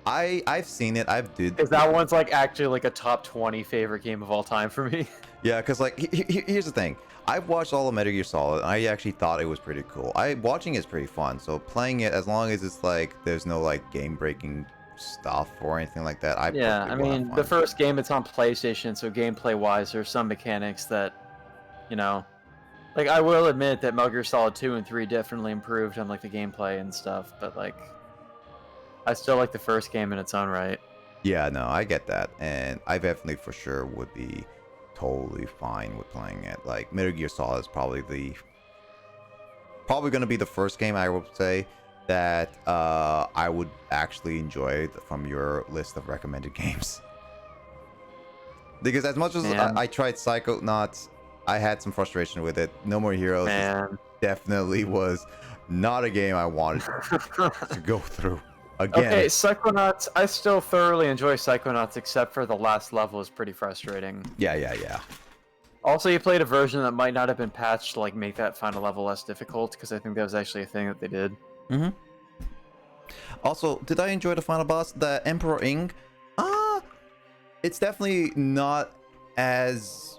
I've seen it. Because that one's like actually like a top 20 favorite game of all time for me. Yeah, because like here's the thing. I've watched all of Metal Gear Solid, and I actually thought it was pretty cool. Watching it is pretty fun. So playing it, as long as it's like there's no like game breaking stuff or anything like that, I mean, the first game, it's on PlayStation, so gameplay wise there's some mechanics that, you know, like I will admit that Metal Gear Solid 2 and 3 definitely improved on like the gameplay and stuff, but like I still like the first game in its own right. Yeah, no, I get that, and I definitely for sure would be totally fine with playing it. Like Metal Gear Solid is probably going to be the first game I would say that I would actually enjoy from your list of recommended games. Because as much as I tried Psychonauts, I had some frustration with it. No More Heroes definitely was not a game I wanted to go through again. Okay, Psychonauts, I still thoroughly enjoy Psychonauts, except for the last level is pretty frustrating. Yeah. Also, you played a version that might not have been patched to like make that final level less difficult, because I think that was actually a thing that they did. Mm-hmm. Also, did I enjoy the final boss, the Emperor Ing? It's definitely not as...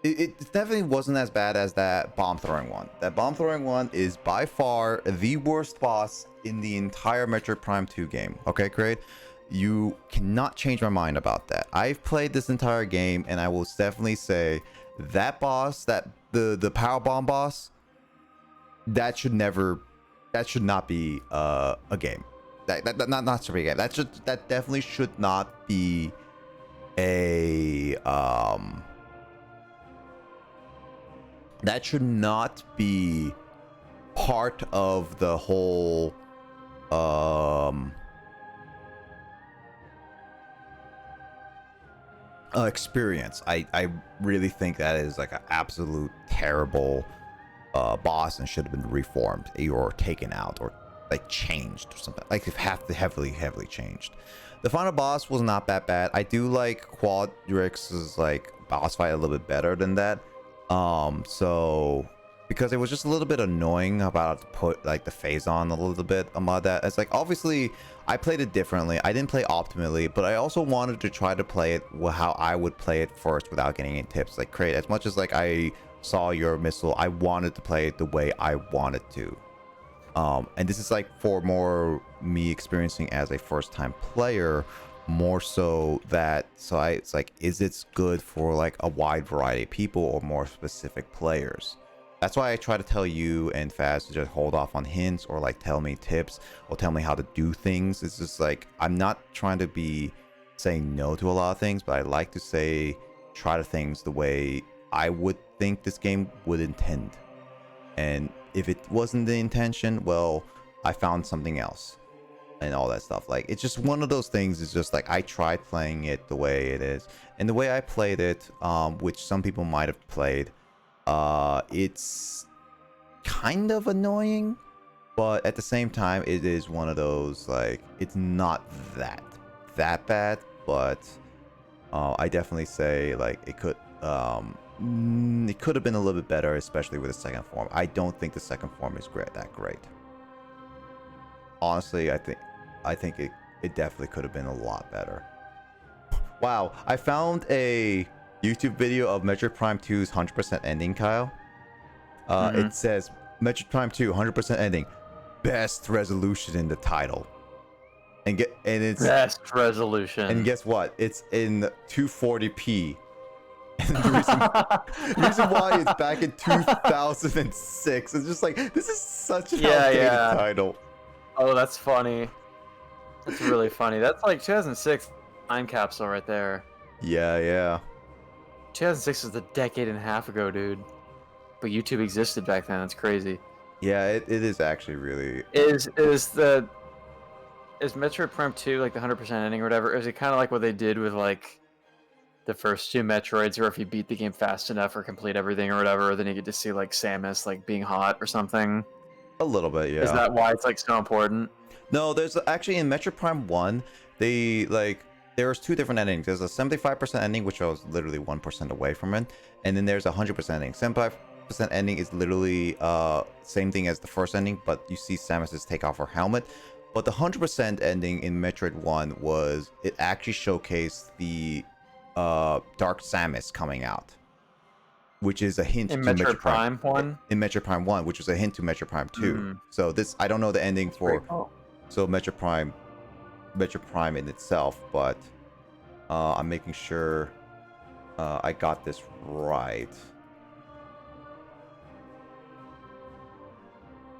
It definitely wasn't as bad as that bomb throwing one. That bomb throwing one is by far the worst boss in the entire Metroid Prime 2 game. Okay, Kraid? You cannot change my mind about that. I've played this entire game, and I will definitely say that boss, the power bomb boss, that should not be a game. Not should be a game. That definitely should not be a that should not be part of the whole experience. I really think that is like an absolute terrible boss and should have been reformed or taken out or like changed or something. Like if heavily changed. The final boss was not that bad. I do like Quadrix's like boss fight a little bit better than that. So because it was just a little bit annoying about to put like the phase on a little bit about that. It's like obviously I played it differently. I didn't play optimally, but I also wanted to try to play it how I would play it first without getting any tips. Like Kraid, as much as like I saw your missile, I wanted to play it the way I wanted to. And this is like for more me experiencing as a first-time player, more so that it's like, is it good for like a wide variety of people or more specific players? That's why I try to tell you and Faz to just hold off on hints or like tell me tips or tell me how to do things. It's just like, I'm not trying to be saying no to a lot of things, but I like to say try to things the way I would think this game would intend. And if it wasn't the intention, well, I found something else. and all that stuff. Like, it's just one of those things. It's just like I tried playing it the way it is, and the way I played it, which some people might have played, it's kind of annoying, but at the same time, it is one of those, like, it's not that bad, but I definitely say, like, it could have been a little bit better, especially with the second form. I don't think the second form is that great. Honestly, I think it definitely could have been a lot better. Wow, I found a YouTube video of Metroid Prime 2's 100% ending, Kyle. It says Metroid Prime 2 100% ending, best resolution in the title, and it's best resolution. And guess what? It's in 240p. And the reason why it's back in 2006. It's just like, this is such an outdated title. Oh, that's funny. That's really funny. That's like 2006 time capsule right there. Yeah. 2006 was a decade and a half ago, dude. But YouTube existed back then. That's crazy. Yeah, it is actually really. Is Metroid Prime 2 like the 100% ending or whatever? Or is it kind of like what they did with like the first two Metroids, where if you beat the game fast enough or complete everything or whatever, then you get to see like Samus like being hot or something? A little bit, yeah. Is that why it's like so important? No, there's actually in Metroid Prime 1, there's two different endings. There's a 75% ending, which I was literally 1% away from it, and then there's a 100% ending. 75% ending is literally same thing as the first ending, but you see Samus take off her helmet. But the 100% ending in Metroid 1 was, it actually showcased the Dark Samus coming out, which is a hint in to Metroid Prime 1. In Metroid Prime 1, which was a hint to Metroid Prime 2. So this, I don't know the ending for so Metroid Prime in itself, but I'm making sure I got this right.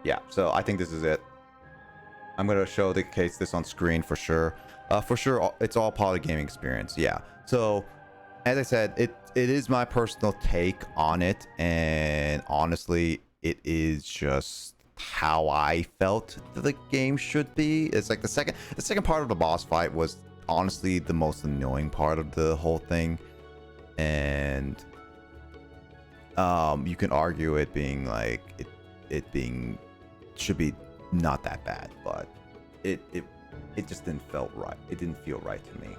Yeah, so I think this is it. I'm gonna show this on screen for sure. For sure, it's all part of the gaming experience. Yeah. So, as I said, it is my personal take on it, and honestly, it is just how I felt the game should be. It's like the second part of the boss fight was honestly the most annoying part of the whole thing, and you can argue it being like it being should be not that bad, but it just didn't feel right. It didn't feel right to me.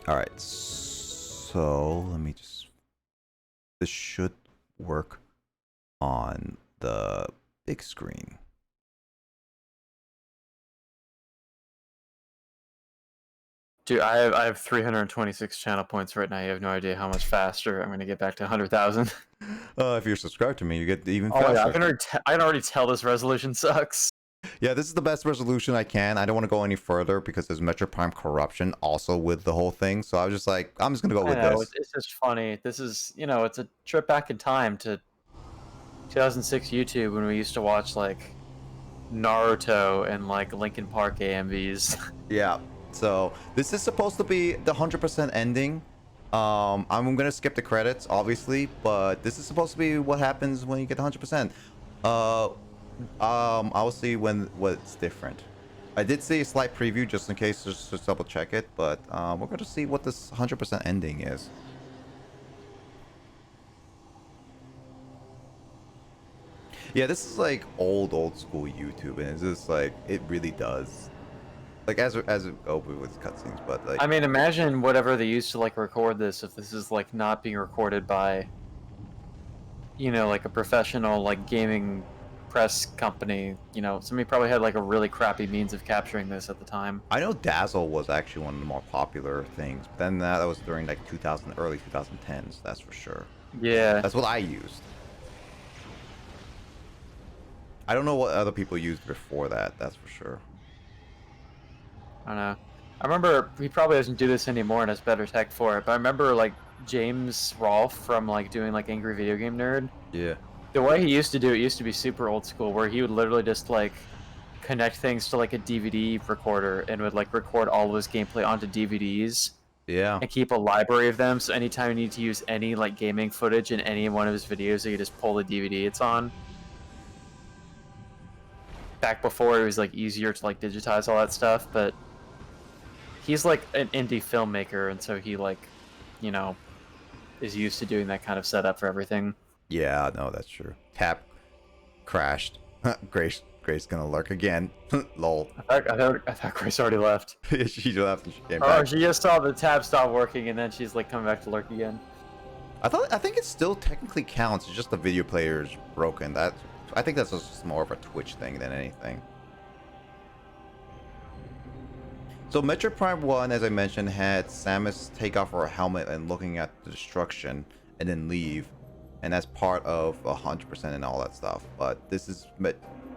All right, so let me just. This should work on the big screen. Dude, I have 326 channel points right now. You have no idea how much faster I'm going to get back to 100,000. If you're subscribed to me, you get even faster. Yeah, I can already tell this resolution sucks. Yeah, this is the best resolution I can. I don't want to go any further because there's Metroid Prime corruption also with the whole thing. So I was just like, I'm just going to go with this. It's just funny. This is, it's a trip back in time to 2006 YouTube when we used to watch like Naruto and like Linkin Park AMVs. Yeah. So this is supposed to be the 100% ending. I'm gonna skip the credits, obviously, but this is supposed to be what happens when you get 100%. I'll see what's different. I did see a slight preview just in case, just to double check it, but we're gonna see what this 100% ending is. Yeah, this is like old school YouTube, and it's just like it really does. Like as with cutscenes, but like I mean, imagine whatever they used to like record this, if this is like not being recorded by, like a professional like gaming press company. Somebody probably had like a really crappy means of capturing this at the time. I know Dazzle was actually one of the more popular things, but then that was during like early 2010s. That's for sure. Yeah, that's what I used. I don't know what other people used before that. That's for sure. I don't know. I remember he probably doesn't do this anymore and has better tech for it, but I remember like James Rolfe from like doing like Angry Video Game Nerd. Yeah. The way he used to do it used to be super old school, where he would literally just like connect things to like a DVD recorder and would like record all of his gameplay onto DVDs Yeah. And keep a library of them, so anytime you need to use any like gaming footage in any one of his videos, you can just pull the DVD it's on. Back before it was like easier to like digitize all that stuff, but he's like an indie filmmaker, and so he like, you know, is used to doing that kind of setup for everything. Yeah, no, that's true. Tap crashed. Grace gonna lurk again. Lol. I thought Grace already left. She left and she came back. Oh, she just saw the tab stop working, and then she's like coming back to lurk again. I think it still technically counts. It's just the video player is broken. I think that's just more of a Twitch thing than anything. So Metroid Prime 1, as I mentioned, had Samus take off her helmet and looking at the destruction and then leave. And that's part of 100% and all that stuff. But this is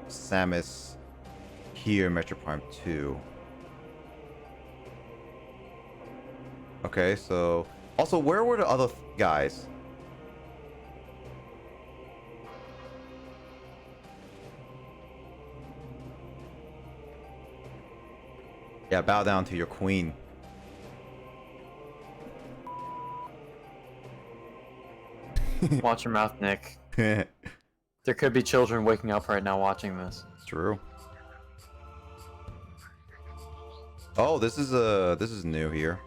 Samus here in Metroid Prime 2. Okay, so... Also, where were the other guys? Yeah, bow down to your queen. Watch your mouth, Nick. There could be children waking up right now watching this. It's true. Oh, this is new here.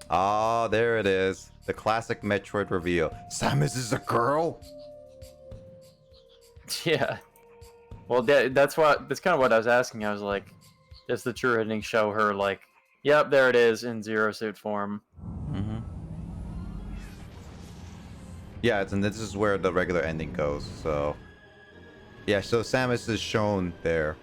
Ah, there it is. The classic Metroid reveal. Samus is a girl? Yeah. Well, that's kind of what I was asking. I was like, does the true ending show her like, yep, there it is in Zero Suit form? Mm-hmm. Yeah, and this is where the regular ending goes. So, yeah, so Samus is shown there.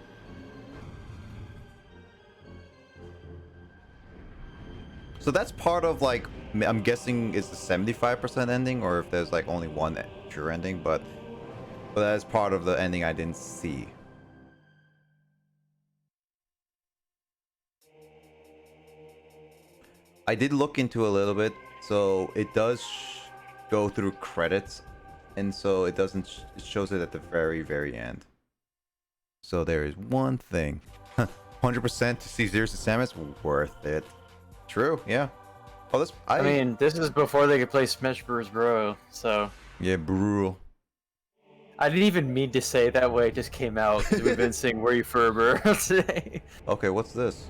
So that's part of like, I'm guessing is the 75% ending, or if there's like only one true ending, but that's part of the ending I didn't see. I did look into a little bit, so it does go through credits, and so it doesn't. It shows it at the very, very end. So there is one thing, 100% to see Zero Suit Samus, worth it. True, yeah. Oh, this. I mean, this is before they could play Smash Bros. Bro, so. Yeah, brutal. I didn't even mean to say it that way. It just came out because we've been saying "Were you Ferber" today. Okay, what's this?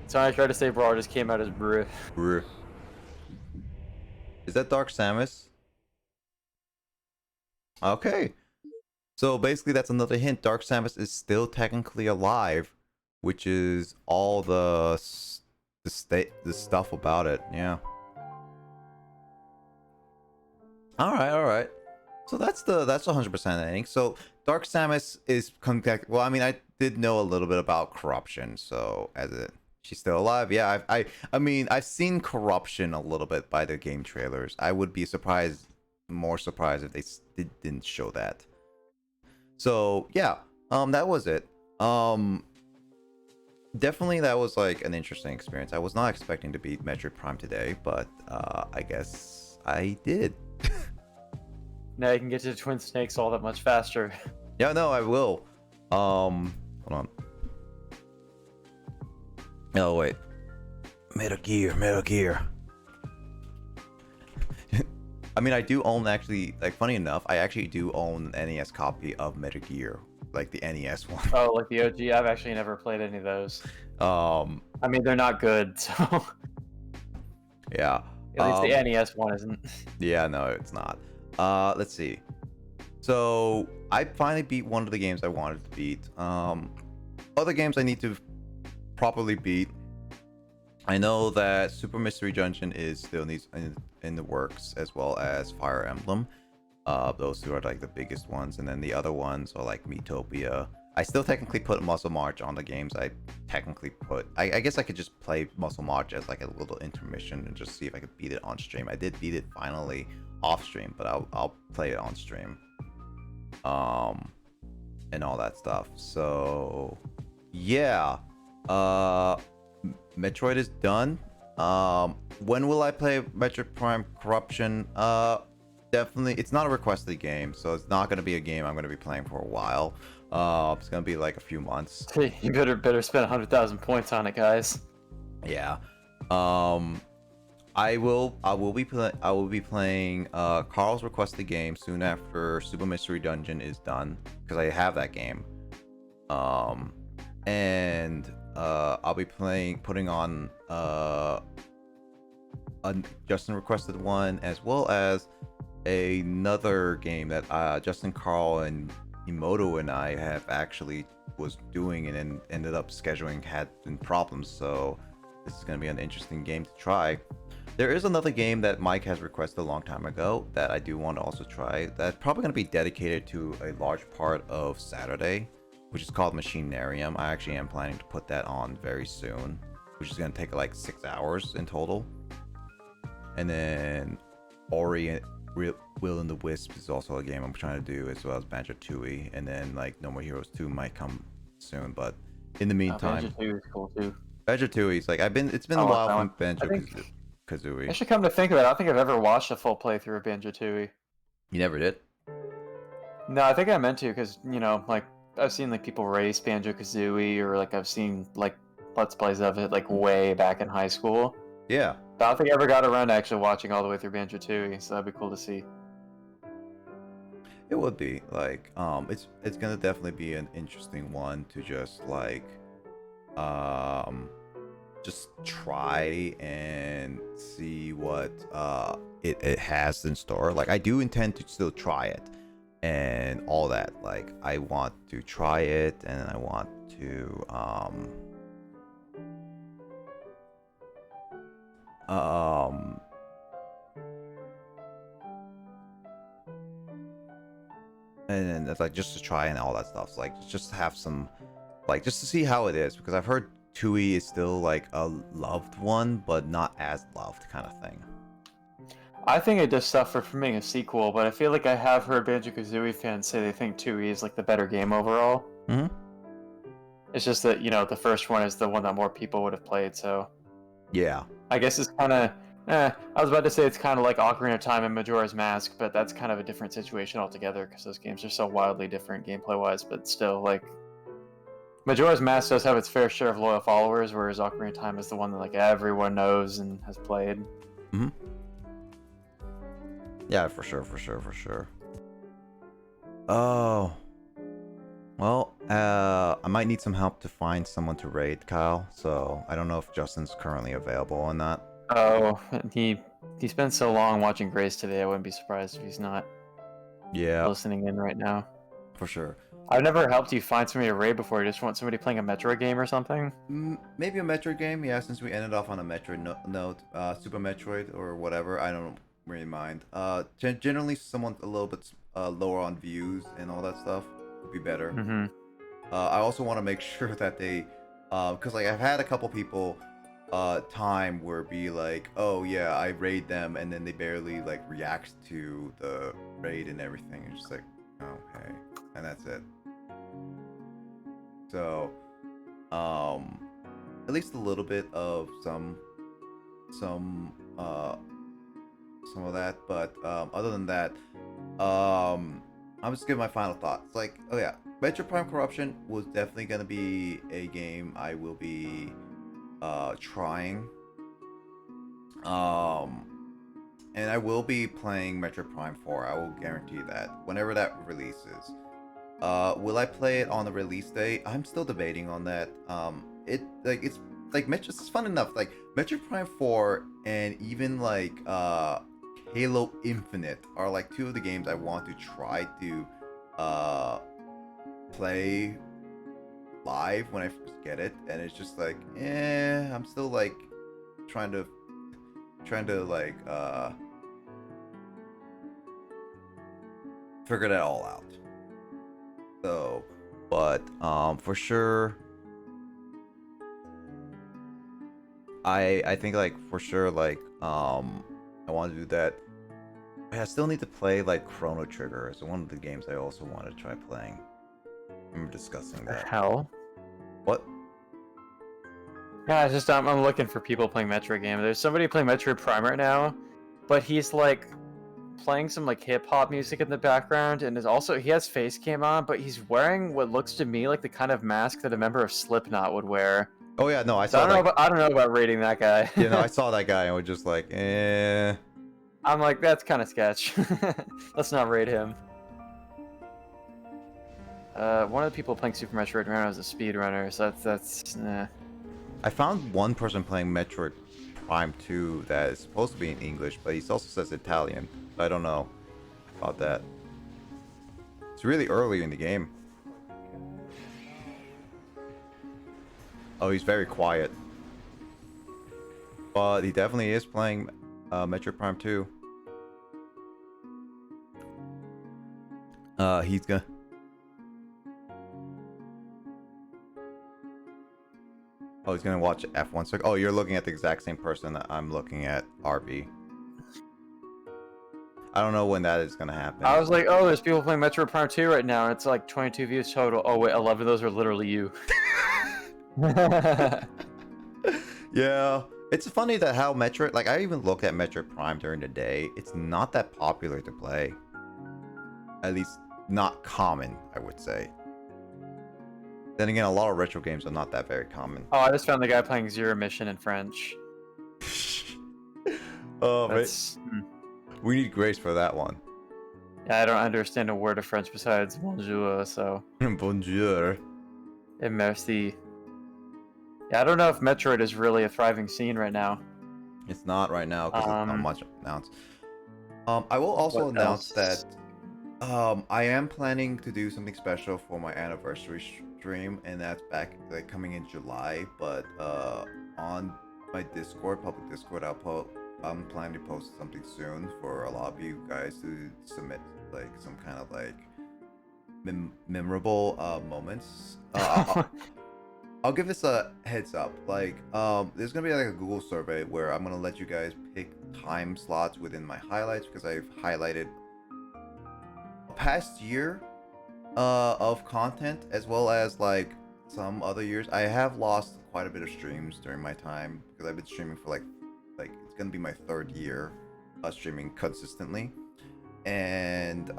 So I tried to say "Brawl," just came out as "Bruh." Bruh. Is that Dark Samus? Okay. So basically, that's another hint. Dark Samus is still technically alive, which is all the stuff about it. Yeah. All right. So that's 100% ending. So Dark Samus is contact. Well, I mean, I did know a little bit about corruption. So she's still alive. Yeah, I mean, I've seen corruption a little bit by the game trailers. I would be more surprised if they didn't show that. So yeah, that was it. Definitely that was like an interesting experience. I was not expecting to beat Metroid Prime today, but I guess I did. Now you can get to the Twin Snakes all that much faster. Yeah, no, I will. Hold on. Oh wait, Metal Gear. I mean, I do own actually. Like, funny enough, I actually do own an NES copy of Metal Gear, like the NES one. Oh, like the OG? I've actually never played any of those. I mean, they're not good, so. Yeah. At least the NES one isn't. Yeah, no, it's not. Let's see. So I finally beat one of the games I wanted to beat. Other games I need to properly beat. I know that Super Mystery Dungeon is still needs in the works, as well as Fire Emblem. Those two are like the biggest ones, and then the other ones are like Miitopia. I still technically put Muscle March on the games. I guess I could just play Muscle March as like a little intermission and just see if I could beat it on stream. I did beat it finally off stream, but I'll play it on stream. And all that stuff. So yeah. Metroid is done. When will I play Metroid Prime Corruption? Definitely, it's not a requested game, so it's not going to be a game I'm going to be playing for a while. It's going to be like a few months. You better spend 100,000 points on it, guys. Yeah. I will be playing Carl's requested game soon after Super Mystery Dungeon is done, because I have that game. And I'll be putting on a Justin requested one, as well as another game that Justin, Carl, and Emoto and I have actually was doing, and then ended up scheduling had been problems. So this is going to be an interesting game to try. There is another game that Mike has requested a long time ago that I do want to also try. That's probably going to be dedicated to a large part of Saturday, which is called Machinarium. I actually am planning to put that on very soon, which is going to take like 6 hours in total. And then Ori and Will and the Wisp is also a game I'm trying to do, as well as Banjo-Tooie. And then like No More Heroes 2 might come soon, but in the meantime, Banjo-Tooie is cool too. Banjo-Tooie is like it's been a while from Banjo-Kazooie. I should come to think of it, I don't think I've ever watched a full playthrough of Banjo-Tooie. You never did? No, I think I meant to, because, you know, like, I've seen, like, people race Banjo-Kazooie, or, like, I've seen, like, Let's Plays of it, like, way back in high school. Yeah. But I don't think I ever got around to actually watching all the way through Banjo-Tooie, so that'd be cool to see. It would be, like, it's gonna definitely be an interesting one to just, like, just try and see what it has in store. Like, I do intend to still try it and all that. Like, I want to try it, and I want to and then it's like just to try and all that stuff. So, like, just have some, like, just to see how it is, because I've heard Tooie is still like a loved one, but not as loved kind of thing. I think it does suffer from being a sequel, but I feel like I have heard Banjo-Kazooie fans say they think 2E is like the better game overall. Mm-hmm. It's just that, you know, the first one is the one that more people would have played, so... Yeah. I guess it's kind of... I was about to say it's kind of like Ocarina of Time and Majora's Mask, but that's kind of a different situation altogether, because those games are so wildly different gameplay-wise, but still, like... Majora's Mask does have its fair share of loyal followers, whereas Ocarina of Time is the one that, like, everyone knows and has played. Mm-hmm. Yeah, for sure. Oh. Well, I might need some help to find someone to raid, Kyle, so I don't know if Justin's currently available on that. Oh, he spent so long watching Grace today, I wouldn't be surprised if he's not listening in right now. For sure. I've never helped you find somebody to raid before. You just want somebody playing a Metroid game or something? Maybe a Metroid game, yeah, since we ended off on a Metroid note. Super Metroid or whatever, I don't really mind. Generally, someone a little bit lower on views and all that stuff would be better. Mm-hmm. I also want to make sure that they... because, like, I've had a couple people time where be like, oh, yeah, I raid them, and then they barely, like, react to the raid and everything. It's just like, okay. And that's it. So, at least a little bit of some of that, but other than that, I'm just giving my final thoughts. Like, oh yeah, Metroid Prime Corruption was definitely gonna be a game I will be trying. And I will be playing Metroid Prime 4. I will guarantee that whenever that releases. Will I play it on the release date? I'm still debating on that. It's fun enough. Like, Metroid Prime 4 and even like Halo Infinite are like two of the games I want to try to play live when I first get it, and it's just like, I'm still like trying to like figure that all out. So, but for sure, I think, like, for sure, like, I want to do that. I still need to play like Chrono Trigger. It's one of the games I also want to try playing. I remember discussing that. Hell? What? Yeah, it's just I'm looking for people playing Metroid game. There's somebody playing Metroid Prime right now, but he's like playing some like hip hop music in the background, and he has face cam on, but he's wearing what looks to me like the kind of mask that a member of Slipknot would wear. Oh yeah, no, I So saw. I don't know about rating that guy. You know, I saw that guy and was just like, eh. I'm like, that's kind of sketch. Let's not rate him. One of the people playing Super Metroid right now is a speedrunner, so that's nah. I found one person playing Metroid Prime 2 that is supposed to be in English, but he also says Italian. So I don't know about that. It's really early in the game. Oh, he's very quiet. But he definitely is playing Metroid Prime 2. He's gonna... Oh, he's gonna watch F1 Circuit. Oh, you're looking at the exact same person that I'm looking at, RB. I don't know when that is gonna happen. I was like, oh, there's people playing Metroid Prime 2 right now, and it's like 22 views total. Oh wait, 11 of those are literally you. Yeah, it's funny that how Metroid, like I even look at Metroid Prime during the day, it's not that popular to play. At least not common, I would say. Then again, a lot of retro games are not that very common. Oh, I just found the guy playing Zero Mission in French. Oh, we need Grace for that one. Yeah, I don't understand a word of French besides bonjour, so... Bonjour. Et merci. Yeah, I don't know if Metroid is really a thriving scene right now. It's not right now because it's not much announced. I will also announce that I am planning to do something special for my anniversary stream, and that's back like coming in July. But on my Discord, public Discord, I'm planning to post something soon for a lot of you guys to submit like some kind of like memorable moments. I'll give this a heads up. Like, there's gonna be like a Google survey where I'm gonna let you guys pick time slots within my highlights because I've highlighted a past year of content as well as like some other years. I have lost quite a bit of streams during my time because I've been streaming for like it's gonna be my 3rd year streaming consistently, and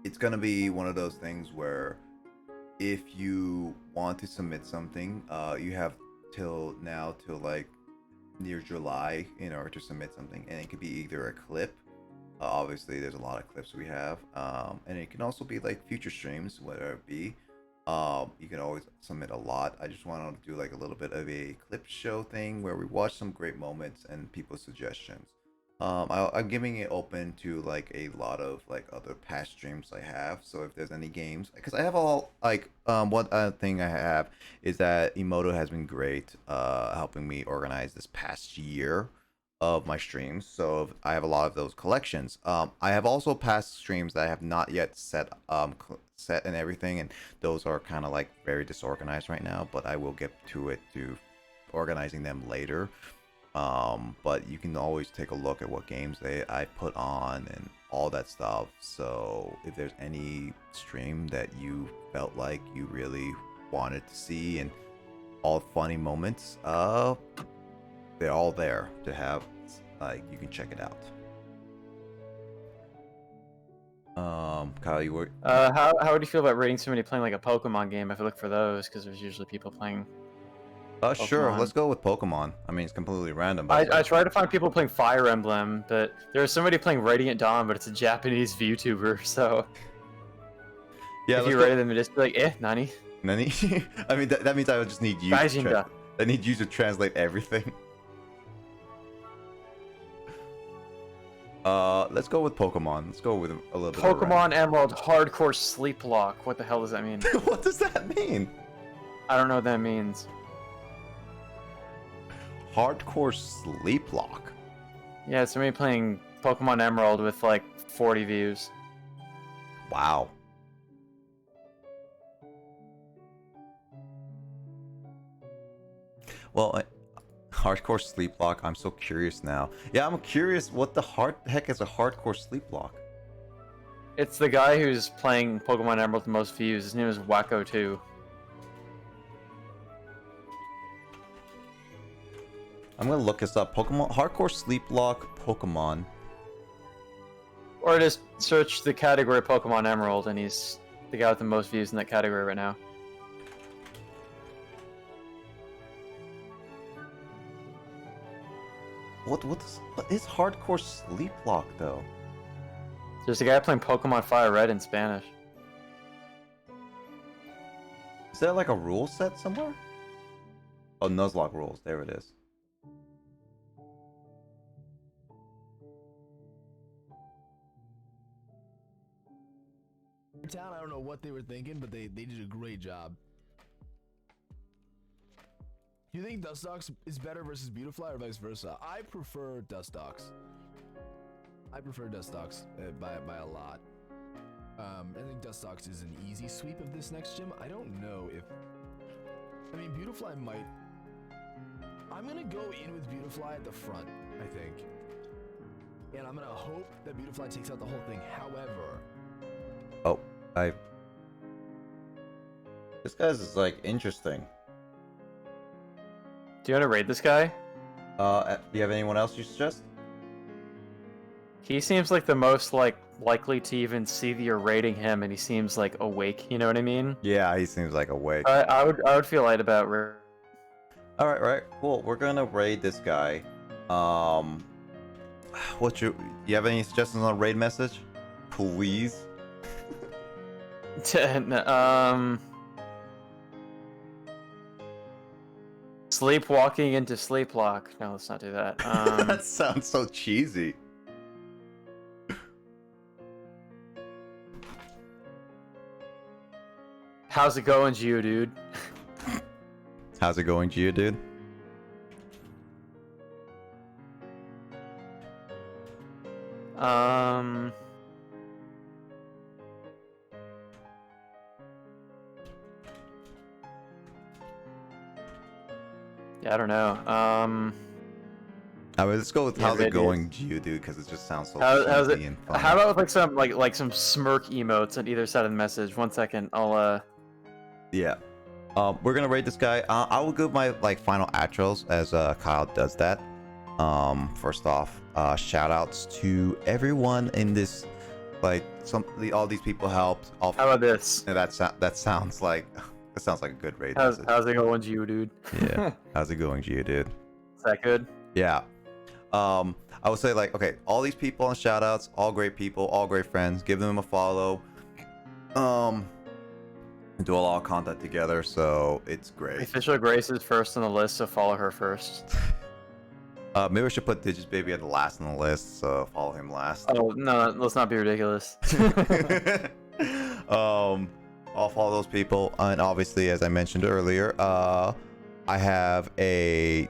it's gonna be one of those things where if you want to submit something, you have till like near July in order to submit something, and it could be either a clip. Obviously, there's a lot of clips we have, and it can also be like future streams, whether it be. You can always submit a lot. I just want to do like a little bit of a clip show thing where we watch some great moments and people's suggestions. I'm giving it open to like a lot of like other past streams I have. So if there's any games, because I have all like one thing I have is that Emoto has been great helping me organize this past year of my streams. So I have a lot of those collections. I have also past streams that I have not yet set and everything, and those are kind of like very disorganized right now, but I will get to it to organizing them later. But you can always take a look at what games I put on and all that stuff. So if there's any stream that you felt like you really wanted to see and all funny moments, they're all there to have. Like, you can check it out. Kyle, you were how would you feel about rating somebody playing like a Pokemon game if I look for those, because there's usually people playing sure, let's go with Pokemon. I mean, it's completely random. I try to find people playing Fire Emblem, but there's somebody playing Radiant Dawn, but it's a Japanese VTuber, so yeah, if you rated them, just be like, nani? Nani? I mean, that means I would just need you. I need you to translate everything. Let's go with Pokemon. Let's go with a little bit. Pokemon Emerald Hardcore Sleep Lock. What the hell does that mean? What does that mean? I don't know what that means. Hardcore Sleep Lock. Yeah, somebody playing Pokemon Emerald with like 40 views. Wow. Well, hardcore sleep lock. I'm so curious now. Yeah, I'm curious. What the heck is a hardcore sleep lock? It's the guy who's playing Pokemon Emerald with the most views. His name is Wacko2. I'm gonna look this up. Pokemon hardcore sleep lock Pokemon. Or just search the category Pokemon Emerald, and he's the guy with the most views in that category right now. what is hardcore sleep lock though? There's a guy playing Pokemon Fire Red in Spanish. Is there like a rule set somewhere? Oh, Nuzlocke rules. There it is. Town, I don't know what they were thinking, but they did a great job. Do you think Dustox is better versus Beautifly or vice versa? I prefer Dustox. I prefer Dustox by a lot. I think Dustox is an easy sweep of this next gym. I don't know if... I mean, Beautifly might... I'm gonna go in with Beautifly at the front, I think. And I'm gonna hope that Beautifly takes out the whole thing. However... Oh, this guy's is like interesting. Do you want to raid this guy? Do you have anyone else you suggest? He seems like the most likely to even see that you're raiding him, and he seems like awake. You know what I mean? Yeah, he seems like awake. I would feel light about. All right, cool. We're gonna raid this guy. You have any suggestions on a raid message? Please. Sleepwalking into sleeplock. No, let's not do that. That sounds so cheesy. How's it going, Geodude? How's it going, Geodude? Yeah, I don't know. I mean, let's go with how's it going, Geodude, because it just sounds so cheesy and fun. How about with some smirk emotes on either side of the message? 1 second, I'll Yeah. We're gonna rate this guy. I will give my final outros as Kyle does that. First off, shout outs to everyone in this. All these people helped. How about this? That sounds like a good rate. How's it going, Geodude? Yeah. How's it going, Geodude? Is that good? Yeah. I would say okay, all these people on shout outs, all great people, all great friends. Give them a follow. Do a lot of content together, so it's great. Official Grace is first on the list, so follow her first. Maybe we should put Digits Baby at the last on the list, so follow him last. Oh no, let's not be ridiculous. I'll follow those people, and obviously, as I mentioned earlier, I have a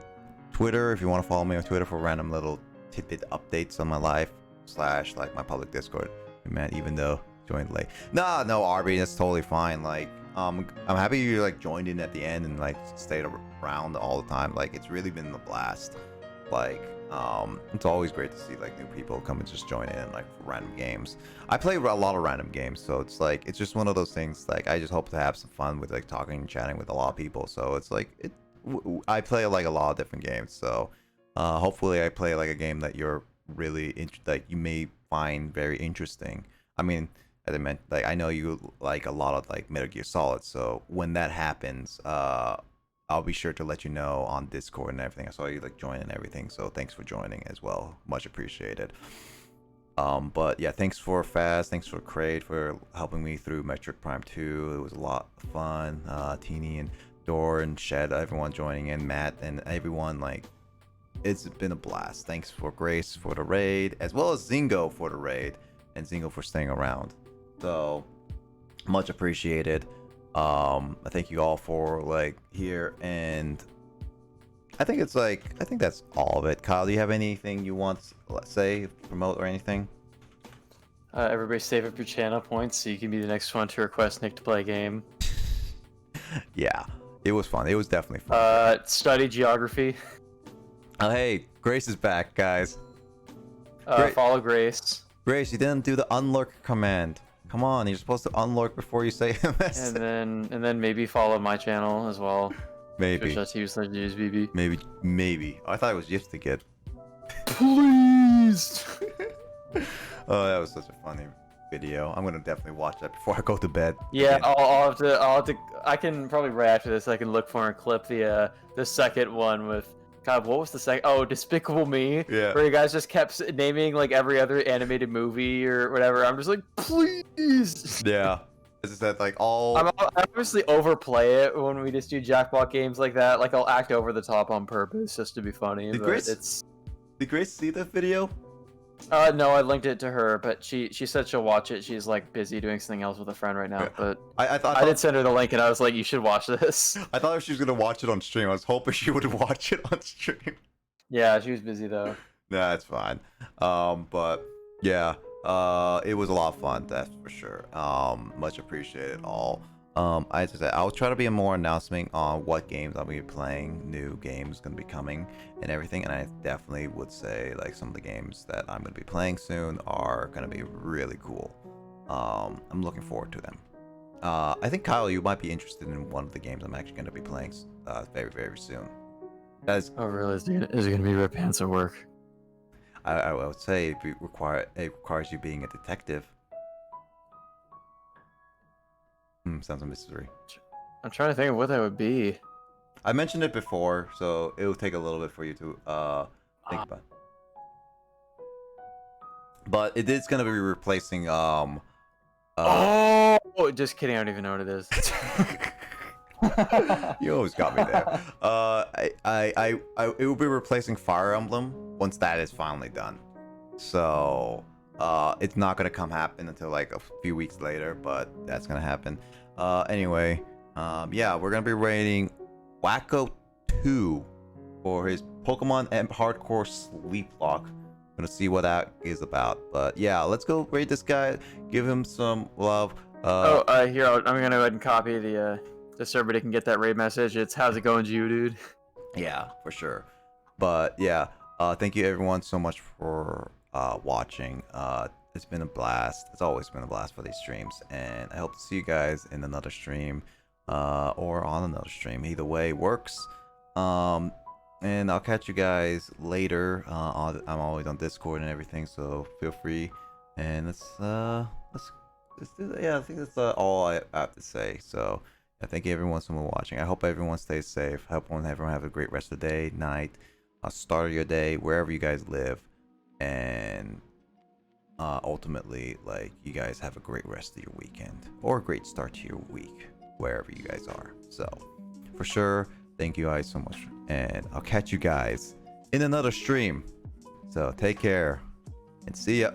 Twitter. If you want to follow me on Twitter for random little tidbit updates on my life / my public Discord. Man, even though joined late. No, Arby, that's totally fine. I'm happy you joined in at the end and stayed around all the time. It's really been a blast. It's always great to see new people come and just join in random games. I play a lot of random games, so it's just one of those things. I just hope to have some fun with talking and chatting with a lot of people. So it's I play a lot of different games. So hopefully I play a game that you're really you may find very interesting. I mean, as I meant, I know you like a lot of Metal Gear Solid, so when that happens, I'll be sure to let you know on Discord and everything. I saw you join and everything, so thanks for joining as well. Much appreciated. But yeah, thanks for Faz, thanks for Kraid for helping me through Metroid Prime 2. It was a lot of fun. Teeny and Dor and Shed, everyone joining in, Matt and everyone, it's been a blast. Thanks for Grace for the raid, as well as Zingo for the raid, and Zingo for staying around. So much appreciated. I thank you all for here, and I think it's I think that's all of it. Kyle, do you have anything you want to say, promote, or anything? Everybody save up your channel points so you can be the next one to request Nick to play a game. Yeah, it was fun. It was definitely fun. Study geography. Oh, hey, Grace is back, guys. Follow Grace. Grace, you didn't do the unlurk command. Come on, you're supposed to unlurk before you say MS. And then maybe follow my channel as well. Maybe. Maybe. I thought it was just to get. Please. Oh, that was such a funny video. I'm gonna definitely watch that before I go to bed. Yeah, I'll have to. I can probably right after this. I can look for and clip the second one with God, what was the second? Oh, Despicable Me. Yeah. Where you guys just kept naming like every other animated movie or whatever. I'm just like, please. Yeah. As I said, like all. I obviously overplay it when we just do jackpot games like that. Like I'll act over the top on purpose just to be funny. Did but Grace see that video? No, I linked it to her, but she said she'll watch it. She's like busy doing something else with a friend right now. Yeah. But I did send her the link, and I was like, you should watch this. I thought she was gonna watch it on stream. I was hoping she would watch it on stream. Yeah, she was busy though. Nah, it's fine. But yeah, it was a lot of fun, that's for sure. Much appreciated all. I just said I'll try to be a more announcement on what games I'll be playing, new games gonna be coming and everything. And I definitely would say like some of the games that I'm gonna be playing soon are gonna be really cool. I'm looking forward to them. I think Kyle, you might be interested in one of the games I'm actually gonna be playing very, very soon. Oh really? Is it gonna be Rip Hands at work? I would say it requires you being a detective. Sounds a mystery. I'm trying to think of what that would be. I mentioned it before, so it will take a little bit for you to think about. But it is gonna be replacing oh, just kidding! I don't even know what it is. You always got me there. It will be replacing Fire Emblem once that is finally done. So it's not gonna happen until like a few weeks later, but that's gonna happen. Anyway, yeah, we're gonna be rating Wacko 2 for his Pokemon and Hardcore Sleep Lock. Gonna see what that is about. But yeah, let's go rate this guy. Give him some love. Here I'm gonna go ahead and copy the just so everybody can get that raid message. It's how's it going, dude? Yeah, for sure. But yeah, thank you everyone so much for watching. It's been a blast. It's always been a blast for these streams, and I hope to see you guys in another stream or on another stream. Either way works. And I'll catch you guys later. I'm always on Discord and everything, so feel free. And let's do that. Yeah, I think that's all I have to say. So yeah, thank you everyone so much for watching. I hope everyone stays safe. I hope everyone have a great rest of the day, night, start of your day, wherever you guys live, and ultimately, like, you guys have a great rest of your weekend or a great start to your week, wherever you guys are. So for sure, thank you guys so much, and I'll catch you guys in another stream. So take care and see ya.